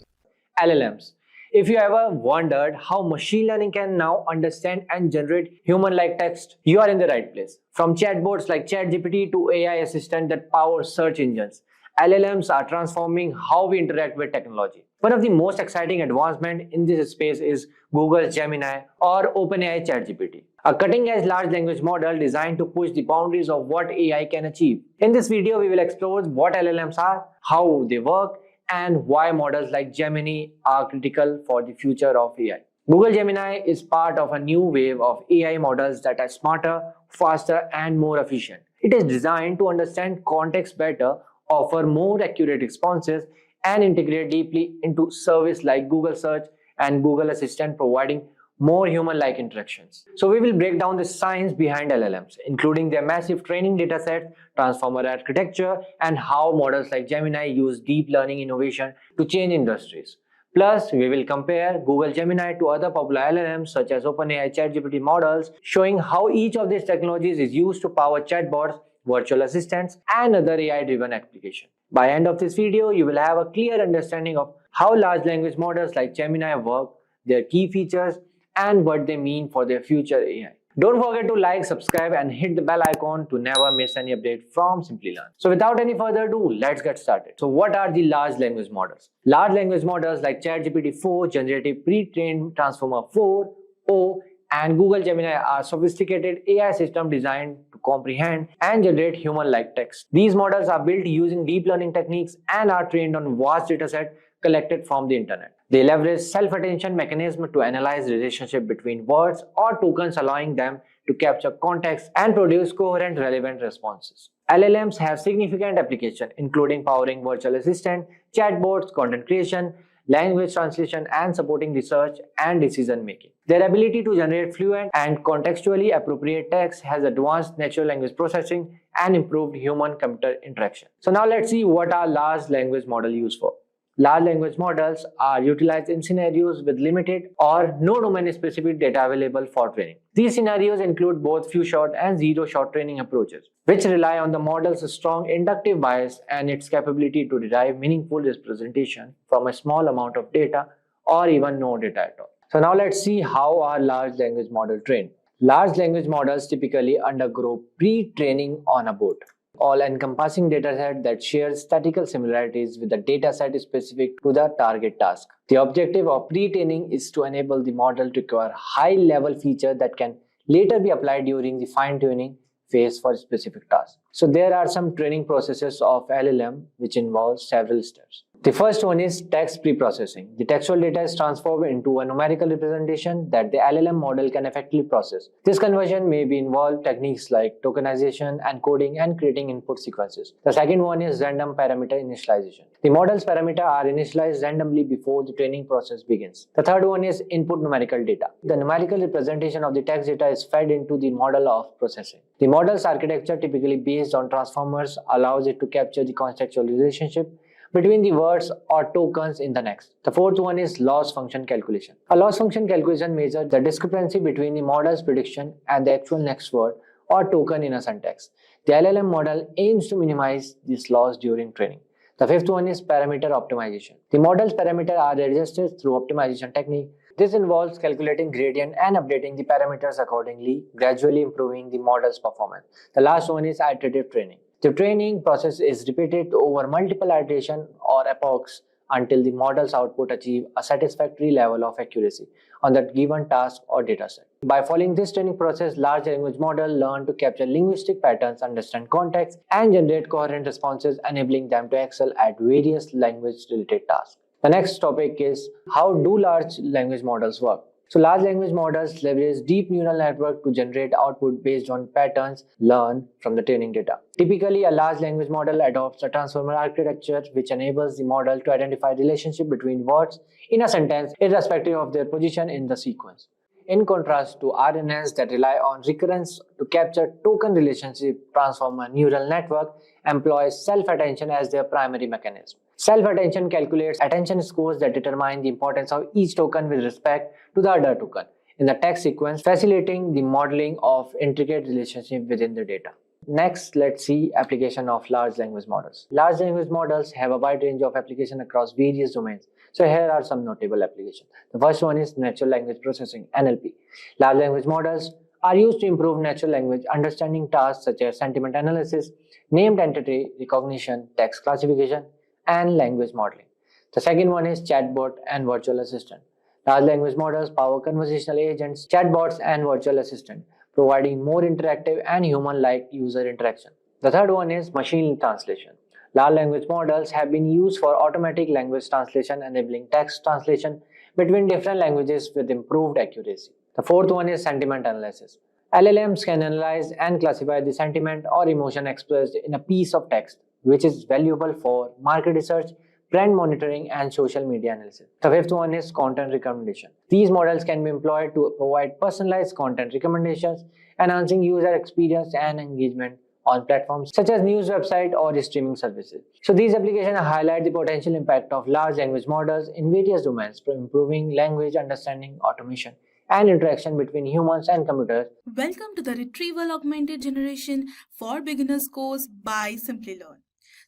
LLMs. If you ever wondered how machine learning can now understand and generate human-like text, you are in the right place. From chatbots like ChatGPT to AI assistant that power search engines, LLMs are transforming how we interact with technology. One of the most exciting advancements in this space is Google's Gemini or OpenAI ChatGPT, a cutting-edge large language model designed to push the boundaries of what AI can achieve. In this video, we will explore what LLMs are, how they work, and why models like Gemini are critical for the future of AI. Google Gemini is part of a new wave of AI models that are smarter, faster, and more efficient. It is designed to understand context better, offer more accurate responses, and integrate deeply into services like Google Search and Google Assistant, providing more human-like interactions. So we will break down the science behind LLMs, including their massive training datasets, transformer architecture, and how models like Gemini use deep learning innovation to change industries. Plus, we will compare Google Gemini to other popular LLMs such as OpenAI ChatGPT models, showing how each of these technologies is used to power chatbots, virtual assistants, and other AI-driven applications. By the end of this video, you will have a clear understanding of how large language models like Gemini work, their key features, and what they mean for their future AI. Don't forget to like, subscribe, and hit the bell icon to never miss any update from Simplilearn. So without any further ado, let's get started. So what are the large language models? Large language models like ChatGPT 4, Generative Pre-trained Transformer 4, O, and Google Gemini are sophisticated AI systems designed to comprehend and generate human-like text. These models are built using deep learning techniques and are trained on vast datasets collected from the internet. They leverage self-attention mechanism to analyze relationship between words or tokens, allowing them to capture context and produce coherent, relevant responses. LLMs have significant applications, including powering virtual assistant, chatbots, content creation, language translation, and supporting research and decision making. Their ability to generate fluent and contextually appropriate text has advanced natural language processing and improved human-computer interaction. So now let's see what our large language model used for. Large language models are utilized in scenarios with limited or no domain-specific data available for training. These scenarios include both few-shot and zero-shot training approaches, which rely on the model's strong inductive bias and its capability to derive meaningful representation from a small amount of data or even no data at all. So now let's see how our large language model trained. Large language models typically undergo pre-training on a board, all-encompassing dataset that shares statistical similarities with the dataset specific to the target task. The objective of pre-training is to enable the model to acquire high-level features that can later be applied during the fine-tuning phase for specific tasks. So there are some training processes of LLM which involve several steps. The first one is text pre-processing. The textual data is transformed into a numerical representation that the LLM model can effectively process. This conversion may involve techniques like tokenization, encoding, and creating input sequences. The second one is random parameter initialization. The model's parameters are initialized randomly before the training process begins. The third one is input numerical data. The numerical representation of the text data is fed into the model of processing. The model's architecture, typically based on transformers, allows it to capture the contextual relationship between the words or tokens in the next. The fourth one is loss function calculation. A loss function calculation measures the discrepancy between the model's prediction and the actual next word or token in a sentence. The LLM model aims to minimize this loss during training. The fifth one is parameter optimization. The model's parameters are adjusted through optimization technique. This involves calculating gradient and updating the parameters accordingly, gradually improving the model's performance. The last one is iterative training. The training process is repeated over multiple iterations or epochs until the model's output achieve a satisfactory level of accuracy on that given task or dataset. By following this training process, large language models learn to capture linguistic patterns, understand context, and generate coherent responses, enabling them to excel at various language-related tasks. The next topic is, how do large language models work? So large language models leverage deep neural network to generate output based on patterns learned from the training data. Typically, a large language model adopts a transformer architecture which enables the model to identify relationship between words in a sentence irrespective of their position in the sequence. In contrast to RNNs that rely on recurrence to capture token relationship, transformer neural network employs self-attention as their primary mechanism. Self-attention calculates attention scores that determine the importance of each token with respect to the other token in the text sequence, facilitating the modeling of intricate relationships within the data. Next, let's see application of large language models. Large language models have a wide range of application across various domains. So here are some notable applications. The first one is natural language processing, NLP. Large language models are used to improve natural language understanding tasks such as sentiment analysis, named entity recognition, text classification, and language modeling. The second one is chatbot and virtual assistant. Large language models power conversational agents, chatbots, and virtual assistant, providing more interactive and human-like user interaction. The third one is machine translation. Large language models have been used for automatic language translation, enabling text translation between different languages with improved accuracy. The fourth one is sentiment analysis. LLMs can analyze and classify the sentiment or emotion expressed in a piece of text, which is valuable for market research, brand monitoring, and social media analysis. The fifth one is content recommendation. These models can be employed to provide personalized content recommendations, enhancing user experience and engagement on platforms such as news websites or streaming services. So these applications highlight the potential impact of large language models in various domains for improving language understanding, automation, and interaction between humans and computers. Welcome to the Retrieval Augmented Generation for Beginners course by Simplilearn.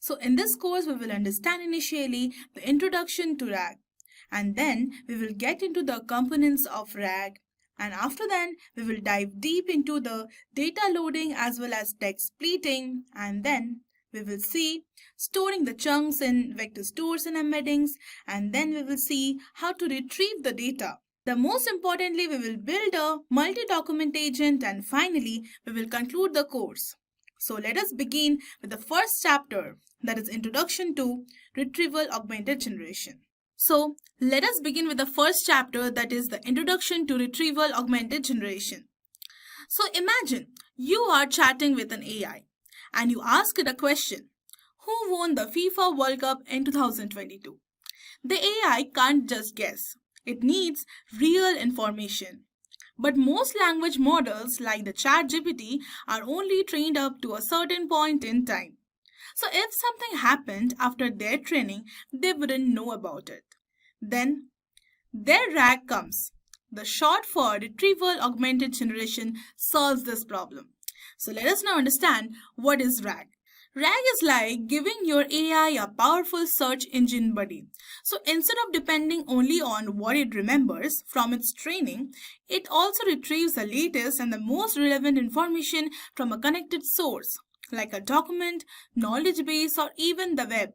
So in this course, we will understand initially the introduction to RAG, and then we will get into the components of RAG, and after that, we will dive deep into the data loading as well as text splitting, and then we will see storing the chunks in vector stores and embeddings, and then we will see how to retrieve the data. The most importantly, we will build a multi-document agent, and finally, we will conclude the course. So let us begin with the first chapter, that is Introduction to Retrieval Augmented Generation. So let us begin with the first chapter, that is the Introduction to Retrieval Augmented Generation. So imagine you are chatting with an AI and you ask it a question. Who won the FIFA World Cup in 2022? The AI can't just guess. It needs real information. But most language models like the ChatGPT are only trained up to a certain point in time. So if something happened after their training, they wouldn't know about it. Then their RAG comes. The short for Retrieval Augmented Generation solves this problem. So let us now understand what is RAG. RAG is like giving your AI a powerful search engine buddy. So instead of depending only on what it remembers from its training, it also retrieves the latest and the most relevant information from a connected source, like a document, knowledge base, or even the web,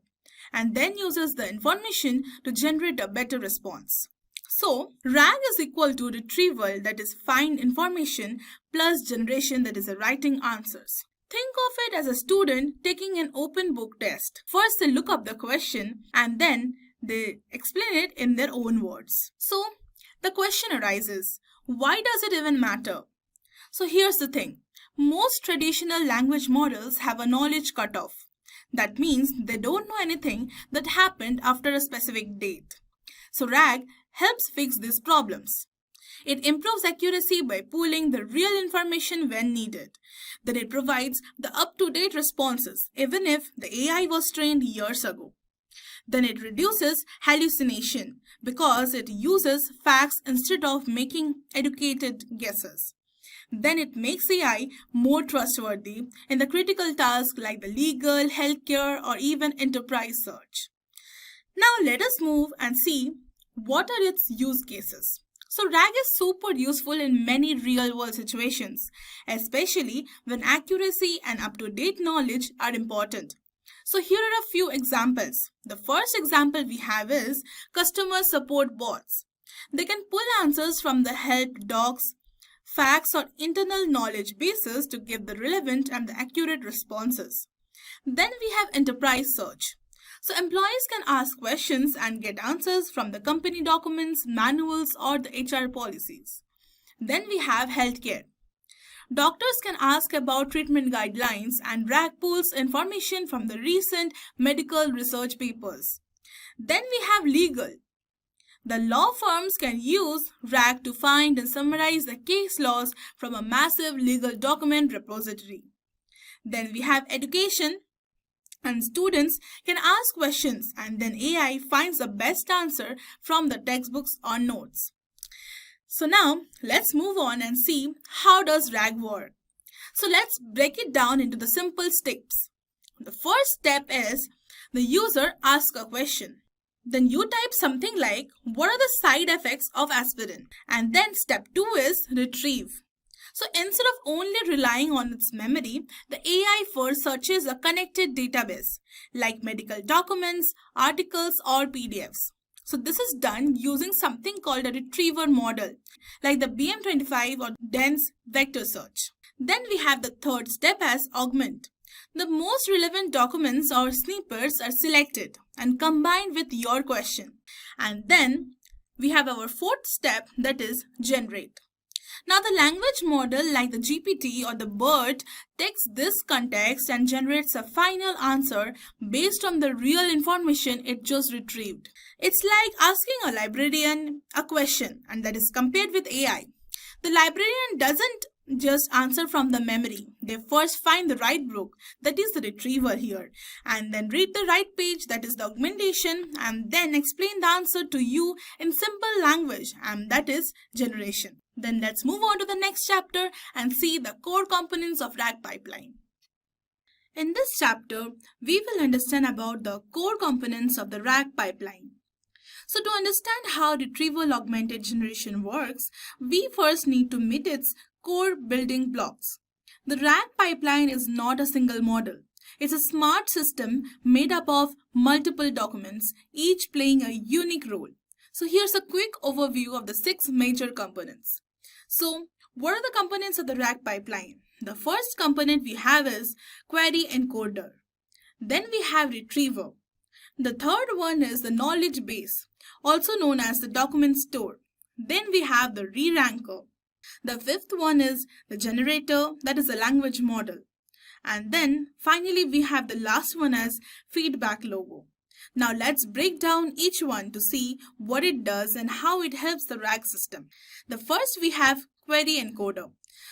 and then uses the information to generate a better response. So, RAG is equal to retrieval, that is find information, plus generation, that is writing answers. Think of it as a student taking an open book test. First, they look up the question and then they explain it in their own words. So, the question arises, why does it even matter? So, here's the thing. Most traditional language models have a knowledge cutoff. That means they don't know anything that happened after a specific date. So, RAG helps fix these problems. It improves accuracy by pooling the real information when needed. Then it provides the up-to-date responses, even if the AI was trained years ago. Then it reduces hallucination because it uses facts instead of making educated guesses. Then it makes AI more trustworthy in the critical tasks like the legal, healthcare, or even enterprise search. Now let us move and see what are its use cases. So RAG is super useful in many real-world situations, especially when accuracy and up-to-date knowledge are important. So here are a few examples. The first example we have is customer support bots. They can pull answers from the help docs, facts or internal knowledge bases to give the relevant and the accurate responses. Then we have enterprise search. So employees can ask questions and get answers from the company documents, manuals or the HR policies. Then we have healthcare. Doctors can ask about treatment guidelines and RAG pulls information from the recent medical research papers. Then we have legal. The law firms can use RAG to find and summarize the case laws from a massive legal document repository. Then we have education, and students can ask questions and then AI finds the best answer from the textbooks or notes. So now let's move on and see how does RAG work. So let's break it down into the simple steps. The first step is the user asks a question. Then you type something like, what are the side effects of aspirin? And then step 2 is retrieve. So instead of only relying on its memory, the AI first searches a connected database like medical documents, articles or PDFs. So this is done using something called a retriever model like the BM25 or dense vector search. Then we have the third step as augment. The most relevant documents or snippets are selected and combined with your question. And then we have our fourth step, that is generate. Now the language model like the GPT or the BERT takes this context and generates a final answer based on the real information it just retrieved. It's like asking a librarian a question and that is compared with AI. The librarian doesn't just answer from the memory. They first find the right book, that is the retriever here, and then read the right page, that is the augmentation, and then explain the answer to you in simple language, and that is generation. Then let's move on to the next chapter and see the core components of RAG pipeline. In this chapter, we will understand about the core components of the RAG pipeline. So to understand how retrieval augmented generation works, we first need to meet its core building blocks. The RAG pipeline is not a single model. It's a smart system made up of multiple documents, each playing a unique role. So here's a quick overview of the 6 major components. So what are the components of the RAG pipeline? The first component we have is query encoder. Then we have retriever. The third one is the knowledge base, also known as the document store. Then we have the re-ranker. The fifth one is the generator, that is a language model. And then finally we have the last one as feedback logo. Now let's break down each one to see what it does and how it helps the RAG system. The first we have query encoder.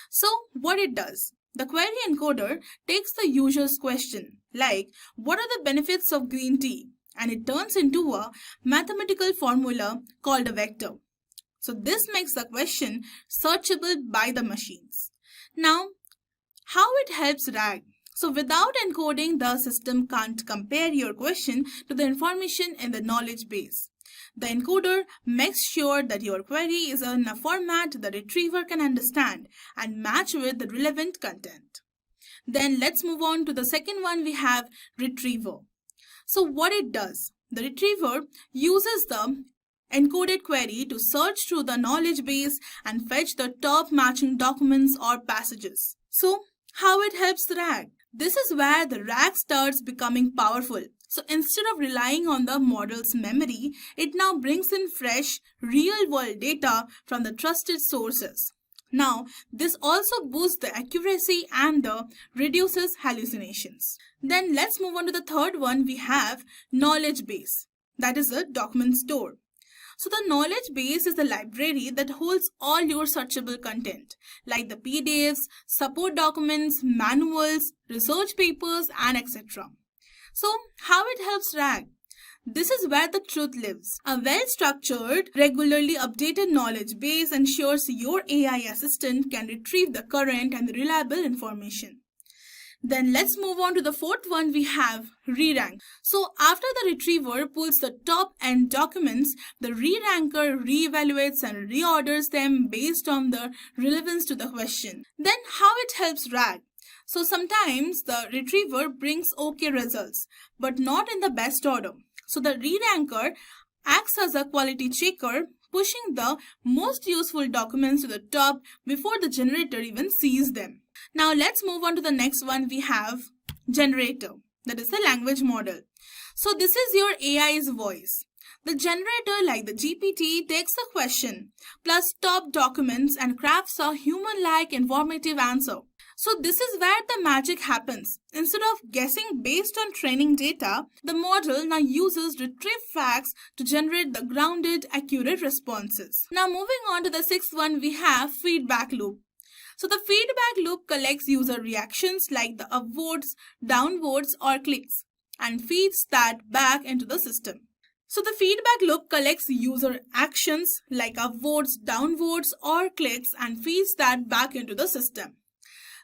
So what it does? The query encoder takes the user's question like what are the benefits of green tea, and it turns into a mathematical formula called a vector. So this makes the question searchable by the machines. Now, how it helps RAG? So without encoding, the system can't compare your question to the information in the knowledge base. The encoder makes sure that your query is in a format the retriever can understand and match with the relevant content. Then let's move on to the second one. We have retriever. So what it does? The retriever uses the encoded query to search through the knowledge base and fetch the top matching documents or passages. So how it helps the RAG? This is where the RAG starts becoming powerful. So instead of relying on the model's memory, it now brings in fresh, real-world data from the trusted sources. Now, this also boosts the accuracy and reduces hallucinations. Then let's move on to the third one. We have knowledge base, that is a document store. So the knowledge base is the library that holds all your searchable content, like the PDFs, support documents, manuals, research papers, and etc. So how it helps RAG? This is where the truth lives. A well-structured, regularly updated knowledge base ensures your AI assistant can retrieve the current and reliable information. Then let's move on to the fourth one. We have re-rank. So after the retriever pulls the top end documents, the re-ranker re-evaluates and reorders them based on the relevance to the question. Then how it helps RAG. So sometimes the retriever brings okay results, but not in the best order. So the re-ranker acts as a quality checker, pushing the most useful documents to the top before the generator even sees them. Now let's move on to the next one. We have generator, that is the language model. So this is your AI's voice. The generator, like the GPT, takes the question plus top documents and crafts a human-like informative answer. So this is where the magic happens. Instead of guessing based on training data, the model now uses retrieved facts to generate the grounded, accurate responses. Now moving on to the sixth one, we have feedback loop. So the feedback loop collects user reactions like the upvotes, downvotes or clicks and feeds that back into the system. So the feedback loop collects user actions like upvotes, downvotes or clicks and feeds that back into the system.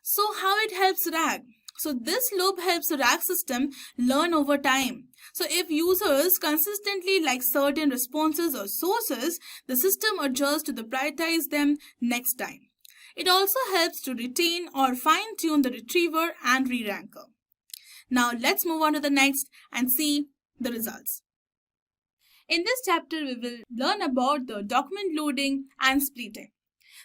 So how it helps RAG? So this loop helps the RAG system learn over time. So if users consistently like certain responses or sources, the system adjusts to prioritize them next time. It also helps to retain or fine-tune the retriever and re-ranker. Now let's move on to the next and see the results. In this chapter, we will learn about the document loading and splitting.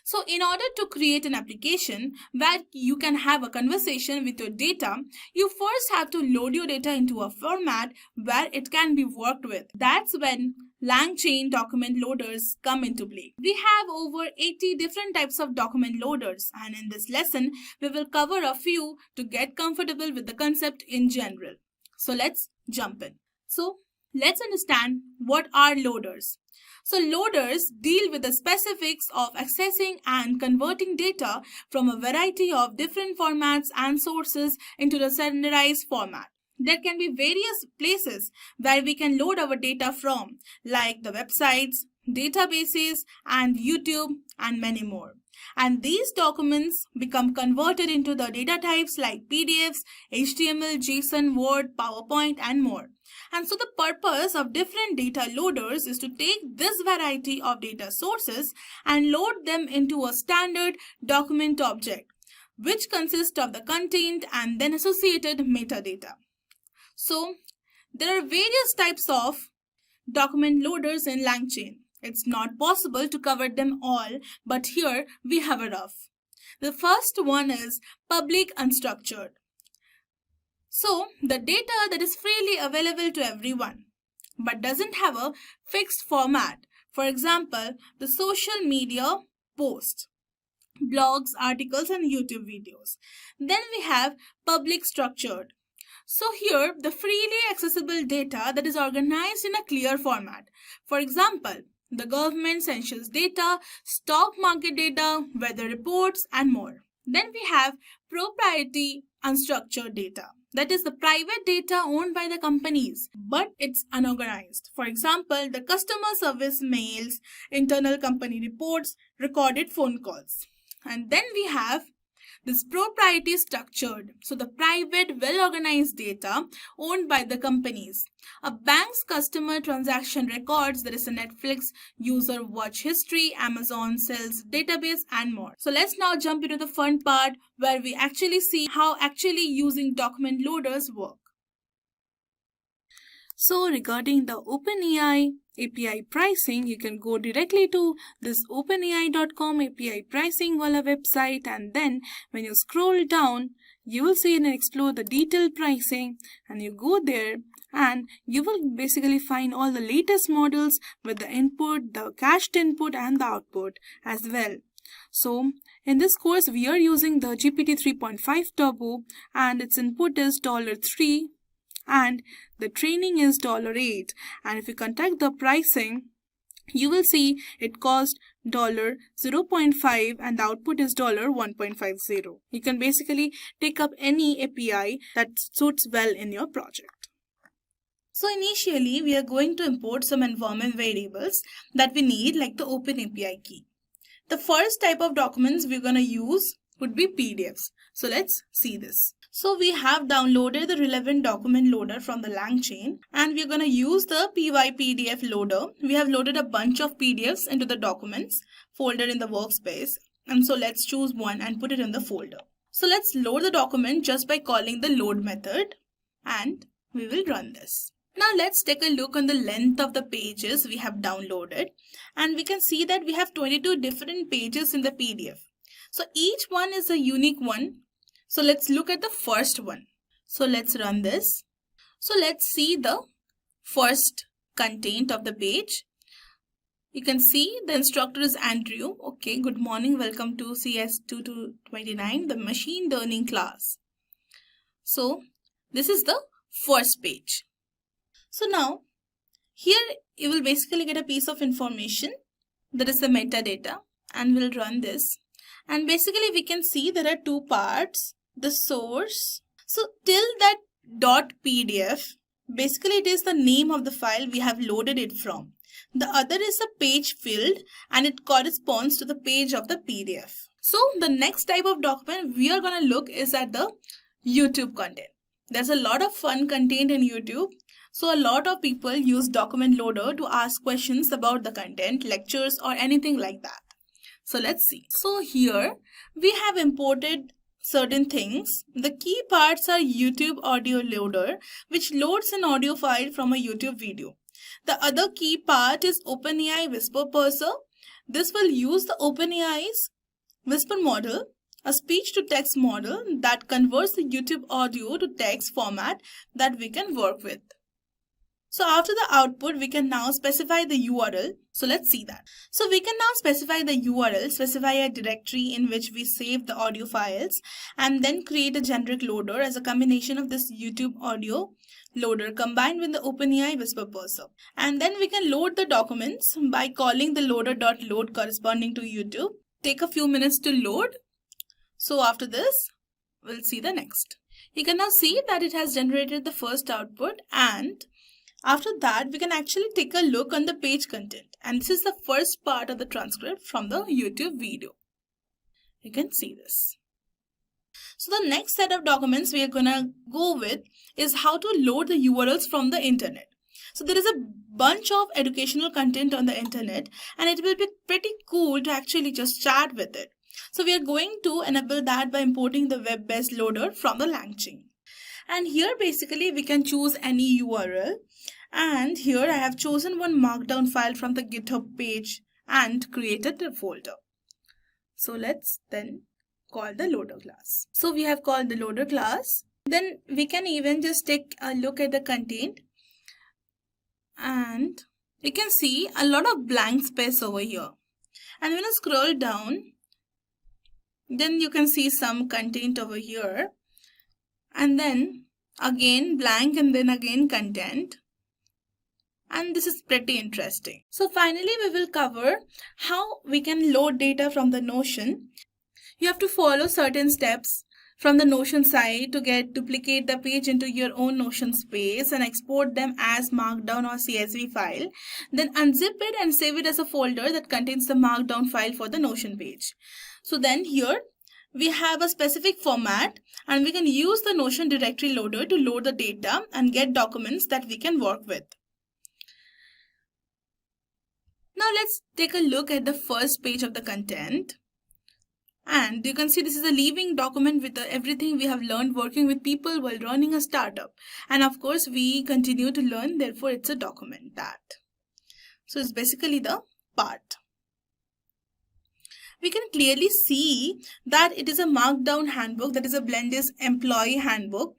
So in order to create an application where you can have a conversation with your data, you first have to load your data into a format where it can be worked with. That's when Langchain document loaders come into play. We have over 80 different types of document loaders, and in this lesson, we will cover a few to get comfortable with the concept in general. So let's jump in. So let's understand what are loaders. So loaders deal with the specifics of accessing and converting data from a variety of different formats and sources into the standardized format. There can be various places where we can load our data from, like the websites, databases, and YouTube, and many more. And these documents become converted into the data types like PDFs, HTML, JSON, Word, PowerPoint, and more. And so the purpose of different data loaders is to take this variety of data sources and load them into a standard document object, which consists of the content and then associated metadata. So there are various types of document loaders in Langchain. It's not possible to cover them all, but here we have a rough. The first one is public unstructured. So the data that is freely available to everyone, but doesn't have a fixed format. For example, the social media post, blogs, articles, and YouTube videos. Then we have public structured. So here, the freely accessible data that is organized in a clear format. For example, the government census data, stock market data, weather reports, and more. Then we have proprietary unstructured data. That is the private data owned by the companies, but it's unorganized. For example, the customer service mails, internal company reports, recorded phone calls. And then we have this proprietary structured, so the private, well-organized data owned by the companies. A bank's customer transaction records, there is a Netflix user watch history, Amazon sales database, and more. So let's now jump into the fun part where we actually see how actually using document loaders work. So regarding the OpenAI API pricing, you can go directly to this openai.com API pricing wala website, and then when you scroll down, you will see and explore the detailed pricing, and you go there and you will basically find all the latest models with the input, the cached input, and the output as well. So in this course, we are using the GPT 3.5 Turbo, and its input is $3 and the training is $8. And if you contact the pricing, you will see it cost $0.5 and the output is $1.50. You can basically take up any API that suits well in your project. So initially, we are going to import some environment variables that we need, like the OpenAPI key. The first type of documents we're going to use would be PDFs. So let's see this. So we have downloaded the relevant document loader from the Langchain, and we're going to use the PyPDF loader. We have loaded a bunch of PDFs into the documents folder in the workspace. And so let's choose one and put it in the folder. So let's load the document just by calling the load method, and we will run this. Now let's take a look on the length of the pages we have downloaded, and we can see that we have 22 different pages in the PDF. So each one is a unique one. So let's look at the first one. So let's run this. So let's see the first content of the page. You can see the instructor is Andrew. Okay, good morning. Welcome to CS2229, the machine learning class. So this is the first page. So now here you will basically get a piece of information, that is the metadata, and we'll run this. And basically we can see there are two parts, the source. So till that .pdf, basically it is the name of the file we have loaded it from. The other is a page field, and it corresponds to the page of the PDF. So the next type of document we are going to look is at the YouTube content. There's a lot of fun content in YouTube. So a lot of people use document loader to ask questions about the content, lectures, or anything like that. So let's see. So here we have imported certain things. The key parts are YouTube audio loader, which loads an audio file from a YouTube video. The other key part is OpenAI Whisper Parser. This will use the OpenAI's Whisper model, a speech-to-text model that converts the YouTube audio to text format that we can work with. So after the output, we can now specify the URL. So let's see that. So we can now specify the URL, specify a directory in which we save the audio files, and then create a generic loader as a combination of this YouTube audio loader combined with the OpenAI Whisper Parser. And then we can load the documents by calling the loader.load corresponding to YouTube. Take a few minutes to load. So after this, we'll see the next. You can now see that it has generated the first output, and after that, we can actually take a look on the page content. And this is the first part of the transcript from the YouTube video. You can see this. So the next set of documents we are going to go with is how to load the URLs from the internet. So there is a bunch of educational content on the internet, and it will be pretty cool to actually just chat with it. So we are going to enable that by importing the web-based loader from the Langchain. And here basically we can choose any URL. And here I have chosen one markdown file from the GitHub page and created a folder. So let's then call the loader class. So we have called the loader class. Then we can even just take a look at the content. And you can see a lot of blank space over here. And when I scroll down, then you can see some content over here. And then again blank, and then again content. And this is pretty interesting. So finally, we will cover how we can load data from the Notion. You have to follow certain steps from the Notion side to duplicate the page into your own Notion space and export them as markdown or CSV file. Then unzip it and save it as a folder that contains the markdown file for the Notion page. So then here we have a specific format, and we can use the Notion directory loader to load the data and get documents that we can work with. Now let's take a look at the first page of the content. And you can see this is a living document with everything we have learned working with people while running a startup. And of course, we continue to learn, therefore it's a document that. So it's basically the part. We can clearly see that it is a markdown handbook, that is a Blendis employee handbook.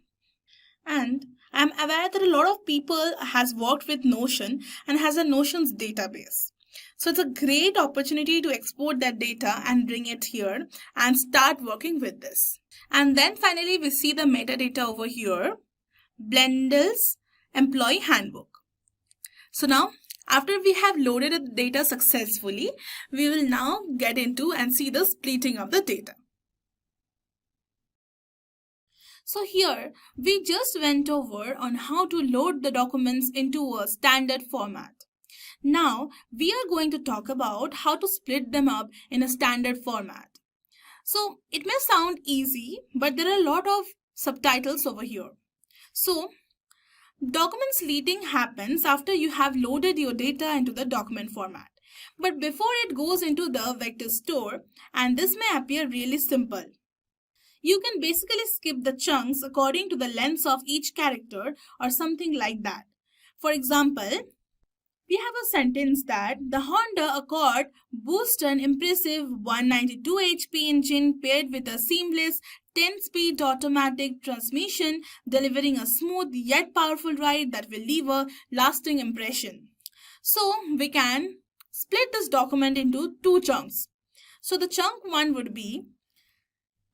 And I'm aware that a lot of people has worked with Notion and has a Notion's database. So it's a great opportunity to export that data and bring it here and start working with this. And then finally, we see the metadata over here, Blendis employee handbook. So now, after we have loaded the data successfully, we will now get into and see the splitting of the data. So here, we just went over on how to load the documents into a standard format. Now, we are going to talk about how to split them up in a standard format. So, it may sound easy, but there are a lot of subtitles over here. So document sleeting happens after you have loaded your data into the document format, but before it goes into the vector store, and this may appear really simple. You can basically skip the chunks according to the length of each character or something like that. For example, we have a sentence that the Honda Accord boasts an impressive 192 HP engine paired with a seamless 10-speed automatic transmission, delivering a smooth yet powerful ride that will leave a lasting impression. So we can split this document into two chunks. So the chunk 1 would be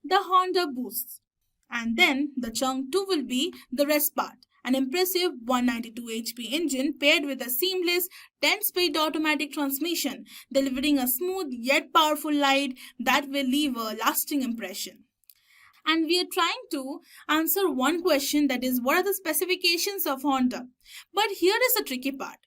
the Honda boosts, and then the chunk 2 will be the rest part. An impressive 192 HP engine paired with a seamless 10-speed automatic transmission, delivering a smooth yet powerful ride that will leave a lasting impression. And we are trying to answer one question, that is, what are the specifications of Honda? But here is the tricky part.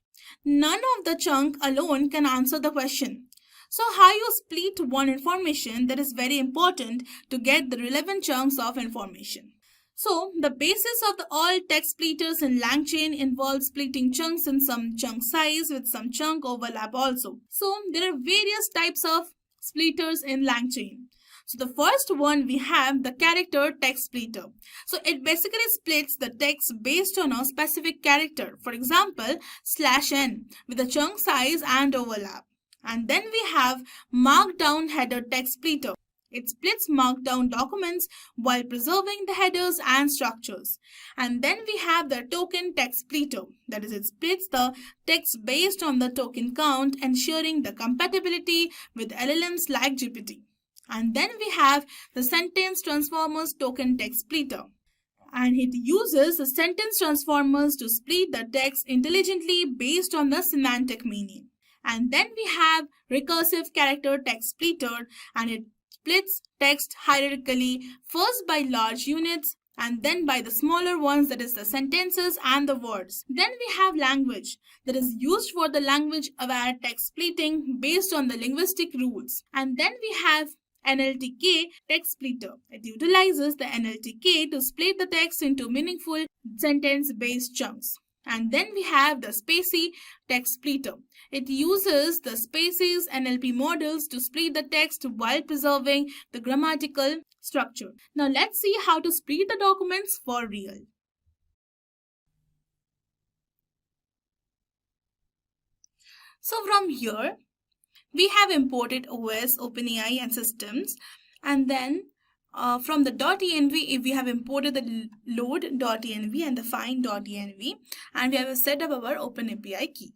None of the chunk alone can answer the question. So how you split one information, that is very important to get the relevant chunks of information. So the basis of all text splitters in Langchain involves splitting chunks in some chunk size with some chunk overlap also. So there are various types of splitters in Langchain. So the first one, we have the character text splitter. So it basically splits the text based on a specific character. For example, /n with a chunk size and overlap. And then we have markdown header text splitter. It splits markdown documents while preserving the headers and structures. And then we have the token text splitter. That is, it splits the text based on the token count, ensuring the compatibility with LLMs like GPT. And then we have the sentence transformers token text splitter. And it uses the sentence transformers to split the text intelligently based on the semantic meaning. And then we have recursive character text splitter, and it splits text hierarchically, first by large units and then by the smaller ones, that is the sentences and the words. Then we have language, that is used for the language aware text splitting based on the linguistic rules. And then we have NLTK text splitter. It utilizes the NLTK to split the text into meaningful sentence-based chunks. And then we have the Spacy text splitter. It uses the Spacy's NLP models to split the text while preserving the grammatical structure. Now let's see how to split the documents for real. So from here, we have imported OS, OpenAI and systems, and then from the .env, we have imported the load.env and the find.env, and we have set up our OpenAPI key.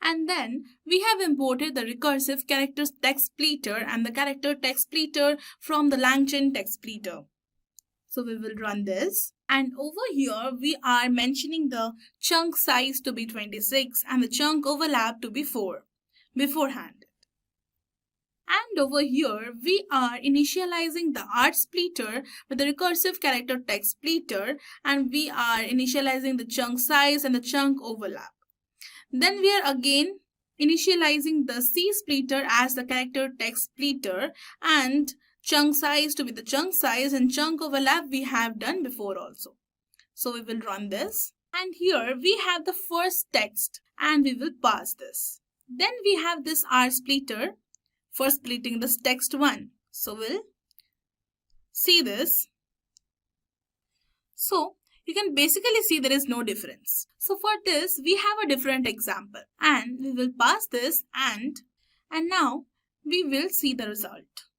And then we have imported the recursive character text splitter and the character text splitter from the Langchain text splitter. So we will run this. And over here, we are mentioning the chunk size to be 26 and the chunk overlap to be 4 beforehand. And over here, we are initializing the art splitter with the recursive character text splitter, and we are initializing the chunk size and the chunk overlap. Then we are again initializing the C splitter as the character text splitter, and chunk size to be the chunk size, and chunk overlap we have done before also. So we will run this, and here we have the first text, and we will pass this. Then we have this R splitter for splitting this text 1. So we'll see this. So you can basically see there is no difference. So for this, we have a different example, and we will pass this, and now we will see the result.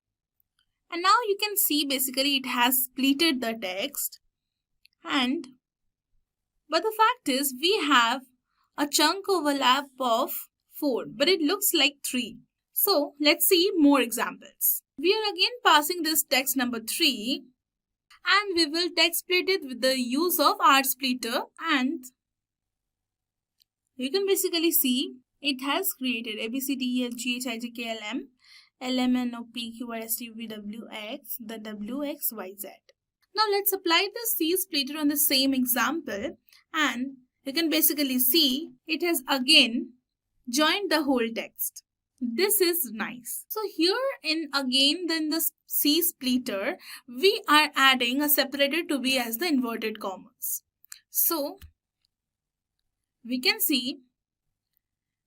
And now you can see basically it has splitted the text, but the fact is we have a chunk overlap of 4, but it looks like 3. So let's see more examples. We are again passing this text number 3, and we will text split it with the use of art splitter, and you can basically see it has created ABCDEFGHIJKLM, LMNOPQRSTUVWX, the WXYZ. Now let's apply the C splitter on the same example, and you can basically see it has again joined the whole text. This is nice. So here in the C splitter, we are adding a separator to be as the inverted commas. So we can see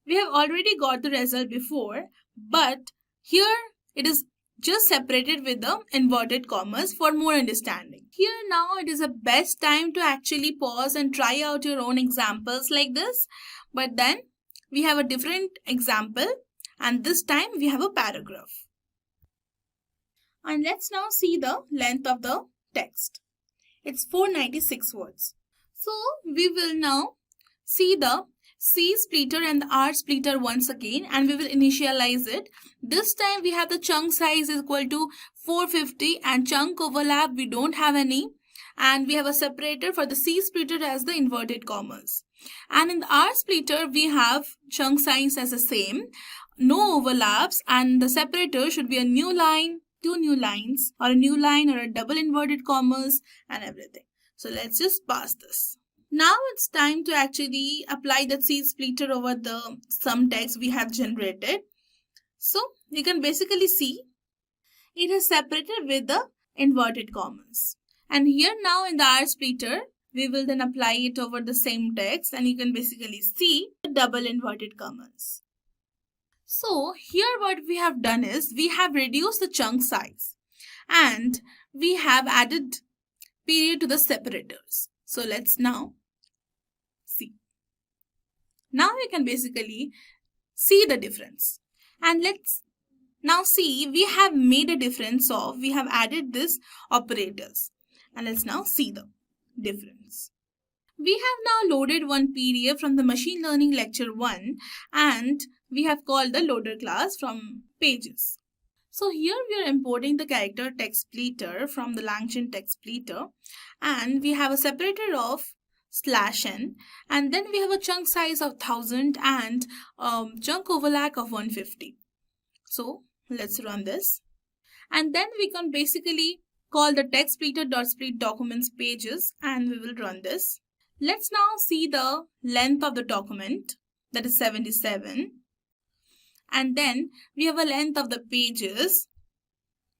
we have already got the result before, but here it is just separated with the inverted commas for more understanding. Here now it is the best time to actually pause and try out your own examples like this. But then we have a different example, and this time we have a paragraph. And let's now see the length of the text. It's 496 words. So we will now see the C splitter and the R splitter once again, and we will initialize it. This time we have the chunk size is equal to 450 and chunk overlap we don't have any, and we have a separator for the C splitter as the inverted commas. And in the R splitter we have chunk size as the same, no overlaps, and the separator should be a new line, two new lines, or a new line or a double inverted commas and everything. So let's just pass this. Now it's time to actually apply the C splitter over the some text we have generated. So you can basically see it is separated with the inverted commas. And here now in the R splitter, we will then apply it over the same text, and you can basically see the double inverted commas. So here what we have done is we have reduced the chunk size and we have added period to the separators. So let's now see. Now we can basically see the difference. And let's now see we have made a difference of, we have added this operators. And let's now see the difference. We have now loaded one PDF from the machine learning lecture 1, and we have called the loader class from pages. So here we are importing the character text splitter from the Langchain text splitter, and we have a separator of /n, and then we have a chunk size of 1000 and chunk overlap of 150. So let's run this, and then we can basically call the text splitter.split documents pages, and we will run this. Let's now see the length of the document, that is 77. And then we have a length of the pages,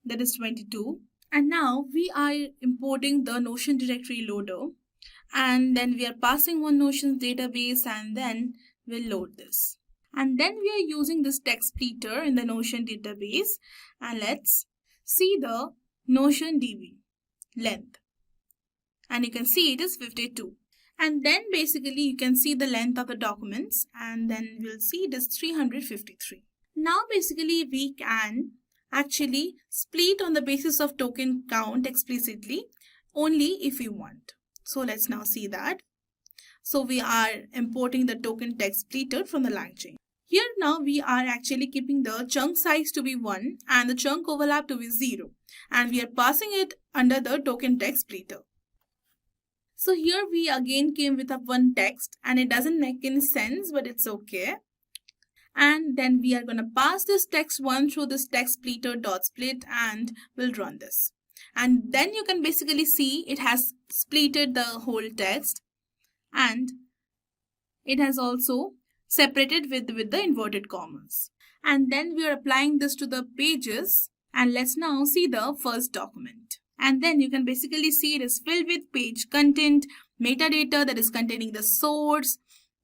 that is 22. And now we are importing the Notion directory loader, and then we are passing one Notion database, and then we'll load this. And then we are using this text splitter in the Notion database, and let's see the Notion DB length. And you can see it is 52. And then basically you can see the length of the documents, and then we'll see it is 353. Now basically we can actually split on the basis of token count explicitly only if we want. So let's now see that. So we are importing the token text splitter from the Langchain. Here now we are actually keeping the chunk size to be 1 and the chunk overlap to be 0, and we are passing it under the token text splitter. So here we again came with a one text, and it doesn't make any sense, but it's okay. And then we are going to pass this text 1 through this text splitter.split, and we'll run this. And then you can basically see it has splitted the whole text, and it has also separated with the inverted commas. And then we are applying this to the pages, and let's now see the first document. And then you can basically see it is filled with page content, metadata that is containing the source,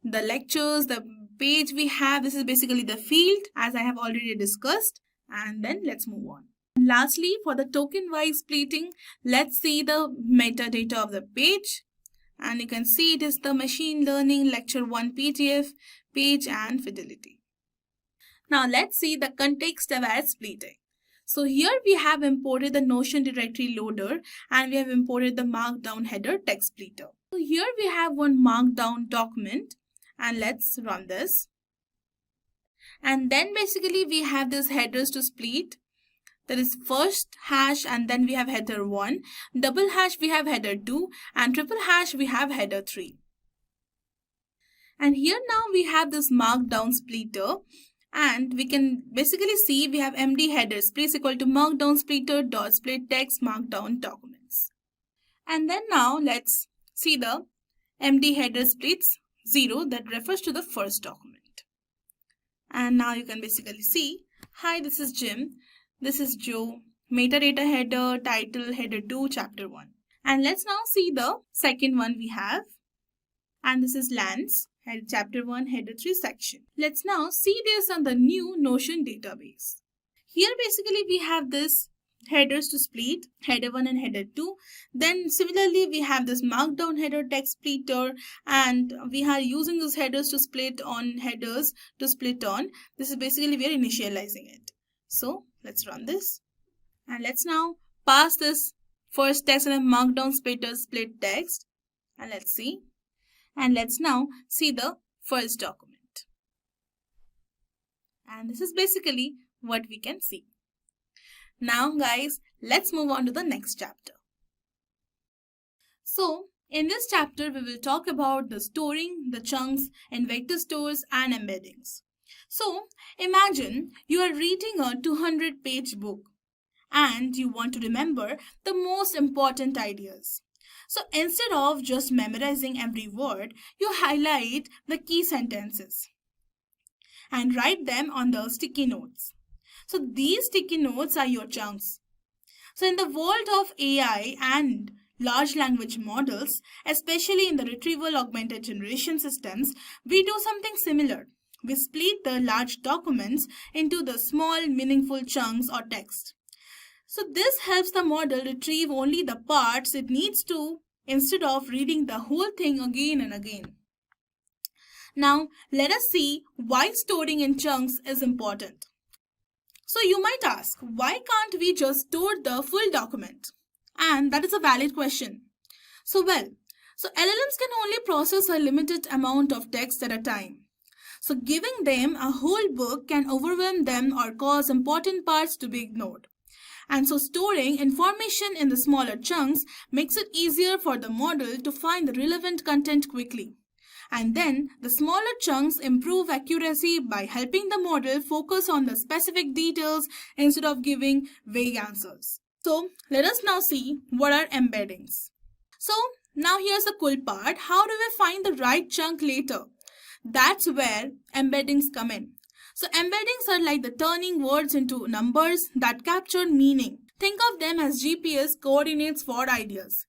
the lectures, the page we have. This is basically the field as I have already discussed. And then let's move on. And lastly, for the token wise splitting, let's see the metadata of the page. And you can see it is the machine learning lecture 1 PDF, page and fidelity. Now let's see the context aware splitting. So here we have imported the Notion directory loader, and we have imported the markdown header text splitter. So here we have one markdown document, and let's run this. And then basically we have these headers to split. That is first hash, and then we have header 1, double hash we have header 2, and triple hash we have header 3. And here now we have this markdown splitter, and we can basically see we have MD header splits equal to markdown splitter dot split text markdown documents. And then now let's see the MD header splits 0 that refers to the first document. And now you can basically see, hi, this is Jim, this is Joe, metadata header, title, header 2, chapter 1. And let's now see the second one we have. And this is Lance, chapter 1, header 3 section. Let's now see this on the new Notion database. Here basically we have this headers to split, header 1 and header 2. Then similarly we have this markdown header text splitter, and we are using those headers to split on headers to split on. This is basically we are initializing it. So let's run this, and let's now pass this first text and a markdown splitter split text, and let's see. And let's now see the first document. And this is basically what we can see. Now guys, let's move on to the next chapter. So in this chapter, we will talk about the storing, the chunks, and vector stores and embeddings. So imagine you are reading a 200-page book and you want to remember the most important ideas. So instead of just memorizing every word, you highlight the key sentences and write them on the sticky notes. So these sticky notes are your chunks. So in the world of AI and large language models, especially in the retrieval augmented generation systems, we do something similar. We split the large documents into the small meaningful chunks or text. So this helps the model retrieve only the parts it needs to instead of reading the whole thing again and again. Now let us see why storing in chunks is important. So you might ask, why can't we just store the full document? And that is a valid question. So LLMs can only process a limited amount of text at a time. So giving them a whole book can overwhelm them or cause important parts to be ignored. And so storing information in the smaller chunks makes it easier for the model to find the relevant content quickly. And then the smaller chunks improve accuracy by helping the model focus on the specific details instead of giving vague answers. So let us now see what are embeddings. So now here's the cool part. How do we find the right chunk later? That's where embeddings come in. So embeddings are like the turning words into numbers that capture meaning. Think of them as GPS coordinates for ideas.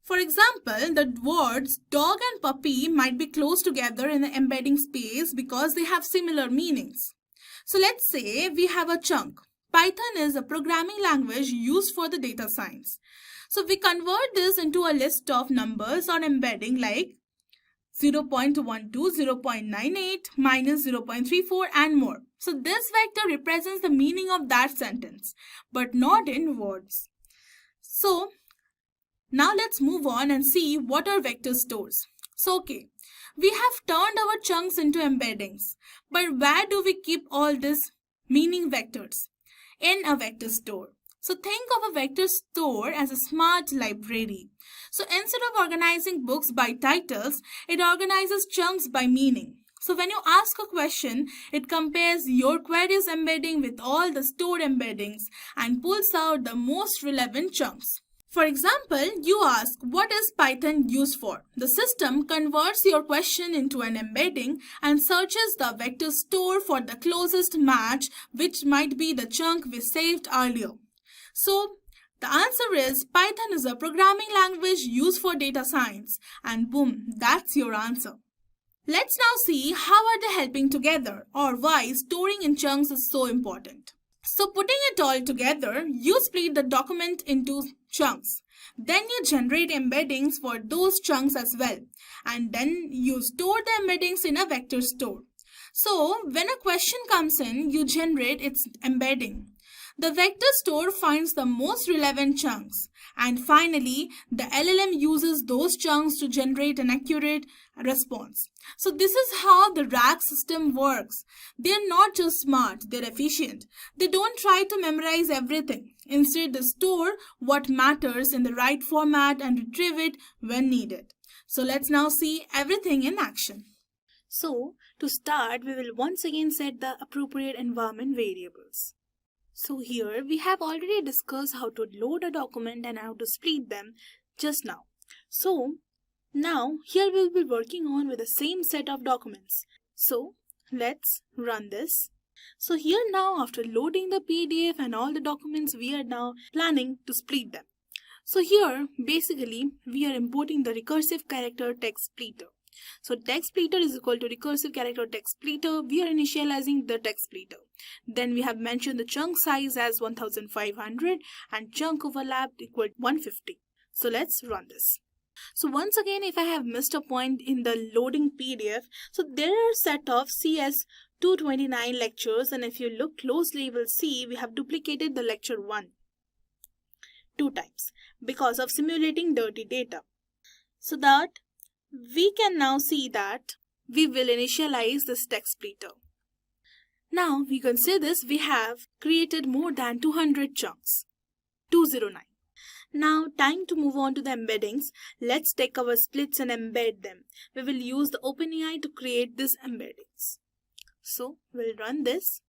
For example, the words dog and puppy might be close together in the embedding space because they have similar meanings. So let's say we have a chunk. Python is a programming language used for the data science. So we convert this into a list of numbers or embedding like 0.12, 0.98, minus 0.34 and more. So this vector represents the meaning of that sentence, but not in words. So now let's move on and see what are vector stores. So we have turned our chunks into embeddings, but where do we keep all these meaning vectors? In a vector store. So think of a vector store as a smart library. So instead of organizing books by titles, it organizes chunks by meaning. So when you ask a question, it compares your query's embedding with all the stored embeddings and pulls out the most relevant chunks. For example, you ask, what is Python used for? The system converts your question into an embedding and searches the vector store for the closest match, which might be the chunk we saved earlier. So the answer is Python is a programming language used for data science, and boom, that's your answer. Let's now see how are they helping together or why storing in chunks is so important. So putting it all together, you split the document into chunks. Then you generate embeddings for those chunks as well. And then you store the embeddings in a vector store. So when a question comes in, you generate its embedding. The vector store finds the most relevant chunks. And finally, the LLM uses those chunks to generate an accurate response. So this is how the RAG system works. They're not just smart, they're efficient. They don't try to memorize everything. Instead, they store what matters in the right format and retrieve it when needed. So let's now see everything in action. So to start, we will once again set the appropriate environment variables. So here we have already discussed how to load a document and how to split them just now. So now here we will be working on with the same set of documents. So let's run this. So here now, after loading the PDF and all the documents, we are now planning to split them. So here basically we are importing the recursive character text splitter. So text splitter is equal to recursive character text splitter. We are initializing the text splitter. Then we have mentioned the chunk size as 1500 and chunk overlap equal to 150. So let's run this. So once again, if I have missed a point in the loading PDF, so there are a set of CS 229 lectures, and if you look closely, you will see we have duplicated the lecture 1 2 times because of simulating dirty data. So that we can now see that we will initialize this text splitter. Now we can say this, we have created more than 200 chunks, 209. Now time to move on to the embeddings. Let's take our splits and embed them. We will use the OpenAI to create these embeddings. So we'll run this.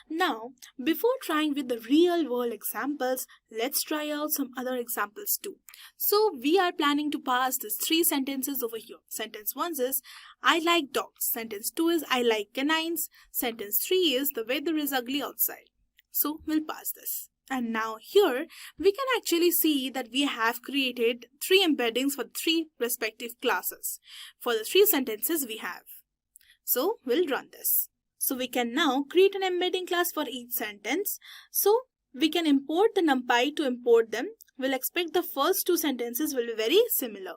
Now, before trying with the real world examples, let's try out some other examples too. So we are planning to pass these 3 sentences over here. Sentence 1 is, I like dogs. Sentence 2 is, I like canines. Sentence 3 is, the weather is ugly outside. So we'll pass this. And now here, we can actually see that we have created 3 embeddings for 3 respective classes for the 3 sentences we have. So we'll run this. So we can now create an embedding class for each sentence. So we can import the NumPy to import them. We'll expect the first 2 sentences will be very similar.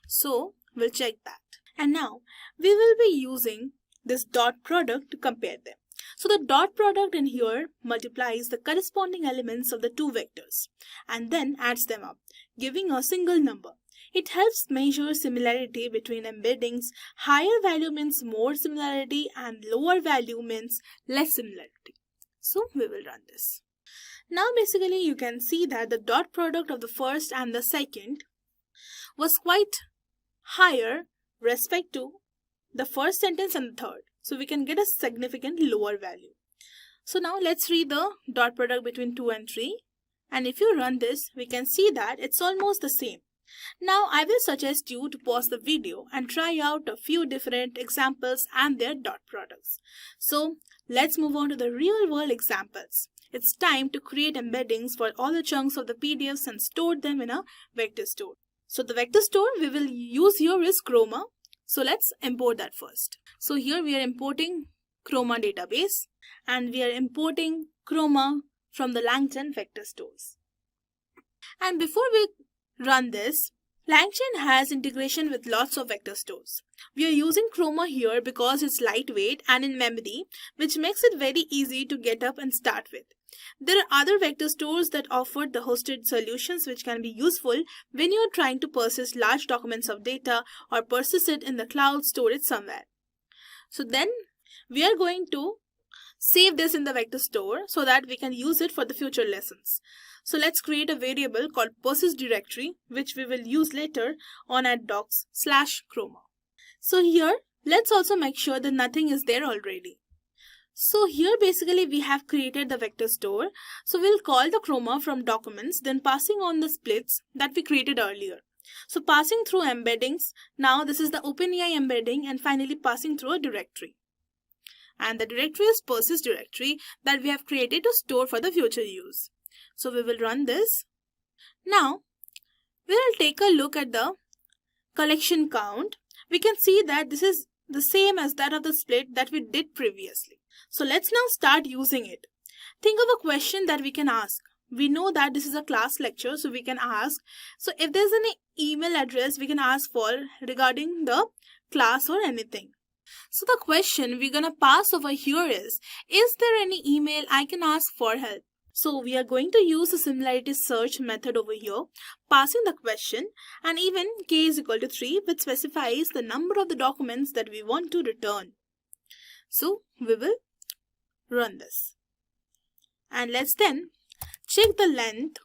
So we'll check that. And now we will be using this dot product to compare them. So the dot product in here multiplies the corresponding elements of the 2 vectors and then adds them up, giving a single number. It helps measure similarity between embeddings. Higher value means more similarity and lower value means less similarity. So we will run this. Now basically you can see that the dot product of the first and the second was quite higher respect to the first sentence and the third. So we can get a significant lower value. So now let's read the dot product between 2 and 3. And if you run this, we can see that it's almost the same. Now I will suggest you to pause the video and try out a few different examples and their dot products. So let's move on to the real world examples. It's time to create embeddings for all the chunks of the PDFs and store them in a vector store. So the vector store we will use here is Chroma. So let's import that first. So here we are importing Chroma database and we are importing Chroma from the Langchain vector stores. And before we run this, Langchain has integration with lots of vector stores. We are using Chroma here because it's lightweight and in memory, which makes it very easy to get up and start with. There are other vector stores that offer the hosted solutions which can be useful when you are trying to persist large documents of data or persist it in the cloud storage somewhere. So then we are going to save this in the vector store so that we can use it for the future lessons. So let's create a variable called persist directory which we will use later on at docs/chroma. So here let's also make sure that nothing is there already. So here basically we have created the vector store. So we'll call the Chroma from documents, then passing on the splits that we created earlier. So passing through embeddings, now this is the OpenAI embedding, and finally passing through a directory. And the directory is persist directory that we have created to store for the future use. So we will run this. Now we will take a look at the collection count. We can see that this is the same as that of the split that we did previously. So let's now start using it. Think of a question that we can ask. We know that this is a class lecture, so we can ask. So if there's any email address we can ask for regarding the class or anything. So the question we're gonna pass over here is there any email I can ask for help? So we are going to use the similarity search method over here, passing the question, and even k is equal to 3, which specifies the number of the documents that we want to return. So we will run this. And let's then check the length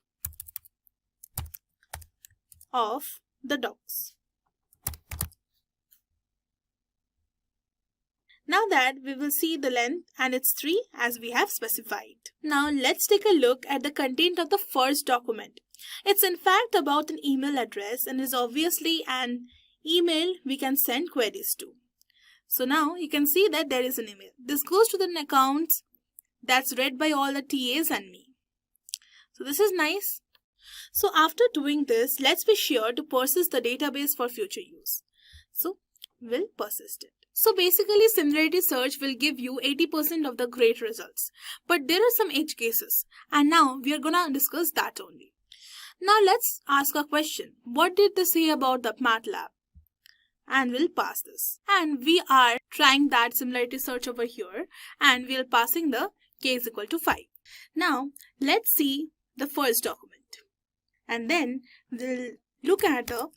of the docs. Now that we will see the length and it's 3 as we have specified. Now let's take a look at the content of the first document. It's in fact about an email address and is obviously an email we can send queries to. So now you can see that there is an email. This goes to the accounts that's read by all the TAs and me. So this is nice. So after doing this, let's be sure to persist the database for future use. So we'll persist it. So basically similarity search will give you 80% of the great results. But there are some edge cases, and now we are gonna discuss that only. Now let's ask a question. What did they say about the MATLAB? And we'll pass this. And we are trying that similarity search over here, and we'll passing the k is equal to 5. Now let's see the first document. And then we'll look at the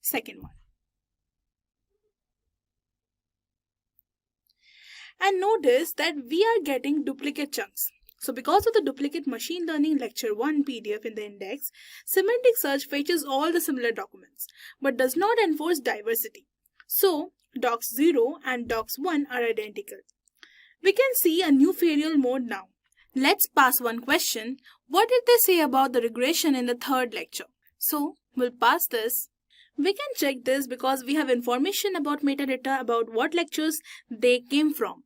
second one. And notice that we are getting duplicate chunks. So because of the duplicate machine learning lecture 1 PDF in the index, semantic search fetches all the similar documents, but does not enforce diversity. So docs 0 and docs 1 are identical. We can see a new ferial mode now. Let's pass one question. What did they say about the regression in the third lecture? So we'll pass this. We can check this because we have information about metadata about what lectures they came from.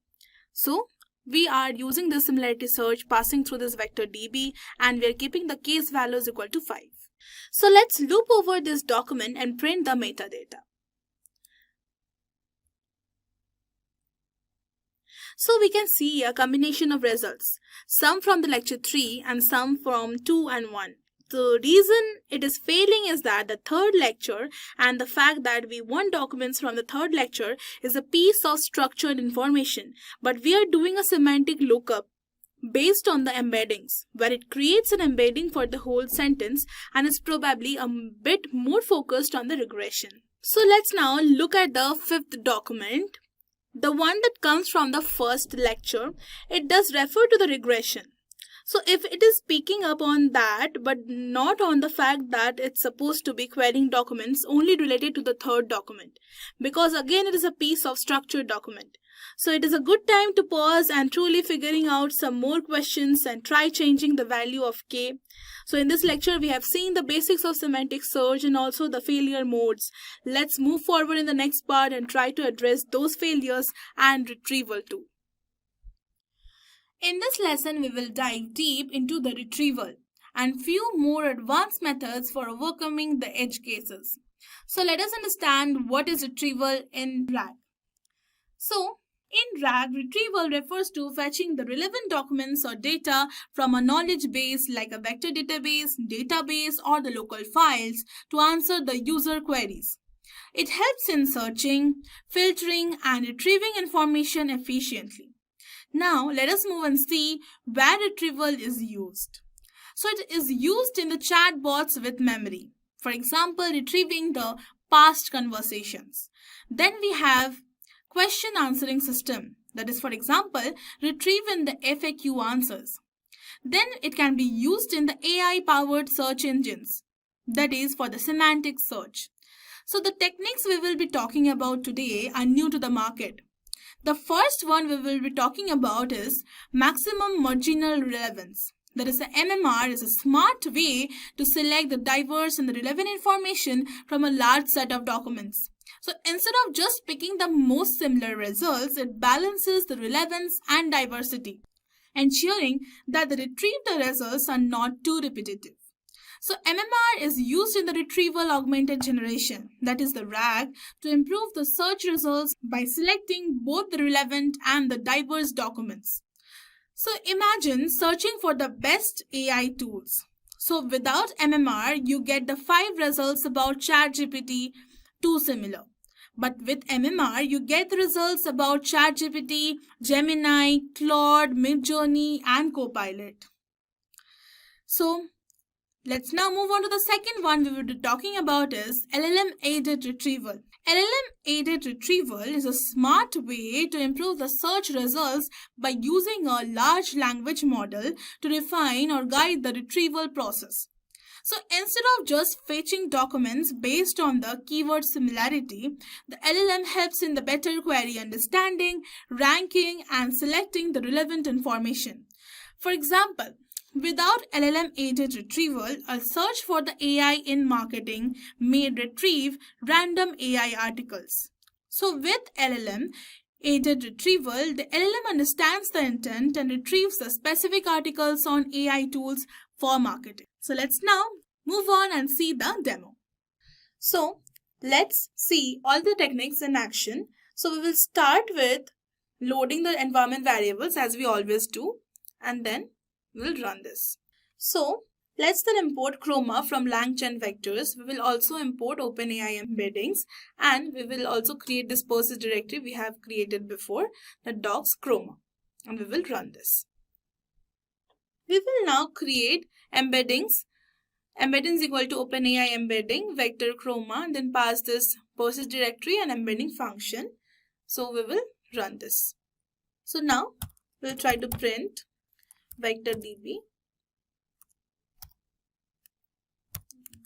So we are using the similarity search, passing through this vector DB, and we are keeping the case values equal to 5. So let's loop over this document and print the metadata. So we can see a combination of results, some from the lecture 3 and some from 2 and 1. The reason it is failing is that the third lecture and the fact that we want documents from the third lecture is a piece of structured information, but we are doing a semantic lookup based on the embeddings, where it creates an embedding for the whole sentence and is probably a bit more focused on the regression. So let's now look at the fifth document. The one that comes from the first lecture, it does refer to the regression. So if it is picking up on that, but not on the fact that it's supposed to be querying documents only related to the third document, because again it is a piece of structured document. So it is a good time to pause and truly figuring out some more questions and try changing the value of k. So in this lecture we have seen the basics of semantic search and also the failure modes. Let's move forward in the next part and try to address those failures and retrieval too. In this lesson, we will dive deep into the retrieval and few more advanced methods for overcoming the edge cases. So let us understand what is retrieval in RAG. So in RAG, retrieval refers to fetching the relevant documents or data from a knowledge base like a vector database, or the local files to answer the user queries. It helps in searching, filtering, and retrieving information efficiently. Now, let us move and see where retrieval is used. So, it is used in the chatbots with memory. For example, retrieving the past conversations. Then we have question answering system. That is, for example, retrieving the FAQ answers. Then it can be used in the AI-powered search engines. That is, for the semantic search. So, the techniques we will be talking about today are new to the market. The first one we will be talking about is maximum marginal relevance. That is, the MMR is a smart way to select the diverse and the relevant information from a large set of documents. So instead of just picking the most similar results, it balances the relevance and diversity, ensuring that the retrieved results are not too repetitive. So MMR is used in the retrieval augmented generation, that is the RAG, to improve the search results by selecting both the relevant and the diverse documents. So imagine searching for the best AI tools. So without MMR, you get the 5 results about ChatGPT, too similar. But with MMR, you get the results about ChatGPT, Gemini, Claude, Midjourney, and Copilot. So let's now move on to the second one we will be talking about is LLM-aided retrieval. LLM-aided retrieval is a smart way to improve the search results by using a large language model to refine or guide the retrieval process. So instead of just fetching documents based on the keyword similarity, the LLM helps in the better query understanding, ranking, and selecting the relevant information. For example, without LLM-aided retrieval, a search for the AI in marketing may retrieve random AI articles. So with LLM aided retrieval, the LLM understands the intent and retrieves the specific articles on AI tools for marketing. So let's now move on and see the demo. So let's see all the techniques in action. So we will start with loading the environment variables as we always do, and then we'll run this. So let's then import Chroma from Langchain vectors. We will also import OpenAI embeddings, and we will also create this persist directory we have created before, the docs Chroma, and we will run this. We will now create embeddings. Embeddings equal to OpenAI embedding vector Chroma, and then pass this persist directory and embedding function. So we will run this. So now we'll try to print vector db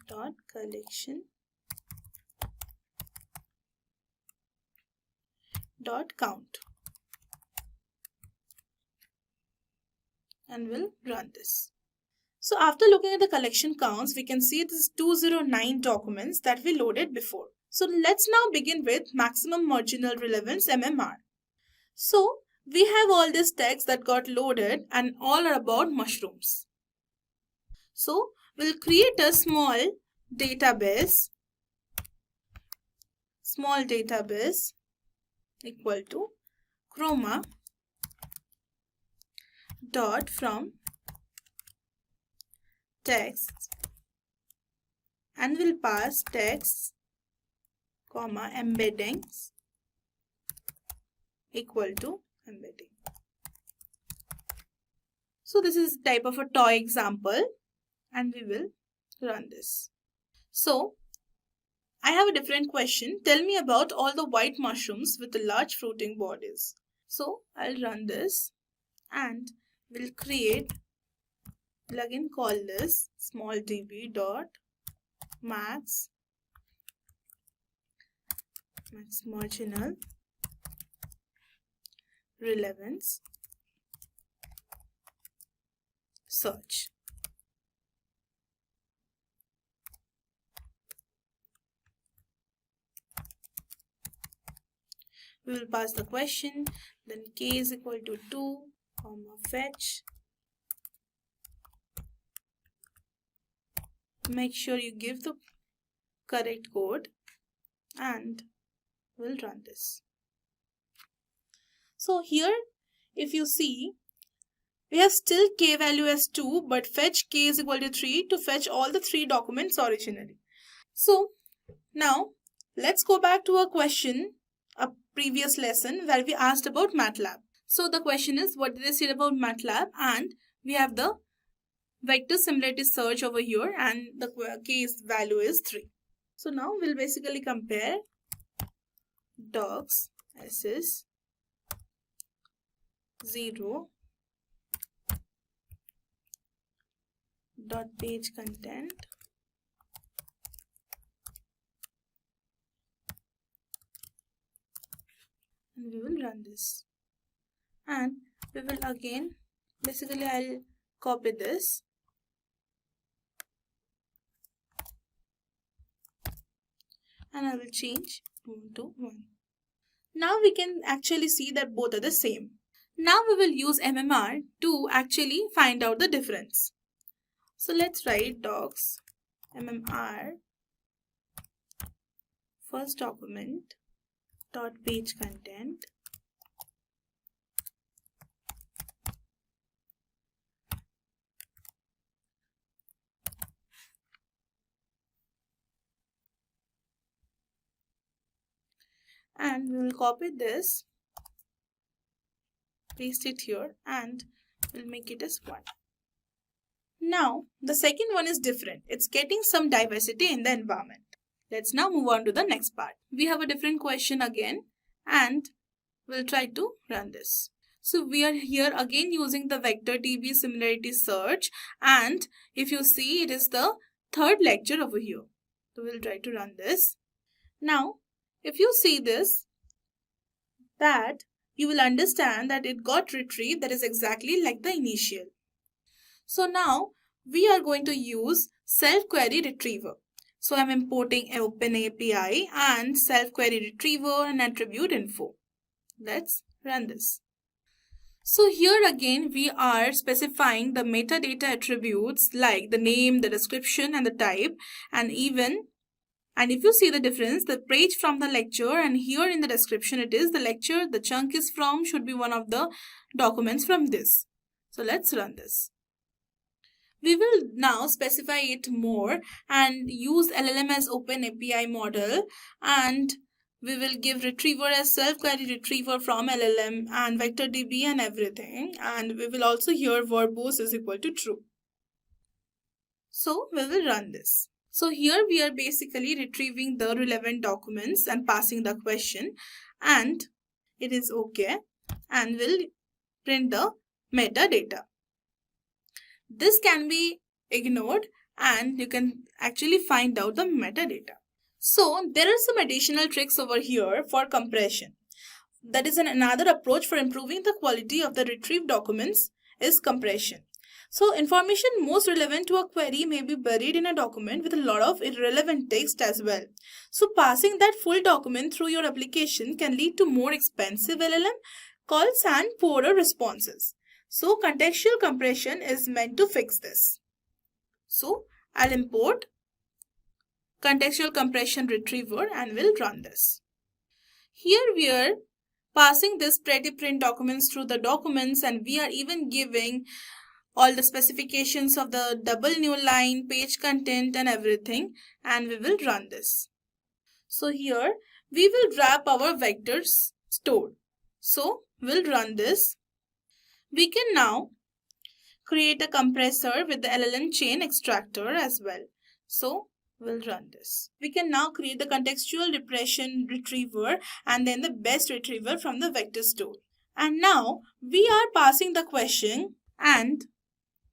dot collection dot count, and we'll run this. So after looking at the collection counts, we can see this is 209 documents that we loaded before. So let's now begin with maximum marginal relevance MMR. So we have all this text that got loaded and all are about mushrooms. So we'll create a small database equal to Chroma dot from text, and we'll pass text comma embeddings equal to embedding. So this is type of a toy example, and we will run this. So I have a different question. Tell me about all the white mushrooms with the large fruiting bodies. So I'll run this, and we'll create plugin called this smalldb dot max marginal relevance search. We will pass the question, then k is equal to 2, fetch. Make sure you give the correct code, and we'll run this. So here, if you see, we have still k value as 2, but fetch k is equal to 3 to fetch all the 3 documents originally. So now let's go back to our question, a previous lesson where we asked about MATLAB. So the question is, what did they say about MATLAB? And we have the vector similarity search over here, and the k value is 3. So now we'll basically compare docs ss 0 dot page content and we will run this, and we will again basically I'll copy this and I will change 2 to 1. Now we can actually see that both are the same. Now we will use MMR to actually find out the difference. So let's write docs MMR first document dot page content and we will copy this, paste it here, and we'll make it as 1. Now the second one is different. It's getting some diversity in the environment. Let's now move on to the next part. We have a different question again, and we'll try to run this. So we are here again using the vector DB similarity search, and if you see, it is the third lecture over here. So we'll try to run this. Now if you see this, that you will understand that it got retrieved, that is exactly like the initial. So now we are going to use self-query retriever. So I'm importing OpenAPI and self-query retriever and attribute info. Let's run this. So here again we are specifying the metadata attributes like the name, the description and the type, and if you see the difference, the page from the lecture and here in the description it is the lecture, the chunk is from should be one of the documents from this. So let's run this. We will now specify it more and use LLM as OpenAPI model, and we will give retriever as self-query retriever from LLM and vector DB and everything, and we will also here verbose is equal to true. So we will run this. So here we are basically retrieving the relevant documents and passing the question, and it is okay, and we'll print the metadata. This can be ignored and you can actually find out the metadata. So there are some additional tricks over here for compression. That is another approach for improving the quality of the retrieved documents is compression. So information most relevant to a query may be buried in a document with a lot of irrelevant text as well. So passing that full document through your application can lead to more expensive LLM calls and poorer responses. So contextual compression is meant to fix this. So I'll import contextual compression retriever and we'll run this. Here we are passing this pretty print documents through the documents, and we are even giving all the specifications of the double new line, page content and everything, and we will run this. So here we will wrap our vectors stored. So we'll run this. We can now create a compressor with the LLM chain extractor as well. So we'll run this. We can now create the contextual repression retriever and then the best retriever from the vector store. And now we are passing the question and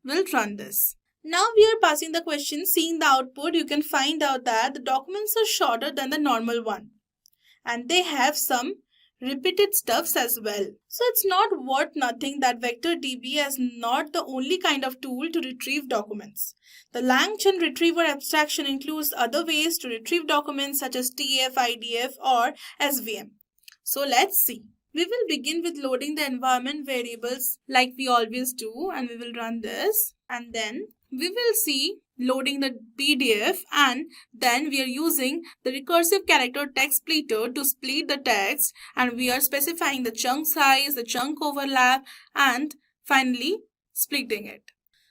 we'll run this. Now we are passing the question, seeing the output, you can find out that the documents are shorter than the normal one. And they have some repeated stuffs as well. So it's not worth nothing that vector DB is not the only kind of tool to retrieve documents. The Langchain retriever abstraction includes other ways to retrieve documents such as TF, IDF or SVM. So let's see. We will begin with loading the environment variables like we always do, and we will run this, and then we will see loading the PDF, and then we are using the recursive character text splitter to split the text, and we are specifying the chunk size, the chunk overlap, and finally splitting it.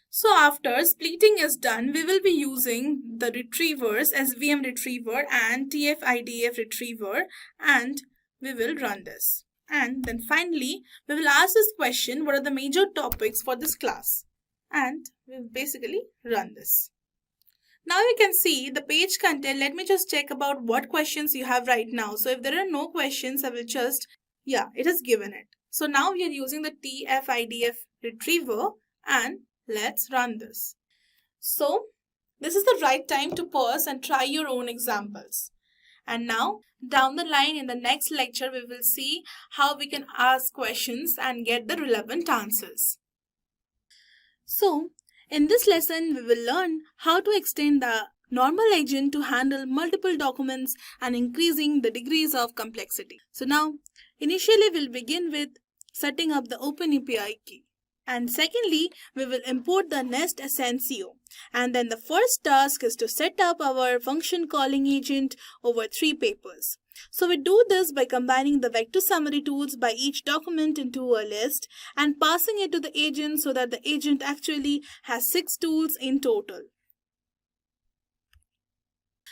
So after splitting is done, we will be using the retrievers SVM retriever and TF IDF retriever, and we will run this. And then finally we will ask this question, what are the major topics for this class? And we will basically run this. Now you can see the page content. Let me just check about what questions you have right now. So if there are no questions, I will just, it has given it. So now we are using the TF-IDF retriever and let's run this. So this is the right time to pause and try your own examples. And now down the line in the next lecture, we will see how we can ask questions and get the relevant answers. So in this lesson, we will learn how to extend the normal agent to handle multiple documents and increasing the degrees of complexity. So now, initially we'll begin with setting up the OpenAPI key. And secondly, we will import the nest Ascensio. And then the first task is to set up our function calling agent over 3 papers. So we do this by combining the vector summary tools by each document into a list and passing it to the agent so that the agent actually has 6 tools in total.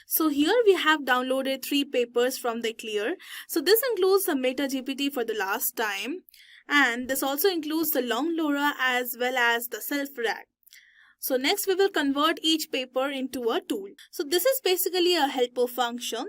So here we have downloaded 3 papers from the Clear. So this includes the MetaGPT for the last time, and this also includes the long LoRa as well as the self-RAG. So next we will convert each paper into a tool. So this is basically a helper function.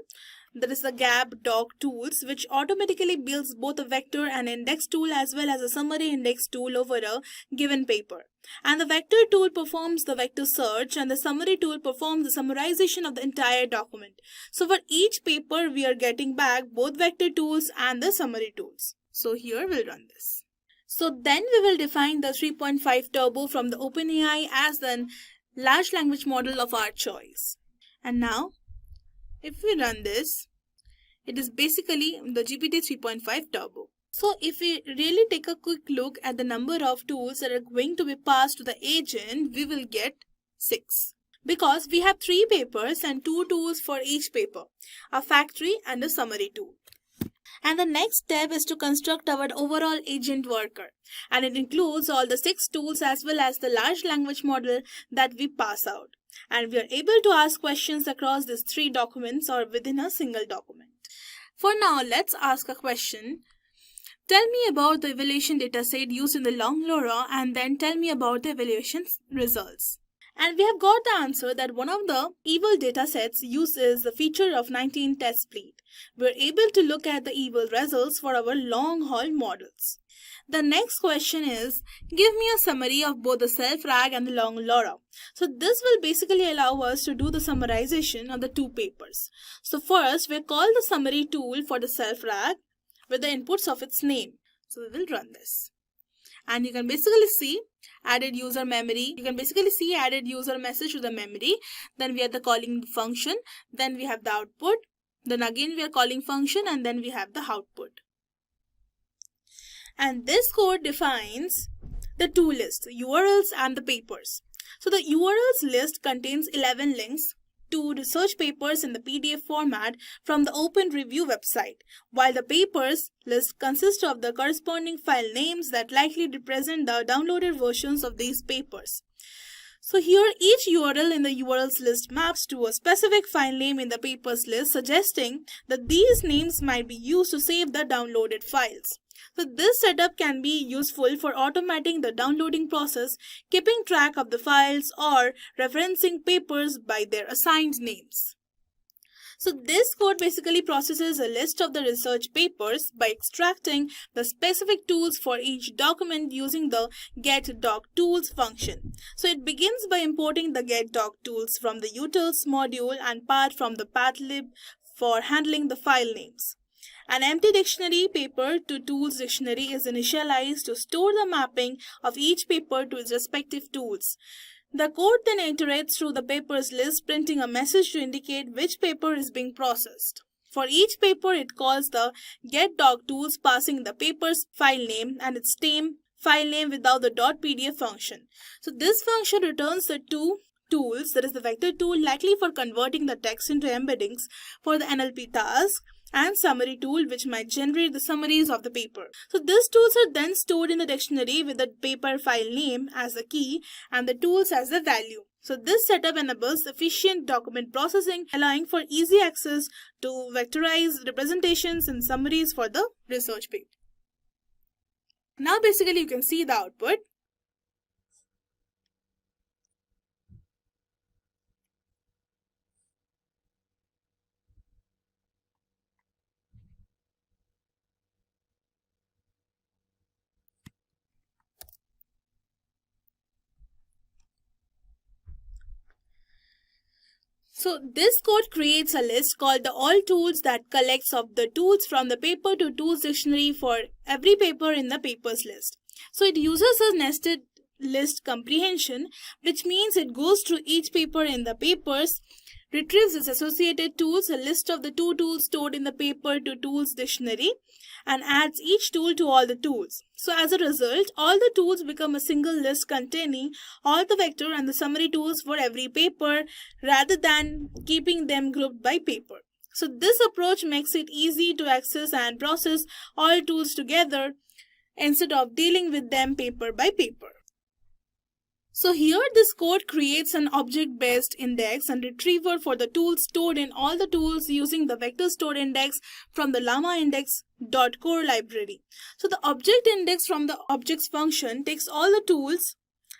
That is the gap doc tools, which automatically builds both a vector and index tool as well as a summary index tool over a given paper. And the vector tool performs the vector search and the summary tool performs the summarization of the entire document. So for each paper, we are getting back both vector tools and the summary tools. So here we'll run this. So then we will define the 3.5 turbo from the OpenAI as the large language model of our choice. And now If we run this, it is basically the GPT 3.5 Turbo. So if we really take a quick look at the number of tools that are going to be passed to the agent, we will get 6. Because we have 3 papers and 2 tools for each paper, a factory and a summary tool. And the next step is to construct our overall agent worker, and it includes all the 6 tools as well as the large language model that we pass out. And we are able to ask questions across these 3 documents or within a single document. For now, let's ask a question. Tell me about the evaluation dataset used in the long LoRa, and then tell me about the evaluation results. And we have got the answer that one of the eval datasets uses the feature of 19 test split. We are able to look at the eval results for our long-haul models. The next question is, give me a summary of both the self-RAG and the long LoRa. So this will basically allow us to do the summarization of the 2 papers. So first, we call the summary tool for the self-RAG with the inputs of its name. So we will run this. And you can basically see added user memory. You can basically see added user message to the memory. Then we have the calling function. Then we have the output. Then again we are calling function, and then we have the output. And this code defines the tool list, URLs and the papers. So the URLs list contains 11 links to research papers in the PDF format from the Open Review website, while the papers list consists of the corresponding file names that likely represent the downloaded versions of these papers. So here each URL in the URLs list maps to a specific file name in the papers list, suggesting that these names might be used to save the downloaded files. So this setup can be useful for automating the downloading process, keeping track of the files, or referencing papers by their assigned names. So this code basically processes a list of the research papers by extracting the specific tools for each document using the getDocTools function. So it begins by importing the getDocTools from the utils module and path from the pathlib for handling the file names. An empty dictionary paper to tools dictionary is initialized to store the mapping of each paper to its respective tools. The code then iterates through the papers list, printing a message to indicate which paper is being processed. For each paper, it calls the getDocTools, passing the paper's file name and its same file name without the .pdf function. So this function returns the 2 tools, that is the vector tool likely for converting the text into embeddings for the NLP task, and summary tool which might generate the summaries of the paper. So these tools are then stored in the dictionary with the paper file name as the key and the tools as the value. So this setup enables efficient document processing, allowing for easy access to vectorized representations and summaries for the research paper. Now basically you can see the output. So this code creates a list called the all tools that collects of the tools from the paper to tools dictionary for every paper in the papers list. So it uses a nested list comprehension, which means it goes through each paper in the papers, retrieves its associated tools, a list of the 2 tools stored in the paper to tools dictionary, and adds each tool to all the tools. So as a result, all the tools become a single list containing all the vector and the summary tools for every paper, rather than keeping them grouped by paper. So this approach makes it easy to access and process all tools together instead of dealing with them paper by paper. So here this code creates an object-based index and retriever for the tools stored in all the tools using the vector stored index from the Lama index.core library. So the object index from the objects function takes all the tools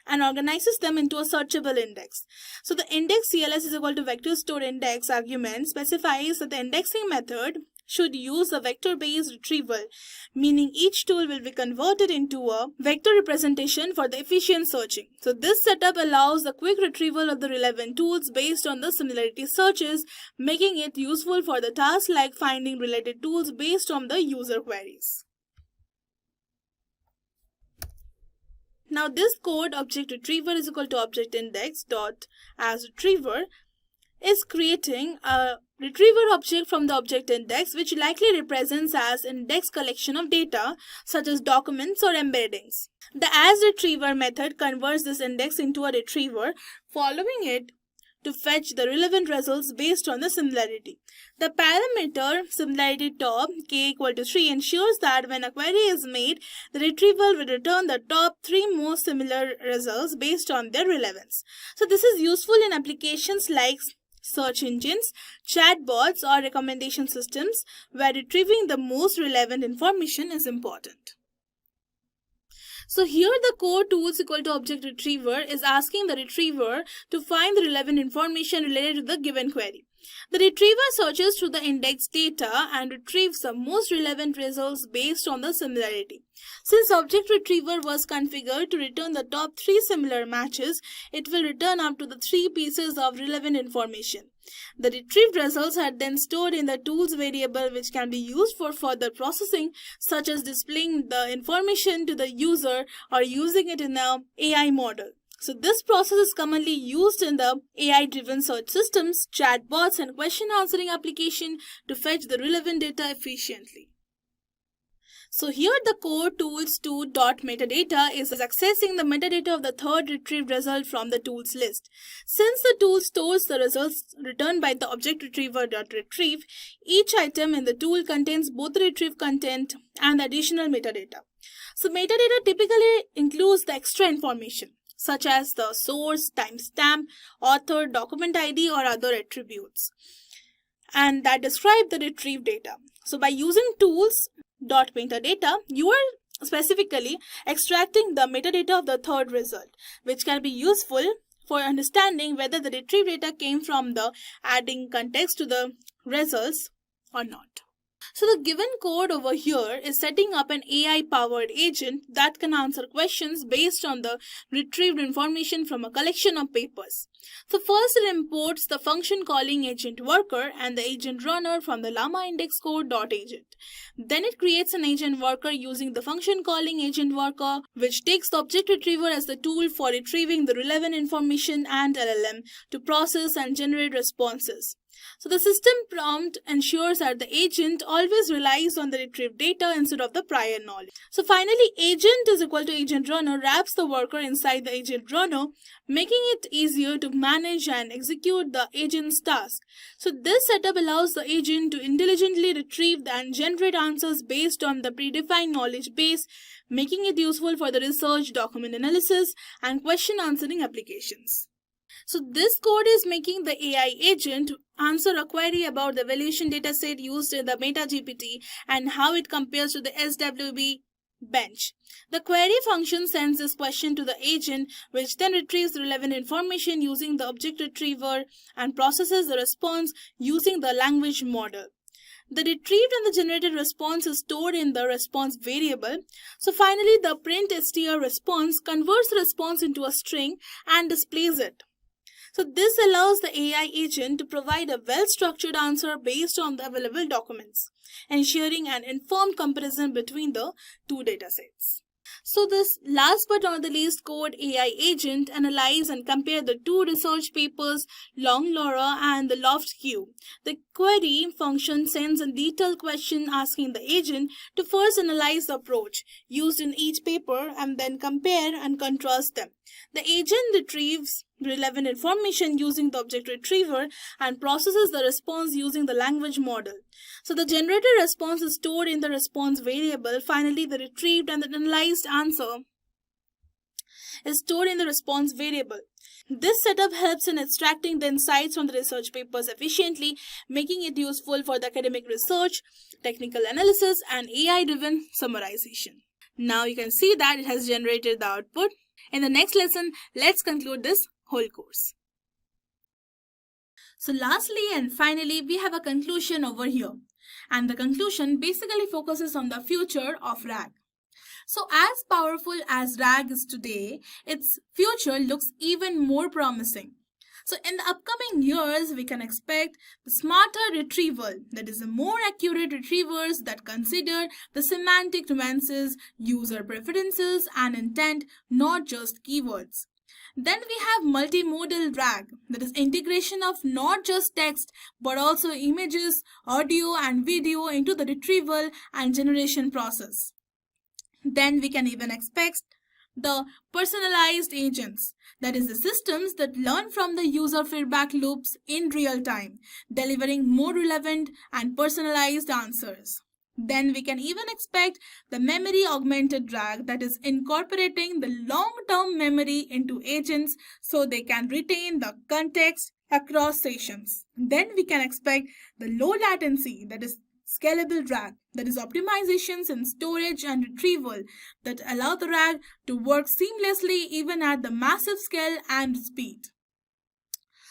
and organizes them into a searchable index. So the index CLS is equal to vector stored index argument specifies that the indexing method should use a vector-based retrieval, meaning each tool will be converted into a vector representation for the efficient searching. So this setup allows the quick retrieval of the relevant tools based on the similarity searches, making it useful for the tasks like finding related tools based on the user queries. Now this code object retriever is equal to object index dot as retriever is creating a retriever object from the object index, which likely represents as index collection of data such as documents or embeddings. The asRetriever method converts this index into a retriever, following it to fetch the relevant results based on the similarity. The parameter similarity top k equal to 3 ensures that when a query is made, the retrieval will return the top 3 most similar results based on their relevance. So this is useful in applications like search engines, chatbots, or recommendation systems where retrieving the most relevant information is important. So here the core tools equal to object retriever is asking the retriever to find the relevant information related to the given query. The retriever searches through the index data and retrieves the most relevant results based on the similarity. Since object retriever was configured to return the top 3 similar matches, it will return up to the 3 pieces of relevant information. The retrieved results are then stored in the tools variable, which can be used for further processing, such as displaying the information to the user or using it in an AI model. So this process is commonly used in the AI-driven search systems, chatbots, and question answering application to fetch the relevant data efficiently. So here the core tools to .metadata is accessing the metadata of the third retrieved result from the tools list. Since the tool stores the results returned by the object retriever .retrieve, each item in the tool contains both the retrieved content and the additional metadata. So metadata typically includes the extra information, such as the source, timestamp, author, document ID, or other attributes, and that describe the retrieved data. So by using tools .metadata, you are specifically extracting the metadata of the third result, which can be useful for understanding whether the retrieved data came from the adding context to the results or not. So the given code over here is setting up an AI-powered agent that can answer questions based on the retrieved information from a collection of papers. So first it imports the function calling agent worker and the agent runner from the Lama index code.agent. Then it creates an agent worker using the function calling agent worker, which takes the object retriever as the tool for retrieving the relevant information and LLM to process and generate responses. So the system prompt ensures that the agent always relies on the retrieved data instead of the prior knowledge. So finally, agent is equal to agent runner wraps the worker inside the agent runner, making it easier to manage and execute the agent's task. So this setup allows the agent to intelligently retrieve and generate answers based on the predefined knowledge base, making it useful for the research, document analysis, and question answering applications. So this code is making the AI agent answer a query about the evaluation dataset used in the MetaGPT and how it compares to the SWB bench. The query function sends this question to the agent, which then retrieves the relevant information using the object retriever and processes the response using the language model. The retrieved and the generated response is stored in the response variable. So finally, the print str response converts the response into a string and displays it. So this allows the AI agent to provide a well-structured answer based on the available documents, ensuring an informed comparison between the two datasets. So this last but not the least code AI agent analyze and compare the two research papers, Long Laura and the Loft Q. The query function sends a detailed question asking the agent to first analyze the approach used in each paper and then compare and contrast them. The agent retrieves relevant information using the object retriever and processes the response using the language model. So the generated response is stored in the response variable. Finally, the retrieved and the analyzed answer is stored in the response variable. This setup helps in extracting the insights from the research papers efficiently, making it useful for the academic research, technical analysis, and AI-driven summarization. Now you can see that it has generated the output. In the next lesson, let's conclude this whole course. So lastly and finally, we have a conclusion over here. And the conclusion basically focuses on the future of RAG. So as powerful as RAG is today, its future looks even more promising. So in the upcoming years, we can expect the smarter retrieval, that is the more accurate retrievers that consider the semantic nuances, user preferences, and intent, not just keywords. Then we have multimodal RAG, that is integration of not just text but also images, audio and video into the retrieval and generation process. Then we can even expect the personalized agents, that is the systems that learn from the user feedback loops in real time, delivering more relevant and personalized answers. Then we can even expect the memory augmented RAG, that is incorporating the long-term memory into agents so they can retain the context across sessions. Then we can expect the low latency, that is scalable RAG, that is optimizations in storage and retrieval that allow the RAG to work seamlessly even at the massive scale and speed.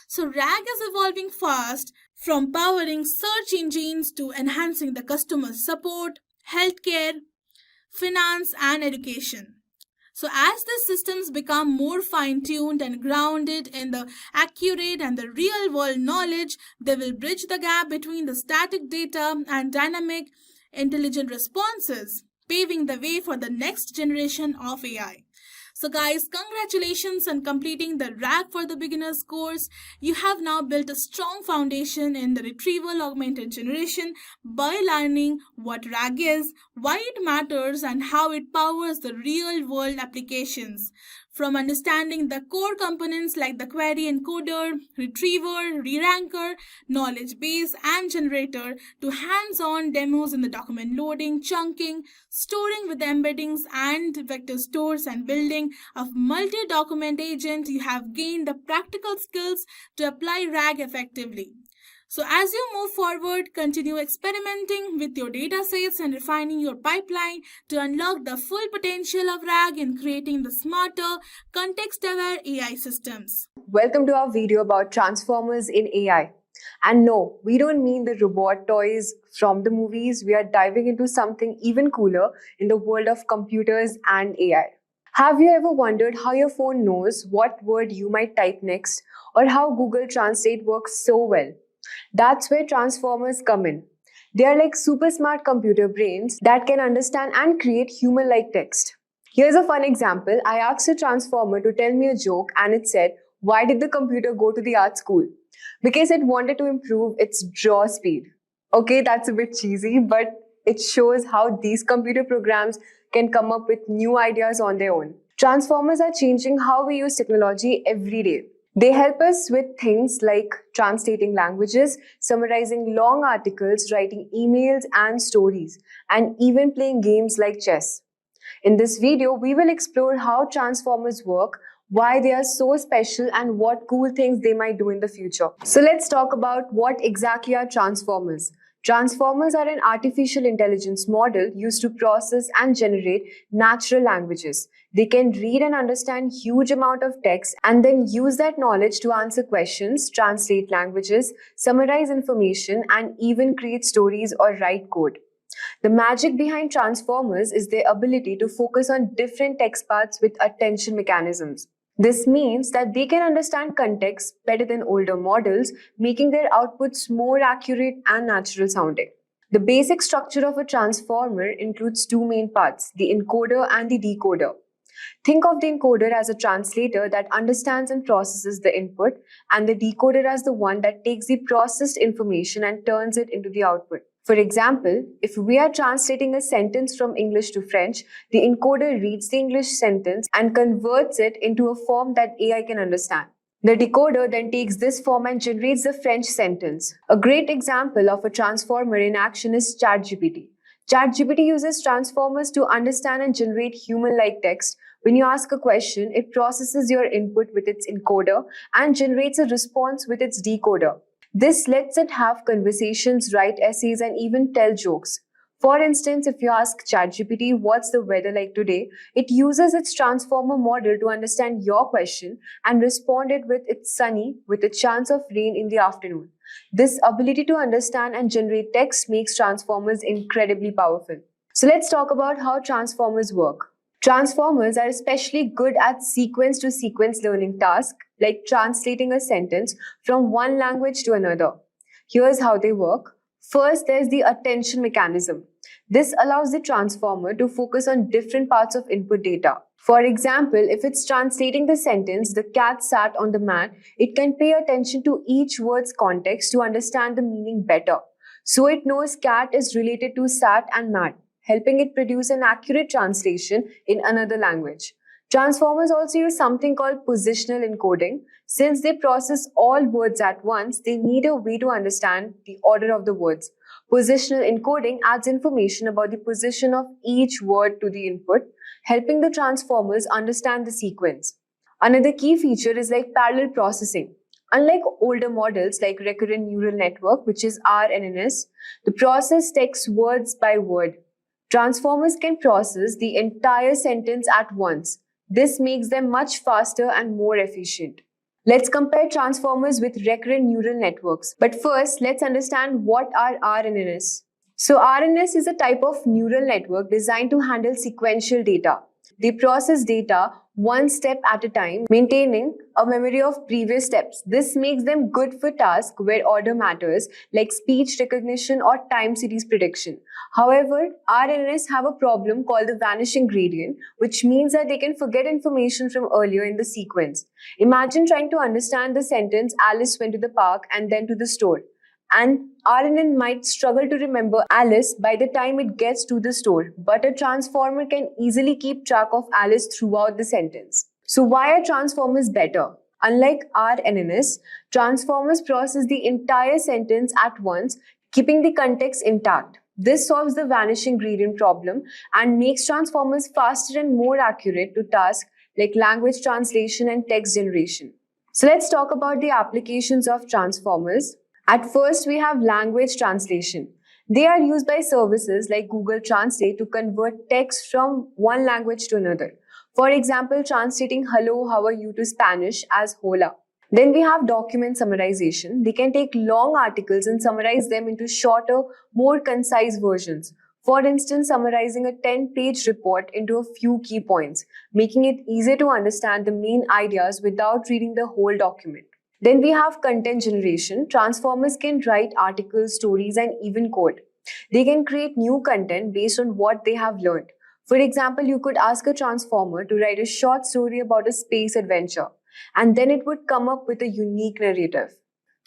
So RAG is evolving fast, from powering search engines to enhancing the customer support, healthcare, finance, and education. So as these systems become more fine-tuned and grounded in the accurate and the real-world knowledge, they will bridge the gap between the static data and dynamic, intelligent responses, paving the way for the next generation of AI. So guys, congratulations on completing the RAG for the Beginners course. You have now built a strong foundation in the retrieval augmented generation by learning what RAG is, why it matters, and how it powers the real-world applications. From understanding the core components like the query encoder, retriever, re-ranker, knowledge base, and generator to hands-on demos in the document loading, chunking, storing with embeddings and vector stores, and building a multi-document agent, you have gained the practical skills to apply RAG effectively. So as you move forward, continue experimenting with your datasets and refining your pipeline to unlock the full potential of RAG in creating the smarter, context-aware AI systems. Welcome to our video about transformers in AI. And no, we don't mean the robot toys from the movies. We are diving into something even cooler in the world of computers and AI. Have you ever wondered how your phone knows what word you might type next, or how Google Translate works so well? That's where transformers come in. They are like super smart computer brains that can understand and create human-like text. Here's a fun example. I asked a transformer to tell me a joke and it said, "Why did the computer go to the art school?" Because it wanted to improve its draw speed. Okay, that's a bit cheesy, but it shows how these computer programs can come up with new ideas on their own. Transformers are changing how we use technology every day. They help us with things like translating languages, summarizing long articles, writing emails and stories, and even playing games like chess. In this video, we will explore how transformers work, why they are so special, and what cool things they might do in the future. So let's talk about what exactly are transformers. Transformers are an artificial intelligence model used to process and generate natural languages. They can read and understand huge amount of text and then use that knowledge to answer questions, translate languages, summarize information, and even create stories or write code. The magic behind transformers is their ability to focus on different text paths with attention mechanisms. This means that they can understand context better than older models, making their outputs more accurate and natural sounding. The basic structure of a transformer includes two main parts, the encoder and the decoder. Think of the encoder as a translator that understands and processes the input, and the decoder as the one that takes the processed information and turns it into the output. For example, if we are translating a sentence from English to French, the encoder reads the English sentence and converts it into a form that AI can understand. The decoder then takes this form and generates the French sentence. A great example of a transformer in action is ChatGPT. ChatGPT uses transformers to understand and generate human-like text. When you ask a question, it processes your input with its encoder and generates a response with its decoder. This lets it have conversations, write essays, and even tell jokes. For instance, if you ask ChatGPT, "What's the weather like today?" it uses its transformer model to understand your question and respond it with "It's sunny, with a chance of rain in the afternoon." This ability to understand and generate text makes transformers incredibly powerful. So let's talk about how transformers work. Transformers are especially good at sequence-to-sequence learning tasks, like translating a sentence from one language to another. Here's how they work. First, there's the attention mechanism. This allows the transformer to focus on different parts of input data. For example, if it's translating the sentence, "the cat sat on the mat," it can pay attention to each word's context to understand the meaning better. So it knows cat is related to sat and mat, helping it produce an accurate translation in another language. Transformers also use something called positional encoding. Since they process all words at once, they need a way to understand the order of the words. Positional encoding adds information about the position of each word to the input, helping the transformers understand the sequence. Another key feature is like parallel processing. Unlike older models like Recurrent Neural Network, which is RNNs, the process text words by word. Transformers can process the entire sentence at once. This makes them much faster and more efficient. Let's compare transformers with recurrent neural networks. But first, let's understand what are RNNs. So RNNs is a type of neural network designed to handle sequential data. They process data one step at a time, maintaining a memory of previous steps. This makes them good for tasks where order matters, like speech recognition or time series prediction. However, RNNs have a problem called the vanishing gradient, which means that they can forget information from earlier in the sequence. Imagine trying to understand the sentence, "Alice went to the park and then to the store." And RNN might struggle to remember Alice by the time it gets to the store, but a transformer can easily keep track of Alice throughout the sentence. So why are transformers better? Unlike RNNs, transformers process the entire sentence at once, keeping the context intact. This solves the vanishing gradient problem and makes transformers faster and more accurate to tasks like language translation and text generation. So let's talk about the applications of transformers. At first, we have language translation. They are used by services like Google Translate to convert text from one language to another. For example, translating "hello, how are you" to Spanish as "hola." Then we have document summarization. They can take long articles and summarize them into shorter, more concise versions. For instance, summarizing a 10-page report into a few key points, making it easier to understand the main ideas without reading the whole document. Then we have content generation. Transformers can write articles, stories, and even code. They can create new content based on what they have learned. For example, you could ask a transformer to write a short story about a space adventure, and then it would come up with a unique narrative.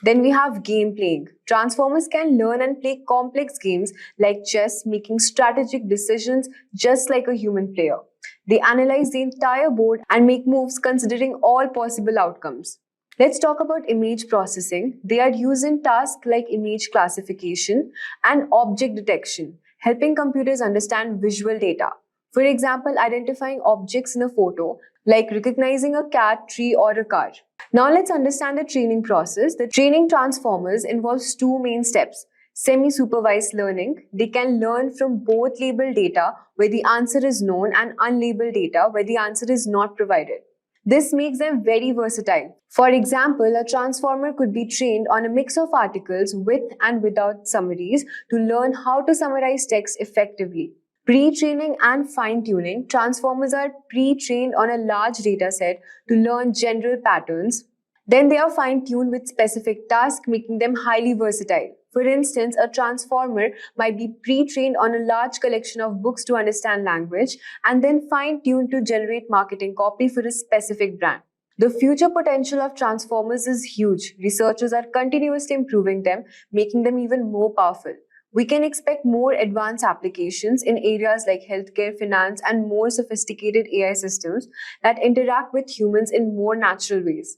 Then we have game playing. Transformers can learn and play complex games like chess, making strategic decisions just like a human player. They analyze the entire board and make moves considering all possible outcomes. Let's talk about image processing. They are used in tasks like image classification and object detection, helping computers understand visual data. For example, identifying objects in a photo, like recognizing a cat, tree, or a car. Now let's understand the training process. The training transformers involves two main steps. Semi-supervised learning. They can learn from both labeled data where the answer is known and unlabeled data where the answer is not provided. This makes them very versatile. For example, a transformer could be trained on a mix of articles with and without summaries to learn how to summarize text effectively. Pre-training and fine-tuning. Transformers are pre-trained on a large data set to learn general patterns. Then they are fine-tuned with specific tasks, making them highly versatile. For instance, a transformer might be pre-trained on a large collection of books to understand language and then fine-tuned to generate marketing copy for a specific brand. The future potential of transformers is huge. Researchers are continuously improving them, making them even more powerful. We can expect more advanced applications in areas like healthcare, finance, and more sophisticated AI systems that interact with humans in more natural ways.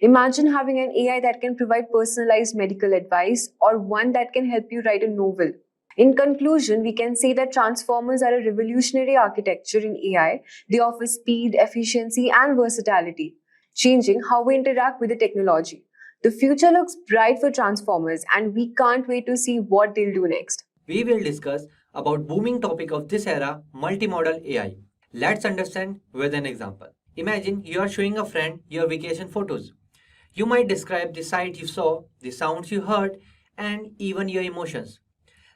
Imagine having an AI that can provide personalized medical advice or one that can help you write a novel. In conclusion, we can say that transformers are a revolutionary architecture in AI. They offer speed, efficiency, and versatility, changing how we interact with the technology. The future looks bright for transformers, and we can't wait to see what they'll do next. We will discuss about booming topic of this era, multimodal AI. Let's understand with an example. Imagine you are showing a friend your vacation photos. You might describe the sight you saw, the sounds you heard, and even your emotions.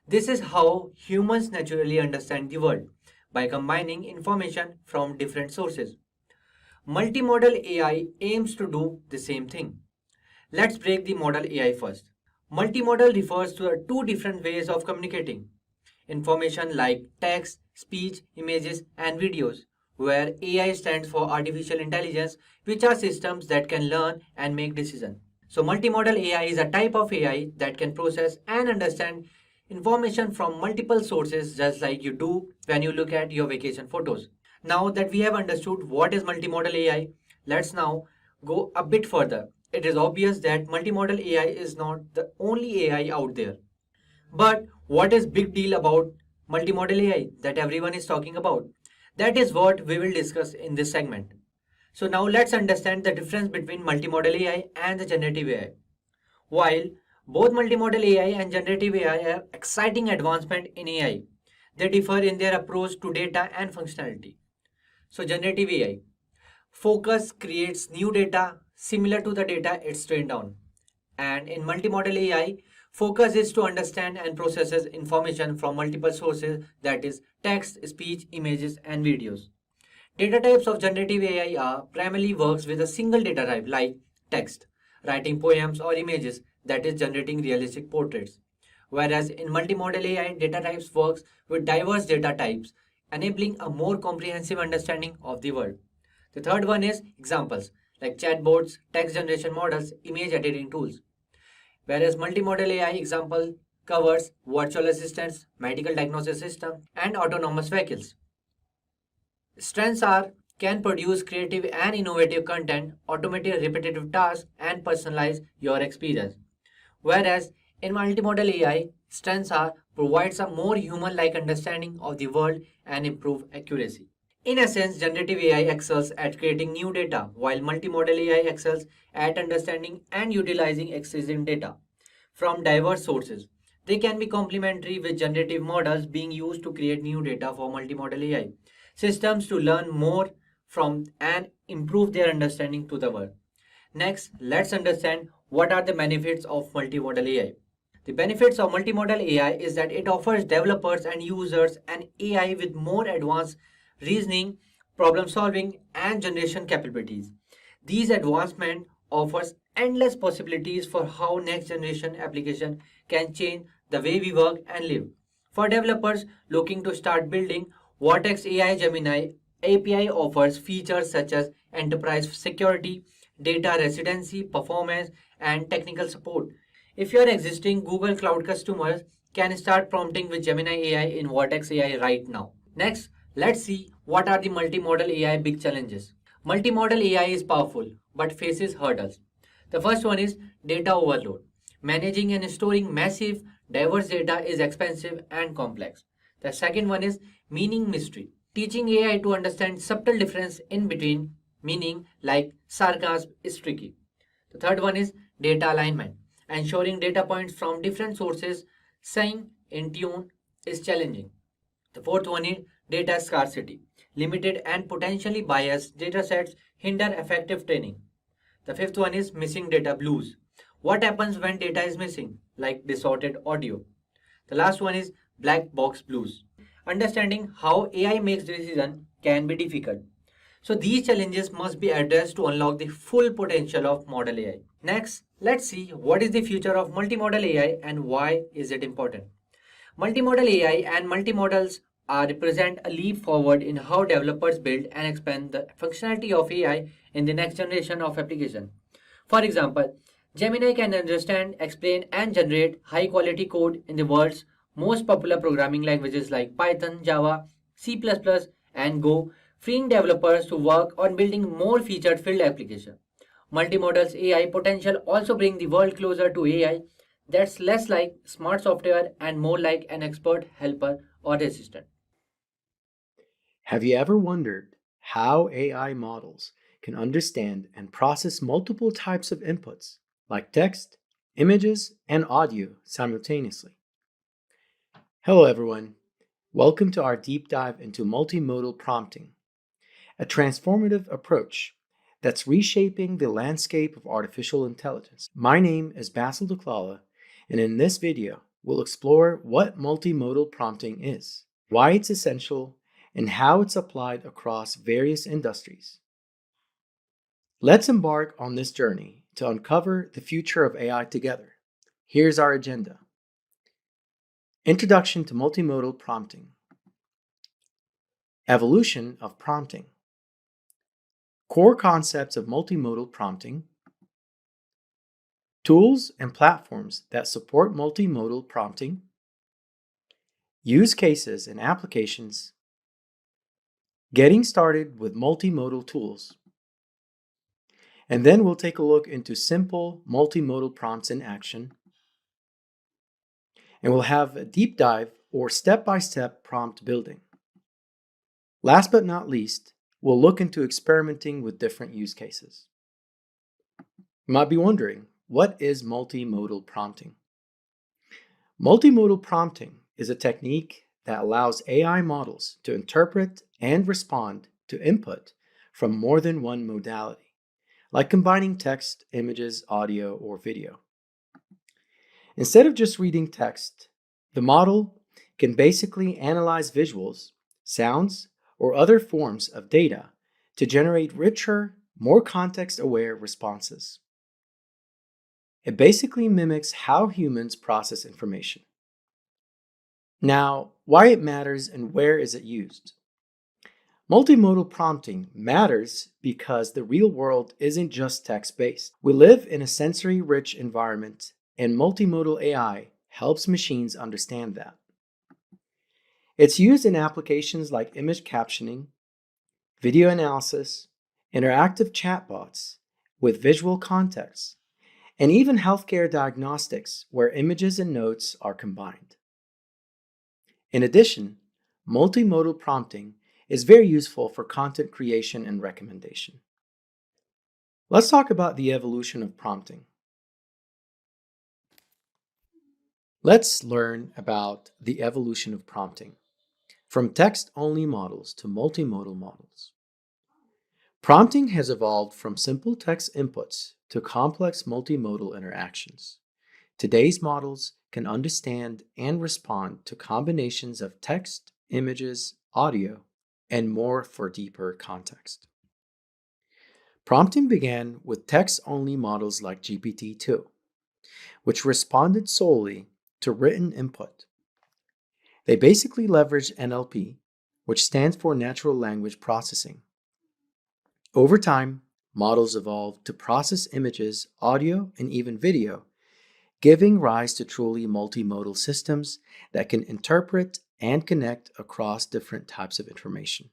This is how humans naturally understand the world, by combining information from different sources. Multimodal AI aims to do the same thing. Let's break the modal AI first. Multimodal refers to two different ways of communicating. information like text, speech, images, and videos, where AI stands for artificial intelligence, which are systems that can learn and make decisions. So, multimodal AI is a type of AI that can process and understand information from multiple sources, just like you do when you look at your vacation photos. Now that we have understood what is multimodal AI, let's now go a bit further. It is obvious that multimodal AI is not the only AI out there. But what is big deal about multimodal AI that everyone is talking about? That is what we will discuss in this segment. So now let's understand the difference between multimodal AI and the generative AI. While both multimodal AI and generative AI are exciting advancement in AI, they differ in their approach to data and functionality. So generative AI focus creates new data similar to the data it's trained on. And in multimodal AI, focus is to understand and processes information from multiple sources, that is text, speech, images, and videos. Data types of generative AI are primarily works with a single data type like text, writing poems or images, that is generating realistic portraits. Whereas in multimodal AI, data types works with diverse data types, enabling a more comprehensive understanding of the world. The third one is examples like chatbots, text generation models, image editing tools. Whereas multimodal AI example covers virtual assistants, medical diagnosis system, and autonomous vehicles. Strengths are can produce creative and innovative content, automate repetitive tasks, and personalize your experience. Whereas in multimodal AI, strengths are provides a more human-like understanding of the world and improve accuracy. In essence, generative AI excels at creating new data, while multimodal AI excels at understanding and utilizing existing data from diverse sources. They can be complementary with generative models being used to create new data for multimodal AI systems to learn more from and improve their understanding to the world. Next, let's understand what are the benefits of multimodal AI. The benefits of multimodal AI is that it offers developers and users an AI with more advanced reasoning, problem solving, and generation capabilities. These advancements offers endless possibilities for how next generation application can change the way we work and live. For developers looking to start building, Vortex AI Gemini API offers features such as enterprise security, data residency, performance, and technical support. If your existing Google Cloud customers can start prompting with Gemini AI in Vortex AI right now. Next, let's see what are the multimodal AI big challenges. Multimodal AI is powerful but faces hurdles. The first one is data overload. Managing and storing massive, diverse data is expensive and complex. The second one is meaning mystery. Teaching AI to understand subtle difference in between meaning like sarcasm is tricky. The third one is data alignment. Ensuring data points from different sources staying in tune is challenging. The fourth one is data scarcity. Limited and potentially biased datasets hinder effective training. The fifth one is missing data blues. What happens when data is missing, like distorted audio? The last one is black box blues. Understanding how AI makes decisions can be difficult. So these challenges must be addressed to unlock the full potential of model AI. Next, let's see what is the future of multimodal AI and why is it important. Multimodal AI and multimodals are represent a leap forward in how developers build and expand the functionality of AI in the next generation of application. For example, Gemini can understand, explain, and generate high quality code in the world's most popular programming languages like Python, Java, C++, and Go, freeing developers to work on building more featured filled applications. Multimodal's AI potential also bring the world closer to AI that's less like smart software and more like an expert helper or assistant. Have you ever wondered how AI models can understand and process multiple types of inputs, like text, images, and audio simultaneously? Hello, everyone. Welcome to our deep dive into multimodal prompting, a transformative approach that's reshaping the landscape of artificial intelligence. My name is Basil DeClala, and in this video, we'll explore what multimodal prompting is, why it's essential, and how it's applied across various industries. Let's embark on this journey to uncover the future of AI together. Here's our agenda. Introduction to Multimodal Prompting. Evolution of prompting. Core concepts of multimodal prompting. Tools and platforms that support multimodal prompting. Use cases and applications. Getting started with multimodal tools. And then we'll take a look into simple multimodal prompts in action. And we'll have a deep dive or step-by-step prompt building. Last but not least, we'll look into experimenting with different use cases. You might be wondering, what is multimodal prompting? Multimodal prompting is a technique that allows AI models to interpret and respond to input from more than one modality, like combining text, images, audio, or video. Instead of just reading text, the model can basically analyze visuals, sounds, or other forms of data to generate richer, more context-aware responses. It basically mimics how humans process information. Now, why it matters and where is it used? Multimodal prompting matters because the real world isn't just text-based. We live in a sensory-rich environment, and multimodal AI helps machines understand that. It's used in applications like image captioning, video analysis, interactive chatbots with visual context, and even healthcare diagnostics where images and notes are combined. In addition, multimodal prompting is very useful for content creation and recommendation. Let's talk about the evolution of prompting. Let's learn about the evolution of prompting, from text-only models to multimodal models. Prompting has evolved from simple text inputs to complex multimodal interactions. Today's models can understand and respond to combinations of text, images, audio, and more for deeper context. Prompting began with text-only models like GPT-2, which responded solely to written input. They basically leveraged NLP, which stands for Natural Language Processing. Over time, models evolved to process images, audio, and even video, giving rise to truly multimodal systems that can interpret and connect across different types of information.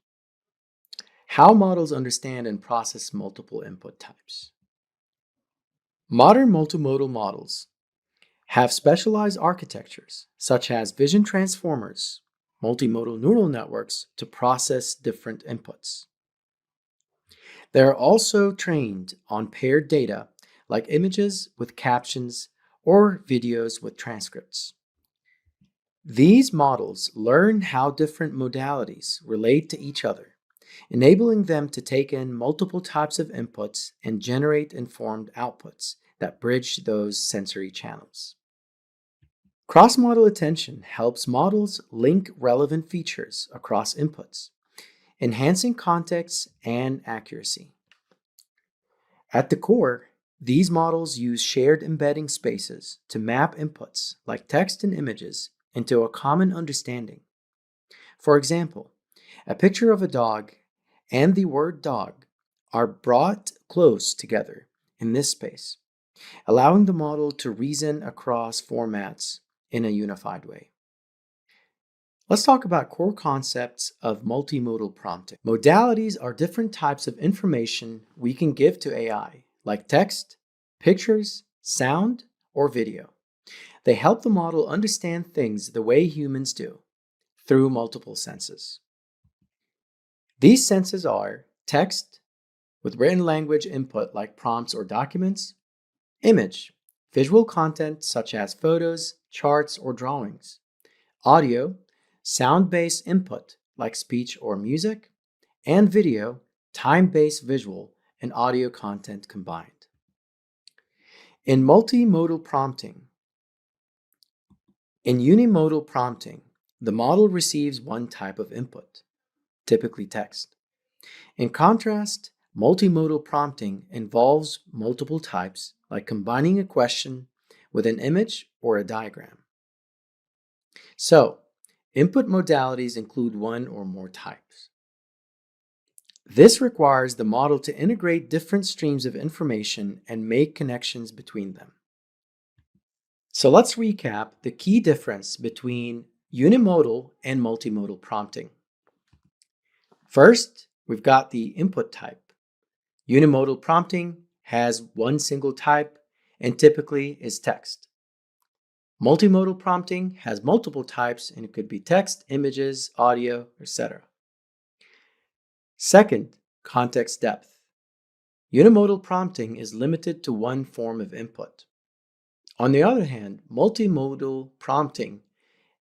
How models understand and process multiple input types. Modern multimodal models have specialized architectures, such as vision transformers, multimodal neural networks to process different inputs. They are also trained on paired data, like images with captions or videos with transcripts. These models learn how different modalities relate to each other, enabling them to take in multiple types of inputs and generate informed outputs that bridge those sensory channels. Cross-model attention helps models link relevant features across inputs, enhancing context and accuracy. At the core, these models use shared embedding spaces to map inputs like text and images into a common understanding. For example, a picture of a dog and the word dog are brought close together in this space, allowing the model to reason across formats in a unified way. Let's talk about core concepts of multimodal prompting. Modalities are different types of information we can give to AI, like text, pictures, sound, or video. They help the model understand things the way humans do, through multiple senses. These senses are text, with written language input like prompts or documents; image, visual content such as photos, charts, or drawings; audio, sound-based input like speech or music; and video, time-based visual and audio content combined. In multimodal prompting, in unimodal prompting, the model receives one type of input, typically text. In contrast, multimodal prompting involves multiple types, like combining a question with an image or a diagram. So, input modalities include one or more types. This requires the model to integrate different streams of information and make connections between them. So let's recap the key difference between unimodal and multimodal prompting. First, we've got the input type. Unimodal prompting has one single type and typically is text. Multimodal prompting has multiple types and it could be text, images, audio, etc. Second, context depth. Unimodal prompting is limited to one form of input. On the other hand, multimodal prompting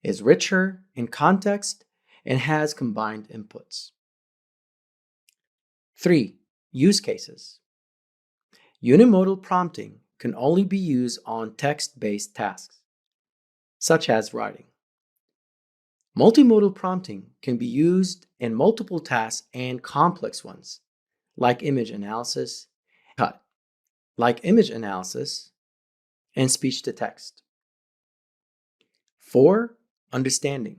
is richer in context and has combined inputs. 3. Use cases. Unimodal prompting can only be used on text-based tasks, such as writing. Multimodal prompting can be used in multiple tasks and complex ones, like image analysis, and speech to text. 4. Understanding.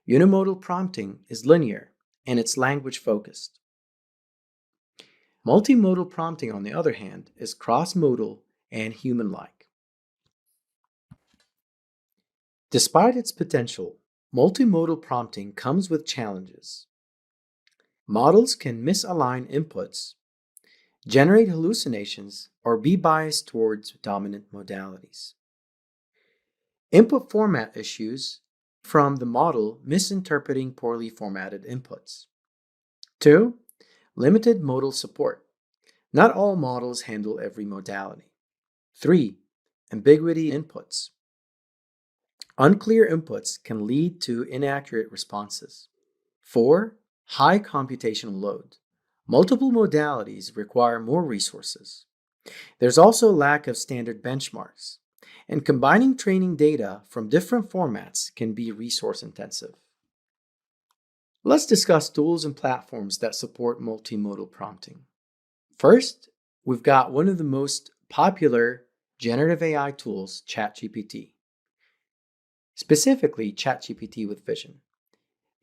Unimodal prompting is linear and it's language focused. Multimodal prompting, on the other hand, is cross-modal and human-like. Despite its potential, multimodal prompting comes with challenges. Models can misalign inputs, generate hallucinations, or be biased towards dominant modalities. Input format issues from the model misinterpreting poorly formatted inputs. 2. Limited modal support. Not all models handle every modality. 3. Ambiguity inputs. Unclear inputs can lead to inaccurate responses. 4. High computational load. Multiple modalities require more resources. There's also a lack of standard benchmarks, and combining training data from different formats can be resource intensive. Let's discuss tools and platforms that support multimodal prompting. First, we've got one of the most popular generative AI tools, ChatGPT. Specifically, ChatGPT with Vision.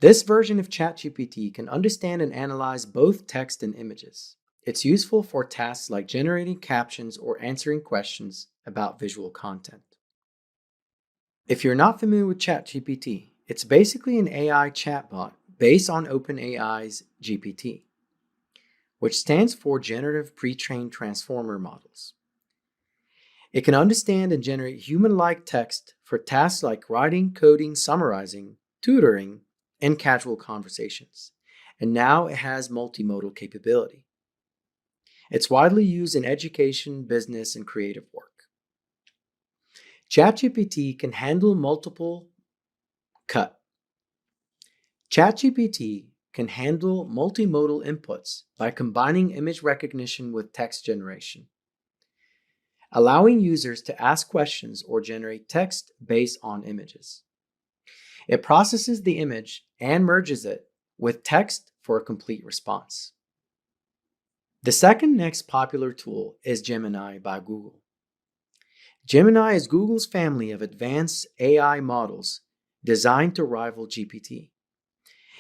This version of ChatGPT can understand and analyze both text and images. It's useful for tasks like generating captions or answering questions about visual content. If you're not familiar with ChatGPT, it's basically an AI chatbot based on OpenAI's GPT, which stands for Generative Pre-trained Transformer Models. It can understand and generate human-like text for tasks like writing, coding, summarizing, tutoring, and casual conversations. And now it has multimodal capability. It's widely used in education, business, and creative work. ChatGPT can handle multiple multimodal inputs by combining image recognition with text generation, allowing users to ask questions or generate text based on images. It processes the image and merges it with text for a complete response. The second next popular tool is Gemini by Google. Gemini is Google's family of advanced AI models designed to rival GPT.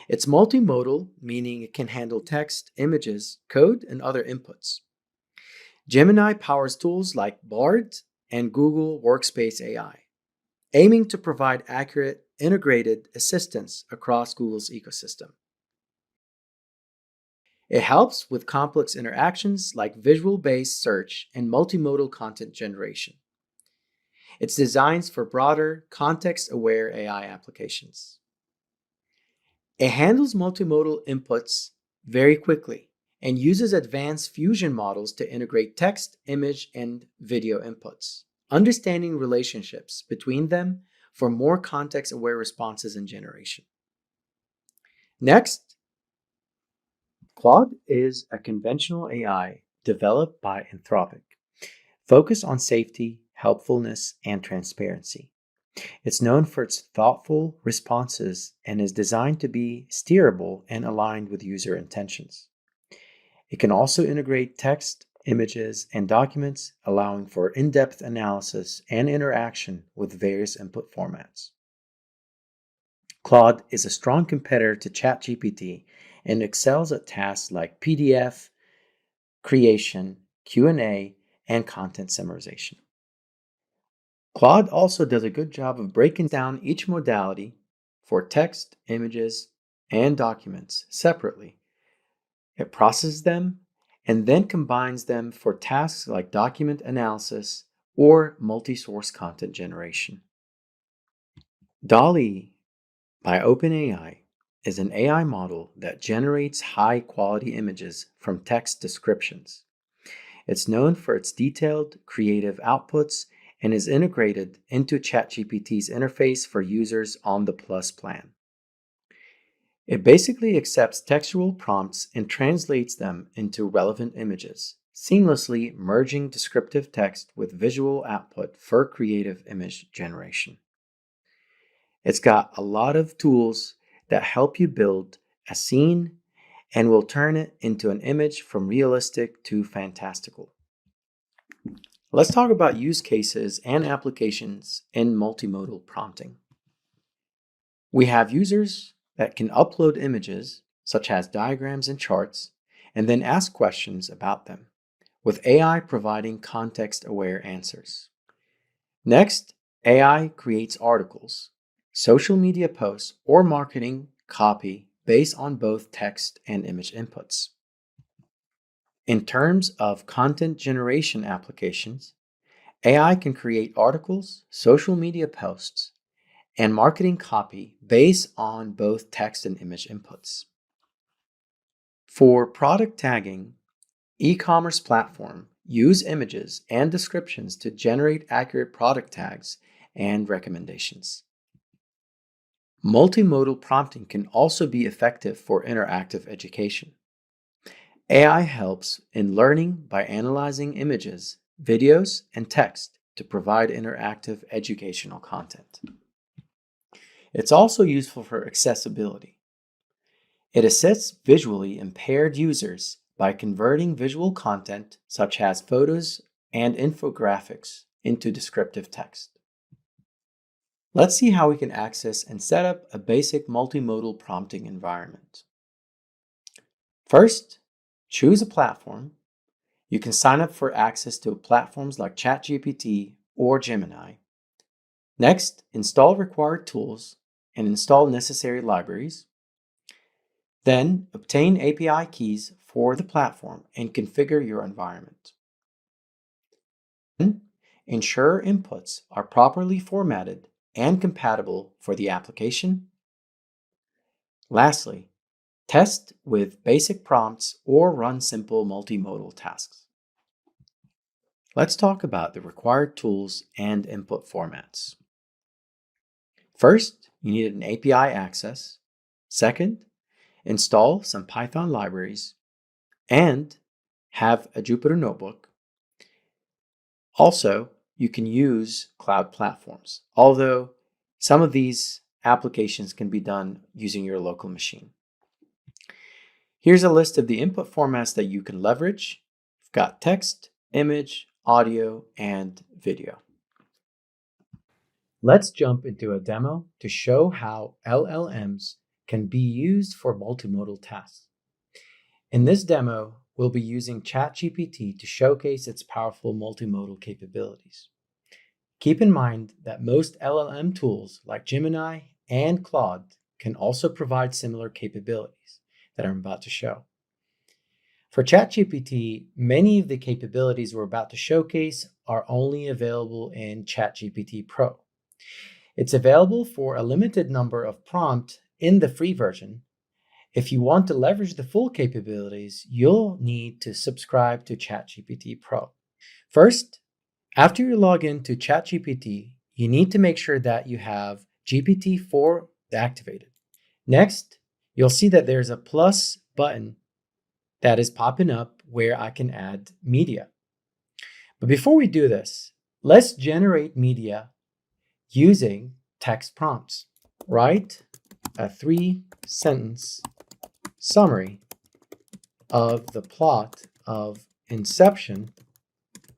It's multimodal, meaning it can handle text, images, code, and other inputs. Gemini powers tools like Bard and Google Workspace AI, aiming to provide accurate, integrated assistance across Google's ecosystem. It helps with complex interactions like visual-based search and multimodal content generation. It's designed for broader, context-aware AI applications. It handles multimodal inputs very quickly and uses advanced fusion models to integrate text, image, and video inputs, understanding relationships between them for more context-aware responses and generation. Next, Claude is a conventional AI developed by Anthropic, focused on safety, helpfulness, and transparency. It's known for its thoughtful responses and is designed to be steerable and aligned with user intentions. It can also integrate text, images, and documents, allowing for in-depth analysis and interaction with various input formats. Claude is a strong competitor to ChatGPT and excels at tasks like PDF creation, Q&A, and content summarization. Claude also does a good job of breaking down each modality for text, images, and documents separately. It processes them and then combines them for tasks like document analysis or multi-source content generation. DALL-E by OpenAI is an AI model that generates high-quality images from text descriptions. It's known for its detailed, creative outputs and is integrated into ChatGPT's interface for users on the Plus plan. It basically accepts textual prompts and translates them into relevant images, seamlessly merging descriptive text with visual output for creative image generation. It's got a lot of tools that help you build a scene and will turn it into an image from realistic to fantastical. Let's talk about use cases and applications in multimodal prompting. We have users that can upload images, such as diagrams and charts, and then ask questions about them, with AI providing context-aware answers. Next, AI creates articles, social media posts, or marketing copy based on both text and image inputs. In terms of content generation applications, AI can create articles, social media posts, and marketing copy based on both text and image inputs. For product tagging, e-commerce platforms use images and descriptions to generate accurate product tags and recommendations. Multimodal prompting can also be effective for interactive education. AI helps in learning by analyzing images, videos, and text to provide interactive educational content. It's also useful for accessibility. It assists visually impaired users by converting visual content, such as photos and infographics, into descriptive text. Let's see how we can access and set up a basic multimodal prompting environment. First, choose a platform. You can sign up for access to platforms like ChatGPT or Gemini. Next, install required tools and install necessary libraries. Then, obtain API keys for the platform and configure your environment. Then, ensure inputs are properly formatted and compatible for the application. Lastly, test with basic prompts or run simple multimodal tasks. Let's talk about the required tools and input formats. First, you need an API access. Second, install some Python libraries and have a Jupyter notebook. Also, you can use cloud platforms, although some of these applications can be done using your local machine. Here's a list of the input formats that you can leverage. You've got text, image, audio, and video. Let's jump into a demo to show how LLMs can be used for multimodal tasks. In this demo, we'll be using ChatGPT to showcase its powerful multimodal capabilities. Keep in mind that most LLM tools like Gemini and Claude can also provide similar capabilities that I'm about to show. For ChatGPT, many of the capabilities we're about to showcase are only available in ChatGPT Pro. It's available for a limited number of prompts in the free version. If you want to leverage the full capabilities, you'll need to subscribe to ChatGPT Pro. First, after you log into ChatGPT, you need to make sure that you have GPT-4 activated. Next, you'll see that there's a plus button that is popping up where I can add media. But before we do this, let's generate media using text prompts. Write a 3-sentence summary of the plot of Inception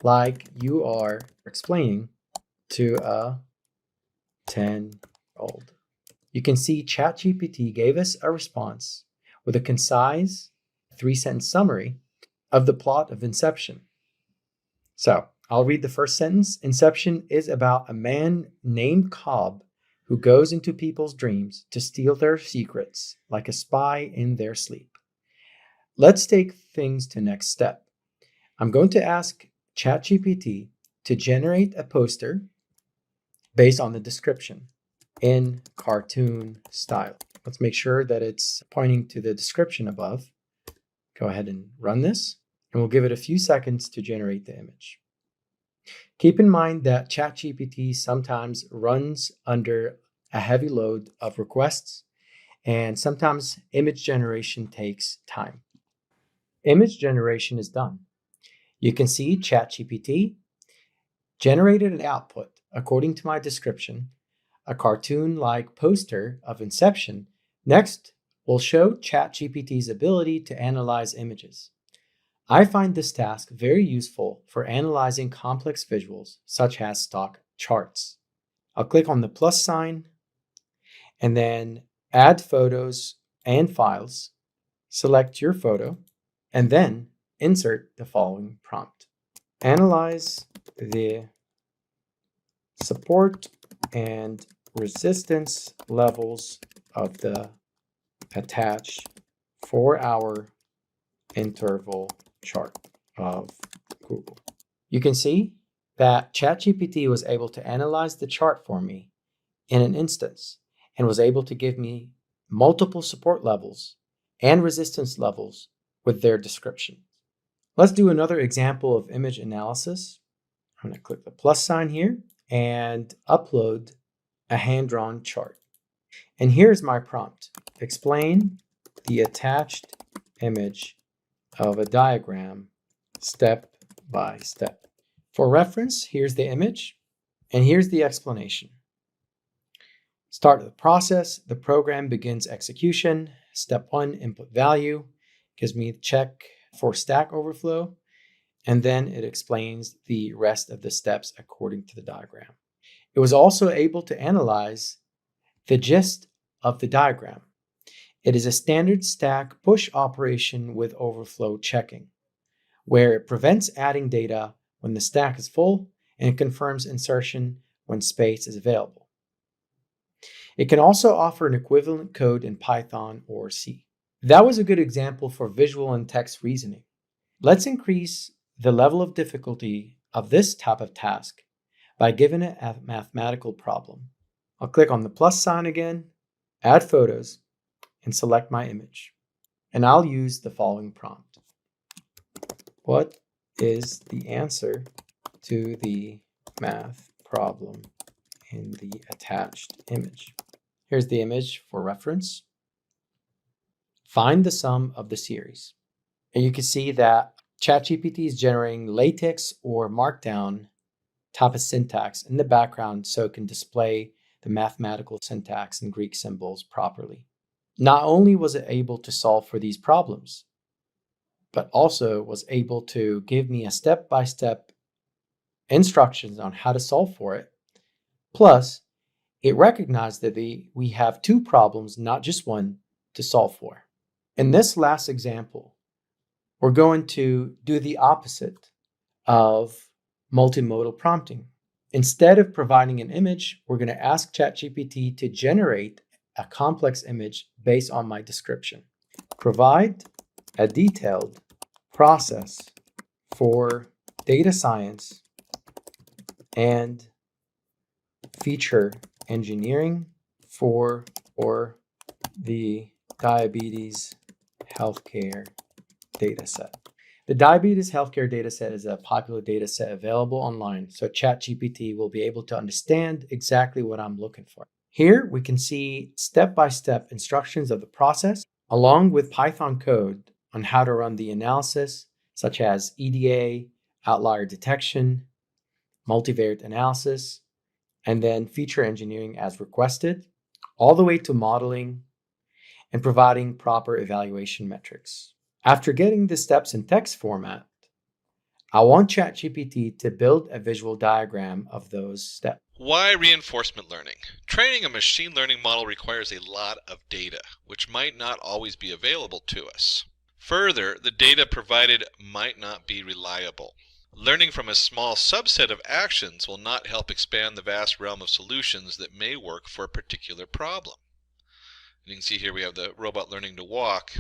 like you are explaining to a 10-year-old. you can see ChatGPT gave us a response with a concise 3-sentence summary of the plot of Inception. So I'll read the first sentence. Inception is about a man named Cobb who goes into people's dreams to steal their secrets like a spy in their sleep. Let's take things to next step. I'm going to ask ChatGPT to generate a poster based on the description in cartoon style. Let's make sure that it's pointing to the description above. Go ahead and run this, and we'll give it a few seconds to generate the image. Keep in mind that ChatGPT sometimes runs under a heavy load of requests, and sometimes image generation takes time. Image generation is done. You can see ChatGPT generated an output according to my description, a cartoon-like poster of Inception. Next, we'll show ChatGPT's ability to analyze images. I find this task very useful for analyzing complex visuals, such as stock charts. I'll click on the plus sign and then add photos and files. Select your photo and then insert the following prompt. Analyze the support and resistance levels of the attached 4-hour interval chart of Google. You can see that ChatGPT was able to analyze the chart for me in an instance and was able to give me multiple support levels and resistance levels with their description. Let's do another example of image analysis. I'm going to click the plus sign here and upload a hand-drawn chart. And here's my prompt. Explain the attached image of a diagram step by step. For reference, here's the image and here's the explanation. Start the process. The program begins execution. Step 1, input value. Gives me the check for Stack Overflow. And then it explains the rest of the steps according to the diagram. It was also able to analyze the gist of the diagram. It is a standard stack push operation with overflow checking, where it prevents adding data when the stack is full and confirms insertion when space is available. It can also offer an equivalent code in Python or C. That was a good example for visual and text reasoning. Let's increase the level of difficulty of this type of task by giving it a mathematical problem. I'll click on the plus sign again, add photos, and select my image. And I'll use the following prompt. What is the answer to the math problem in the attached image? Here's the image for reference. Find the sum of the series. And you can see that ChatGPT is generating LaTeX or Markdown type of syntax in the background so it can display the mathematical syntax and Greek symbols properly. Not only was it able to solve for these problems, but also was able to give me a step-by-step instructions on how to solve for it. Plus, it recognized that we have 2 problems, not just one, to solve for. In this last example, we're going to do the opposite of multimodal prompting. Instead of providing an image, we're going to ask ChatGPT to generate a complex image based on my description. Provide a detailed process for data science and feature engineering for or the diabetes healthcare dataset. The diabetes healthcare dataset is a popular dataset available online, so ChatGPT will be able to understand exactly what I'm looking for. Here we can see step-by-step instructions of the process, along with Python code on how to run the analysis, such as EDA, outlier detection, multivariate analysis, and then feature engineering as requested, all the way to modeling and providing proper evaluation metrics. After getting the steps in text format, I want ChatGPT to build a visual diagram of those steps. Why reinforcement learning? Training a machine learning model requires a lot of data, which might not always be available to us. Further, the data provided might not be reliable. Learning from a small subset of actions will not help expand the vast realm of solutions that may work for a particular problem. You can see here we have the robot learning to walk.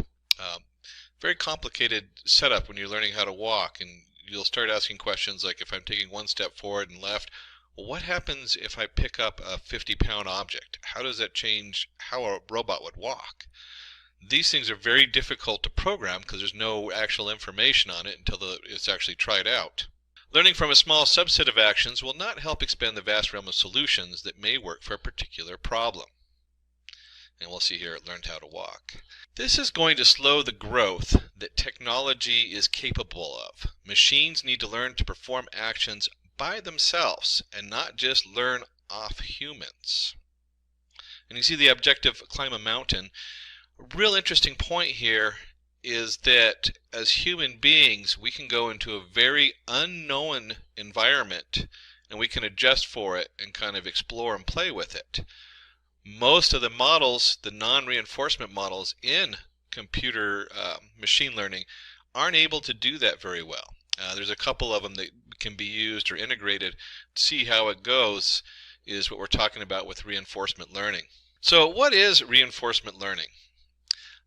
Very complicated setup when you're learning how to walk, and you'll start asking questions like, if I'm taking one step forward and left, well, what happens if I pick up a 50-pound object? How does that change how a robot would walk? These things are very difficult to program because there's no actual information on it until it's actually tried out. Learning from a small subset of actions will not help expand the vast realm of solutions that may work for a particular problem. And we'll see here it learned how to walk. This is going to slow the growth that technology is capable of. Machines need to learn to perform actions by themselves and not just learn off humans. And you see the objective climb a mountain. A real interesting point here is that as human beings we can go into a very unknown environment and we can adjust for it and kind of explore and play with it. Most of the models, the non-reinforcement models in computer machine learning, aren't able to do that very well. There's a couple of them that can be used or integrated. To see how it goes is what we're talking about with reinforcement learning. So what is reinforcement learning?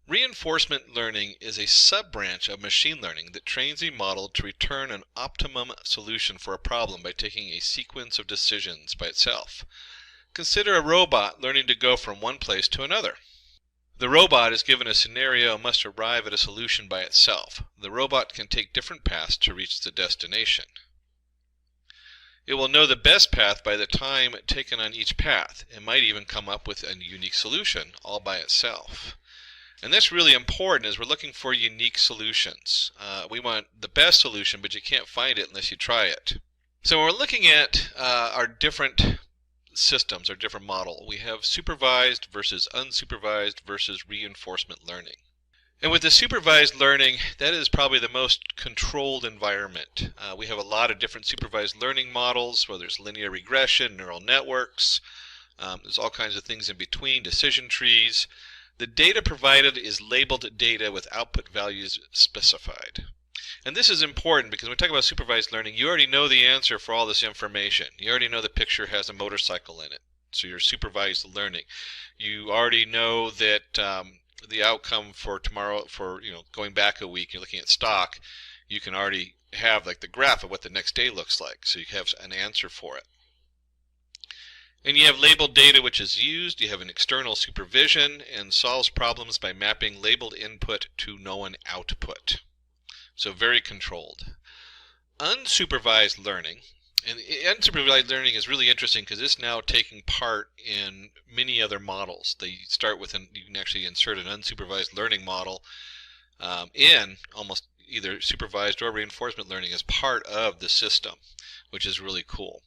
Reinforcement learning is a sub-branch of machine learning that trains a model to return an optimum solution for a problem by taking a sequence of decisions by itself. Consider a robot learning to go from one place to another. The robot is given a scenario and must arrive at a solution by itself. The robot can take different paths to reach the destination. It will know the best path by the time taken on each path. It might even come up with a unique solution all by itself. And that's really important as we're looking for unique solutions. We want the best solution, but you can't find it unless you try it. So when we're looking at our different systems, our different model, we have supervised versus unsupervised versus reinforcement learning. And with the supervised learning, that is probably the most controlled environment. We have a lot of different supervised learning models, whether it's linear regression, neural networks, there's all kinds of things in between, decision trees. The data provided is labeled data with output values specified. And this is important because when we talk about supervised learning, you already know the answer for all this information. You already know the picture has a motorcycle in it. So you're supervised learning. You already know that the outcome for tomorrow, for going back a week, you're looking at stock, you can already have like the graph of what the next day looks like. So you have an answer for it. And you have labeled data which is used. You have an external supervision and solves problems by mapping labeled input to known output. So very controlled. Unsupervised learning, and unsupervised learning is really interesting because it's now taking part in many other models. They start with you can actually insert an unsupervised learning model in almost either supervised or reinforcement learning as part of the system, which is really cool.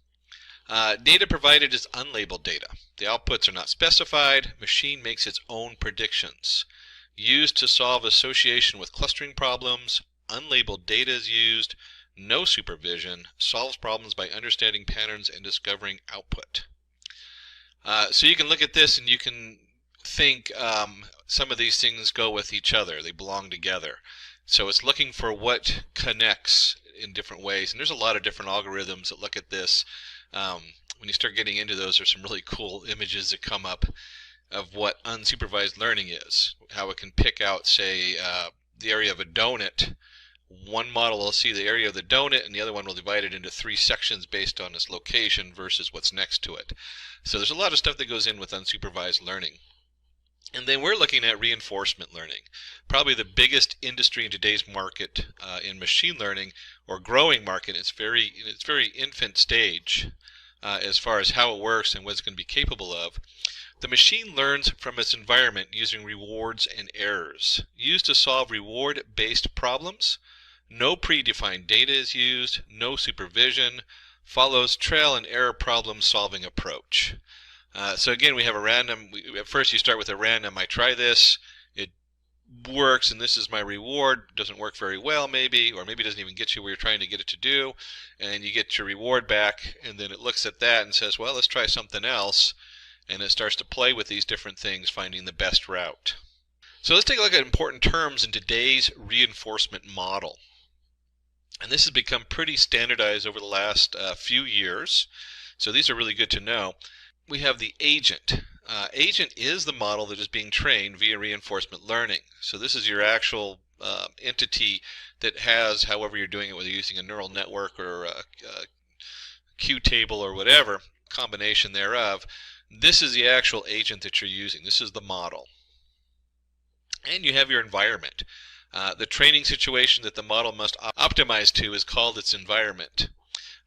Data provided is unlabeled data. The outputs are not specified. Machine makes its own predictions. Used to solve association with clustering problems. Unlabeled data is used, no supervision, solves problems by understanding patterns and discovering output. So you can look at this and you can think some of these things go with each other. They belong together. So it's looking for what connects in different ways. And there's a lot of different algorithms that look at this. When you start getting into those, there's some really cool images that come up of what unsupervised learning is. How it can pick out, say, the area of a donut. One model will see the area of the donut and the other one will divide it into 3 sections based on its location versus what's next to it. So there's a lot of stuff that goes in with unsupervised learning. And then we're looking at reinforcement learning. Probably the biggest industry in today's market in machine learning, or growing market. It's very infant stage as far as how it works and what it's going to be capable of. The machine learns from its environment using rewards and errors. Used to solve reward-based problems. No predefined data is used. No supervision. Follows trial and error problem solving approach. So again, we have a random, at first you start with a random, I try this, it works and this is my reward, doesn't work very well maybe, or maybe doesn't even get you where you're trying to get it to do, and you get your reward back, and then it looks at that and says, well, let's try something else, and it starts to play with these different things, finding the best route. So let's take a look at important terms in today's reinforcement model. And this has become pretty standardized over the last few years, so these are really good to know. We have the agent. Agent is the model that is being trained via reinforcement learning. So this is your actual entity that has, however you're doing it, whether you're using a neural network or a Q table or whatever, combination thereof. This is the actual agent that you're using. This is the model. And you have your environment. The training situation that the model must optimize to is called its environment.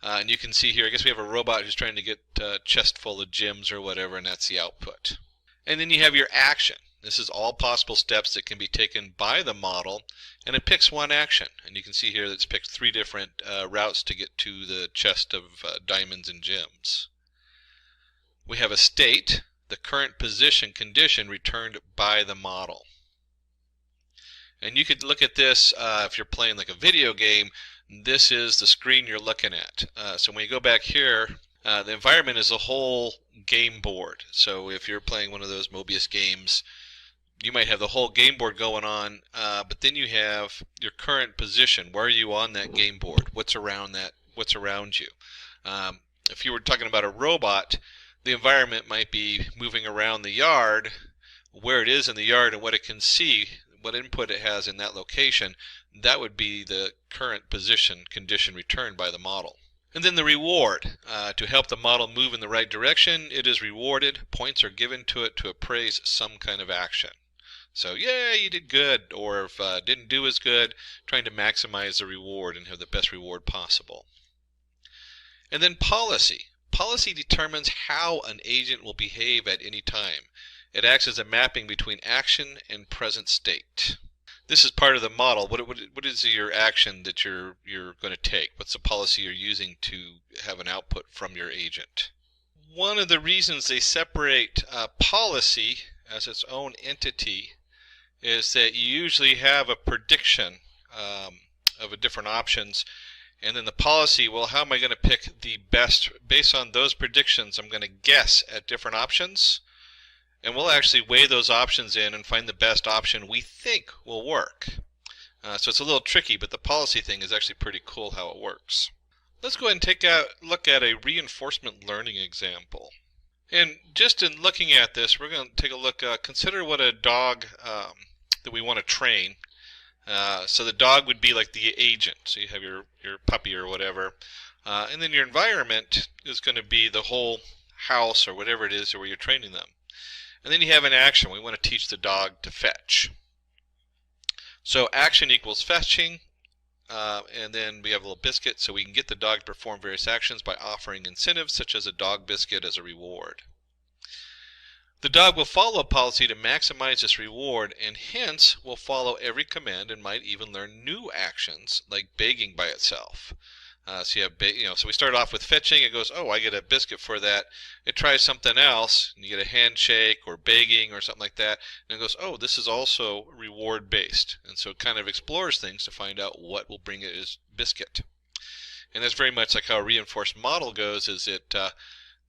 And you can see here, I guess we have a robot who's trying to get a chest full of gems or whatever, and that's the output. And then you have your action. This is all possible steps that can be taken by the model, and it picks one action. And you can see here that it's picked 3 different routes to get to the chest of diamonds and gems. We have a state, the current position condition returned by the model. And you could look at this if you're playing like a video game. This is the screen you're looking at. So when you go back here, the environment is a whole game board. So if you're playing one of those Mobius games, you might have the whole game board going on, but then you have your current position. Where are you on that game board? What's around that? What's around you? If you were talking about a robot, the environment might be moving around the yard, where it is in the yard and what it can see, what input it has in that location. That would be the current position condition returned by the model. And then the reward. To help the model move in the right direction, it is rewarded. Points are given to it to appraise some kind of action. So, yeah, you did good, or if didn't do as good, trying to maximize the reward and have the best reward possible. And then policy. Policy determines how an agent will behave at any time. It acts as a mapping between action and present state. This is part of the model. What is your action that you're going to take? What's the policy you're using to have an output from your agent? One of the reasons they separate policy as its own entity is that you usually have a prediction of different options, and then the policy, well, how am I going to pick the best? Based on those predictions, I'm going to guess at different options. And we'll actually weigh those options in and find the best option we think will work. So it's a little tricky, but the policy thing is actually pretty cool how it works. Let's go ahead and take a look at a reinforcement learning example. And just in looking at this, we're going to take a look, consider what a dog that we want to train. So the dog would be like the agent. So you have your puppy or whatever. And then your environment is going to be the whole house or whatever it is where you're training them. And then you have an action. We want to teach the dog to fetch. So action equals fetching, and then we have a little biscuit, so we can get the dog to perform various actions by offering incentives such as a dog biscuit as a reward. The dog will follow a policy to maximize this reward, and hence will follow every command and might even learn new actions like begging by itself. So you have, so we start off with fetching. It goes, oh, I get a biscuit for that. It tries something else, and you get a handshake or begging or something like that. And it goes, oh, this is also reward based. And so it kind of explores things to find out what will bring it as biscuit. And that's very much like how a reinforced model goes. Is it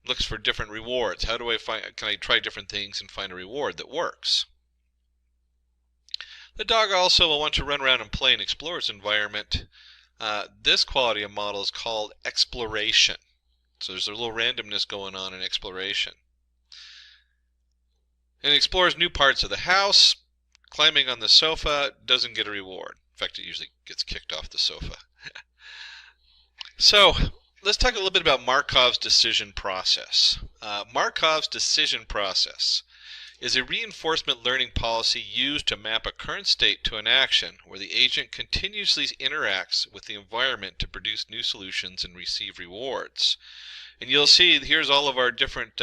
looks for different rewards. How do I find? Can I try different things and find a reward that works? The dog also will want to run around and play and explore its environment. This quality of model is called exploration. So there's a little randomness going on in exploration. And it explores new parts of the house. Climbing on the sofa doesn't get a reward. In fact, it usually gets kicked off the sofa. So let's talk a little bit about Markov's decision process. Markov's decision process is a reinforcement learning policy used to map a current state to an action where the agent continuously interacts with the environment to produce new solutions and receive rewards. And you'll see here's all of our different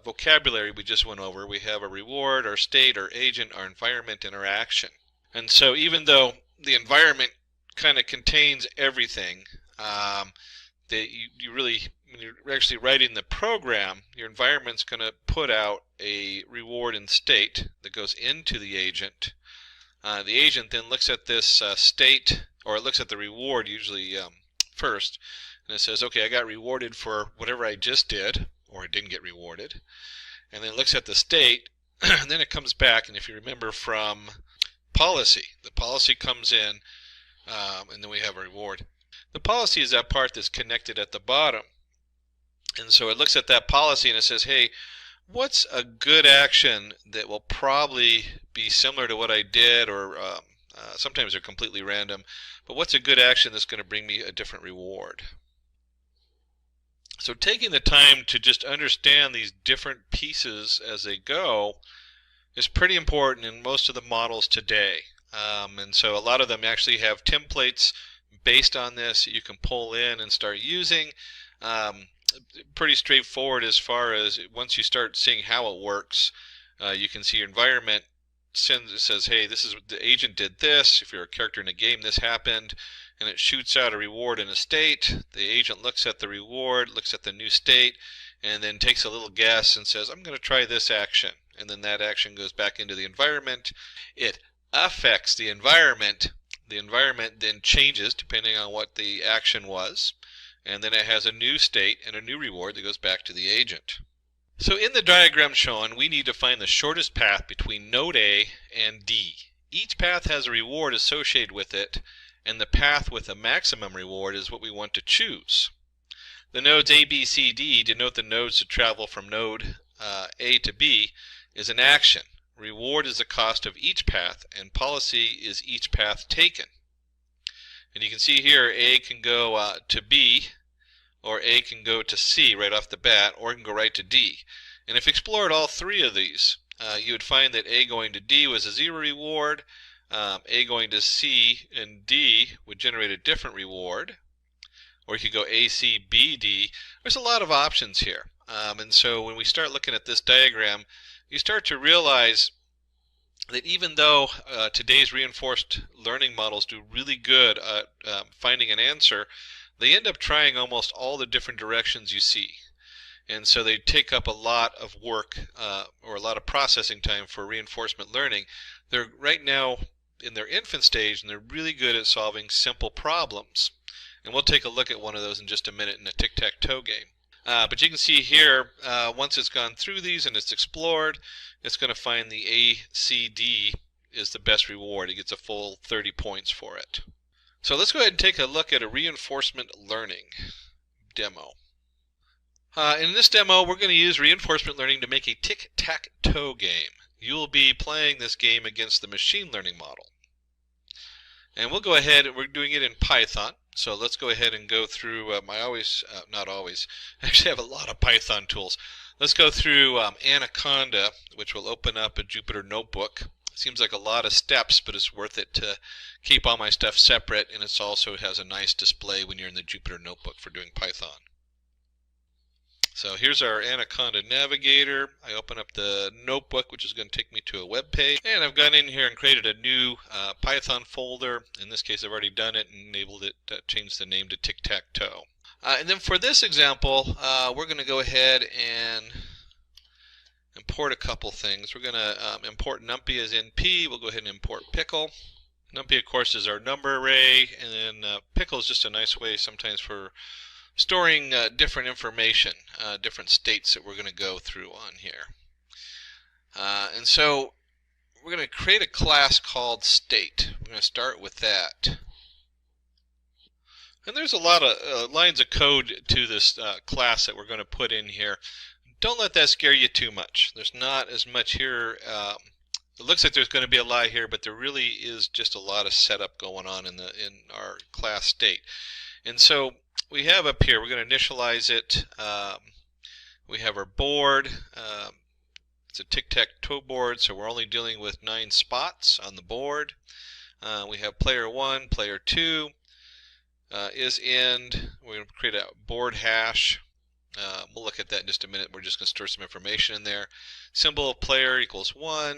vocabulary we just went over. We have a reward, our state, our agent, our environment, and our action. And so even though the environment kind of contains everything, that you really, when you're actually writing the program, your environment's going to put out a reward in state that goes into the agent. The agent then looks at this state, or it looks at the reward usually first, and it says, okay, I got rewarded for whatever I just did, or I didn't get rewarded. And then it looks at the state, and then it comes back, and if you remember from policy, the policy comes in, and then we have a reward. The policy is that part that's connected at the bottom. And so it looks at that policy and it says, hey, what's a good action that will probably be similar to what I did, or sometimes they're completely random, but what's a good action that's going to bring me a different reward? So taking the time to just understand these different pieces as they go is pretty important in most of the models today. And so a lot of them actually have templates based on this that you can pull in and start using. Pretty straightforward as far as once you start seeing how it works, you can see your environment says, hey, this is the agent did this. If you're a character in a game, this happened, and it shoots out a reward in a state. The agent looks at the reward, looks at the new state, and then takes a little guess and says, I'm going to try this action. And then that action goes back into the environment. It affects the environment. The environment then changes depending on what the action was. And then it has a new state and a new reward that goes back to the agent. So in the diagram shown, we need to find the shortest path between node A and D. Each path has a reward associated with it, and the path with a maximum reward is what we want to choose. The nodes A, B, C, D denote the nodes to travel from node A to B is an action. Reward is the cost of each path, and policy is each path taken. And you can see here A can go to B, or A can go to C right off the bat, or it can go right to D. And if you explored all three of these, you would find that A going to D was a 0 reward, A going to C and D would generate a different reward, or you could go A, C, B, D. There's a lot of options here. And so when we start looking at this diagram, you start to realize that even though today's reinforced learning models do really good at finding an answer, they end up trying almost all the different directions you see. And so they take up a lot of work or a lot of processing time for reinforcement learning. They're right now in their infant stage, and they're really good at solving simple problems. And we'll take a look at one of those in just a minute in a tic-tac-toe game. But you can see here, once it's gone through these and it's explored, it's going to find the A, C, D is the best reward. It gets a full 30 points for it. So let's go ahead and take a look at a reinforcement learning demo. In this demo, we're going to use reinforcement learning to make a tic-tac-toe game. You will be playing this game against the machine learning model. And we'll go ahead, and we're doing it in Python. So let's go ahead and go through not always, I actually have a lot of Python tools. Let's go through Anaconda, which will open up a Jupyter notebook. Seems like a lot of steps, but it's worth it to keep all my stuff separate, and it also has a nice display when you're in the Jupyter notebook for doing Python. So here's our Anaconda navigator. I open up the notebook, which is going to take me to a web page, and I've gone in here and created a new Python folder. In this case, I've already done it and enabled it to change the name to tic-tac-toe. And then for this example, we're going to go ahead and import a couple things. We're going to import numpy as np. We'll go ahead and import pickle. Numpy, of course, is our number array, and then pickle is just a nice way sometimes for storing different information, different states that we're going to go through on here. And so we're going to create a class called state. We're going to start with that. And there's a lot of lines of code to this class that we're going to put in here. Don't let that scare you too much. There's not as much here. It looks like there's going to be a lot here, but there really is just a lot of setup going on in our class state. And so we have up here, we're going to initialize it. We have our board. It's a tic-tac-toe board, so we're only dealing with 9 spots on the board. We have player 1, player 2 is end. We're going to create a board hash. We'll look at that in just a minute. We're just going to store some information in there. Symbol of player equals 1.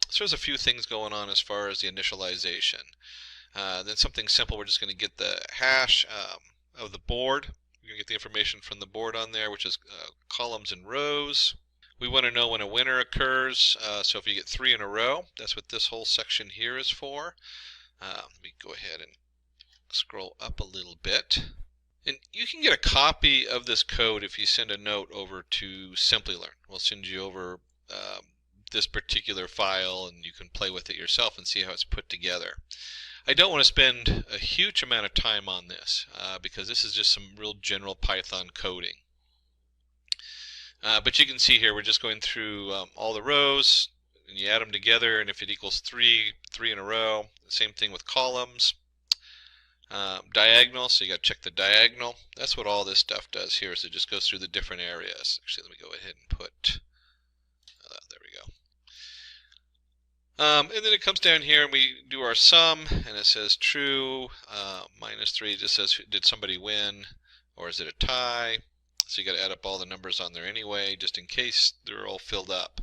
So there's a few things going on as far as the initialization. Then something simple, we're just going to get the hash of the board. We're going to get the information from the board on there, which is columns and rows. We want to know when a winner occurs. So if you get 3 in a row, that's what this whole section here is for. Let me go ahead and scroll up a little bit. And you can get a copy of this code if you send a note over to Simplilearn. We'll send you over this particular file, and you can play with it yourself and see how it's put together. I don't want to spend a huge amount of time on this because this is just some real general Python coding. But you can see here we're just going through all the rows, and you add them together, and if it equals 3 in a row, the same thing with columns. Diagonal, so you got to check the diagonal. That's what all this stuff does here, is it just goes through the different areas. Actually, let me go ahead and put, there we go. And then it comes down here and we do our sum, and it says true, -3 just says did somebody win, or is it a tie? So you got to add up all the numbers on there anyway, just in case they're all filled up.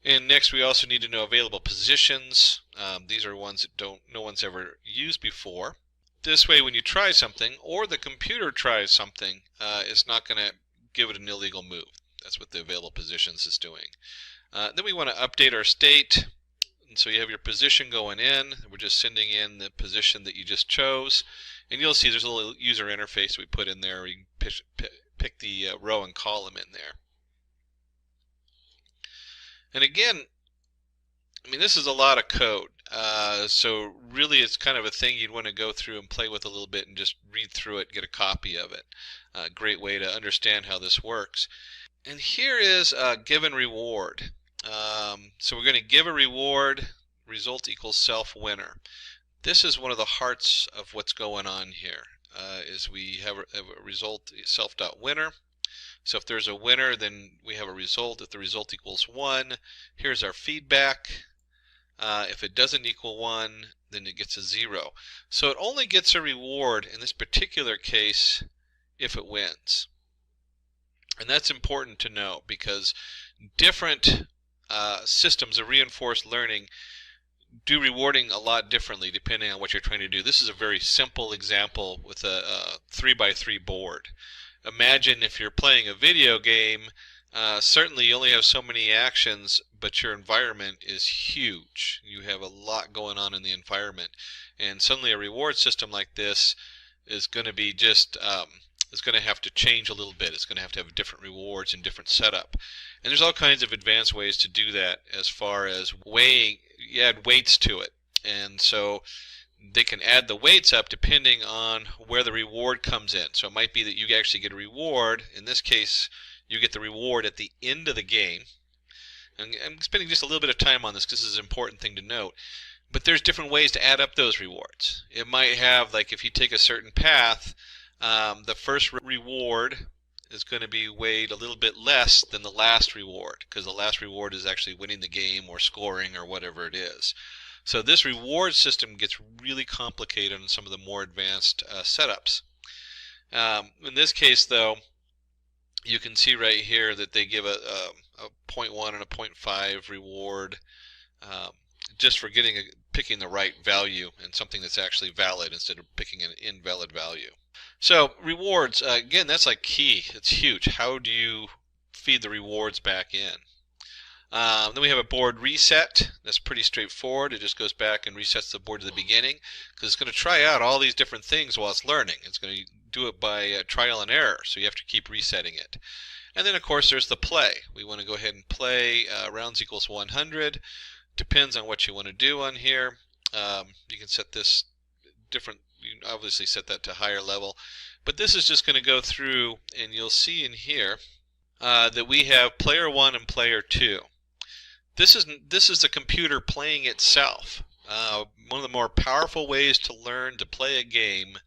And next we also need to know available positions. These are ones that no one's ever used before. This way when you try something, or the computer tries something, it's not going to give it an illegal move. That's what the available positions is doing. Then we want to update our state. And so you have your position going in. We're just sending in the position that you just chose. And you'll see there's a little user interface we put in there. We can pick the row and column in there. And again, I mean, this is a lot of code. So really it's kind of a thing you'd want to go through and play with a little bit and just read through it, get a copy of it. A great way to understand how this works. And here is a given reward. So we're going to give a reward, result equals self winner. This is one of the hearts of what's going on here, is we have a result self.winner. So if there's a winner, then we have a result. If the result equals 1, here's our feedback. If it doesn't equal 1, then it gets a 0. So it only gets a reward in this particular case if it wins. And that's important to know because different systems of reinforced learning do rewarding a lot differently depending on what you're trying to do. This is a very simple example with a 3x3 board. Imagine if you're playing a video game, certainly you only have so many actions, but your environment is huge. You have a lot going on in the environment. And suddenly a reward system like this is going to be just, it's going to have to change a little bit. It's going to have different rewards and different setup. And there's all kinds of advanced ways to do that as far as weighing, you add weights to it. And so they can add the weights up depending on where the reward comes in. So it might be that you actually get a reward. In this case, you get the reward at the end of the game. And I'm spending just a little bit of time on this because this is an important thing to note. But there's different ways to add up those rewards. It might have, like if you take a certain path, the first reward is going to be weighed a little bit less than the last reward because the last reward is actually winning the game or scoring or whatever it is. So this reward system gets really complicated in some of the more advanced setups. In this case, though, you can see right here that they give a 0.1 and a 0.5 reward just for picking the right value and something that's actually valid instead of picking an invalid value. So rewards, again, that's like key. It's huge. How do you feed the rewards back in? Then we have a board reset. That's pretty straightforward. It just goes back and resets the board to the beginning because it's going to try out all these different things while it's learning. It's going to do it by trial and error, so you have to keep resetting it. And then, of course, there's the play. We want to go ahead and play rounds equals 100. Depends on what you want to do on here. You can set this different. You can obviously set that to higher level. But this is just going to go through, and you'll see in here that we have player 1 and player 2. This is the computer playing itself. One of the more powerful ways to learn to play a game,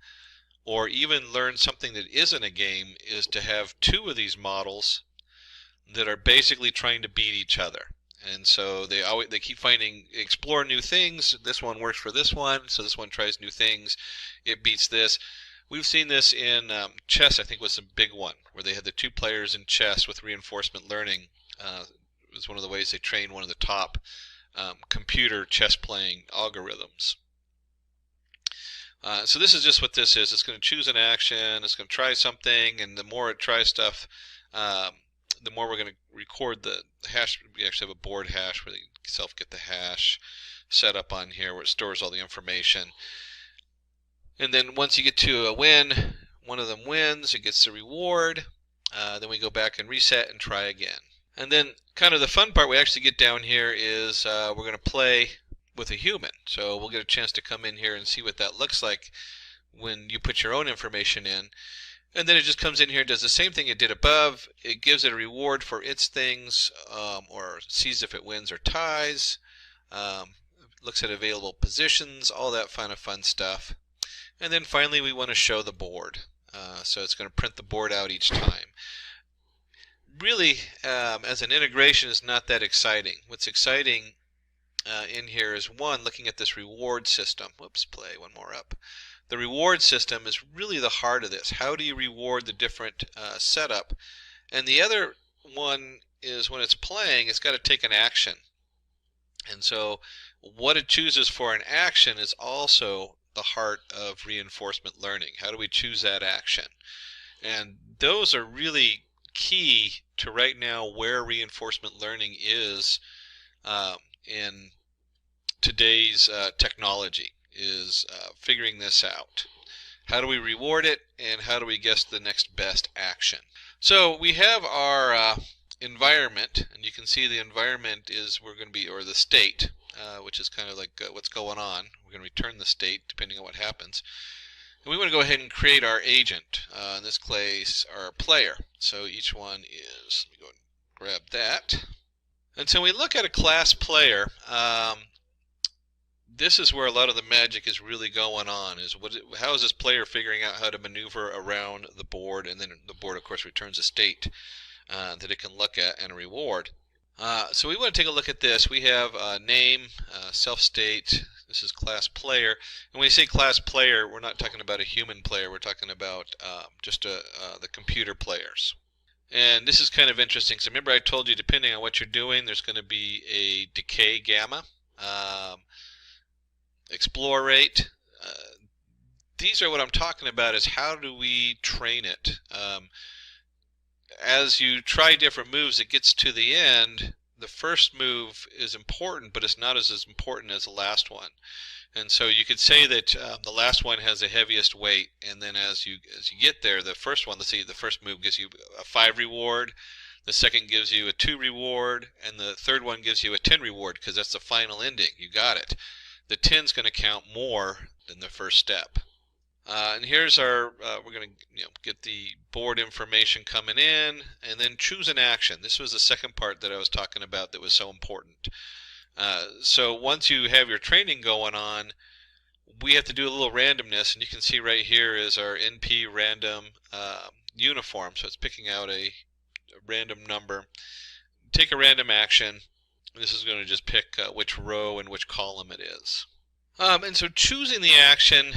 or even learn something that isn't a game, is to have two of these models that are basically trying to beat each other. And so they keep explore new things. This one works for this one, so this one tries new things. It beats this. We've seen this in chess. I think was a big one where they had the two players in chess with reinforcement learning. It was one of the ways they trained one of the top computer chess playing algorithms. So this is just what this is. It's going to choose an action. It's going to try something, and the more it tries stuff, the more we're going to record the hash. We actually have a board hash where you self get the hash set up on here where it stores all the information. And then once you get to a win, one of them wins, it gets the reward. Then we go back and reset and try again. And then kind of the fun part we actually get down here is we're going to play with a human. So we'll get a chance to come in here and see what that looks like when you put your own information in. And then it just comes in here and does the same thing it did above. It gives it a reward for its things, or sees if it wins or ties, looks at available positions, all that kind of fun stuff. And then finally we want to show the board. So it's going to print the board out each time. Really, as an integration, is not that exciting. What's exciting in here is, one, looking at this reward system. Whoops, play one more up. The reward system is really the heart of this. How do you reward the different setup? And the other one is when it's playing, it's got to take an action. And so what it chooses for an action is also the heart of reinforcement learning. How do we choose that action? And those are really key to right now where reinforcement learning is in today's technology, is figuring this out. How do we reward it, and how do we guess the next best action? So we have our environment, and you can see the environment is we're going to be, or the state, which is kind of like what's going on. We're going to return the state depending on what happens. And we want to go ahead and create our agent, in this case our player. So each one is, let me go and grab that. And so we look at a class player. This is where a lot of the magic is really going on, is how is this player figuring out how to maneuver around the board, and then the board of course returns a state that it can look at and a reward. So we want to take a look at this. We have name, self-state. This is class player. And when we say class player, we're not talking about a human player. We're talking about just the computer players. And this is kind of interesting. So remember I told you, depending on what you're doing, there's going to be a decay gamma, explore rate. These are what I'm talking about, is how do we train it? As you try different moves, it gets to the end. The first move is important, but it's not as important as the last one. And so you could say that the last one has the heaviest weight, and then as you get there, the first one, let's see, the first move gives you a 5 reward, the second gives you a 2 reward, and the third one gives you a 10 reward, because that's the final ending. You got it. The 10's going to count more than the first step. And here's our, we're going to get the board information coming in, and then choose an action. This was the second part that I was talking about that was so important. So once you have your training going on, we have to do a little randomness, and you can see right here is our NP random uniform. So it's picking out a random number. Take a random action. This is going to just pick which row and which column it is. And so choosing the action,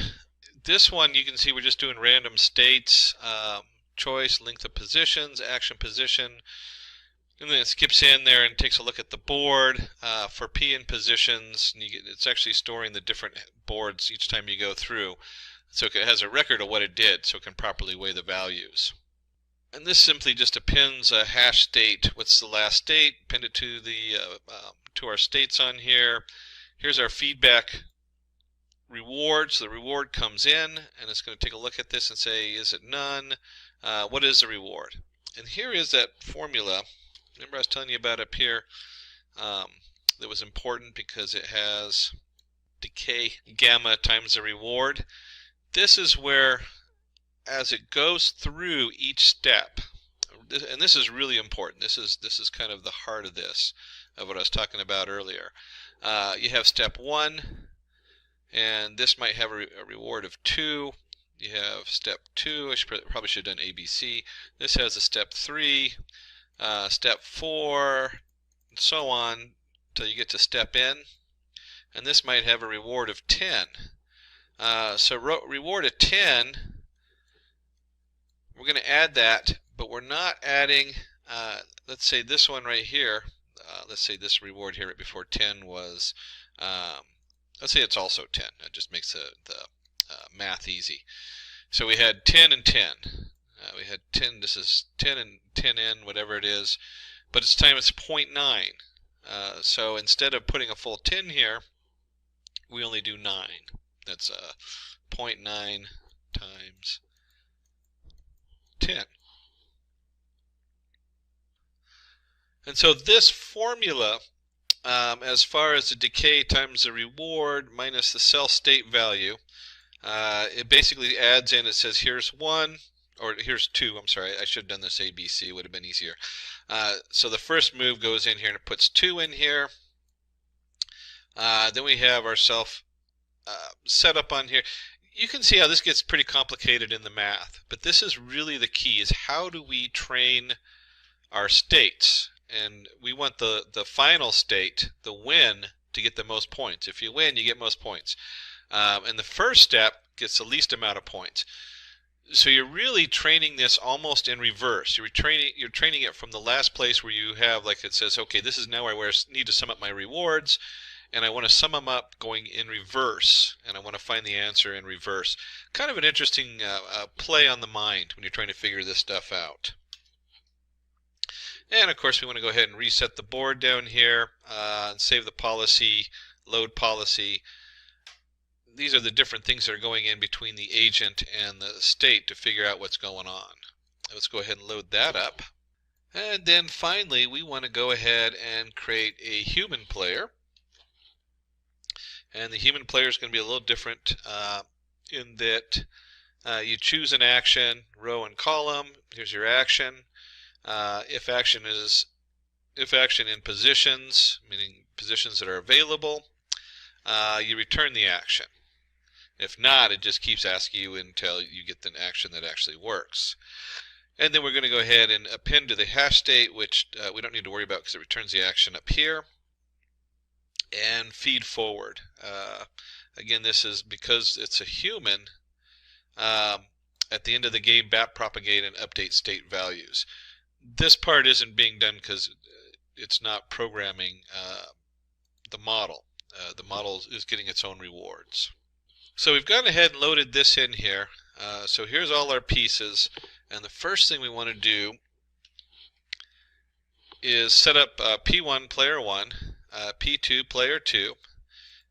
this one you can see we're just doing random states, choice, length of positions, action position, and then it skips in there and takes a look at the board for P and positions. And it's actually storing the different boards each time you go through, so it has a record of what it did, so it can properly weigh the values. And this simply just appends a hash state. What's the last state? Append it to the to our states on here. Here's our feedback reward. So the reward comes in, and it's going to take a look at this and say, is it none? What is the reward? And here is that formula. Remember I was telling you about up here that was important because it has decay gamma times the reward. This is where, as it goes through each step, and this is really important. This is kind of the heart of this, of what I was talking about earlier. You have step 1, and this might have a reward of 2. You have step 2. I probably should have done ABC. This has a step 3, step 4, and so on until you get to step N. And this might have a reward of 10. So reward of 10. We're going to add that, but we're not adding, let's say this one right here, let's say this reward here right before 10 was, let's say it's also 10. That just makes the math easy. So we had 10 and 10. We had 10, this is 10 and 10n, whatever it is, but it's time it's 0.9. So instead of putting a full 10 here, we only do 9. That's 0.9 times 10. And so this formula, as far as the decay times the reward minus the cell state value, it basically adds in, it says here's 1, or here's 2, I'm sorry, I should have done this ABC, it would have been easier. So the first move goes in here and it puts 2 in here. Then we have ourselves set up on here. You can see how this gets pretty complicated in the math, but this is really the key, is how do we train our states? And we want the final state, the win, to get the most points. If you win, you get most points. And the first step gets the least amount of points. So you're really training this almost in reverse. You're training it from the last place where you have, like it says, okay, this is now where I need to sum up my rewards, and I want to sum them up going in reverse, and I want to find the answer in reverse. Kind of an interesting play on the mind when you're trying to figure this stuff out. And of course we want to go ahead and reset the board down here and save the policy, load policy. These are the different things that are going in between the agent and the state to figure out what's going on. Let's go ahead and load that up. And then finally we want to go ahead and create a human player. And the human player is going to be a little different in that you choose an action, row and column. Here's your action. If action in positions, meaning positions that are available, you return the action. If not, it just keeps asking you until you get the action that actually works. And then we're going to go ahead and append to the hash state, which we don't need to worry about because it returns the action up here, and feed forward. Again, this is because it's a human. At the end of the game, backpropagate and update state values. This part isn't being done because it's not programming the model. The model is getting its own rewards. So we've gone ahead and loaded this in here. So here's all our pieces, and the first thing we want to do is set up P1 player 1, P2 player 2,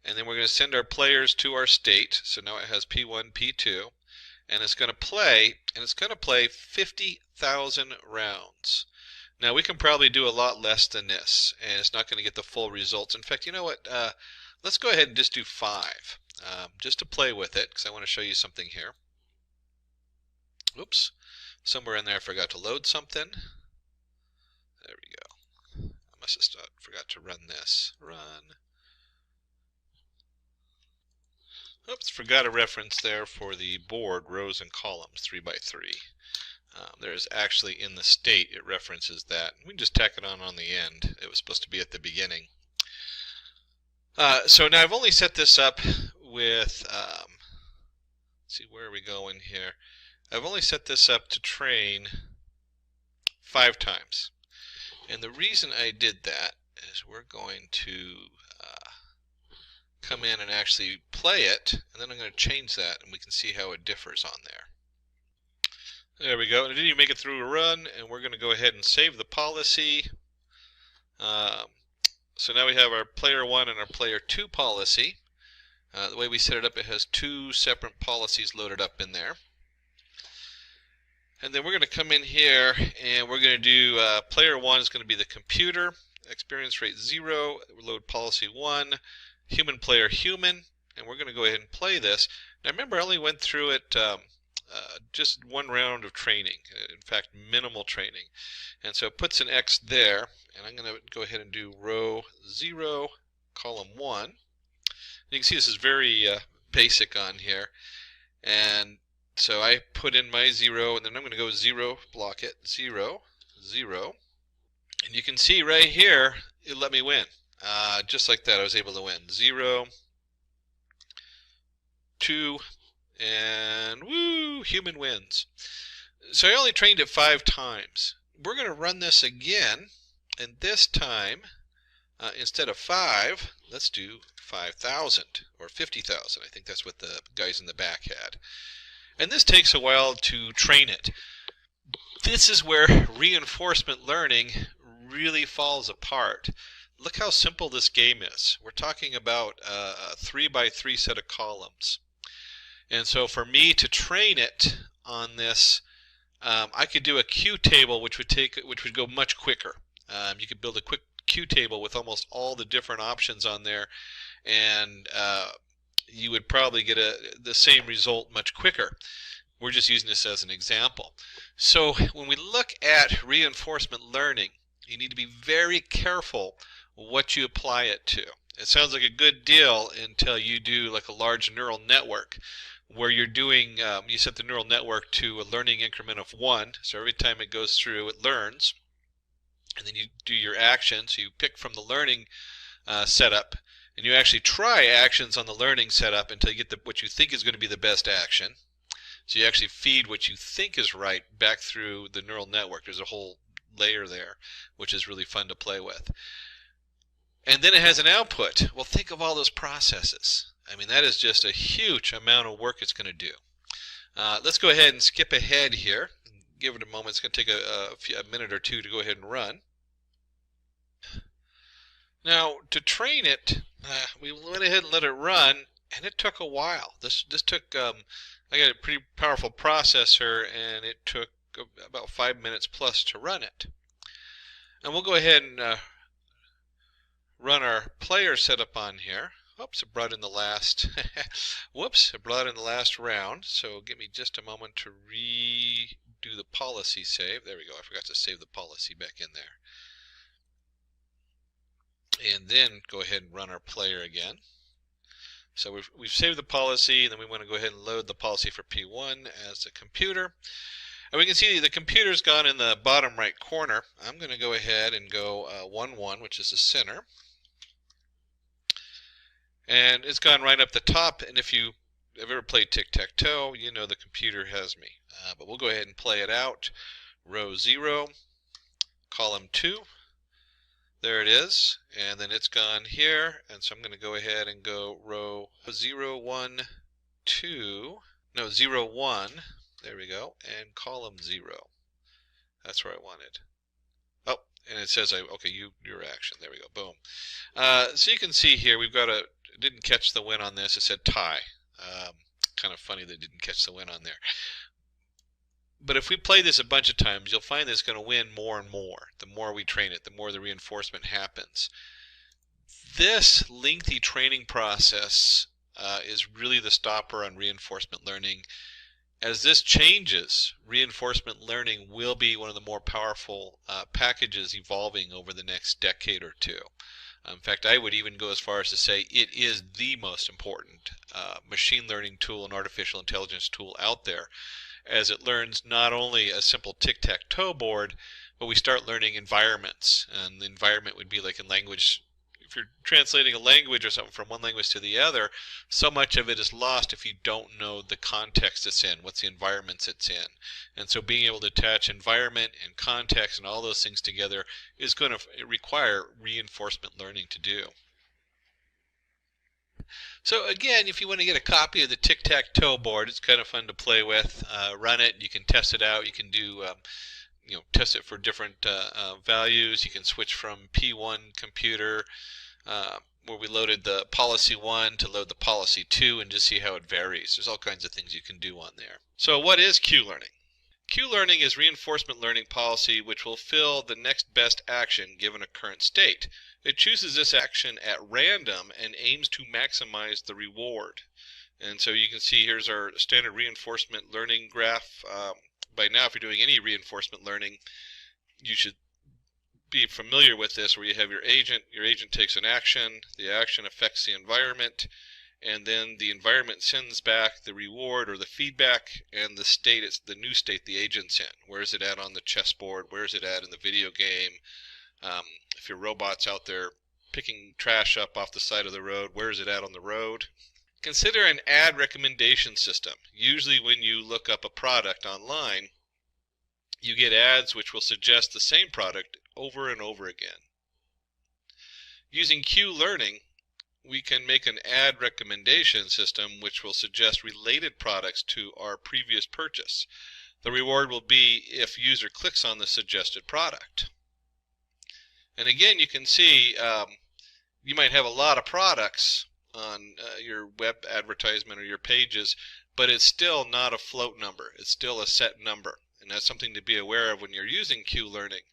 and then we're going to send our players to our state. So now it has P1, P2, and it's going to play, 50,000 rounds. Now we can probably do a lot less than this, and it's not going to get the full results. In fact, you know what? Let's go ahead and just do 5, just to play with it, because I want to show you something here. Oops, somewhere in there I forgot to load something. There we go. I must have forgot to run this. Run. Oops, forgot a reference there for the board, rows and columns, 3 by 3. There's actually in the state, it references that. We can just tack it on the end. It was supposed to be at the beginning. So now I've only set this up with, let's see, where are we going here? I've only set this up to train 5 times. And the reason I did that is we're going to come in and actually play it, and then I'm going to change that, and we can see how it differs on there. There we go. And it didn't even make it through a run, and we're going to go ahead and save the policy. So now we have our player 1 and our player 2 policy. The way we set it up, it has 2 separate policies loaded up in there. And then we're going to come in here and we're going to do player 1 is going to be the computer, experience rate 0, load policy 1, human player human, and we're going to go ahead and play this. Now remember, I only went through it just 1 round of training, in fact minimal training, and so it puts an X there, and I'm going to go ahead and do row 0, column 1. And you can see this is very basic on here, and so I put in my 0, and then I'm going to go 0, block it, 0, 0. And you can see right here, it let me win. Just like that, I was able to win. 0, 2, and woo, human wins. So I only trained it 5 times. We're going to run this again, and this time, instead of 5, let's do 5,000 or 50,000. I think that's what the guys in the back had. And this takes a while to train it. This is where reinforcement learning really falls apart. Look how simple this game is. We're talking about a 3x3 set of columns. And so for me to train it on this, I could do a Q table which would go much quicker. You could build a quick Q table with almost all the different options on there, and you would probably get the same result much quicker. We're just using this as an example. So when we look at reinforcement learning, you need to be very careful what you apply it to. It sounds like a good deal until you do like a large neural network where you're doing, you set the neural network to a learning increment of 1, so every time it goes through it learns, and then you do your actions. So you pick from the learning setup, and you actually try actions on the learning setup until you get what you think is going to be the best action. So you actually feed what you think is right back through the neural network. There's a whole layer there, which is really fun to play with. And then it has an output. Well, think of all those processes. I mean, that is just a huge amount of work it's going to do. Let's go ahead and skip ahead here. Give it a moment. It's going to take a minute or two to go ahead and run. Now, to train it, we went ahead and let it run, and it took a while. This took, I got a pretty powerful processor, and it took about 5 minutes plus to run it. And we'll go ahead and run our player setup on here. Oops, it brought in the last whoops, it brought in the last round. So give me just a moment to redo the policy save. There we go. I forgot to save the policy back in there. And then go ahead and run our player again. So we've saved the policy, and then we want to go ahead and load the policy for P1 as a computer. And we can see the computer's gone in the bottom right corner. I'm going to go ahead and go 1, 1, which is the center. And it's gone right up the top, and if you have ever played tic-tac-toe, you know the computer has me. But we'll go ahead and play it out. Row 0, column 2. There it is, and then it's gone here, and so I'm going to go ahead and go row 0, 1, 2, no, 0, 1, there we go, and column 0. That's where I wanted. Oh, and it says, okay, your action, there we go, boom. So you can see here, we've got it didn't catch the win on this, it said tie. Kind of funny that it didn't catch the win on there. But if we play this a bunch of times, you'll find that it's going to win more and more. The more we train it, the more the reinforcement happens. This lengthy training process is really the stopper on reinforcement learning. As this changes, reinforcement learning will be one of the more powerful packages evolving over the next decade or two. In fact, I would even go as far as to say it is the most important machine learning tool and artificial intelligence tool out there, as it learns not only a simple tic-tac-toe board, but we start learning environments. And the environment would be like in language. If you're translating a language or something from one language to the other, so much of it is lost if you don't know the context it's in, what's the environments it's in. And so being able to attach environment and context and all those things together is going to require reinforcement learning to do. So again, if you want to get a copy of the tic-tac-toe board, it's kind of fun to play with. Run it, you can test it out, you can do test it for different values. You can switch from P1 computer where we loaded the policy 1 to load the policy 2 and just see how it varies. There's all kinds of things you can do on there. So what is Q-learning? Q-learning is reinforcement learning policy which will fill the next best action given a current state. It chooses this action at random and aims to maximize the reward. And so you can see here's our standard reinforcement learning graph. By now, if you're doing any reinforcement learning, you should be familiar with this, where you have your agent takes an action, the action affects the environment, and then the environment sends back the reward or the feedback, and the state, it's the new state the agent's in. Where is it at on the chessboard? Where is it at in the video game? If your robot's out there picking trash up off the side of the road, where is it at on the road? Consider an ad recommendation system. Usually when you look up a product online, you get ads which will suggest the same product over and over again. Using Q-learning, we can make an ad recommendation system which will suggest related products to our previous purchase. The reward will be if user clicks on the suggested product. And again, you can see you might have a lot of products on your web advertisement or your pages, but it's still not a float number. It's still a set number, and that's something to be aware of when you're using Q learning.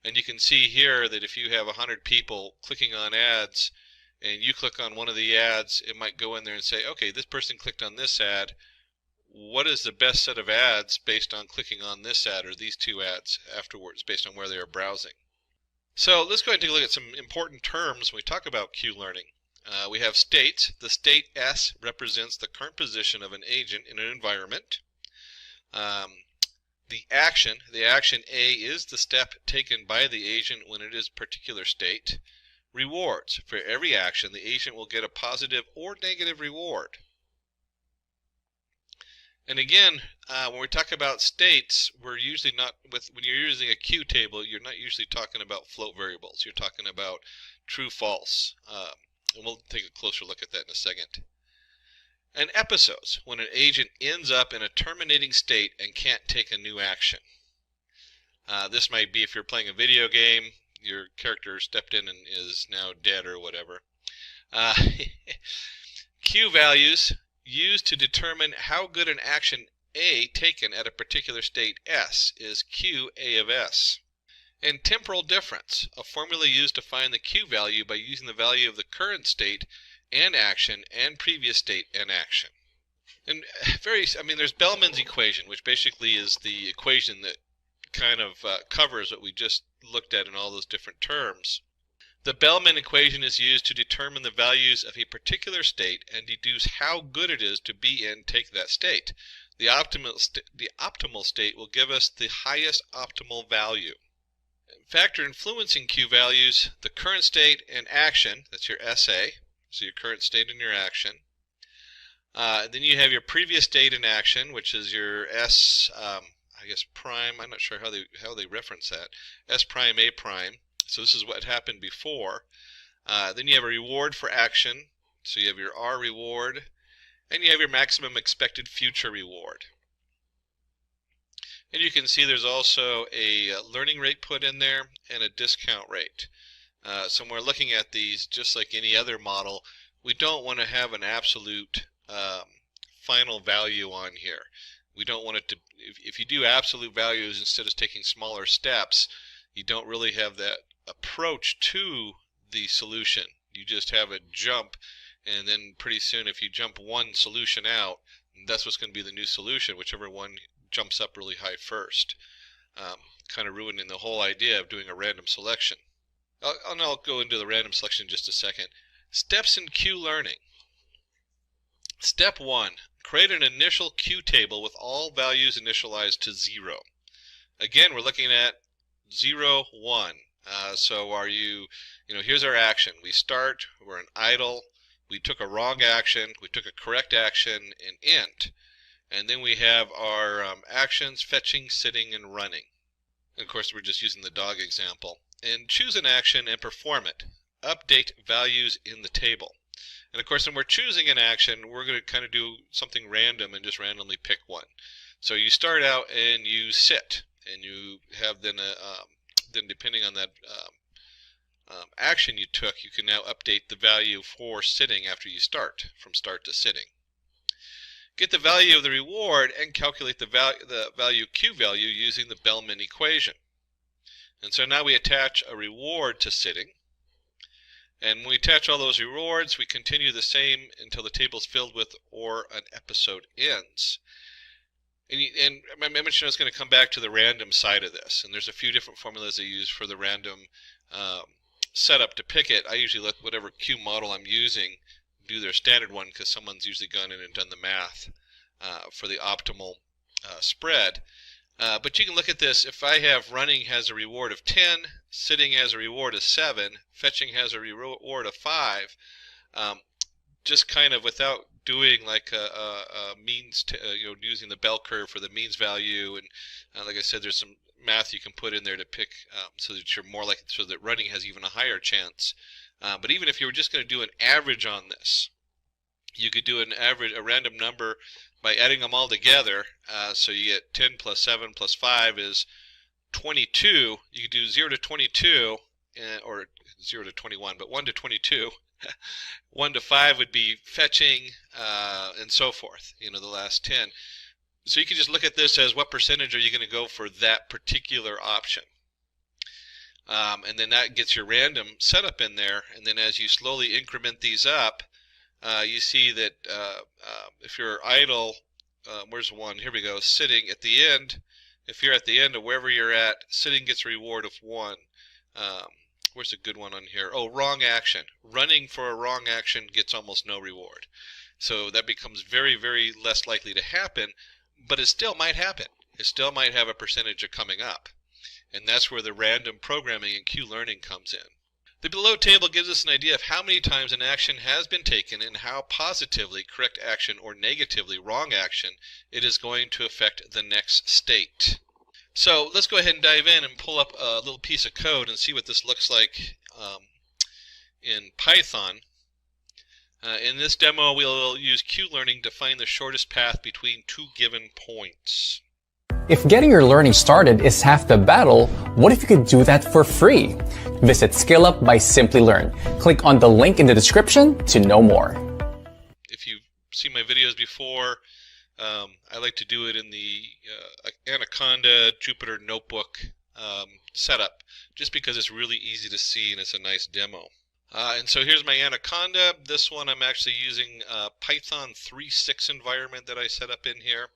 And you can see here that if you have 100 people clicking on ads and you click on one of the ads, it might go in there and say, okay, this person clicked on this ad. What is the best set of ads based on clicking on this ad or these two ads afterwards based on where they are browsing? So let's go ahead and take a look at some important terms when we talk about Q learning. We have states. The state S represents the current position of an agent in an environment. The action A is the step taken by the agent when it is a particular state. Rewards. For every action, the agent will get a positive or negative reward. And again, when we talk about states, we're usually not, when you're using a Q table, you're not usually talking about float variables. You're talking about true, false. And we'll take a closer look at that in a second. And episodes, when an agent ends up in a terminating state and can't take a new action. This might be if you're playing a video game, your character stepped in and is now dead or whatever. Q values used to determine how good an action A taken at a particular state S is Q A of S. And temporal difference, a formula used to find the Q value by using the value of the current state and action and previous state and action. And there's Bellman's equation, which basically is the equation that kind of covers what we just looked at in all those different terms. The Bellman equation is used to determine the values of a particular state and deduce how good it is to be in take that state. The optimal state will give us the highest optimal value. Factor influencing Q values, the current state and action, that's your SA, so your current state and your action. Then you have your previous state and action, which is your S, I guess prime, I'm not sure how they reference that, S prime, A prime. So this is what happened before. Then you have a reward for action, so you have your R reward, and you have your maximum expected future reward. And you can see there's also a learning rate put in there and a discount rate. So when we're looking at these, just like any other model, we don't want to have an absolute final value on here. We don't want it to, if you do absolute values instead of taking smaller steps, you don't really have that approach to the solution. You just have a jump, and then pretty soon if you jump one solution out, that's what's going to be the new solution, whichever one jumps up really high first. Kind of ruining the whole idea of doing a random selection. I'll go into the random selection in just a second. Steps in Q learning. Step 1. Create an initial Q table with all values initialized to 0. Again, we're looking at 0, 1. So are you, here's our action. We start, we're in idle, we took a wrong action, we took a correct action in int. And then we have our actions, fetching, sitting, and running. And of course, we're just using the dog example. And choose an action and perform it. Update values in the table. And of course, when we're choosing an action, we're going to kind of do something random and just randomly pick one. So you start out and you sit, and you have then depending on that action you took, you can now update the value for sitting after you start, from start to sitting. Get the value of the reward and calculate the value Q value using the Bellman equation. And so now we attach a reward to sitting. And when we attach all those rewards, we continue the same until the table is filled with or an episode ends. And I mentioned I was going to come back to the random side of this. And there's a few different formulas I use for the random setup to pick it. I usually let whatever Q model I'm using do their standard one, because someone's usually gone in and done the math for the optimal spread. But you can look at this. If I have running has a reward of 10, sitting has a reward of 7, fetching has a reward of 5, just kind of without doing like a means, using the bell curve for the means value, and like I said, there's some math you can put in there to pick so that you're more like, so that running has even a higher chance. But even if you were just going to do an average on this, you could do an average, a random number by adding them all together. So you get 10 plus 7 plus 5 is 22. You could do 0 to 22, or 0 to 21, but 1 to 22. 1 to 5 would be fetching, and so forth, the last 10. So you can just look at this as what percentage are you going to go for that particular option. And then that gets your random setup in there, and then as you slowly increment these up, you see that if you're idle, where's one? Here we go, sitting at the end. If you're at the end of wherever you're at, sitting gets a reward of 1. Where's a good one on here? Oh, wrong action. Running for a wrong action gets almost no reward. So that becomes very, very less likely to happen, but it still might happen. It still might have a percentage of coming up. And that's where the random programming and Q-learning comes in. The below table gives us an idea of how many times an action has been taken and how positively correct action or negatively wrong action it is going to affect the next state. So let's go ahead and dive in and pull up a little piece of code and see what this looks like in Python. In this demo, we'll use Q-learning to find the shortest path between two given points. If getting your learning started is half the battle, what if you could do that for free? Visit SkillUp by Simplilearn. Click on the link in the description to know more. If you've seen my videos before, I like to do it in the Anaconda Jupyter Notebook setup, just because it's really easy to see and it's a nice demo. And so here's my Anaconda. This one I'm actually using a Python 3.6 environment that I set up in here.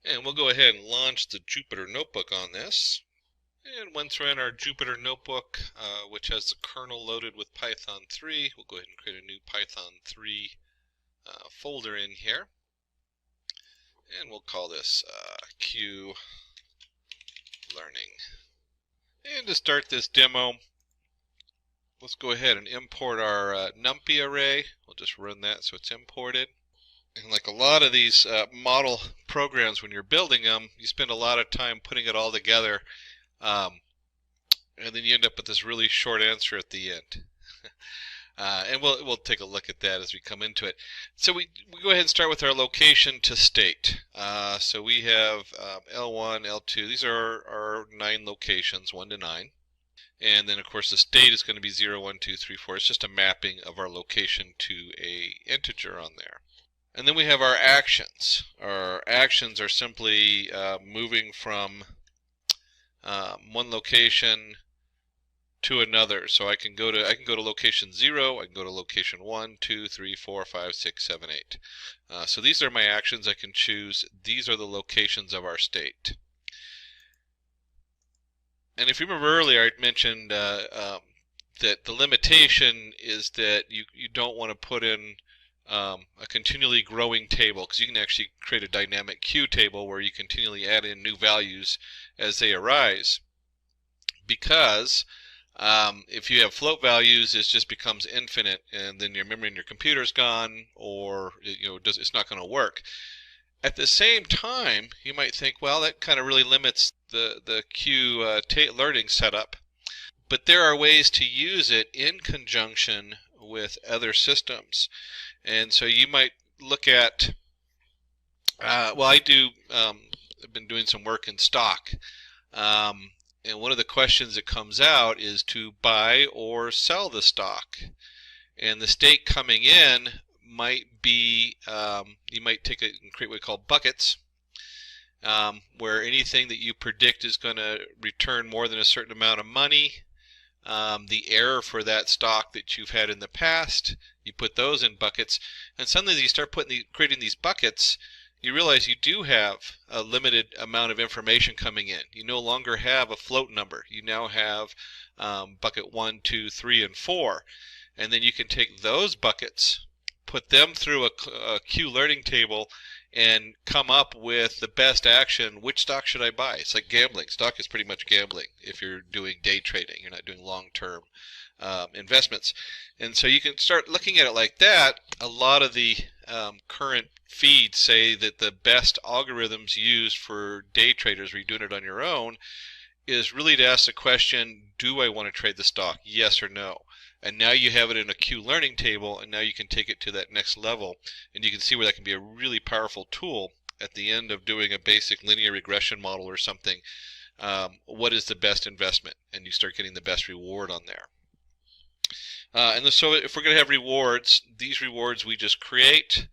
And we'll go ahead and launch the Jupyter Notebook on this. And once we're in our Jupyter Notebook, which has the kernel loaded with Python 3, we'll go ahead and create a new Python 3 folder in here. And we'll call this Q Learning. And to start this demo, let's go ahead and import our NumPy array. We'll just run that so it's imported. And like a lot of these model programs, when you're building them, you spend a lot of time putting it all together, and then you end up with this really short answer at the end. And we'll take a look at that as we come into it. So we go ahead and start with our location to state. So we have L1, L2. These are our 9 locations, 1 to 9. And then, of course, the state is going to be 0, 1, 2, 3, 4. It's just a mapping of our location to an integer on there. And then we have our actions. Our actions are simply moving from one location to another. So I can go to location 0, I can go to location 1, 2, 3, 4, 5, 6, 7, 8. So these are my actions I can choose. These are the locations of our state. And if you remember earlier, I mentioned that the limitation is that you don't want to put in a continually growing table, because you can actually create a dynamic queue table where you continually add in new values as they arise. Because if you have float values, it just becomes infinite, and then your memory in your computer is gone, or it's not going to work. At the same time, you might think, well, that kind of really limits the queue learning setup. But there are ways to use it in conjunction with other systems. And so you might look at, well, I've been doing some work in stock. And one of the questions that comes out is to buy or sell the stock. And the state coming in might be, you might take and create what we call buckets, where anything that you predict is going to return more than a certain amount of money. The error for that stock that you've had in the past, you put those in buckets, and suddenly as you start creating these buckets, you realize you do have a limited amount of information coming in. You no longer have a float number. You now have bucket 1, 2, 3, and 4, and then you can take those buckets, put them through a queue learning table, and come up with the best action. Which stock should I buy? It's like gambling. Stock is pretty much gambling if you're doing day trading. You're not doing long-term investments. And so you can start looking at it like that. A lot of the current feeds say that the best algorithms used for day traders, where you're doing it on your own, is really to ask the question, do I want to trade the stock? Yes or no? And now you have it in a Q-learning table, and now you can take it to that next level, and you can see where that can be a really powerful tool at the end of doing a basic linear regression model or something. What is the best investment? And you start getting the best reward on there. So if we're going to have rewards, these rewards we just create.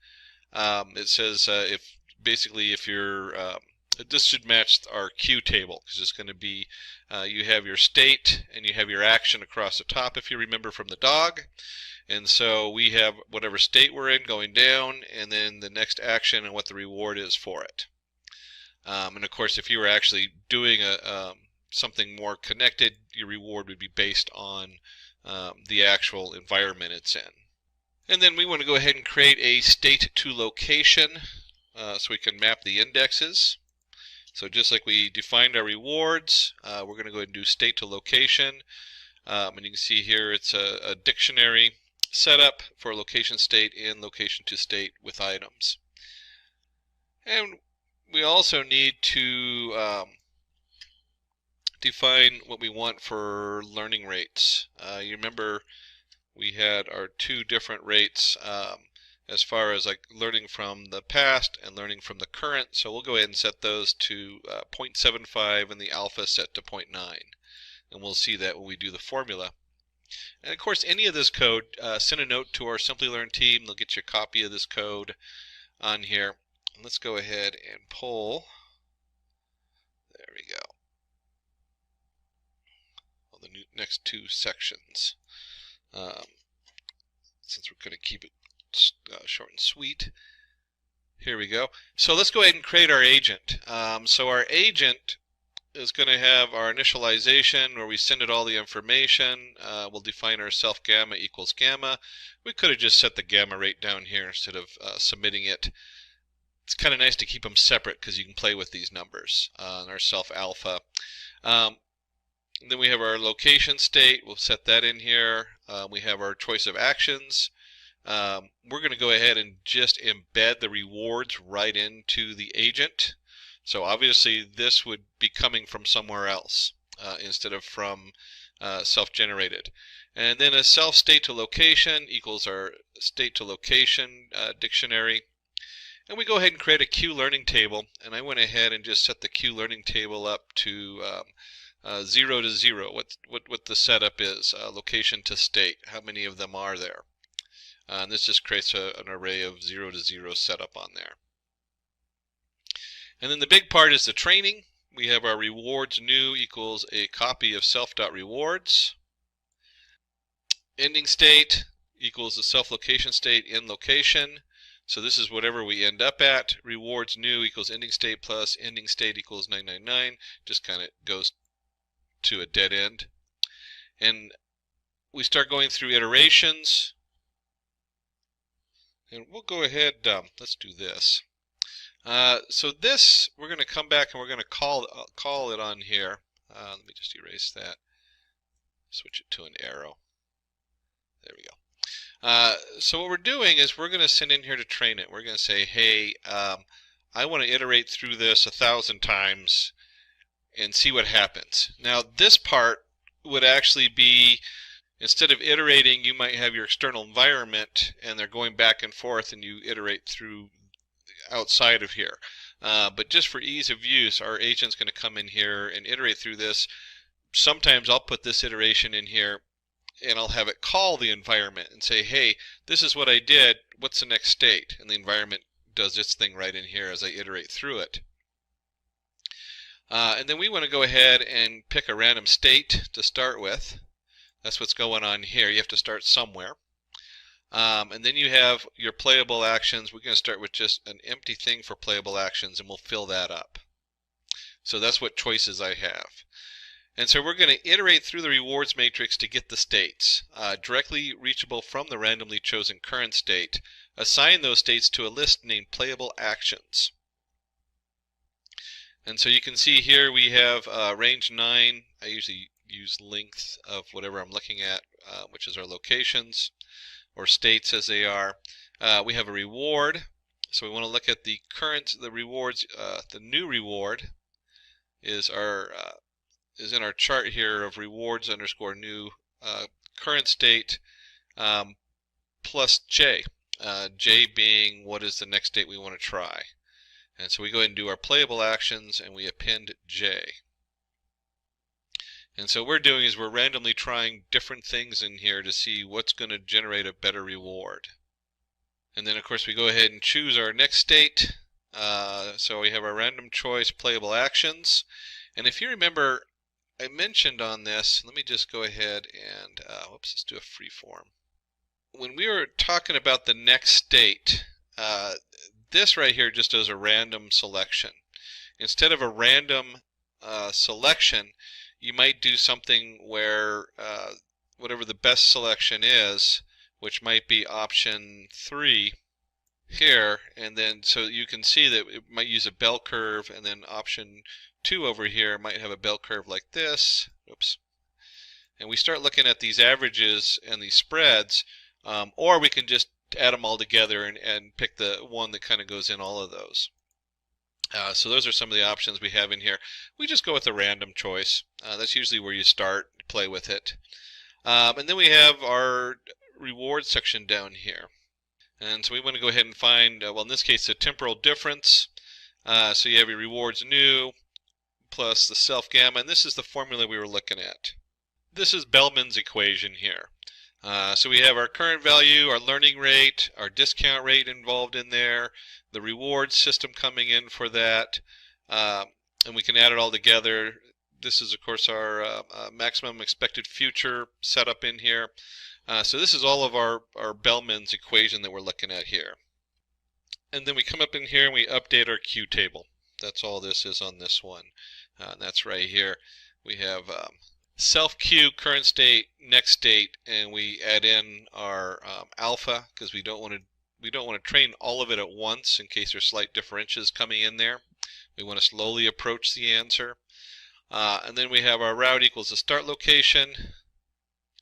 It says if you're this should match our Q table, because it's going to be you have your state and you have your action across the top, if you remember from the dog. And so we have whatever state we're in going down, and then the next action and what the reward is for it. And of course, if you were actually doing something more connected, your reward would be based on the actual environment it's in. And then we want to go ahead and create a state to location so we can map the indexes. So just like we defined our rewards, we're going to go ahead and do state to location. And you can see here it's a dictionary setup for location state and location to state with items. And we also need to define what we want for learning rates. You remember we had our two different rates as far as like learning from the past and learning from the current. So we'll go ahead and set those to 0.75 and the alpha set to 0.9. And we'll see that when we do the formula. And of course, any of this code, send a note to our Simplilearn team. They'll get you a copy of this code on here. And let's go ahead and pull. There we go. Well, the next two sections. Since we're going to keep it short and sweet. Here we go. So let's go ahead and create our agent. So our agent is going to have our initialization where we send it all the information. We'll define our self gamma equals gamma. We could have just set the gamma rate down here instead of submitting it. It's kind of nice to keep them separate because you can play with these numbers and our self alpha. Then we have our location state. We'll set that in here. We have our choice of actions. We're going to go ahead and just embed the rewards right into the agent. So obviously this would be coming from somewhere else instead of from self-generated. And then a self state to location equals our state to location dictionary. And we go ahead and create a Q learning table. And I went ahead and just set the Q learning table up to 0 to 0, what the setup is, location to state, how many of them are there. And this just creates an array of 0 to 0 setup on there. And then the big part is the training. We have our rewards new equals a copy of self.rewards. Ending state equals the self location state in location. So this is whatever we end up at. Rewards new equals ending state plus ending state equals 999. Just kind of goes to a dead end. And we start going through iterations. And we'll go ahead, let's do this. So this, we're going to come back and we're going to call it on here. Let me just erase that. Switch it to an arrow. There we go. So what we're doing is we're going to send in here to train it. We're going to say, hey, I want to iterate through this 1,000 times and see what happens. Now this part would actually be, instead of iterating, you might have your external environment and they're going back and forth and you iterate through outside of here. But just for ease of use, our agent's going to come in here and iterate through this. Sometimes I'll put this iteration in here and I'll have it call the environment and say, hey, this is what I did, what's the next state? And the environment does its thing right in here as I iterate through it. And then we want to go ahead and pick a random state to start with. That's what's going on here. You have to start somewhere. And then you have your playable actions. We're going to start with just an empty thing for playable actions, and we'll fill that up. So that's what choices I have. And so we're going to iterate through the rewards matrix to get the states. Directly reachable from the randomly chosen current state. Assign those states to a list named playable actions. And so you can see here we have range 9. I usually use length of whatever I'm looking at, which is our locations or states as they are. We have a reward, so we want to look at the rewards. The new reward is our is in our chart here of rewards underscore new current state plus J. J being what is the next state we want to try. And so we go ahead and do our playable actions and we append J. And so what we're doing is we're randomly trying different things in here to see what's going to generate a better reward. And then of course we go ahead and choose our next state. So we have our random choice playable actions. And if you remember, I mentioned on this, let me just go ahead and, let's do a free form. When we were talking about the next state, this right here just does a random selection. Instead of a random selection, you might do something where whatever the best selection is, which might be option 3 here, and then so you can see that it might use a bell curve, and then option 2 over here might have a bell curve like this. Oops. And we start looking at these averages and these spreads, or we can just add them all together and pick the one that kind of goes in all of those. So those are some of the options we have in here. We just go with a random choice. That's usually where you start, play with it. And then we have our reward section down here. And so we want to go ahead and find, well, in this case, the temporal difference. So you have your rewards new plus the self gamma, and this is the formula we were looking at. This is Bellman's equation here. So we have our current value, our learning rate, our discount rate involved in there, the reward system coming in for that, and we can add it all together. This is, of course, our maximum expected future setup in here. So this is all of our Bellman's equation that we're looking at here. And then we come up in here and we update our Q table. That's all this is on this one. And that's right here. We have self Q, current state, next state, and we add in our alpha because we don't want to train all of it at once in case there's slight differences coming in there. We want to slowly approach the answer. And then we have our route equals the start location,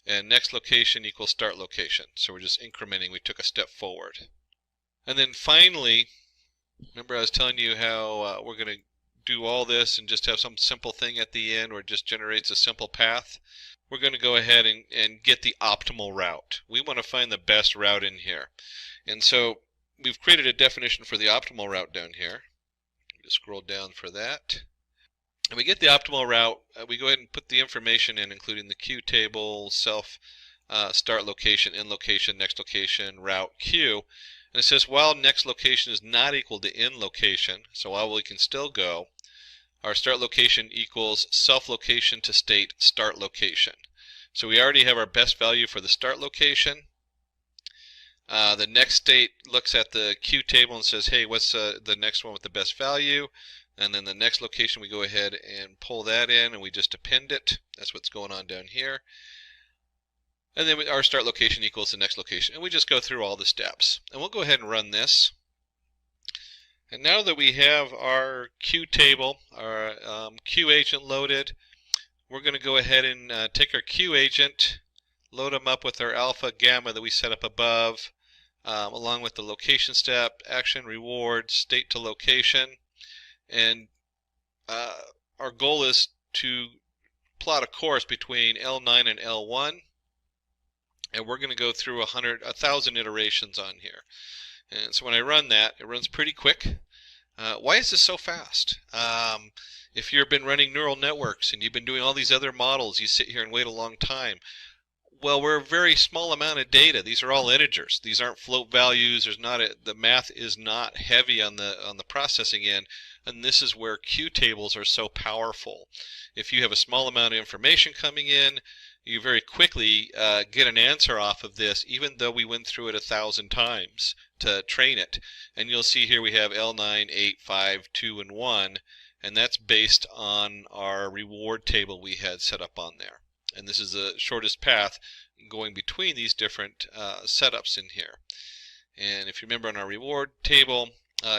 and next location equals start location. So we're just incrementing. We took a step forward. And then finally, remember I was telling you how we're going to do all this and just have some simple thing at the end where it just generates a simple path. We're going to go ahead and get the optimal route. We want to find the best route in here. And so we've created a definition for the optimal route down here. Just scroll down for that. And we get the optimal route. We go ahead and put the information in, including the Q table, self, start location, end location, next location, route, Q. And it says while next location is not equal to end location, so while we can still go, our start location equals self location to state start location. So we already have our best value for the start location. The next state looks at the Q table and says, hey, what's the next one with the best value? And then the next location, we go ahead and pull that in and we just append it. That's what's going on down here. And then our start location equals the next location. And we just go through all the steps. And we'll go ahead and run this. And now that we have our Q table, our Q agent loaded, we're going to go ahead and take our Q agent, load them up with our alpha, gamma that we set up above, along with the location step, action, reward, state to location. And our goal is to plot a course between L9 and L1. And we're going to go through 1,000 iterations on here. And so when I run that, it runs pretty quick. Why is this so fast? If you've been running neural networks and you've been doing all these other models, you sit here and wait a long time. Well, we're a very small amount of data. These are all integers. These aren't float values. The math is not heavy on the processing end, and this is where Q tables are so powerful. If you have a small amount of information coming in, you very quickly get an answer off of this, even though we went through it 1,000 times to train it. And you'll see here we have L9, 8, 5, 2, and 1, and that's based on our reward table we had set up on there. And this is the shortest path going between these different setups in here. And if you remember on our reward table,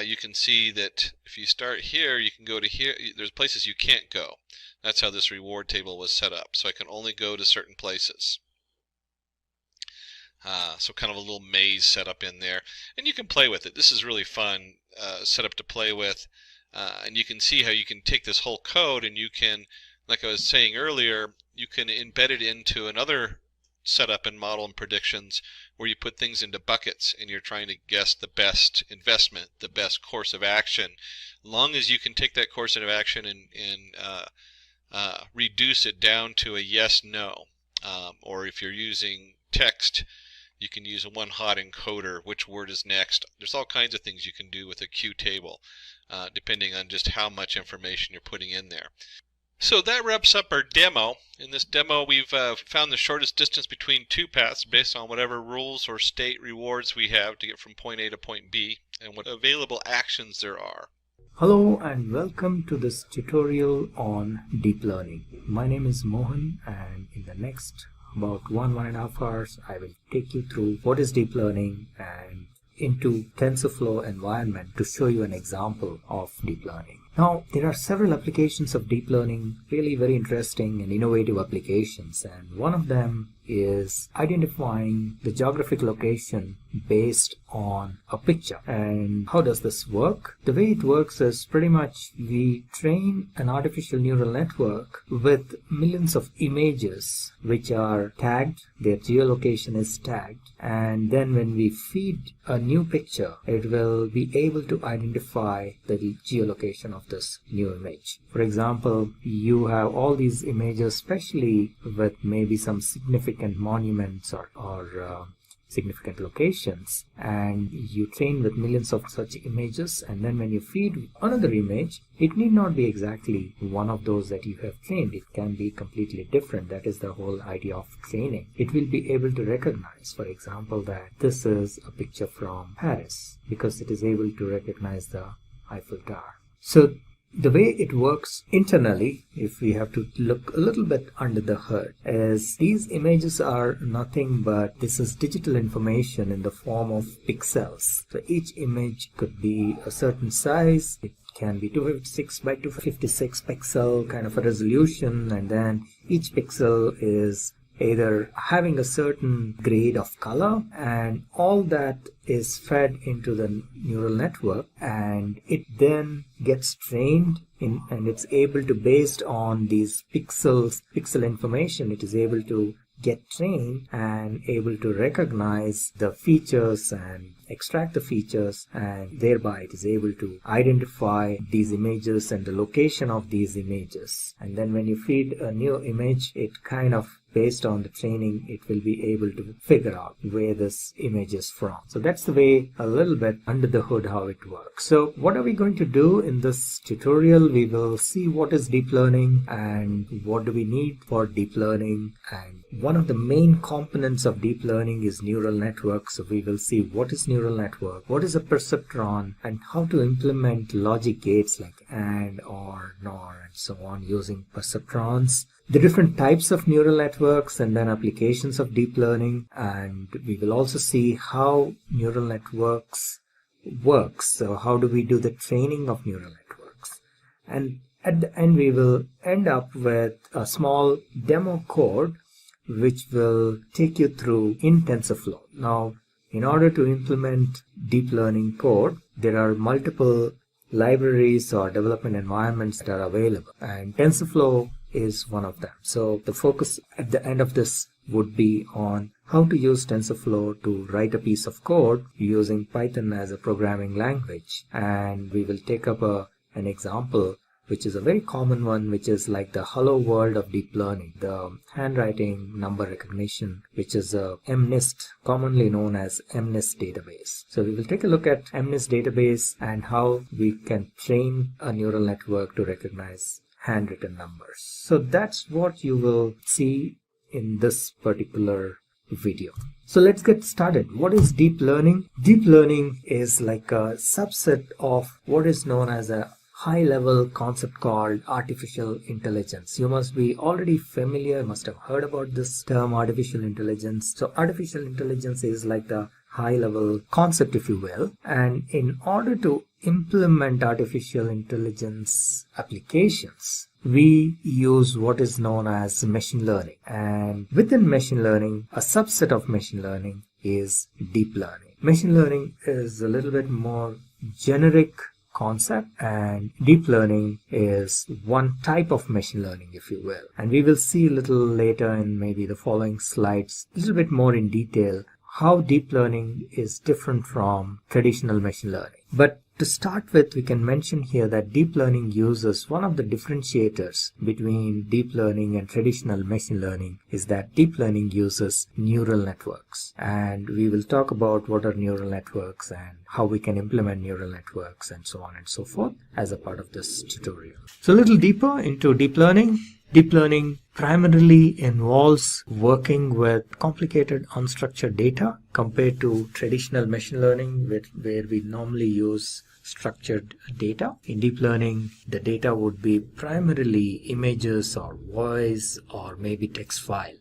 you can see that if you start here, you can go to here. There's places you can't go. That's how this reward table was set up. So I can only go to certain places. So kind of a little maze set up in there. And you can play with it. This is really fun setup to play with. And you can see how you can take this whole code and you can Like I was saying earlier, you can embed it into another setup and model and predictions where you put things into buckets and you're trying to guess the best investment, the best course of action. Long as you can take that course of action and reduce it down to a yes, no. Or if you're using text, you can use a one-hot encoder, which word is next. There's all kinds of things you can do with a Q table, depending on just how much information you're putting in there. So that wraps up our demo. In this demo, we've found the shortest distance between two paths based on whatever rules or state rewards we have to get from point A to point B and what available actions there are. Hello and welcome to this tutorial on deep learning. My name is Mohan, and in the next about 1.5 hours I will take you through what is deep learning and into TensorFlow environment to show you an example of deep learning. Now, there are several applications of deep learning, really very interesting and innovative applications, and one of them is identifying the geographic location based on a picture. And how does this work? The way it works is pretty much we train an artificial neural network with millions of images which are tagged, their geolocation is tagged, and then when we feed a new picture, it will be able to identify the geolocation of this new image. For example, you have all these images, especially with maybe some significant monuments or significant locations, and you train with millions of such images, and then when you feed another image, it need not be exactly one of those that you have trained. It can be completely different. That is the whole idea of training. It will be able to recognize, for example, that this is a picture from Paris because it is able to recognize the Eiffel Tower. So the way it works internally, if we have to look a little bit under the hood, is these images are nothing but this is digital information in the form of pixels. So each image could be a certain size. It can be 256 by 256 pixel kind of a resolution, and then each pixel is either having a certain grade of color, and all that is fed into the neural network, and it then gets trained in, and it's able to, based on these pixel information, it is able to get trained and able to recognize the features and extract the features, and thereby it is able to identify these images and the location of these images. And then when you feed a new image, it kind of, based on the training, it will be able to figure out where this image is from. So that's the way, a little bit under the hood, how it works. So what are we going to do in this tutorial? We will see what is deep learning and what do we need for deep learning, and one of the main components of deep learning is neural networks. So we will see what is neural network, what is a perceptron, and how to implement logic gates like AND, OR, NOR, and so on using perceptrons, the different types of neural networks, and then applications of deep learning. And we will also see how neural networks works. So how do we do the training of neural networks? And at the end, we will end up with a small demo code which will take you through in TensorFlow. Now, in order to implement deep learning code, there are multiple libraries or development environments that are available, and TensorFlow is one of them. So the focus at the end of this would be on how to use TensorFlow to write a piece of code using Python as a programming language. And we will take up an example which is a very common one, which is like the hello world of deep learning, the handwriting number recognition, which is a MNIST, commonly known as MNIST database. So we will take a look at MNIST database and how we can train a neural network to recognize handwritten numbers. So that's what you will see in this particular video. So let's get started. What is deep learning? Deep learning is like a subset of what is known as a high-level concept called artificial intelligence. You must be already familiar, must have heard about this term artificial intelligence. So artificial intelligence is like the high-level concept, if you will. And in order to implement artificial intelligence applications, we use what is known as machine learning. And within machine learning, a subset of machine learning is deep learning. Machine learning is a little bit more generic concept, and deep learning is one type of machine learning, if you will. And we will see a little later in maybe the following slides a little bit more in detail how deep learning is different from traditional machine learning. But to start with, we can mention here that deep learning uses one of the differentiators between deep learning and traditional machine learning is that deep learning uses neural networks. And we will talk about what are neural networks and how we can implement neural networks and so on and so forth as a part of this tutorial. So a little deeper into deep learning. Deep learning primarily involves working with complicated unstructured data compared to traditional machine learning where we normally use structured data. In deep learning, the data would be primarily images or voice or maybe text file.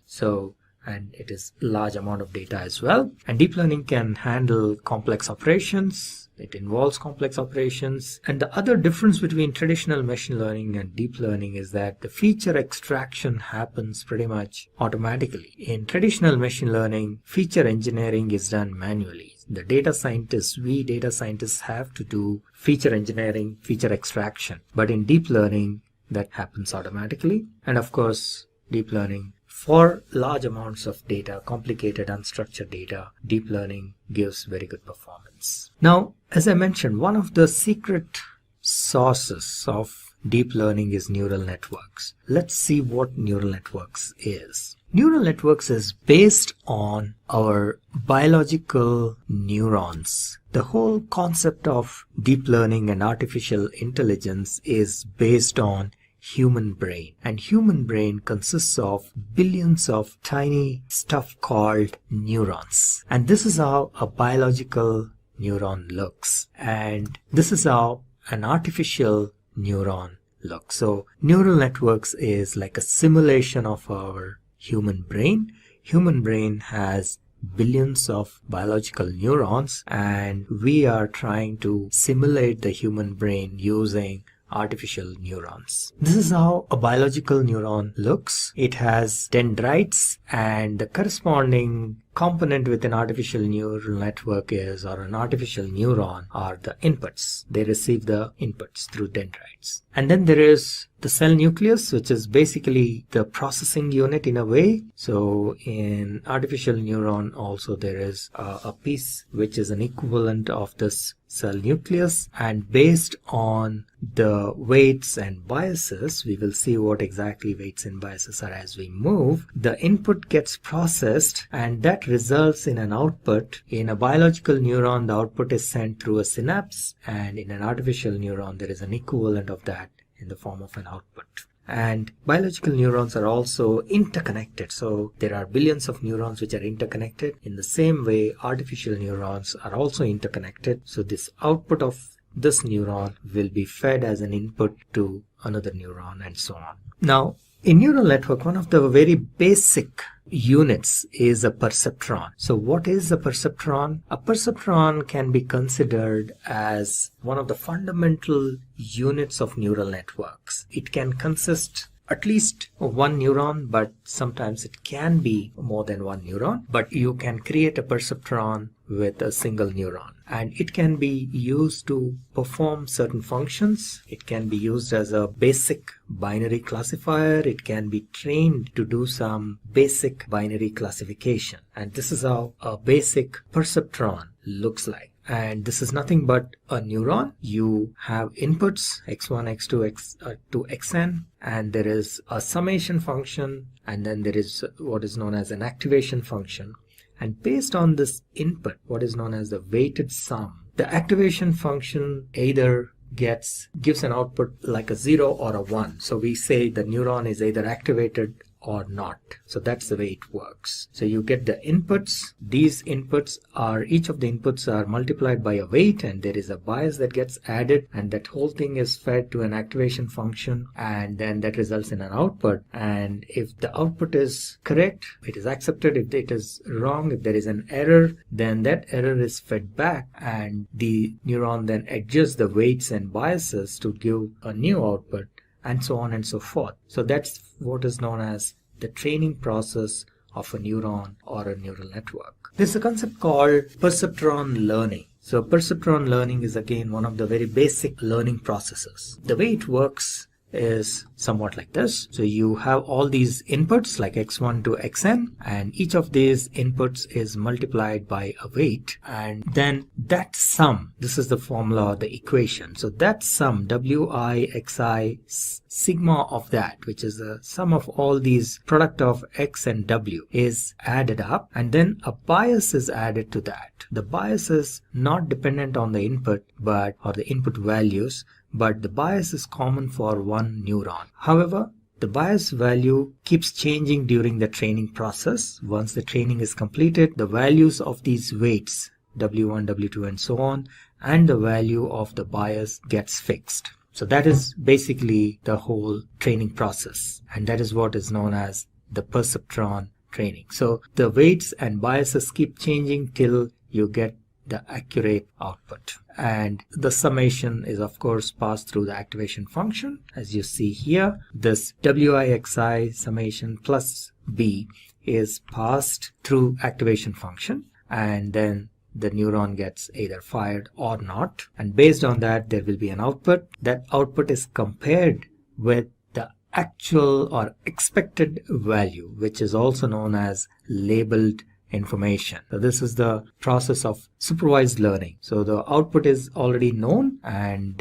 And it is a large amount of data as well. And deep learning can handle complex operations. It involves complex operations. And the other difference between traditional machine learning and deep learning is that the feature extraction happens pretty much automatically. In traditional machine learning, feature engineering is done manually. The data scientists have to do feature engineering, feature extraction. But in deep learning, that happens automatically. And of course, deep learning, for large amounts of data, complicated unstructured data, deep learning gives very good performance. Now, as I mentioned, one of the secret sources of deep learning is neural networks. Let's see what neural networks is. Neural networks is based on our biological neurons. The whole concept of deep learning and artificial intelligence is based on human brain, and human brain consists of billions of tiny stuff called neurons, and this is how a biological neuron looks, and this is how an artificial neuron looks. So neural networks is like a simulation of our human brain. Human brain has billions of biological neurons, and we are trying to simulate the human brain using artificial neurons. This is how a biological neuron looks. It has dendrites, and the corresponding component with an artificial neural network is, or an artificial neuron, are the inputs. They receive the inputs through dendrites. And then there is the cell nucleus, which is basically the processing unit in a way. So in artificial neuron also there is a piece which is an equivalent of this cell nucleus, and based on the weights and biases, we will see what exactly weights and biases are as we move. The input gets processed, and that results in an output. In a biological neuron, the output is sent through a synapse, and in an artificial neuron there is an equivalent of that in the form of an output. And biological neurons are also interconnected. So there are billions of neurons which are interconnected. In the same way, artificial neurons are also interconnected. So this output of this neuron will be fed as an input to another neuron and so on. Now, in neural network, one of the very basic units is a perceptron. So what is a perceptron? A perceptron can be considered as one of the fundamental units of neural networks. It can consist at least of one neuron, but sometimes it can be more than one neuron. But you can create a perceptron with a single neuron, and it can be used to perform certain functions. It can be used as a basic binary classifier. It can be trained to do some basic binary classification, and this is how a basic perceptron looks like. And this is nothing but a neuron. You have inputs x1, x2, to xn, and there is a summation function, and then there is what is known as an activation function. And based on this input, what is known as the weighted sum, the activation function either gives an output like a 0 or a 1. So we say the neuron is either activated or not. So that's the way it works. So you get the inputs. These inputs are, each of the inputs are multiplied by a weight, and there is a bias that gets added, and that whole thing is fed to an activation function, and then that results in an output. And if the output is correct, it is accepted. If it is wrong, if there is an error, then that error is fed back, and the neuron then adjusts the weights and biases to give a new output, and so on and so forth. So that's what is known as the training process of a neuron or a neural network. There's a concept called perceptron learning. So perceptron learning is again one of the very basic learning processes. The way it works is somewhat like this. So you have all these inputs like x1 to xn, and each of these inputs is multiplied by a weight, and then that sum, this is the formula, the equation. So that sum, wi xi sigma of that, which is the sum of all these product of x and w, is added up, and then a bias is added to that. The bias is not dependent on the input or the input values, but the bias is common for one neuron. However, the bias value keeps changing during the training process. Once the training is completed, the values of these weights, W1, W2 and so on, and the value of the bias gets fixed. So that is basically the whole training process, and that is what is known as the perceptron training. So the weights and biases keep changing till you get the accurate output, and the summation is of course passed through the activation function. As you see here, this wixi summation plus b is passed through activation function, and then the neuron gets either fired or not, and based on that there will be an output. That output is compared with the actual or expected value, which is also known as labeled information. So this is the process of supervised learning. So the output is already known, and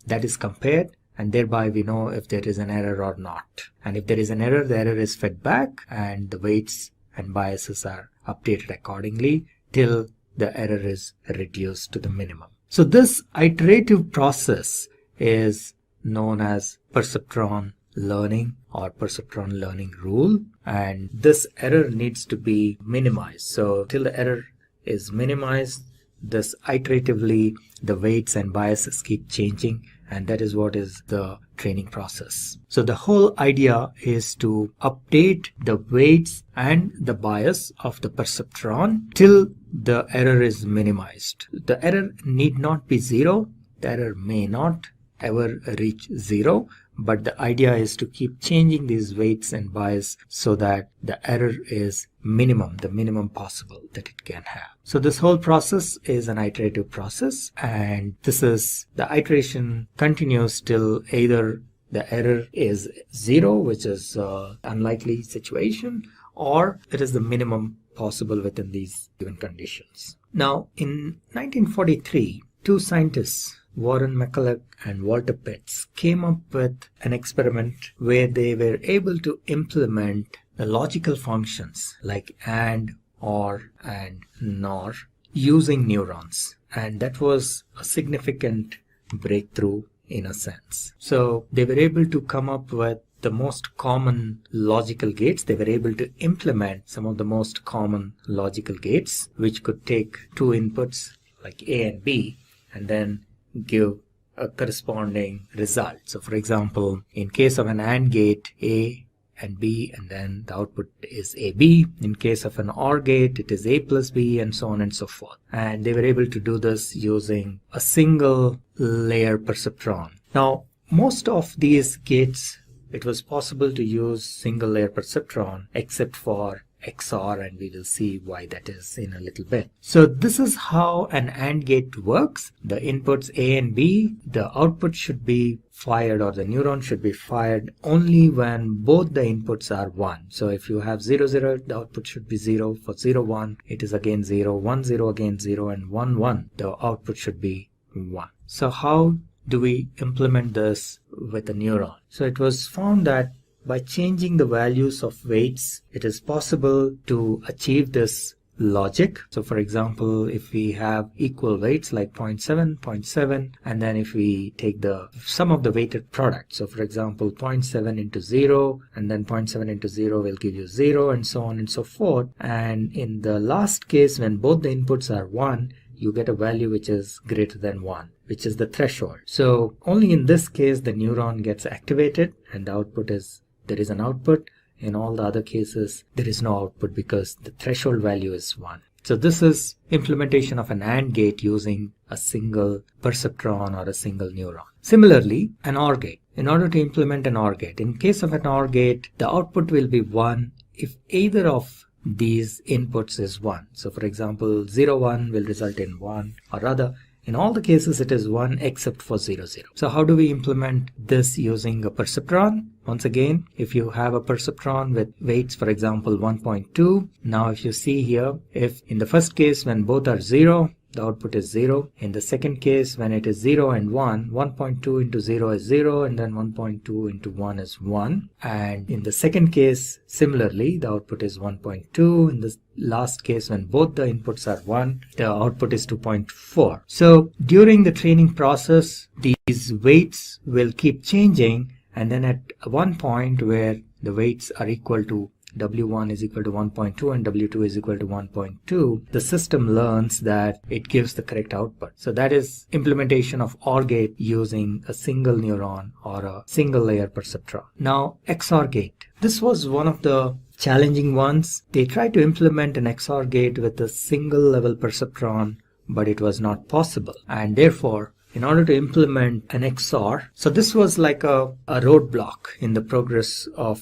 that is compared, and thereby we know if there is an error or not. And if there is an error, the error is fed back, and the weights and biases are updated accordingly till the error is reduced to the minimum. So this iterative process is known as perceptron learning or perceptron learning rule, and this error needs to be minimized. So till the error is minimized, this iteratively the weights and biases keep changing, and that is what is the training process. So the whole idea is to update the weights and the bias of the perceptron till the error is minimized. The error need not be zero. The error may not ever reach zero, but the idea is to keep changing these weights and bias so that the error is minimum, the minimum possible that it can have. So this whole process is an iterative process, and this is the iteration continues till either the error is zero, which is unlikely situation, or it is the minimum possible within these given conditions. Now in 1943, two scientists, Warren McCulloch and Walter Pitts, came up with an experiment where they were able to implement the logical functions like AND, OR, and NOR using neurons. And that was a significant breakthrough in a sense. So they were able to come up with the most common logical gates. They were able to implement some of the most common logical gates, which could take two inputs like A and B and then give a corresponding result. So for example, in case of an AND gate, A and B, and then the output is AB. In case of an OR gate, it is A plus B, and so on and so forth. And they were able to do this using a single layer perceptron. Now, most of these gates, it was possible to use single layer perceptron except for XOR, and we will see why that is in a little bit. So this is how an AND gate works. The inputs A and B, the output should be fired, or the neuron should be fired only when both the inputs are 1. So if you have 0, 0, the output should be 0. For 0, 1, it is again 0, 1, 0 again 0, and 1, 1, the output should be 1. So how do we implement this with a neuron? So it was found that by changing the values of weights, it is possible to achieve this logic. So for example, if we have equal weights like 0.7, 0.7, and then if we take the sum of the weighted product, so for example 0.7 into 0, and then 0.7 into 0 will give you 0, and so on and so forth. And in the last case, when both the inputs are 1, you get a value which is greater than 1, which is the threshold. So only in this case the neuron gets activated and the output is, there is an output. In all the other cases, there is no output because the threshold value is 1. So this is implementation of an AND gate using a single perceptron or a single neuron. Similarly, an OR gate. In order to implement an OR gate, in case of an OR gate, the output will be 1 if either of these inputs is 1. So for example, 0, 1 will result in 1, or rather, in all the cases it is 1 except for 0, 0. So how do we implement this using a perceptron? Once again, if you have a perceptron with weights, for example, 1.2, now if you see here, if in the first case when both are 0, the output is 0. In the second case, when it is 0 and 1, 1.2 into 0 is 0, and then 1.2 into 1 is 1. And in the second case, similarly, the output is 1.2. In the last case, when both the inputs are 1, the output is 2.4. So during the training process, these weights will keep changing, and then at one point where the weights are equal to W1 is equal to 1.2 and W2 is equal to 1.2, the system learns that it gives the correct output. So that is implementation of OR gate using a single neuron or a single layer perceptron. Now, XOR gate. This was one of the challenging ones. They tried to implement an XOR gate with a single level perceptron, but it was not possible. And therefore, in order to implement an XOR, so this was like a roadblock in the progress of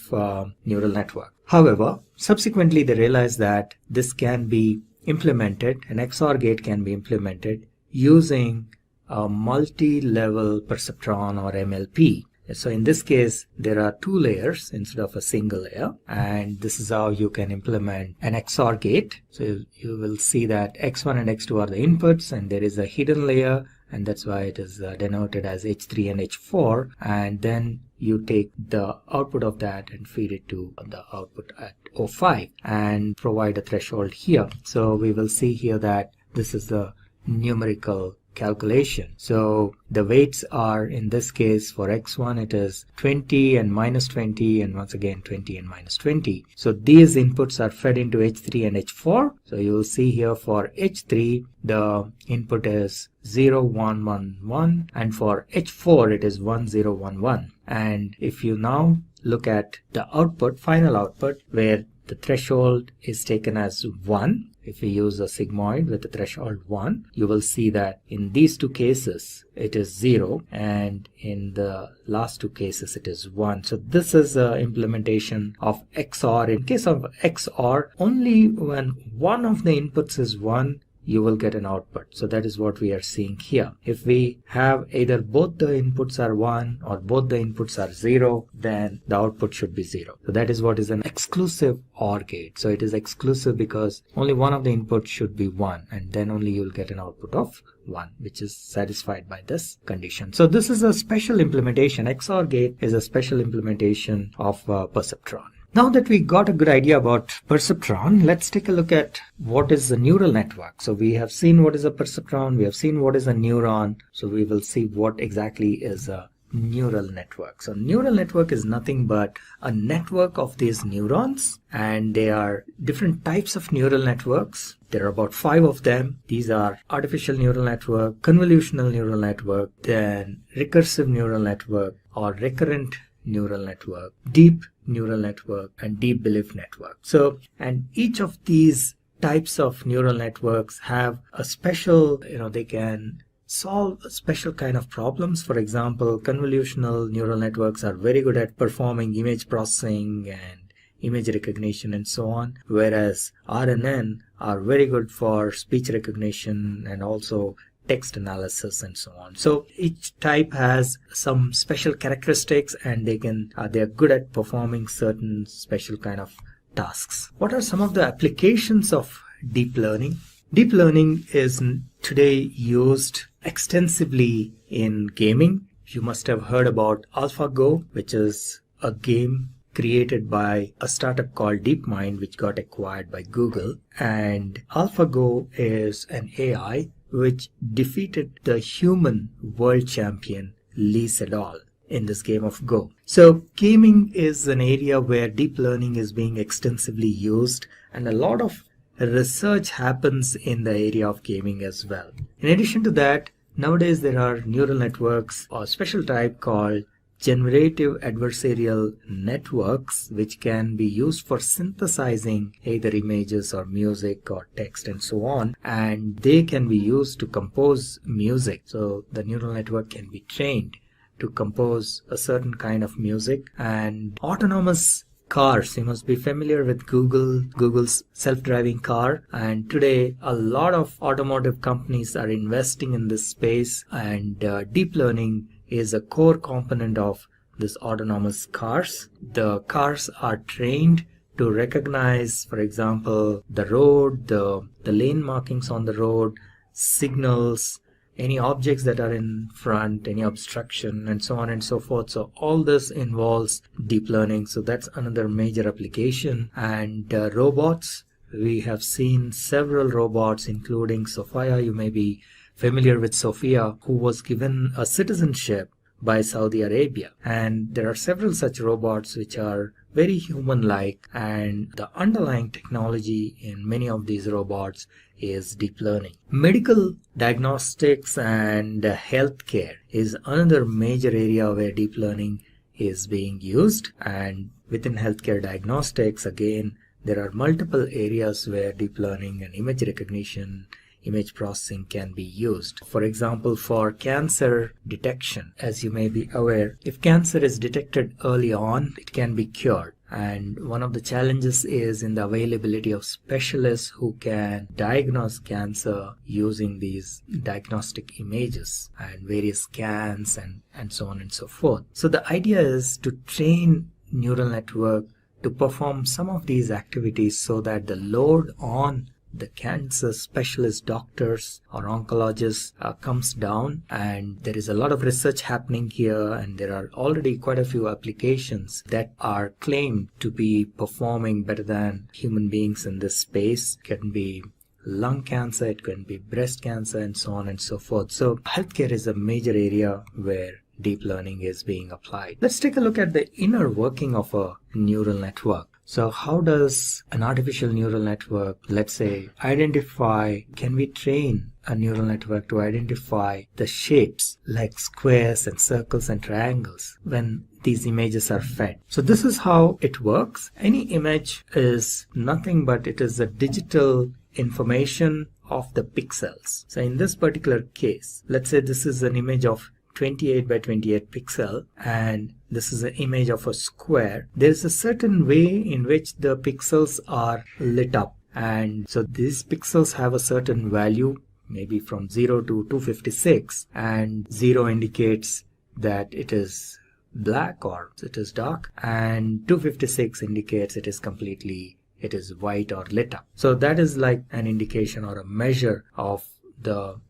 neural network. However, subsequently they realized that this can be implemented, an XOR gate can be implemented using a multi-level perceptron or MLP. So in this case, there are 2 layers instead of a single layer, and this is how you can implement an XOR gate. So you will see that X1 and X2 are the inputs, and there is a hidden layer, and that's why it is denoted as H3 and H4, and then you take the output of that and feed it to the output at O5 and provide a threshold here. So we will see here that this is the numerical calculation. So the weights are, in this case for X1 it is 20 and minus 20, and once again 20 and minus 20. So these inputs are fed into H3 and H4. So you will see here for H3 the input is 0, 1, 1, 1, and for H4 it is 1, 0, 1, 1. And if you now look at the output, final output, where the threshold is taken as 1, if we use a sigmoid with the threshold 1, you will see that in these 2 cases it is 0, and in the last 2 cases it is 1. So this is the implementation of XOR. In case of XOR, only when one of the inputs is 1, you will get an output. So that is what we are seeing here. If we have either both the inputs are 1 or both the inputs are 0, then the output should be 0. So that is what is an exclusive OR gate. So it is exclusive because only one of the inputs should be 1, and then only you will get an output of 1, which is satisfied by this condition. So this is a special implementation. XOR gate is a special implementation of perceptron. Now that we got a good idea about perceptron, let's take a look at what is a neural network. So we have seen what is a perceptron, we have seen what is a neuron, so we will see what exactly is a neural network. So neural network is nothing but a network of these neurons, and they are different types of neural networks. There are about 5 of them. These are artificial neural network, convolutional neural network, then recursive neural network or recurrent neural network, deep neural network, and deep belief network. So, and each of these types of neural networks have a special, they can solve a special kind of problems. For example, convolutional neural networks are very good at performing image processing and image recognition and so on, whereas RNN are very good for speech recognition and also text analysis and so on. So each type has some special characteristics, and they are good at performing certain special kind of tasks. What are some of the applications of deep learning? Deep learning is today used extensively in gaming. You must have heard about AlphaGo, which is a game created by a startup called DeepMind, which got acquired by Google. And AlphaGo is an AI which defeated the human world champion Lee Sedol in this game of Go. So gaming is an area where deep learning is being extensively used, and a lot of research happens in the area of gaming as well. In addition to that, nowadays there are neural networks or special type called generative adversarial networks, which can be used for synthesizing either images or music or text and so on, and they can be used to compose music. So the neural network can be trained to compose a certain kind of music, and autonomous cars. You must be familiar with Google's self-driving car, and today a lot of automotive companies are investing in this space, and deep learning is a core component of this autonomous cars. The cars are trained to recognize, for example, the road, the lane markings on the road, signals, any objects that are in front, any obstruction, and so on and so forth. So all this involves deep learning. So that's another major application. And robots, we have seen several robots, including Sophia. You may be familiar with Sophia, who was given a citizenship by Saudi Arabia. And there are several such robots which are very human-like, and the underlying technology in many of these robots is deep learning. Medical diagnostics and healthcare is another major area where deep learning is being used, and within healthcare diagnostics, again, there are multiple areas where deep learning and image recognition, image processing can be used. For example, for cancer detection, as you may be aware, if cancer is detected early on, it can be cured. And one of the challenges is in the availability of specialists who can diagnose cancer using these diagnostic images and various scans and so on and so forth. So the idea is to train neural network to perform some of these activities so that the load on the cancer specialist doctors or oncologists comes down, and there is a lot of research happening here, and there are already quite a few applications that are claimed to be performing better than human beings in this space. It can be lung cancer, it can be breast cancer, and so on and so forth. So healthcare is a major area where deep learning is being applied. Let's take a look at the inner working of a neural network. So how does an artificial neural network, let's say, can we train a neural network to identify the shapes like squares and circles and triangles when these images are fed? So this is how it works. Any image is nothing but it is a digital information of the pixels. So in this particular case, let's say this is an image of 28 by 28 pixel, and this is an image of a square. There is a certain way in which the pixels are lit up, and so these pixels have a certain value, maybe from 0 to 256, and 0 indicates that it is black or it is dark, and 256 indicates it is white or lit up. So that is like an indication or a measure of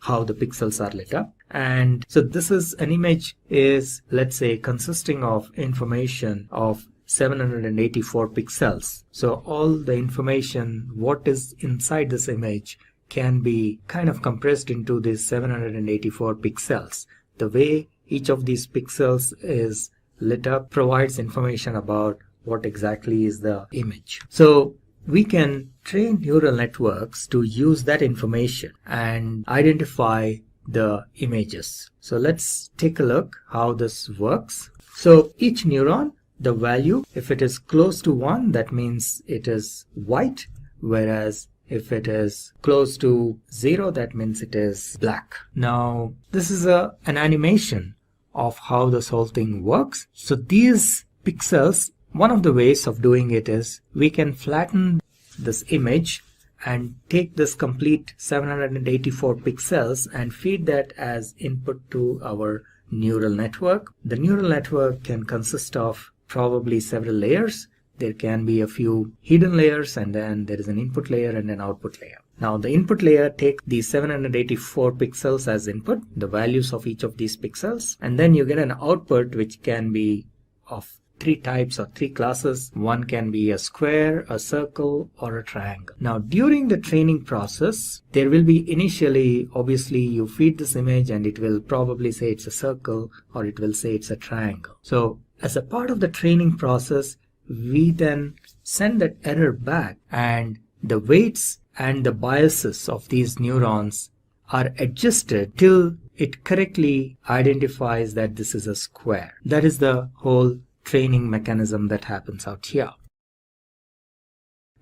how the pixels are lit up. And so this is an image is, let's say, consisting of information of 784 pixels. So all the information, what is inside this image, can be kind of compressed into these 784 pixels. The way each of these pixels is lit up provides information about what exactly is the image. So we can train neural networks to use that information and identify the images. So let's take a look how this works. So each neuron, the value, if it is close to 1, that means it is white, whereas if it is close to 0, that means it is black. Now this is an animation of how this whole thing works. So these pixels, one of the ways of doing it is we can flatten this image and take this complete 784 pixels and feed that as input to our neural network. The neural network can consist of probably several layers. There can be a few hidden layers, and then there is an input layer and an output layer. Now the input layer takes these 784 pixels as input, the values of each of these pixels, and then you get an output which can be of 3 types or 3 classes. One can be a square, a circle, or a triangle. Now during the training process, there will be initially, obviously you feed this image and it will probably say it's a circle or it will say it's a triangle. So as a part of the training process, we then send that error back, and the weights and the biases of these neurons are adjusted till it correctly identifies that this is a square. That is the whole training mechanism that happens out here.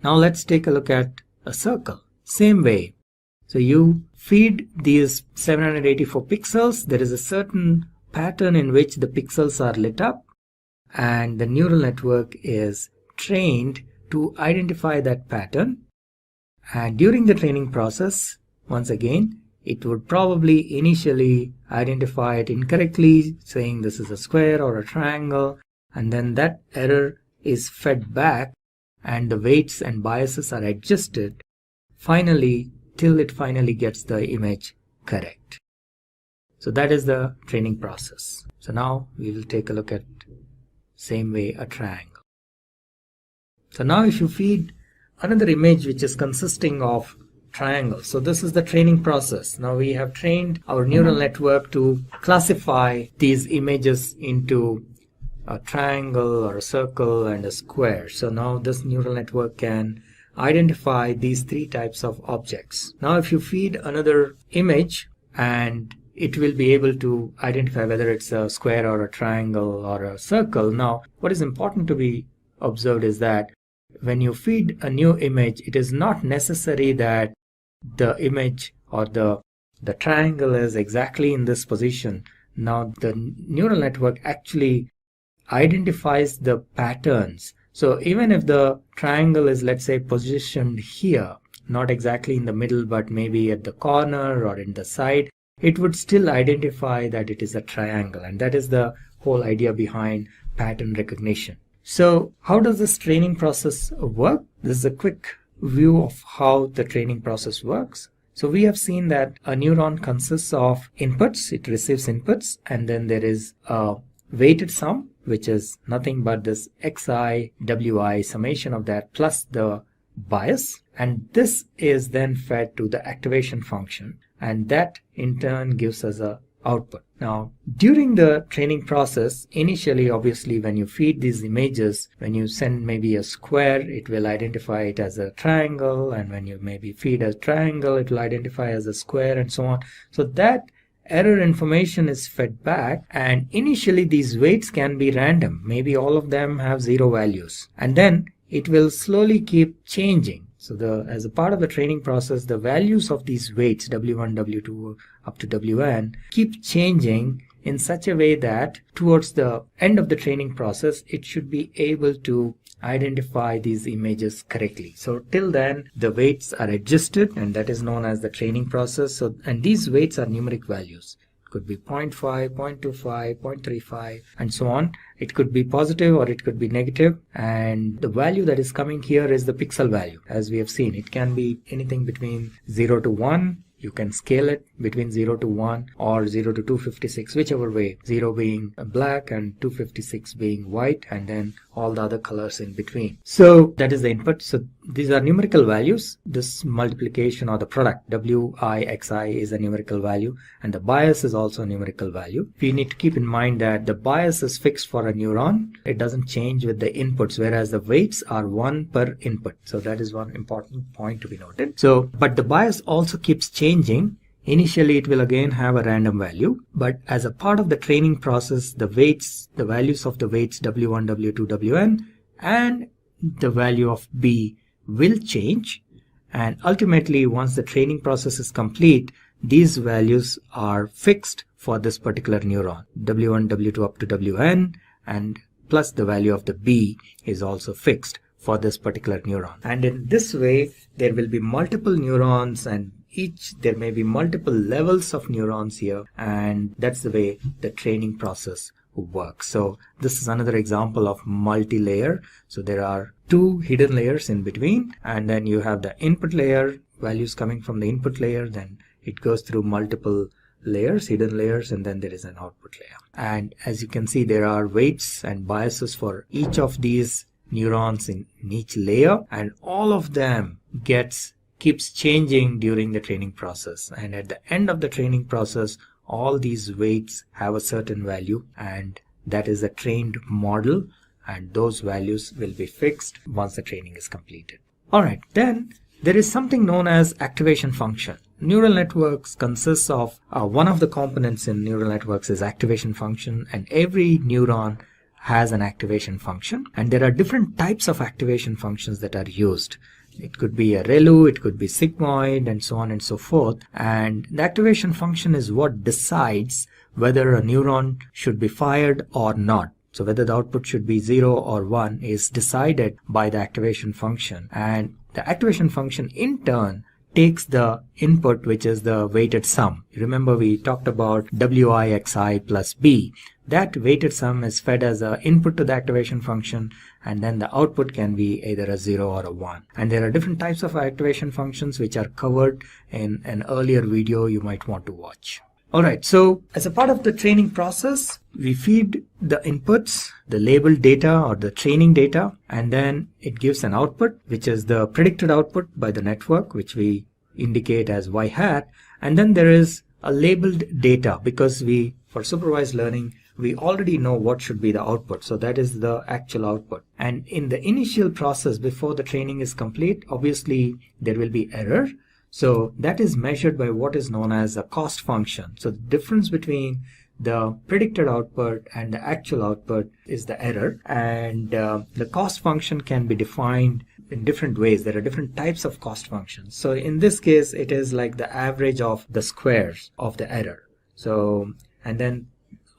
Now let's take a look at a circle. Same way. So you feed these 784 pixels. There is a certain pattern in which the pixels are lit up, and the neural network is trained to identify that pattern, and during the training process, once again, it would probably initially identify it incorrectly, saying this is a square or a triangle, and then that error is fed back and the weights and biases are adjusted finally till it finally gets the image correct. So that is the training process. So now we will take a look at same way a triangle. So now if you feed another image which is consisting of triangles. So this is the training process. Now we have trained our neural network to classify these images into a triangle or a circle and a square. So now this neural network can identify these three types of objects. Now if you feed another image, and it will be able to identify whether it's a square or a triangle or a circle. Now what is important to be observed is that when you feed a new image, it is not necessary that the image or the triangle is exactly in this position. Now the neural network actually identifies the patterns. So even if the triangle is, let's say, positioned here, not exactly in the middle but maybe at the corner or in the side, it would still identify that it is a triangle, and that is the whole idea behind pattern recognition. So how does this training process work? This is a quick view of how the training process works. So we have seen that a neuron consists of inputs, it receives inputs, and then there is a weighted sum, which is nothing but this xi, wi, summation of that plus the bias, and this is then fed to the activation function, and that in turn gives us a output. Now during the training process, initially obviously when you feed these images, when you send maybe a square, it will identify it as a triangle, and when you maybe feed a triangle, it will identify as a square, and so on. So that error information is fed back, and initially these weights can be random, maybe all of them have 0 values, and then it will slowly keep changing. So as a part of the training process, the values of these weights w1, w2 up to wn keep changing in such a way that towards the end of the training process, it should be able to identify these images correctly. So till then the weights are adjusted, and that is known as the training process. So, and these weights are numeric values. It could be 0.5, 0.25, 0.35 and so on. It could be positive or it could be negative, and the value that is coming here is the pixel value. As we have seen, it can be anything between 0 to 1. You can scale it between 0 to 1 or 0 to 256, whichever way, 0 being black and 256 being white, and then all the other colors in between. So that is the input. So these are numerical values. This multiplication or the product wi(xi) is a numerical value, and the bias is also a numerical value. We need to keep in mind that the bias is fixed for a neuron. It doesn't change with the inputs, whereas the weights are 1 per input. So that is one important point to be noted. So, but the bias also keeps changing. Initially it will again have a random value, but as a part of the training process, the weights, the values of the weights w1, w2, wn and the value of b will change, and ultimately once the training process is complete, these values are fixed for this particular neuron, w1, w2 up to wn, and plus the value of the b is also fixed for this particular neuron. And in this way there will be multiple neurons, and there may be multiple levels of neurons here, and that's the way the training process works. So this is another example of multi-layer. So there are 2 hidden layers in between, and then you have the input layer, values coming from the input layer, then it goes through multiple layers, hidden layers, and then there is an output layer. And as you can see, there are weights and biases for each of these neurons in each layer, and all of them keeps changing during the training process, and at the end of the training process all these weights have a certain value, and that is a trained model, and those values will be fixed once the training is completed. Alright, then there is something known as activation function. Neural networks consists of one of the components in neural networks is activation function, and every neuron has an activation function, and there are different types of activation functions that are used. It could be a ReLU, it could be sigmoid, and so on and so forth. And the activation function is what decides whether a neuron should be fired or not. So whether the output should be 0 or 1 is decided by the activation function, and the activation function in turn takes the input, which is the weighted sum. Remember, we talked about WIXI plus B. That weighted sum is fed as an input to the activation function, and then the output can be either a 0 or a 1. And there are different types of activation functions which are covered in an earlier video you might want to watch. Alright, so as a part of the training process, we feed the inputs, the labeled data or the training data, and then it gives an output, which is the predicted output by the network, which we indicate as y hat. And then there is a labeled data, because for supervised learning, we already know what should be the output. So that is the actual output. And in the initial process, before the training is complete, obviously there will be error. So that is measured by what is known as a cost function. So the difference between the predicted output and the actual output is the error. And the cost function can be defined in different ways. There are different types of cost functions. So in this case, it is like the average of the squares of the error. So, and then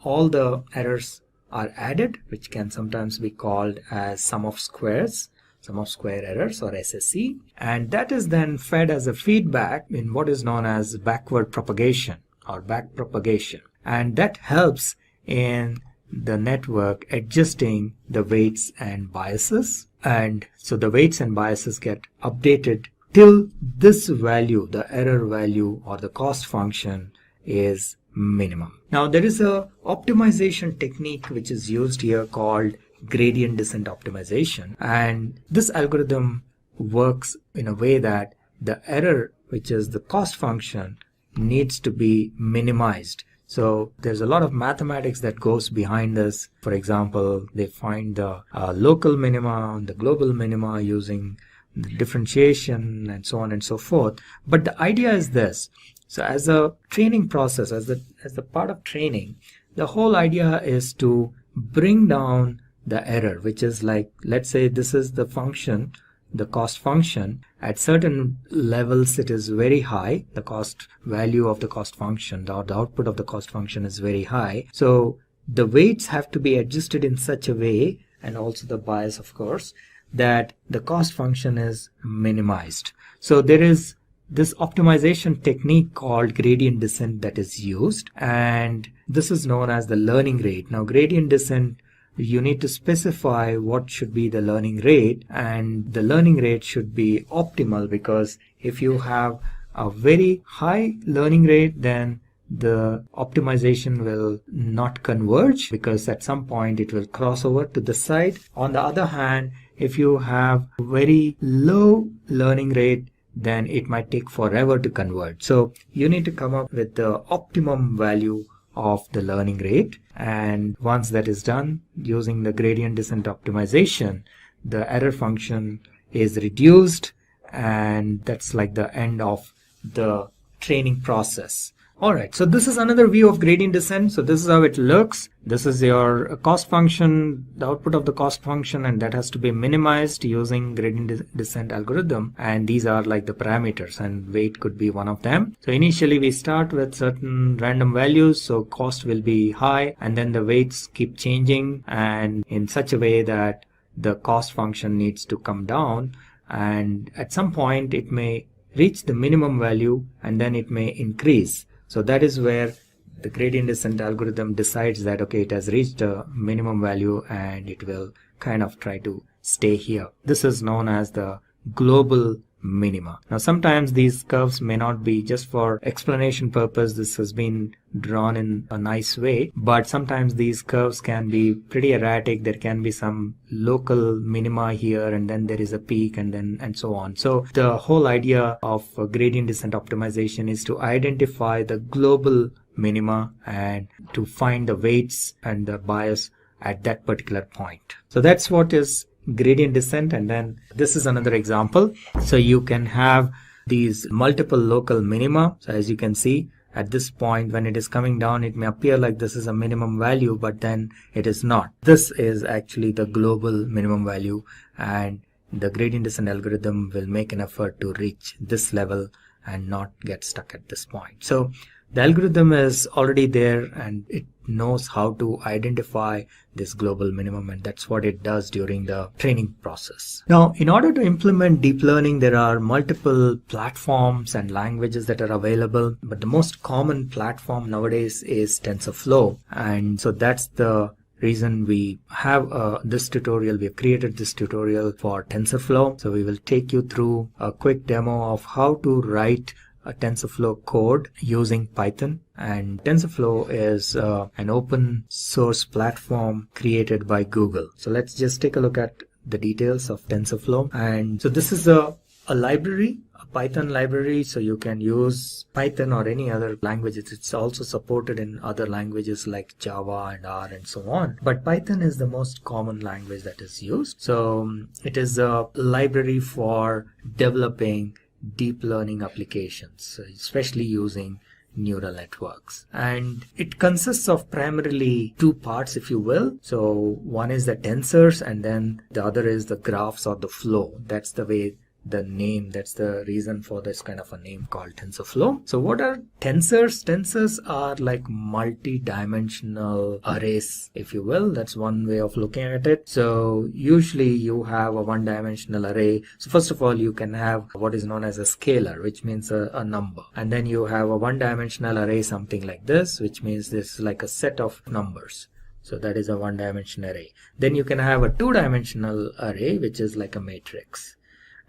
all the errors are added, which can sometimes be called as sum of squares. Sum of square errors, or SSE, and that is then fed as a feedback in what is known as backward propagation or back propagation, and that helps in the network adjusting the weights and biases. And so the weights and biases get updated till this value, the error value or the cost function, is minimum. Now there is a optimization technique which is used here called gradient descent optimization, and this algorithm works in a way that the error, which is the cost function, needs to be minimized. So there's a lot of mathematics that goes behind this. For example, they find the local minima and the global minima using the differentiation and so on and so forth. But the idea is this. So as a training process, as the part of training, the whole idea is to bring down the error, which is like, let's say this is the function, the cost function. At certain levels it is very high, the cost value of the cost function, or the output of the cost function is very high. So the weights have to be adjusted in such a way, and also the bias of course, that the cost function is minimized. So there is this optimization technique called gradient descent that is used, and this is known as the learning rate. Now gradient descent, you need to specify what should be the learning rate, and the learning rate should be optimal, because if you have a very high learning rate, then the optimization will not converge, because at some point it will cross over to the side. On the other hand, if you have very low learning rate, then it might take forever to convert. So you need to come up with the optimum value of the learning rate, and once that is done, using the gradient descent optimization, the error function is reduced, and that's like the end of the training process. Alright, so this is another view of gradient descent. So this is how it looks. This is your cost function, the output of the cost function, and that has to be minimized using gradient descent algorithm. And these are like the parameters, and weight could be one of them. So initially we start with certain random values, so cost will be high, and then the weights keep changing, and in such a way that the cost function needs to come down, and at some point it may reach the minimum value, and then it may increase. So that is where the gradient descent algorithm decides that, okay, it has reached a minimum value and it will kind of try to stay here. This is known as the global minima. Now sometimes these curves may not be, just for explanation purpose, this has been drawn in a nice way, but sometimes these curves can be pretty erratic. There can be some local minima here, and then there is a peak, and so on. So the whole idea of gradient descent optimization is to identify the global minima and to find the weights and the bias at that particular point. So that's what is gradient descent. And then this is another example. So you can have these multiple local minima. So as you can see, at this point when it is coming down, it may appear like this is a minimum value, but then it is not. This is actually the global minimum value, and the gradient descent algorithm will make an effort to reach this level and not get stuck at this point. So the algorithm is already there, and it knows how to identify this global minimum, and that's what it does during the training process. Now, in order to implement deep learning, there are multiple platforms and languages that are available, but the most common platform nowadays is TensorFlow, and so that's the reason we have this tutorial. We have created this tutorial for TensorFlow. So we will take you through a quick demo of how to write a TensorFlow code using Python. And TensorFlow is an open source platform created by Google. So let's just take a look at the details of TensorFlow. And so this is a library, a Python library, so you can use Python or any other languages. It's also supported in other languages like Java and R and so on. But Python is the most common language that is used. So it is a library for developing deep learning applications, especially using neural networks. And it consists of primarily two parts, if you will. So one is the tensors, and then the other is the graphs or the flow. That's the way the name, that's the reason for this kind of a name called TensorFlow. So what are tensors? Tensors are like multi-dimensional arrays, if you will. That's one way of looking at it. So usually you have a one-dimensional array. So first of all, you can have what is known as a scalar, which means a number. And then you have a one-dimensional array, something like this, which means this is like a set of numbers. So that is a one-dimensional array. Then you can have a two-dimensional array, which is like a matrix.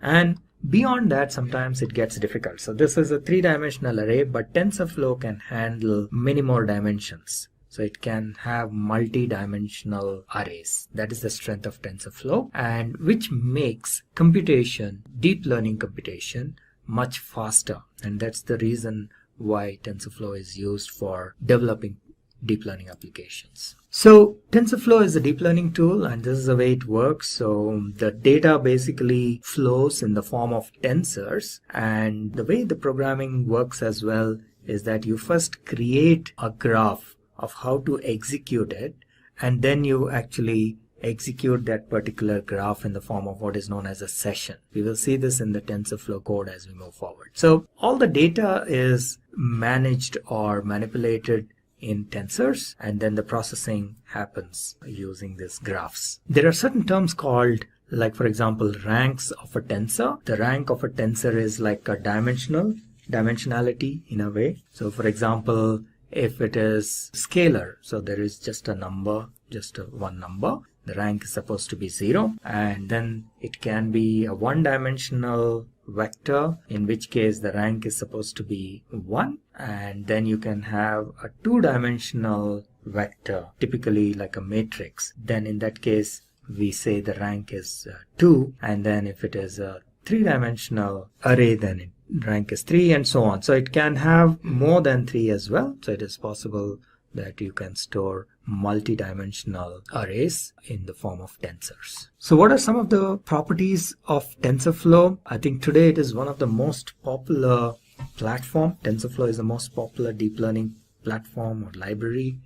And beyond that, sometimes it gets difficult. So this is a three-dimensional array, but TensorFlow can handle many more dimensions. So it can have multi-dimensional arrays. That is the strength of TensorFlow, and which makes computation, deep learning computation, much faster. And that's the reason why TensorFlow is used for developing deep learning applications. So TensorFlow is a deep learning tool, and this is the way it works. So the data basically flows in the form of tensors, and the way the programming works as well is that you first create a graph of how to execute it, and then you actually execute that particular graph in the form of what is known as a session. We will see this in the TensorFlow code as we move forward. So all the data is managed or manipulated in tensors, and then the processing happens using these graphs. There are certain terms called, like for example, ranks of a tensor. The rank of a tensor is like a dimensionality in a way. So for example, if it is scalar, so there is just a number, just one number, the rank is supposed to be 0. And then it can be a one-dimensional vector, in which case the rank is supposed to be 1. And then you can have a two-dimensional vector, typically like a matrix. Then in that case, we say the rank is 2. And then if it is a three-dimensional array, then rank is 3, and so on. So it can have more than 3 as well. So it is possible that you can store multi-dimensional arrays in the form of tensors. So what are some of the properties of TensorFlow? I think today it is one of the most popular platform. TensorFlow is the most popular deep learning platform or library.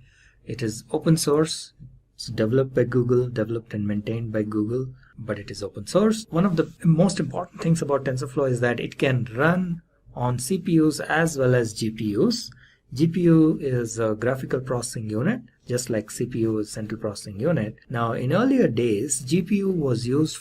It is open source. It's developed by Google, developed and maintained by Google, but it is open source. One of the most important things about TensorFlow is that it can run on CPUs as well as GPUs. GPU is a graphical processing unit, just like CPU is central processing unit. Now, in earlier days, GPU was used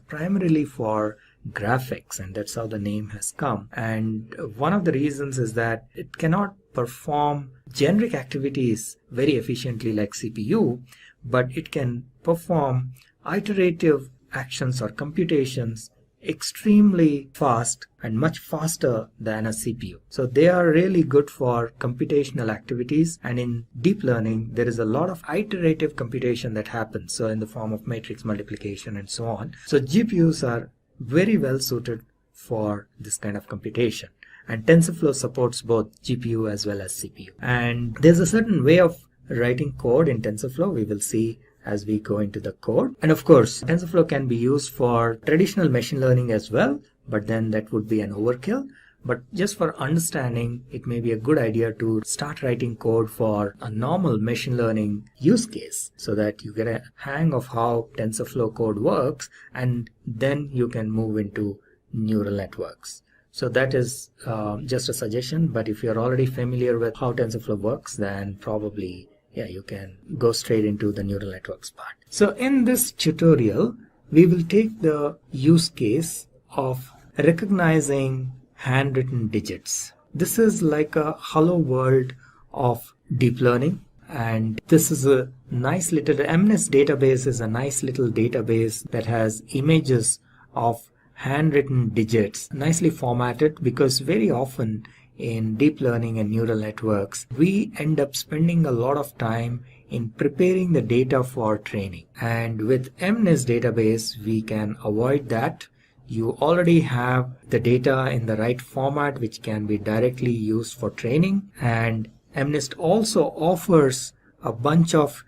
primarily for graphics, and that's how the name has come. And one of the reasons is that it cannot perform generic activities very efficiently like CPU, but it can perform iterative actions or computations extremely fast and much faster than a CPU. So they are really good for computational activities, and in deep learning there is a lot of iterative computation that happens, so in the form of matrix multiplication and so on. So GPUs are very well suited for this kind of computation, and TensorFlow supports both GPU as well as CPU. And there's a certain way of writing code in TensorFlow. We will see as we go into the code. And of course, TensorFlow can be used for traditional machine learning as well, but then that would be an overkill. But just for understanding, it may be a good idea to start writing code for a normal machine learning use case, so that you get a hang of how TensorFlow code works, and then you can move into neural networks. So that is just a suggestion, but if you're already familiar with how TensorFlow works, then probably you can go straight into the neural networks part. So in this tutorial, we will take the use case of recognizing handwritten digits. This is like a hello world of deep learning, and this is a nice little MNIST database is a nice little database that has images of handwritten digits nicely formatted, because very often in deep learning and neural networks we end up spending a lot of time in preparing the data for training, and with MNIST database we can avoid that. You already have the data in the right format which can be directly used for training, and MNIST also offers a bunch of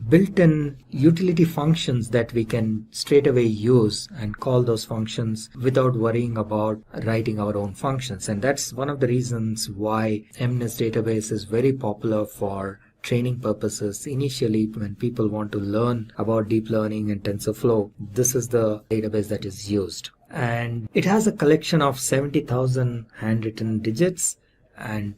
built-in utility functions that we can straight away use and call those functions without worrying about writing our own functions. And that's one of the reasons why MNIST database is very popular for training purposes. Initially, when people want to learn about deep learning and TensorFlow, this is the database that is used. And it has a collection of 70,000 handwritten digits, and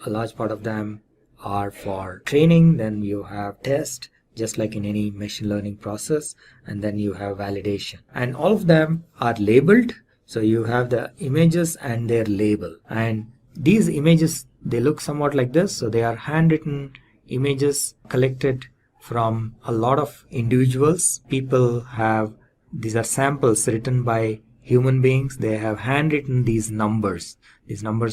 a large part of them are for training. Then you have test, just like in any machine learning process, and then you have validation, and all of them are labeled. So you have the images and their label, and these images, they look somewhat like this. So they are handwritten images collected from a lot of individuals. People have, these are samples written by human beings. They have handwritten these numbers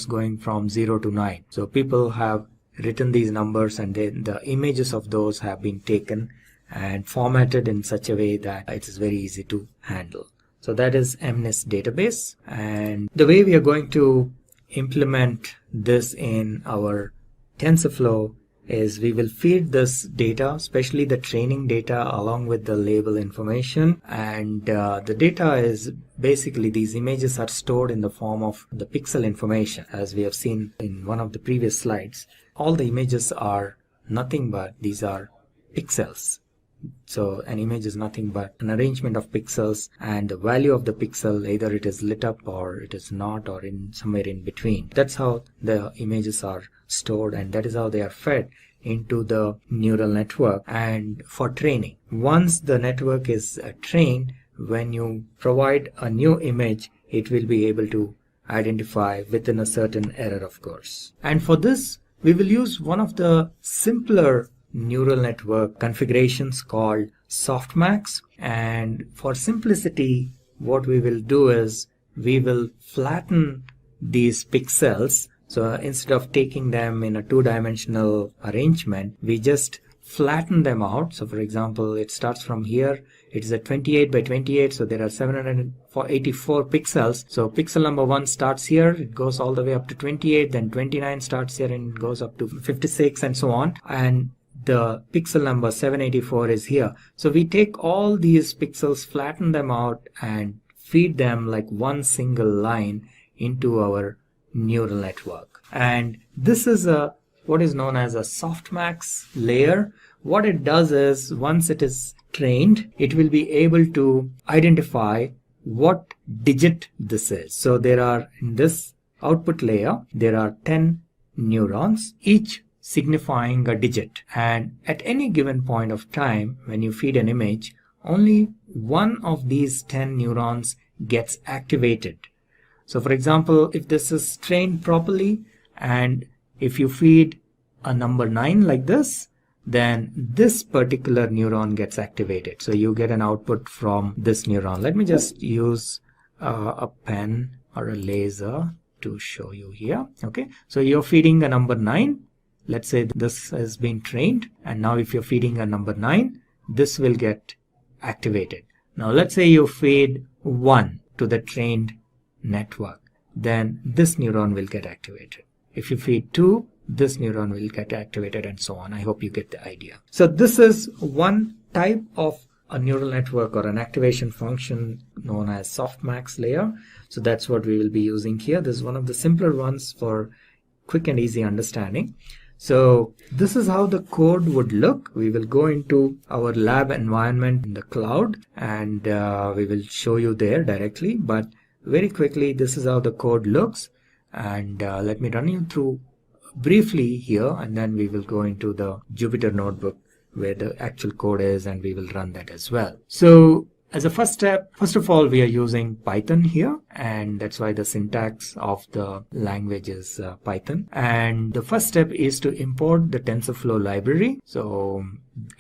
going from 0 to 9. So people have written these numbers, and then the images of those have been taken and formatted in such a way that it is very easy to handle. So that is MNIST database, and the way we are going to implement this in our TensorFlow is we will feed this data, especially the training data, along with the label information. And the data is basically, these images are stored in the form of the pixel information, as we have seen in one of the previous slides. All the images are nothing but, these are pixels. So an image is nothing but an arrangement of pixels, and the value of the pixel, either it is lit up or it is not, or in somewhere in between. That's how the images are stored, and that is how they are fed into the neural network and for training. Once the network is trained, when you provide a new image, it will be able to identify within a certain error, of course. And for this, we will use one of the simpler neural network configurations called softmax. And for simplicity, what we will do is we will flatten these pixels. So instead of taking them in a two-dimensional arrangement, we just flatten them out. So for example, it starts from here. It is a 28 by 28, so there are 784 pixels. So pixel number 1 starts here, it goes all the way up to 28, then 29 starts here and goes up to 56 and so on. And the pixel number 784 is here. So we take all these pixels, flatten them out, and feed them like one single line into our neural network. And this is what is known as a softmax layer. What it does is, once it is trained, it will be able to identify what digit this is. So there are, in this output layer, there are 10 neurons, each signifying a digit. And at any given point of time, when you feed an image, only one of these 10 neurons gets activated. So for example, if this is trained properly, and if you feed a number 9 like this, then this particular neuron gets activated. So you get an output from this neuron. Let me just use a pen or a laser to show you here. Okay, so you're feeding a number 9. Let's say this has been trained, and now if you're feeding a number 9, this will get activated. Now let's say you feed 1 to the trained network, then this neuron will get activated. If you feed 2, this neuron will get activated, and so on. I hope you get the idea. So this is one type of a neural network or an activation function known as softmax layer. So that's what we will be using here. This is one of the simpler ones for quick and easy understanding. So this is how the code would look. We will go into our lab environment in the cloud, and we will show you there directly. But very quickly, this is how the code looks. And let me run you through briefly here, and then we will go into the Jupyter notebook where the actual code is, and we will run that as well. So as a first step, first of all, we are using Python here, and that's why the syntax of the language is Python. And the first step is to import the TensorFlow library. So,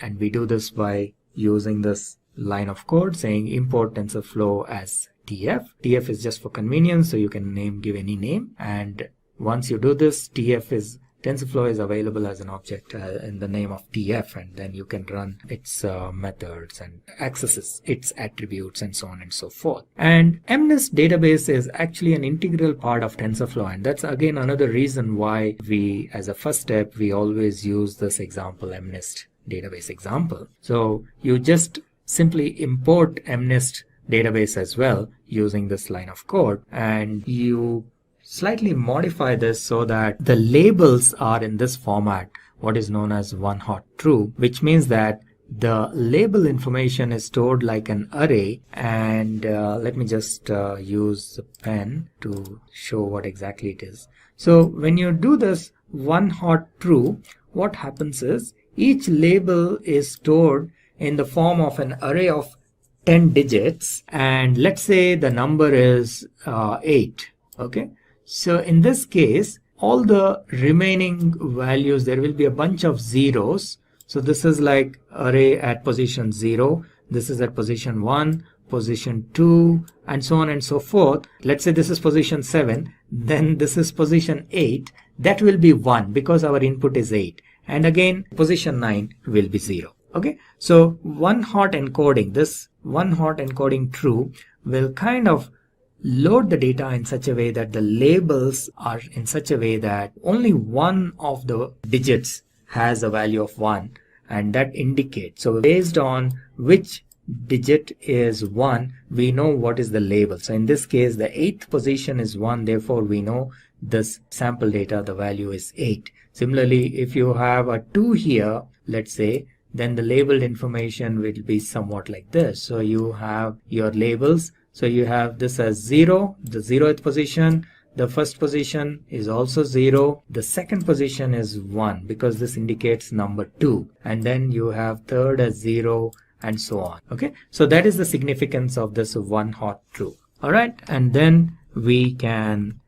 and we do this by using this line of code saying import TensorFlow as TF. TF is just for convenience, so you can give any name. And once you do this, TensorFlow is available as an object in the name of TF, and then you can run its methods and accesses its attributes and so on and so forth. And MNIST database is actually an integral part of TensorFlow, and that's again another reason why we, as a first step, we always use this example, MNIST database example. So you just simply import MNIST database as well using this line of code, and you slightly modify this so that the labels are in this format, what is known as one hot true, which means that the label information is stored like an array. And let me just use a pen to show what exactly it is. So when you do this one hot true, what happens is each label is stored in the form of an array of 10 digits, and let's say the number is 8. Okay. So in this case, all the remaining values, there will be a bunch of zeros. So this is like array at position 0. This is at position 1, position 2, and so on and so forth. Let's say this is position 7. Then this is position 8. That will be 1 because our input is 8. And again, position 9 will be 0. Okay. So one hot encoding, this one hot encoding true will kind of load the data in such a way that the labels are in such a way that only one of the digits has a value of 1, and that indicates. So based on which digit is 1, we know what is the label. So in this case, the 8th position is 1, therefore we know this sample data, the value is 8. Similarly, if you have a 2 here, let's say, then the labeled information will be somewhat like this. So you have your labels. So you have this as 0, the 0th position. The first position is also 0. The second position is 1 because this indicates number 2. And then you have third as 0 and so on. Okay. So that is the significance of this one hot true. All right. And then we can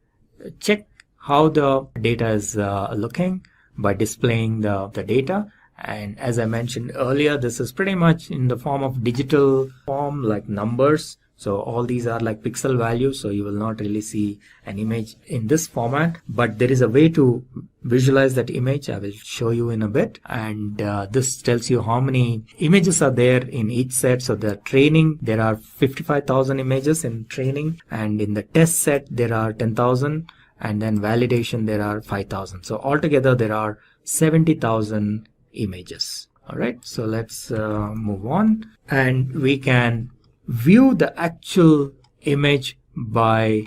check how the data is looking by displaying the data. And as I mentioned earlier, this is pretty much in the form of digital form, like numbers. So all these are like pixel values, so you will not really see an image in this format, but there is a way to visualize that image. I will show you in a bit. And this tells you how many images are there in each set. So the training, there are 55,000 images in training, and in the test set there are 10,000, and then validation there are 5,000. So altogether there are 70,000 images. All right, so let's move on, and we can view the actual image by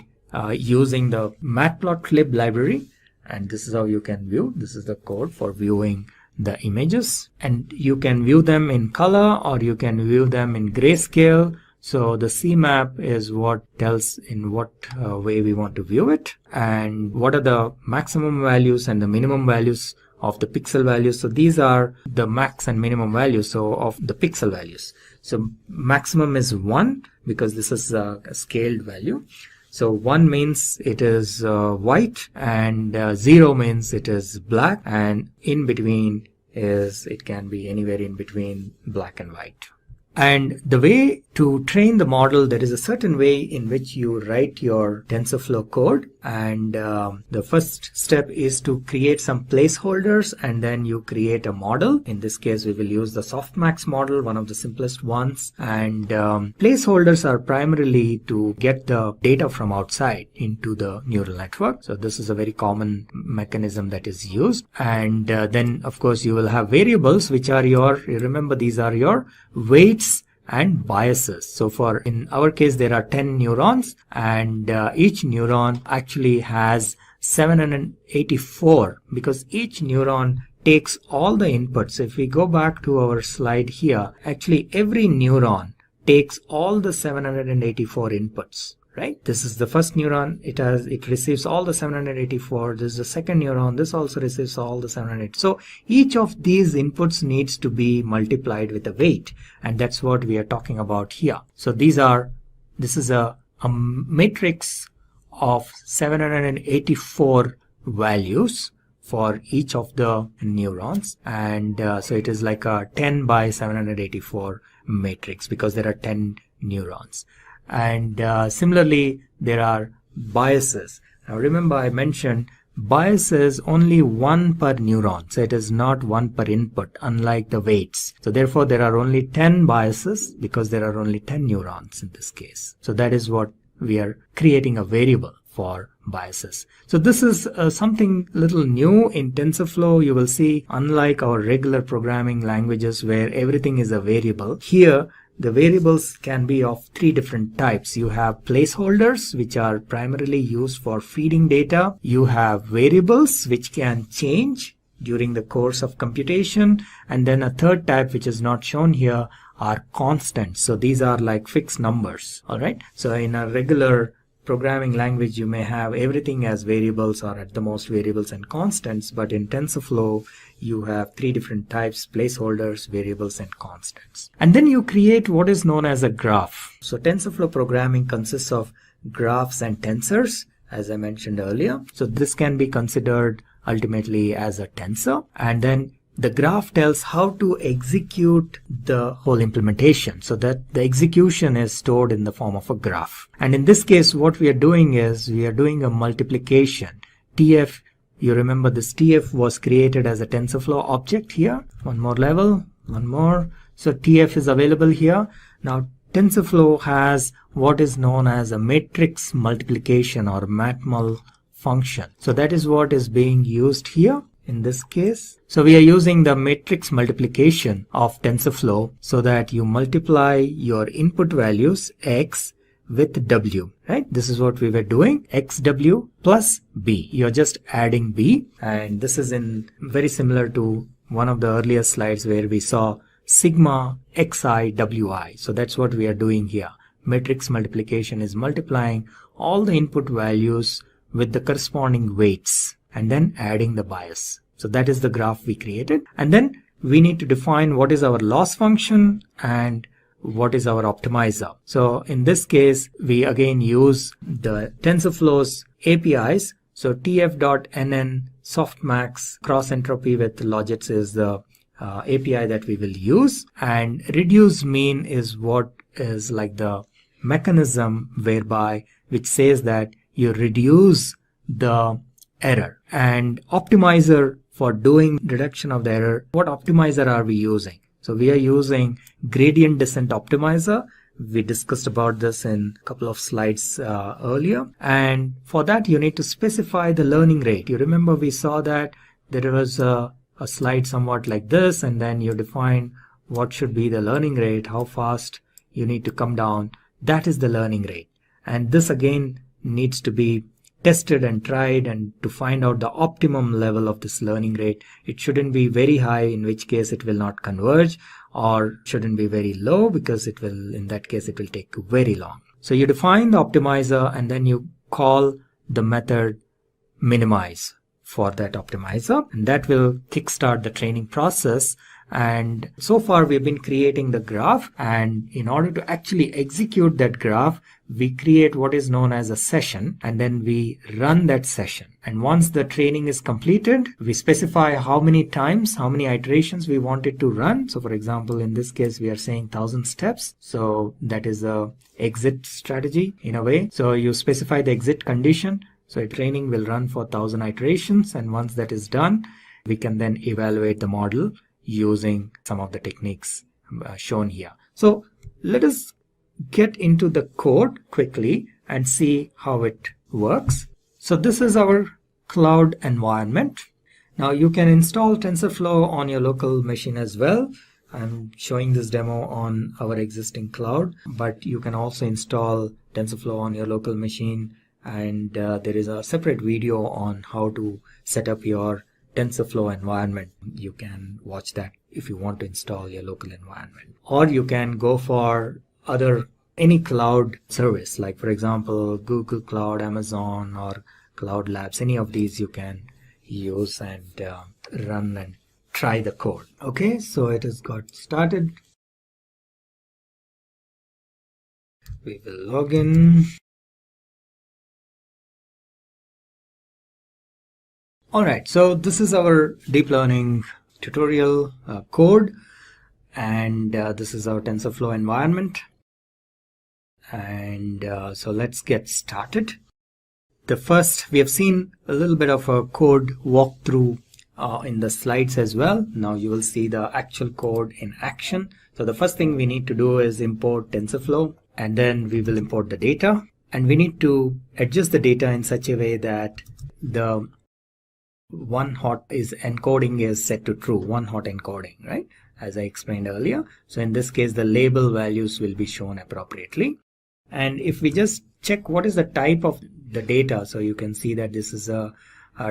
using the matplotlib library, and this is how you can view. This is the code for viewing the images, and you can view them in color or you can view them in grayscale. So the CMap is what tells in what way we want to view it, and what are the maximum values and the minimum values of the pixel values. So these are the max and minimum values, so of the pixel values. So maximum is 1 because this is a scaled value. So 1 means it is white, and 0 means it is black, and in between is, it can be anywhere in between black and white. And the way to train the model, there is a certain way in which you write your TensorFlow code, and the first step is to create some placeholders, and then you create a model. In this case, we will use the softmax model, one of the simplest ones, and placeholders are primarily to get the data from outside into the neural network. So this is a very common mechanism that is used. And then of course you will have variables, which are your, remember, these are your weights and biases. So in our case, there are 10 neurons, and each neuron actually has 784 because each neuron takes all the inputs. If we go back to our slide here, actually every neuron takes all the 784 inputs. right? This is the first neuron. It receives all the 784. This is the second neuron. This also receives all the 700. So each of these inputs needs to be multiplied with a weight, and that's what we are talking about here. So this is a matrix of 784 values for each of the neurons, and so it is like a 10 by 784 matrix because there are 10 neurons. And similarly, there are biases. Now remember, I mentioned bias is only one per neuron, so it is not one per input, unlike the weights. So therefore there are only 10 biases because there are only 10 neurons in this case. So that is what we are creating a variable for biases. So this is something little new in TensorFlow. You will see, unlike our regular programming languages where everything is a variable, here the variables can be of three different types. You have placeholders, which are primarily used for feeding data. You have variables, which can change during the course of computation. And then a third type, which is not shown here, are constants. So these are like fixed numbers. All right. So in a regular programming language, you may have everything as variables or at the most variables and constants. But in TensorFlow, you have three different types: placeholders, variables, and constants. And then you create what is known as a graph. So TensorFlow programming consists of graphs and tensors, as I mentioned earlier. So this can be considered ultimately as a tensor. And then the graph tells how to execute the whole implementation, so that the execution is stored in the form of a graph. And in this case, what we are doing is we are doing a multiplication. TF, you remember this TF was created as a TensorFlow object here. One more level, one more. So TF is available here. Now TensorFlow has what is known as a matrix multiplication or matmul function. So that is what is being used here in this case. So we are using the matrix multiplication of TensorFlow so that you multiply your input values x with w, right? This is what we were doing, xw plus b. You're just adding b, and this is very similar to one of the earlier slides where we saw sigma xi wi. So that's what we are doing here. Matrix multiplication is multiplying all the input values with the corresponding weights and then adding the bias. So that is the graph we created. And then we need to define what is our loss function and what is our optimizer. So in this case, we again use the TensorFlow's APIs. So tf.nn softmax cross entropy with logits is the API that we will use. And reduce mean is what is like the mechanism whereby which says that you reduce the error. And optimizer for doing reduction of the error, what optimizer are we using? So we are using gradient descent optimizer. We discussed about this in a couple of slides earlier. And for that, you need to specify the learning rate. You remember we saw that there was a slide somewhat like this, and then you define what should be the learning rate, how fast you need to come down. That is the learning rate. And this again needs to be tested and tried, and to find out the optimum level of this learning rate. It shouldn't be very high, in which case it will not converge, or shouldn't be very low, because it will, in that case, it will take very long. So you define the optimizer and then you call the method minimize for that optimizer, and that will kickstart the training process. And so far we've been creating the graph, and in order to actually execute that graph, we create what is known as a session, and then we run that session. And once the training is completed, we specify how many times, how many iterations we want it to run. So for example, in this case, we are saying 1000 steps. So that is a exit strategy in a way. So you specify the exit condition. So a training will run for 1000 iterations. And once that is done, we can then evaluate the model using some of the techniques shown here. So let us get into the code quickly and see how it works. So this is our cloud environment. Now you can install TensorFlow on your local machine as well. I'm showing this demo on our existing cloud, but you can also install TensorFlow on your local machine, and there is a separate video on how to set up your TensorFlow environment. You can watch that if you want to install your local environment, or you can go for other any cloud service, like for example Google Cloud, Amazon, or Cloud Labs. Any of these you can use and run and try the code. Okay, so it has got started. We will log in. Alright, so this is our deep learning tutorial code, and this is our TensorFlow environment. And so let's get started. We have seen a little bit of a code walkthrough in the slides as well. Now you will see the actual code in action. So the first thing we need to do is import TensorFlow, and then we will import the data, and we need to adjust the data in such a way that the one hot encoding is set to true, one hot encoding, right? As I explained earlier. So in this case, the label values will be shown appropriately. And if we just check what is the type of the data, so you can see that this is a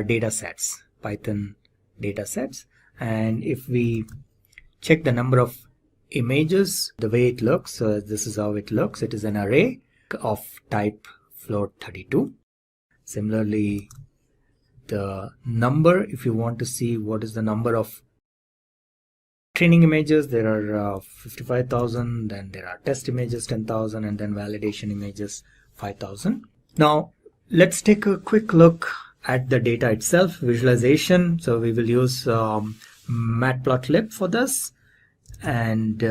data sets, Python data sets. And if we check the number of images, the way it looks, so this is how it looks. It is an array of type float 32. Similarly, the number, if you want to see what is the number of training images, there are 55,000, then there are test images 10,000, and then validation images 5,000. Now let's take a quick look at the data itself, visualization. So we will use Matplotlib for this. And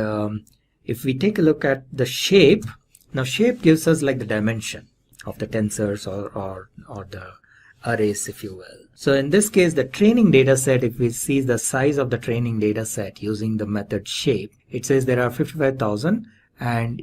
if we take a look at the shape, now shape gives us like the dimension of the tensors or the arrays, if you will. So in this case, the training data set, if we see the size of the training data set using the method shape, it says there are 55,000 and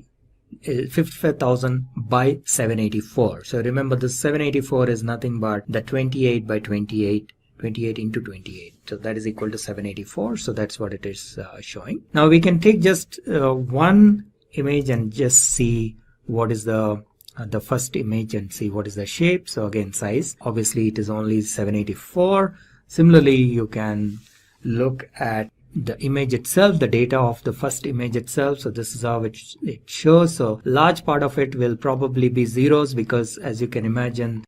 55,000 by 784. So remember, the 784 is nothing but the 28 by 28, 28 into 28. So that is equal to 784. So that's what it is showing. Now we can take just one image and just see what is the first image and see what is the shape. So again, size, obviously it is only 784. Similarly, you can look at the image itself, the data of the first image itself. So this is how it shows. So large part of it will probably be zeros, because as you can imagine,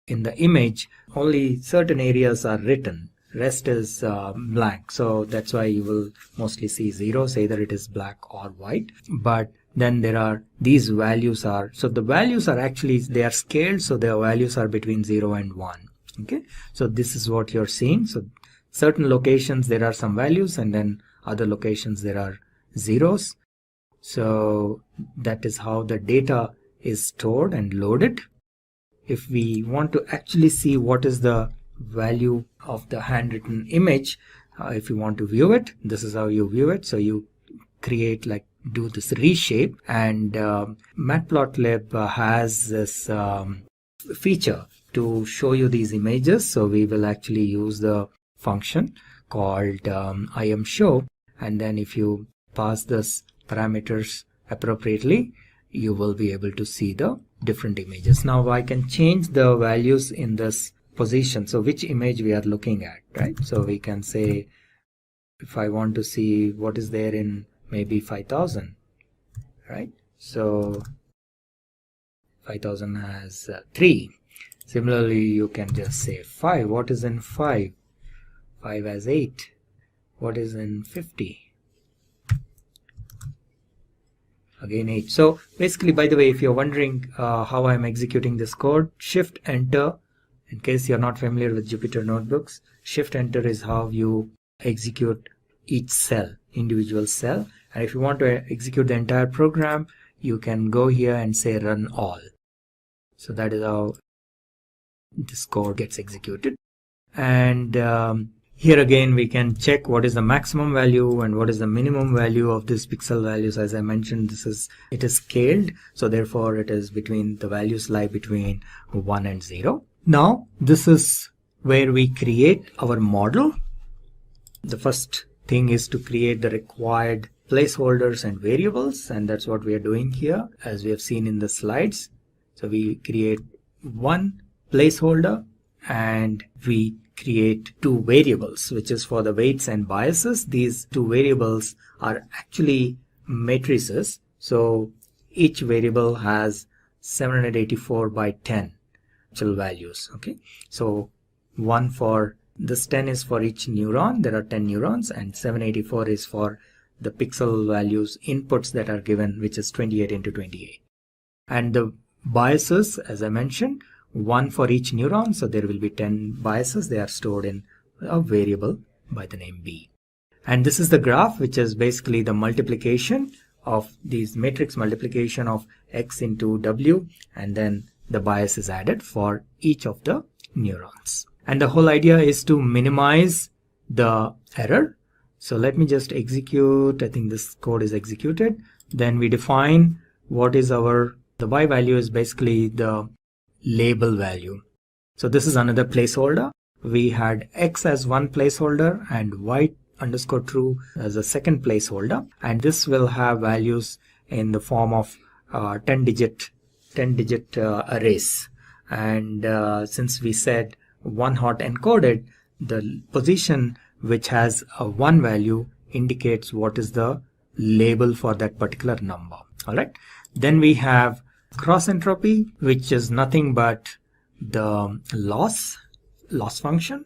in the image only certain areas are written, rest is blank. So that's why you will mostly see zeros, either it is black or white. But then there are these values are, so the values are actually, they are scaled, so their values are between 0 and 1. Okay, so this is what you're seeing. So certain locations there are some values, and then other locations there are zeros. So that is how the data is stored and loaded. If we want to actually see what is the value of the handwritten image, if you want to view it, this is how you view it. So you create, like, do this reshape, and Matplotlib has this feature to show you these images. So we will actually use the function called IMShow, and then if you pass this parameters appropriately, you will be able to see the different images. Now I can change the values in this position, so which image we are looking at, right? So we can say, if I want to see what is there in maybe 5,000, right? So 5,000 has 3. Similarly, you can just say 5. What is in 5? 5 has 8. What is in 50? Again 8. So basically, by the way, if you're wondering how I'm executing this code, Shift Enter, in case you're not familiar with Jupyter Notebooks, Shift Enter is how you execute each cell, individual cell. And if you want to execute the entire program, you can go here and say run all. So that is how this code gets executed. And here again, we can check what is the maximum value and what is the minimum value of these pixel values. As I mentioned, it is scaled, so therefore it is between, the values lie between 1 and 0. Now this is where we create our model. The first thing is to create the required placeholders and variables, and that's what we are doing here, as we have seen in the slides. So we create one placeholder and we create 2 variables, which is for the weights and biases. These 2 variables are actually matrices. So each variable has 784 by 10 actual values. Okay, so one for this 10 is for each neuron. There are 10 neurons, and 784 is for the pixel values inputs that are given, which is 28 into 28. And the biases, as I mentioned, one for each neuron, so there will be 10 biases. They are stored in a variable by the name B. And this is the graph, which is basically the multiplication of these matrix multiplication of X into W, and then the bias is added for each of the neurons. And the whole idea is to minimize the error. So let me just execute. I think this code is executed. Then we define what is the Y value is basically the label value. So this is another placeholder. We had X as one placeholder and Y underscore true as a second placeholder. And this will have values in the form of 10 digit arrays. And since we said one hot encoded, the position which has a 1 value indicates what is the label for that particular number. All right. Then we have cross entropy, which is nothing but the loss function.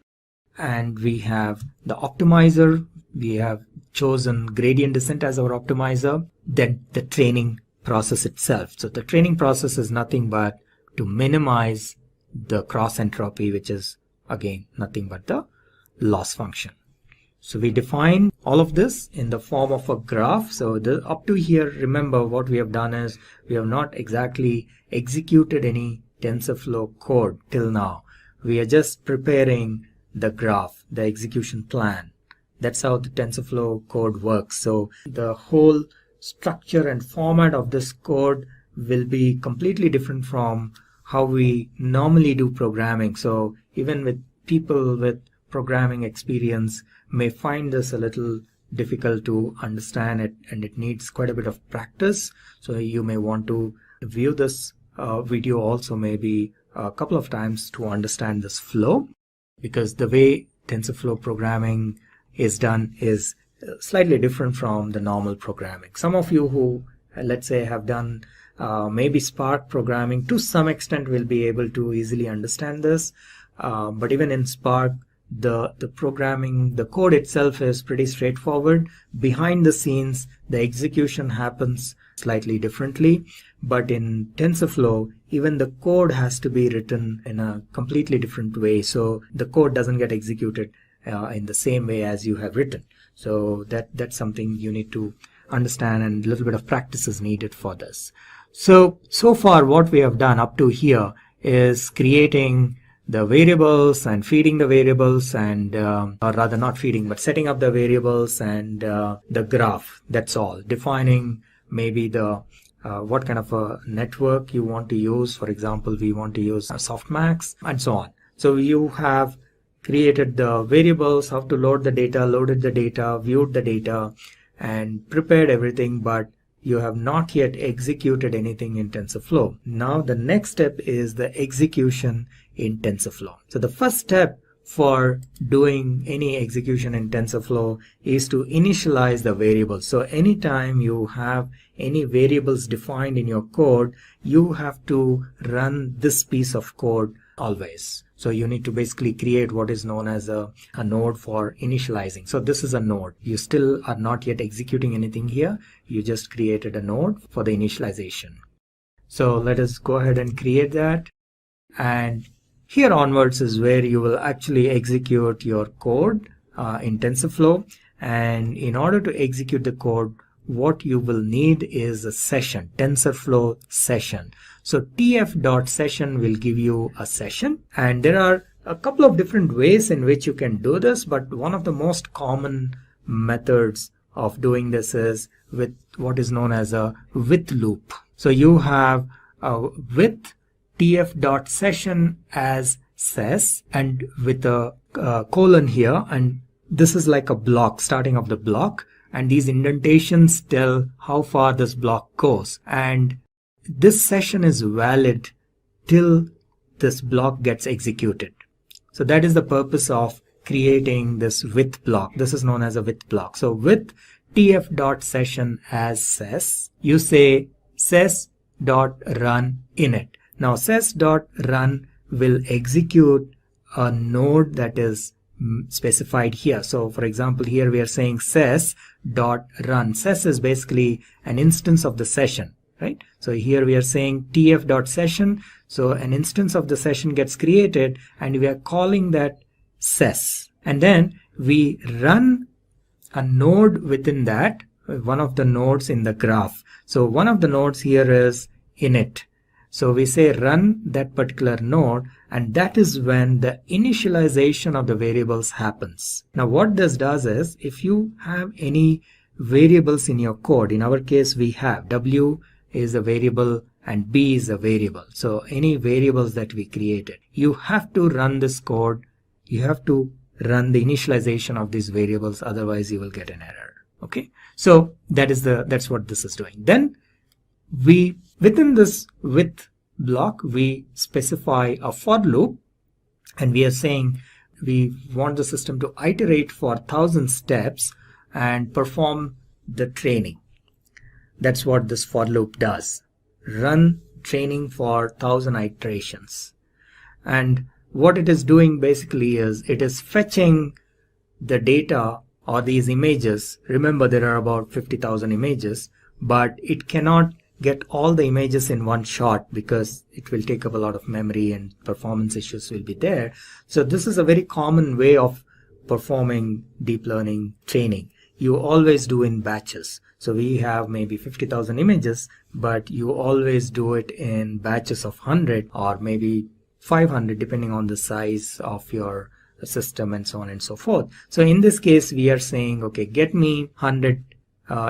And we have the optimizer. We have chosen gradient descent as our optimizer. Then the training process itself. So the training process is nothing but to minimize the cross entropy, which is again nothing but the loss function. So we define all of this in the form of a graph. So up to here, remember what we have done is we have not exactly executed any TensorFlow code till now. We are just preparing the graph, the execution plan. That's how the TensorFlow code works. So the whole structure and format of this code will be completely different from how we normally do programming. So even with people with programming experience may find this a little difficult to understand it, and it needs quite a bit of practice. So you may want to view this video also maybe a couple of times to understand this flow, because the way TensorFlow programming is done is slightly different from the normal programming. Some of you who, let's say, have done maybe Spark programming to some extent will be able to easily understand this. But even in Spark, the programming, the code itself is pretty straightforward. Behind the scenes, the execution happens slightly differently. But in TensorFlow, even the code has to be written in a completely different way. So the code doesn't get executed in the same way as you have written. So that's something you need to understand, and a little bit of practice is needed for this. So far what we have done up to here is creating the variables and feeding the variables, and or rather not feeding but setting up the variables and the graph. That's all. Defining maybe the what kind of a network you want to use. For example, we want to use softmax and so on. So you have created the variables, how to load the data, loaded the data, viewed the data, and prepared everything, but you have not yet executed anything in TensorFlow. Now the next step is the execution in TensorFlow. So the first step for doing any execution in TensorFlow is to initialize the variables. So anytime you have any variables defined in your code, you have to run this piece of code always. So you need to basically create what is known as a node for initializing. So this is a node. You still are not yet executing anything here. You just created a node for the initialization. So let us go ahead and create that. And here onwards is where you will actually execute your code in TensorFlow. And in order to execute the code, what you will need is a session, TensorFlow session. So tf.session will give you a session, and there are a couple of different ways in which you can do this, but one of the most common methods of doing this is with what is known as a with loop. So you have a with tf.session as ses and with a colon here, and this is like a block, starting of the block, and these indentations tell how far this block goes, and this session is valid till this block gets executed. So that is the purpose of creating this with block. This is known as a with block. So with tf.session as ses, you say ses.run init. Now ses.run will execute a node that is specified here. So for example, here we are saying ses.run. Ses is basically an instance of the session, right? So here we are saying tf.session. So an instance of the session gets created and we are calling that ses. And then we run a node within that, one of the nodes in the graph. So one of the nodes here is init. So we say run that particular node, and that is when the initialization of the variables happens. Now what this does is, if you have any variables in your code, in our case we have w is a variable and b is a variable. So any variables that we created, you have to run this code, you have to run the initialization of these variables, otherwise you will get an error. Okay, so that's what this is doing. Then we, within this with block, we specify a for loop, and we are saying we want the system to iterate for 1000 steps and perform the training. That's what this for loop does. Run training for 1000 iterations. And what it is doing basically is it is fetching the data or these images. Remember, there are about 50,000 images, but it cannot get all the images in one shot because it will take up a lot of memory and performance issues will be there. So this is a very common way of performing deep learning training. You always do in batches. So we have maybe 50,000 images, but you always do it in batches of 100 or maybe 500 depending on the size of your system and so on and so forth. So in this case we are saying, okay, get me 100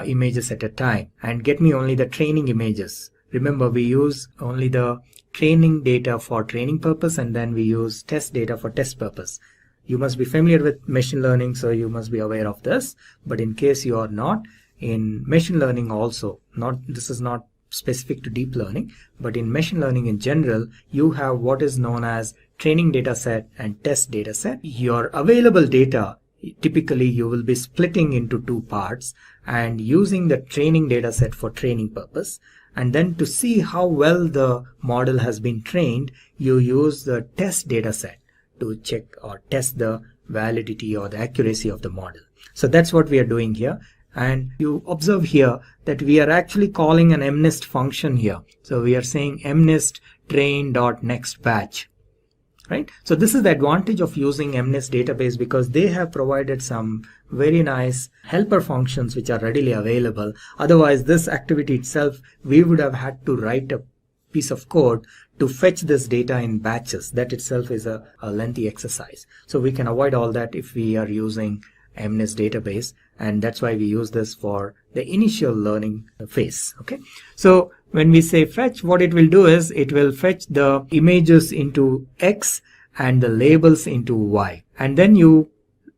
images at a time and get me only the training images. Remember, we use only the training data for training purpose, and then we use test data for test purpose. You must be familiar with machine learning, so you must be aware of this, but in case you are not, in machine learning also, this is not specific to deep learning, but in machine learning in general, you have what is known as training data set and test data set. Your available data, typically you will be splitting into two parts and using the training data set for training purpose, and then to see how well the model has been trained, you use the test data set to check or test the validity or the accuracy of the model. So that's what we are doing here. And you observe here that we are actually calling an mnest function here. So we are saying mnest train.next batch, right? So this is the advantage of using mnest database, because they have provided some very nice helper functions which are readily available. Otherwise, this activity itself, we would have had to write a piece of code to fetch this data in batches. That itself is a lengthy exercise. So we can avoid all that if we are using mnest database, and that's why we use this for the initial learning phase. Okay, so when we say fetch, what it will do is it will fetch the images into X and the labels into Y, and then you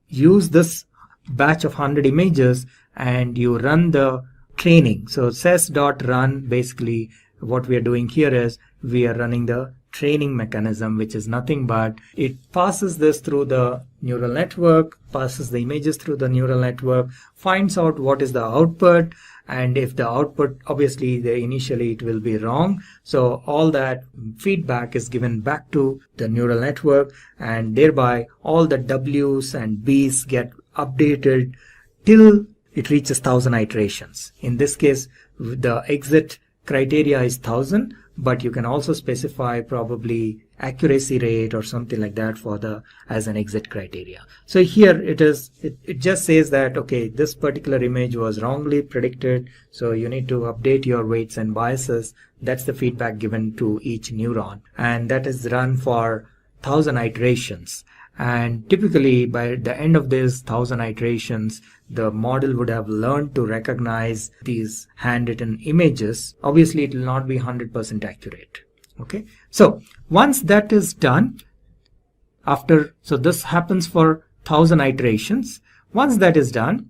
use this batch of 100 images and you run the training. So ses.run, basically what we are doing here is we are running the training mechanism, which is nothing but it passes this through the neural network, passes the images through the neural network, finds out what is the output, and if the output, obviously initially it will be wrong, so all that feedback is given back to the neural network, and thereby all the W's and B's get updated till it reaches 1000 iterations. In this case, the exit criteria is 1000, but you can also specify probably accuracy rate or something like that for as an exit criteria. So here it just says that, okay, this particular image was wrongly predicted, so you need to update your weights and biases. That's the feedback given to each neuron, and that is run for 1000 iterations. And typically by the end of this 1000 iterations, the model would have learned to recognize these handwritten images. Obviously it will not be 100% accurate. Okay, so once that is done, so this happens for 1000 iterations. Once that is done,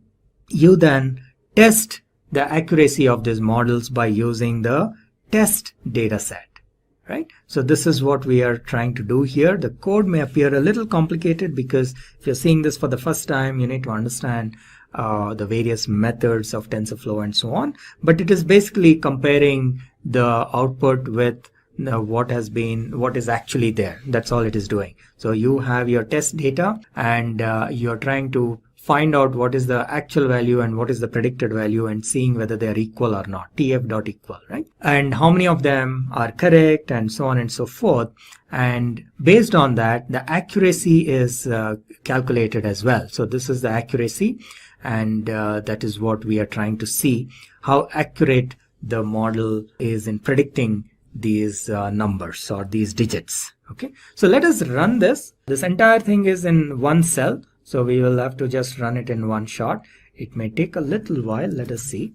you then test the accuracy of these models by using the test data set. Right? So this is what we are trying to do here. The code may appear a little complicated because if you're seeing this for the first time, you need to understand the various methods of TensorFlow and so on. But it is basically comparing the output with what is actually there. That's all it is doing. So you have your test data, and you're trying to find out what is the actual value and what is the predicted value, and seeing whether they are equal or not, tf.equal, right? And how many of them are correct, and so on and so forth. And based on that, the accuracy is calculated as well. So this is the accuracy, and that is what we are trying to see, how accurate the model is in predicting these numbers or these digits. Okay, so let us run this. This entire thing is in one cell, so we will have to just run it in one shot. It may take a little while. Let us see.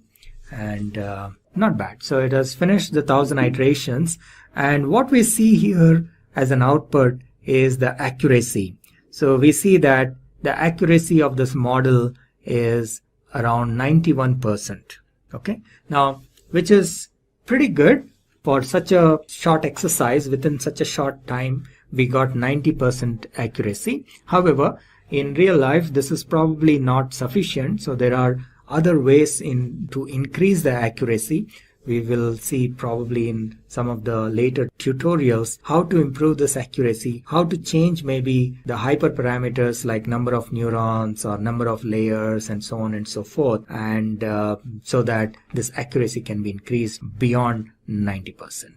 And not bad. So it has finished the 1000 iterations, and what we see here as an output is the accuracy. So we see that the accuracy of this model is around 91%. Okay, now, which is pretty good for such a short exercise. Within such a short time, we got 90% accuracy. However, in real life, this is probably not sufficient. So there are other ways to increase the accuracy. We will see probably in some of the later tutorials how to improve this accuracy, how to change maybe the hyperparameters like number of neurons or number of layers and so on and so forth, and so that this accuracy can be increased beyond 90%.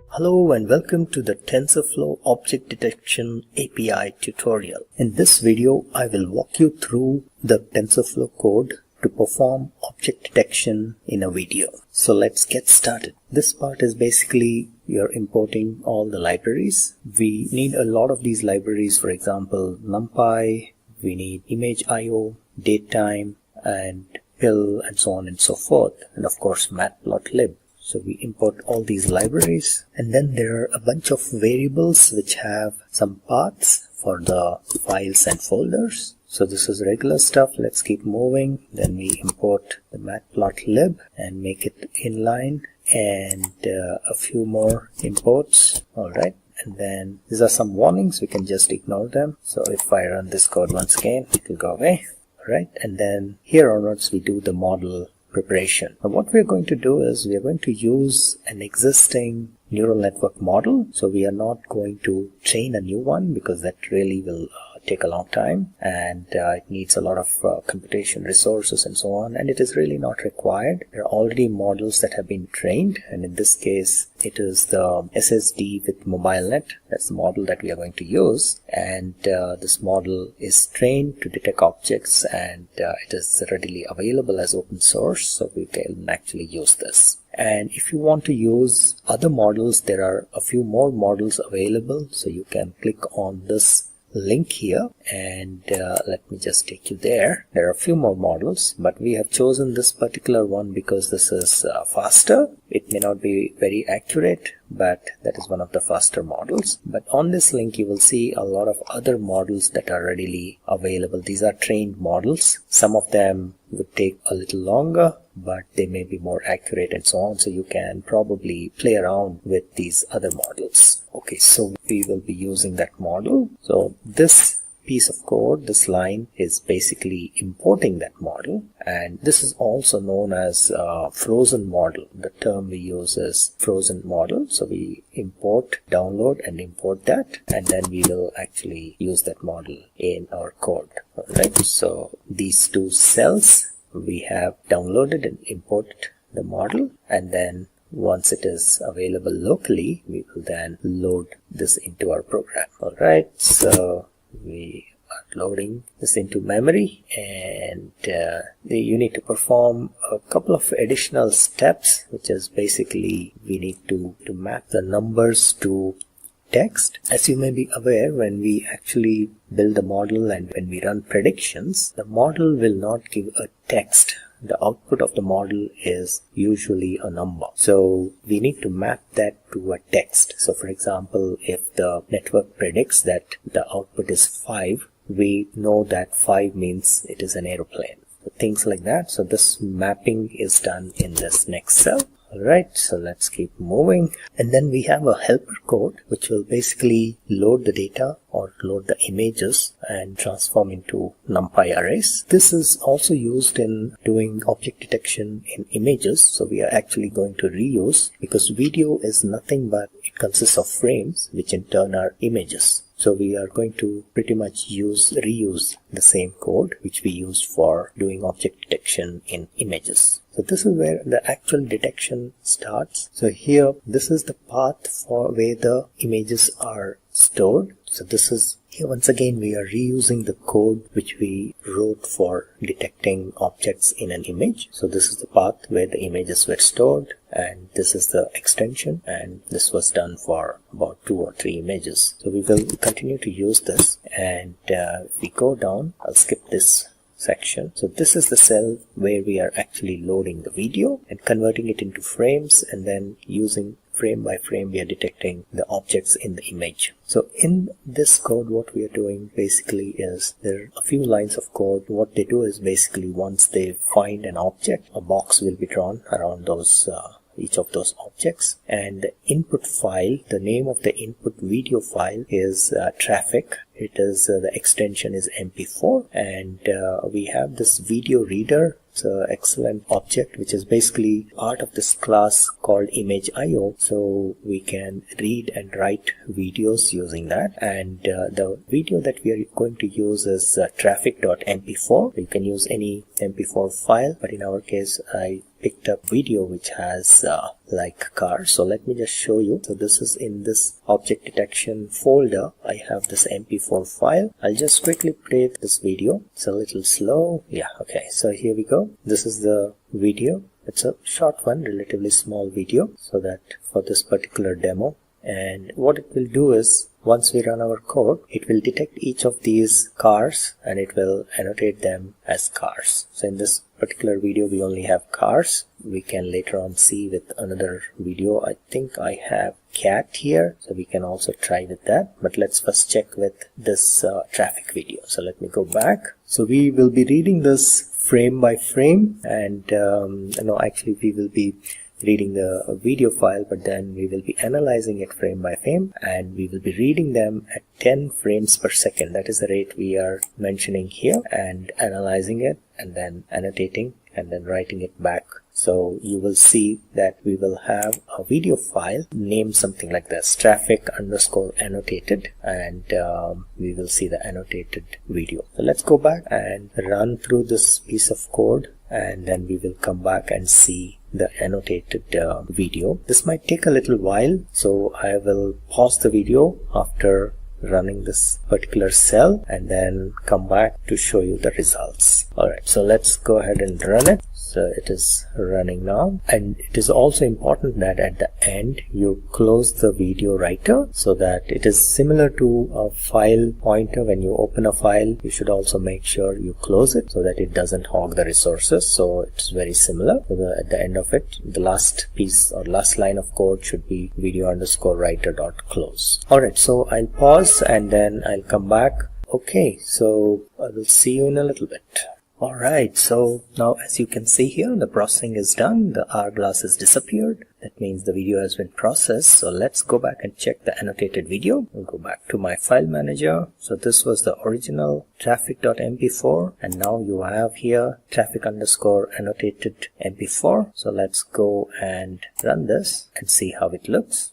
Hello and welcome to the TensorFlow Object Detection API tutorial. In this video, I will walk you through the TensorFlow code to perform object detection in a video. So let's get started. This part is basically you're importing all the libraries. We need a lot of these libraries. For example, NumPy, we need image.io, datetime, and pill, and so on and so forth. And of course, matplotlib. So we import all these libraries, and then there are a bunch of variables which have some paths for the files and folders. So this is regular stuff. Let's keep moving. Then we import the matplotlib and make it inline, and a few more imports. All right. And then these are some warnings. We can just ignore them. So if I run this code once again, it will go away. All right. And then here onwards, we do the model preparation. Now what we're going to do is we are going to use an existing neural network model. So we are not going to train a new one, because that really will take a long time, and it needs a lot of computation resources and so on, and it is really not required. There are already models that have been trained, and in this case it is the SSD with MobileNet. That's the model that we are going to use, and this model is trained to detect objects, and it is readily available as open source, so we can actually use this. And if you want to use other models, there are a few more models available, so you can click on this link here, and let me just take you there. There are a few more models, but we have chosen this particular one because this is faster. It may not be very accurate, but that is one of the faster models. But on this link you will see a lot of other models that are readily available. These are trained models. Some of them would take a little longer, but they may be more accurate and so on, so you can probably play around with these other models. Okay, so we will be using that model. So this piece of code, this line, is basically importing that model, and this is also known as frozen model. The term we use is frozen model. So we import, download and import that, and then we will actually use that model in our code. Alright, so these two cells, we have downloaded and imported the model, and then once it is available locally, we will then load this into our program. Alright, so we are loading this into memory, and you need to perform a couple of additional steps, which is basically we need to map the numbers to text. As you may be aware, when we actually build the model and when we run predictions, the model will not give a text. The output of the model is usually a number. So we need to map that to a text. So for example, if the network predicts that the output is 5, we know that 5 means it is an aeroplane. Things like that. So this mapping is done in this next cell. Alright, so let's keep moving. And then we have a helper code which will basically load the data or load the images and transform into NumPy arrays. This is also used in doing object detection in images. So we are actually going to reuse, because video is nothing but it consists of frames which in turn are images. So we are going to pretty much reuse the same code which we used for doing object detection in images. So this is where the actual detection starts. So here, this is the path for where the images are stored. So this is, here once again we are reusing the code which we wrote for detecting objects in an image. So this is the path where the images were stored, and this is the extension, and this was done for about 2 or 3 images. So we will continue to use this, and if we go down, I'll skip this section. So this is the cell where we are actually loading the video and converting it into frames, and then using frame by frame we are detecting the objects in the image. So in this code, what we are doing basically is, there are a few lines of code. What they do is basically, once they find an object, a box will be drawn around those each of those objects, and the input file, the name of the input video file is traffic. It is the extension is MP4, and we have this video reader. It's an excellent object which is basically part of this class called image.io. So we can read and write videos using that, and the video that we are going to use is traffic.mp4. You can use any MP4 file, but in our case I picked up video which has like cars. So let me just show you. So this is in this object detection folder. I have this MP4 file. I'll just quickly play this video. It's a little slow. Yeah, okay. So here we go. This is the video. It's a short one, relatively small video, so that for this particular demo. And what it will do is, once we run our code, it will detect each of these cars and it will annotate them as cars. So in this particular video we only have cars. We can later on see with another video. I think I have cat here, so we can also try with that, but let's first check with this traffic video. So let me go back. So we will be reading this frame by frame, and no, actually we will be reading the video file, but then we will be analyzing it frame by frame, and we will be reading them at 10 frames per second. That is the rate we are mentioning here, and analyzing it and then annotating and then writing it back. So you will see that we will have a video file named something like this, traffic_annotated, and we will see the annotated video. So let's go back and run through this piece of code, and then we will come back and see the annotated video. This might take a little while, so I will pause the video after running this particular cell and then come back to show you the results. Alright, so let's go ahead and run it. So it is running now, and it is also important that at the end you close the video writer, so that it is similar to a file pointer. When you open a file, you should also make sure you close it so that it doesn't hog the resources. So it's very similar. So at the end of it, the last piece or last line of code should be video_writer.close. Alright, so I'll pause and then I'll come back. Okay, so I will see you in a little bit. Alright, so now as you can see here, the processing is done. The hourglass has disappeared. That means the video has been processed. So let's go back and check the annotated video. I'll go back to my file manager. So this was the original traffic.mp4, and now you have here traffic_annotated mp4. So let's go and run this and see how it looks.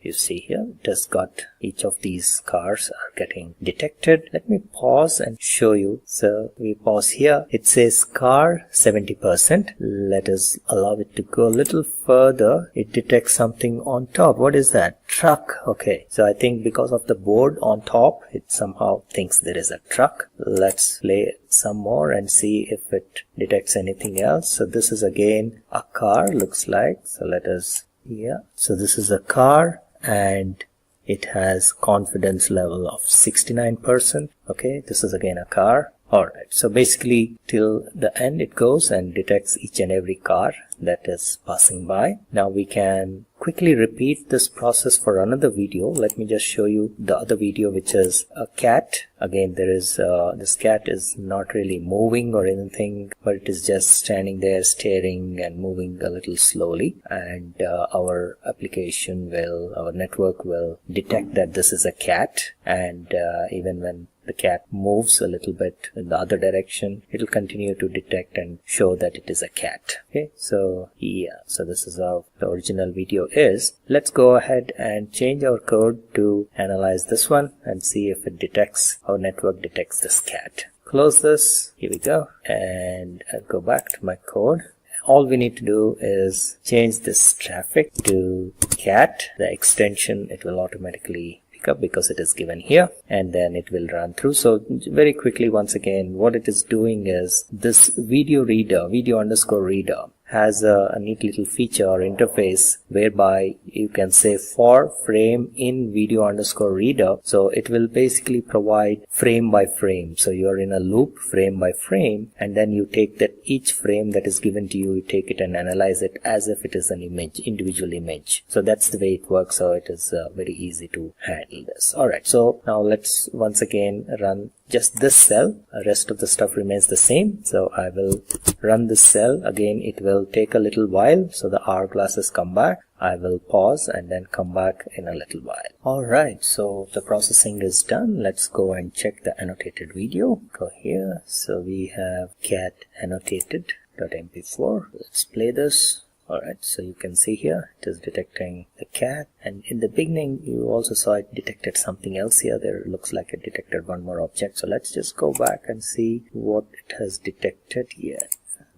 You see here, it has got each of these cars are getting detected. Let me pause and show you. So we pause here. It says car 70%. Let us allow it to go a little further. It detects something on top. What is that? Truck. Okay. So I think because of the board on top, it somehow thinks there is a truck. Let's play some more and see if it detects anything else. So this is again a car, looks like. So let us, yeah. So this is a car, and it has confidence level of 69%. Okay, this is again a car. Alright, so basically till the end it goes and detects each and every car that is passing by. Now we can quickly repeat this process for another video. Let me just show you the other video, which is a cat. Again, there is this cat is not really moving or anything, but it is just standing there staring and moving a little slowly, and our application will, our network will detect that this is a cat, and even when the cat moves a little bit in the other direction, it will continue to detect and show that it is a cat. Okay, so yeah, so this is how the original video is. Let's go ahead and change our code to analyze this one and see if it detects, our network detects this cat. Close this, here we go, and I'll go back to my code. All we need to do is change this traffic to cat. The extension, it will automatically up because it is given here, and then it will run through. So very quickly, once again, what it is doing is this video reader, video underscore reader, has a neat little feature or interface whereby you can say for frame in video underscore reader. So it will basically provide frame by frame. So you're in a loop frame by frame, and then you take that each frame that is given to you, you take it and analyze it as if it is an image, individual image. So that's the way it works. So it is very easy to handle this. Alright, so now let's once again run just this cell. The rest of the stuff remains the same. So I will run this cell again. It will take a little while, so the hourglasses come back. I will pause and then come back in a little while. Alright, so the processing is done. Let's go and check the annotated video. Go here. So we have cat annotated.mp4. Let's play this. Alright, so you can see here it is detecting the cat, and in the beginning you also saw it detected something else here. There looks like it detected one more object. So let's just go back and see what it has detected here.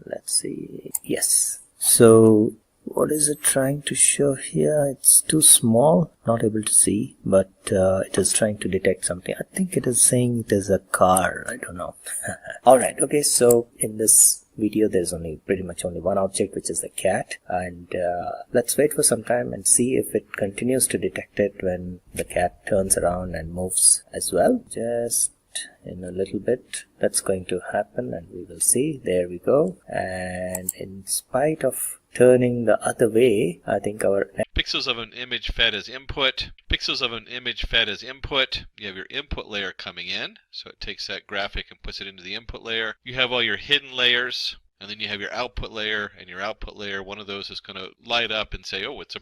Let's see. Yes. So what is it trying to show here? It's too small, not able to see, but it is trying to detect something. I think it is saying it is a car. I don't know. Alright, okay, so in this video there's pretty much only one object, which is the cat, and let's wait for some time and see if it continues to detect it when the cat turns around and moves as well. Just in a little bit that's going to happen, and we will see. There we go. And in spite of turning the other way, I think our pixels of an image fed as input. Pixels of an image fed as input. You have your input layer coming in, so it takes that graphic and puts it into the input layer. You have all your hidden layers, and then you have your output layer, and your output layer, one of those is going to light up and say, oh, it's a bird.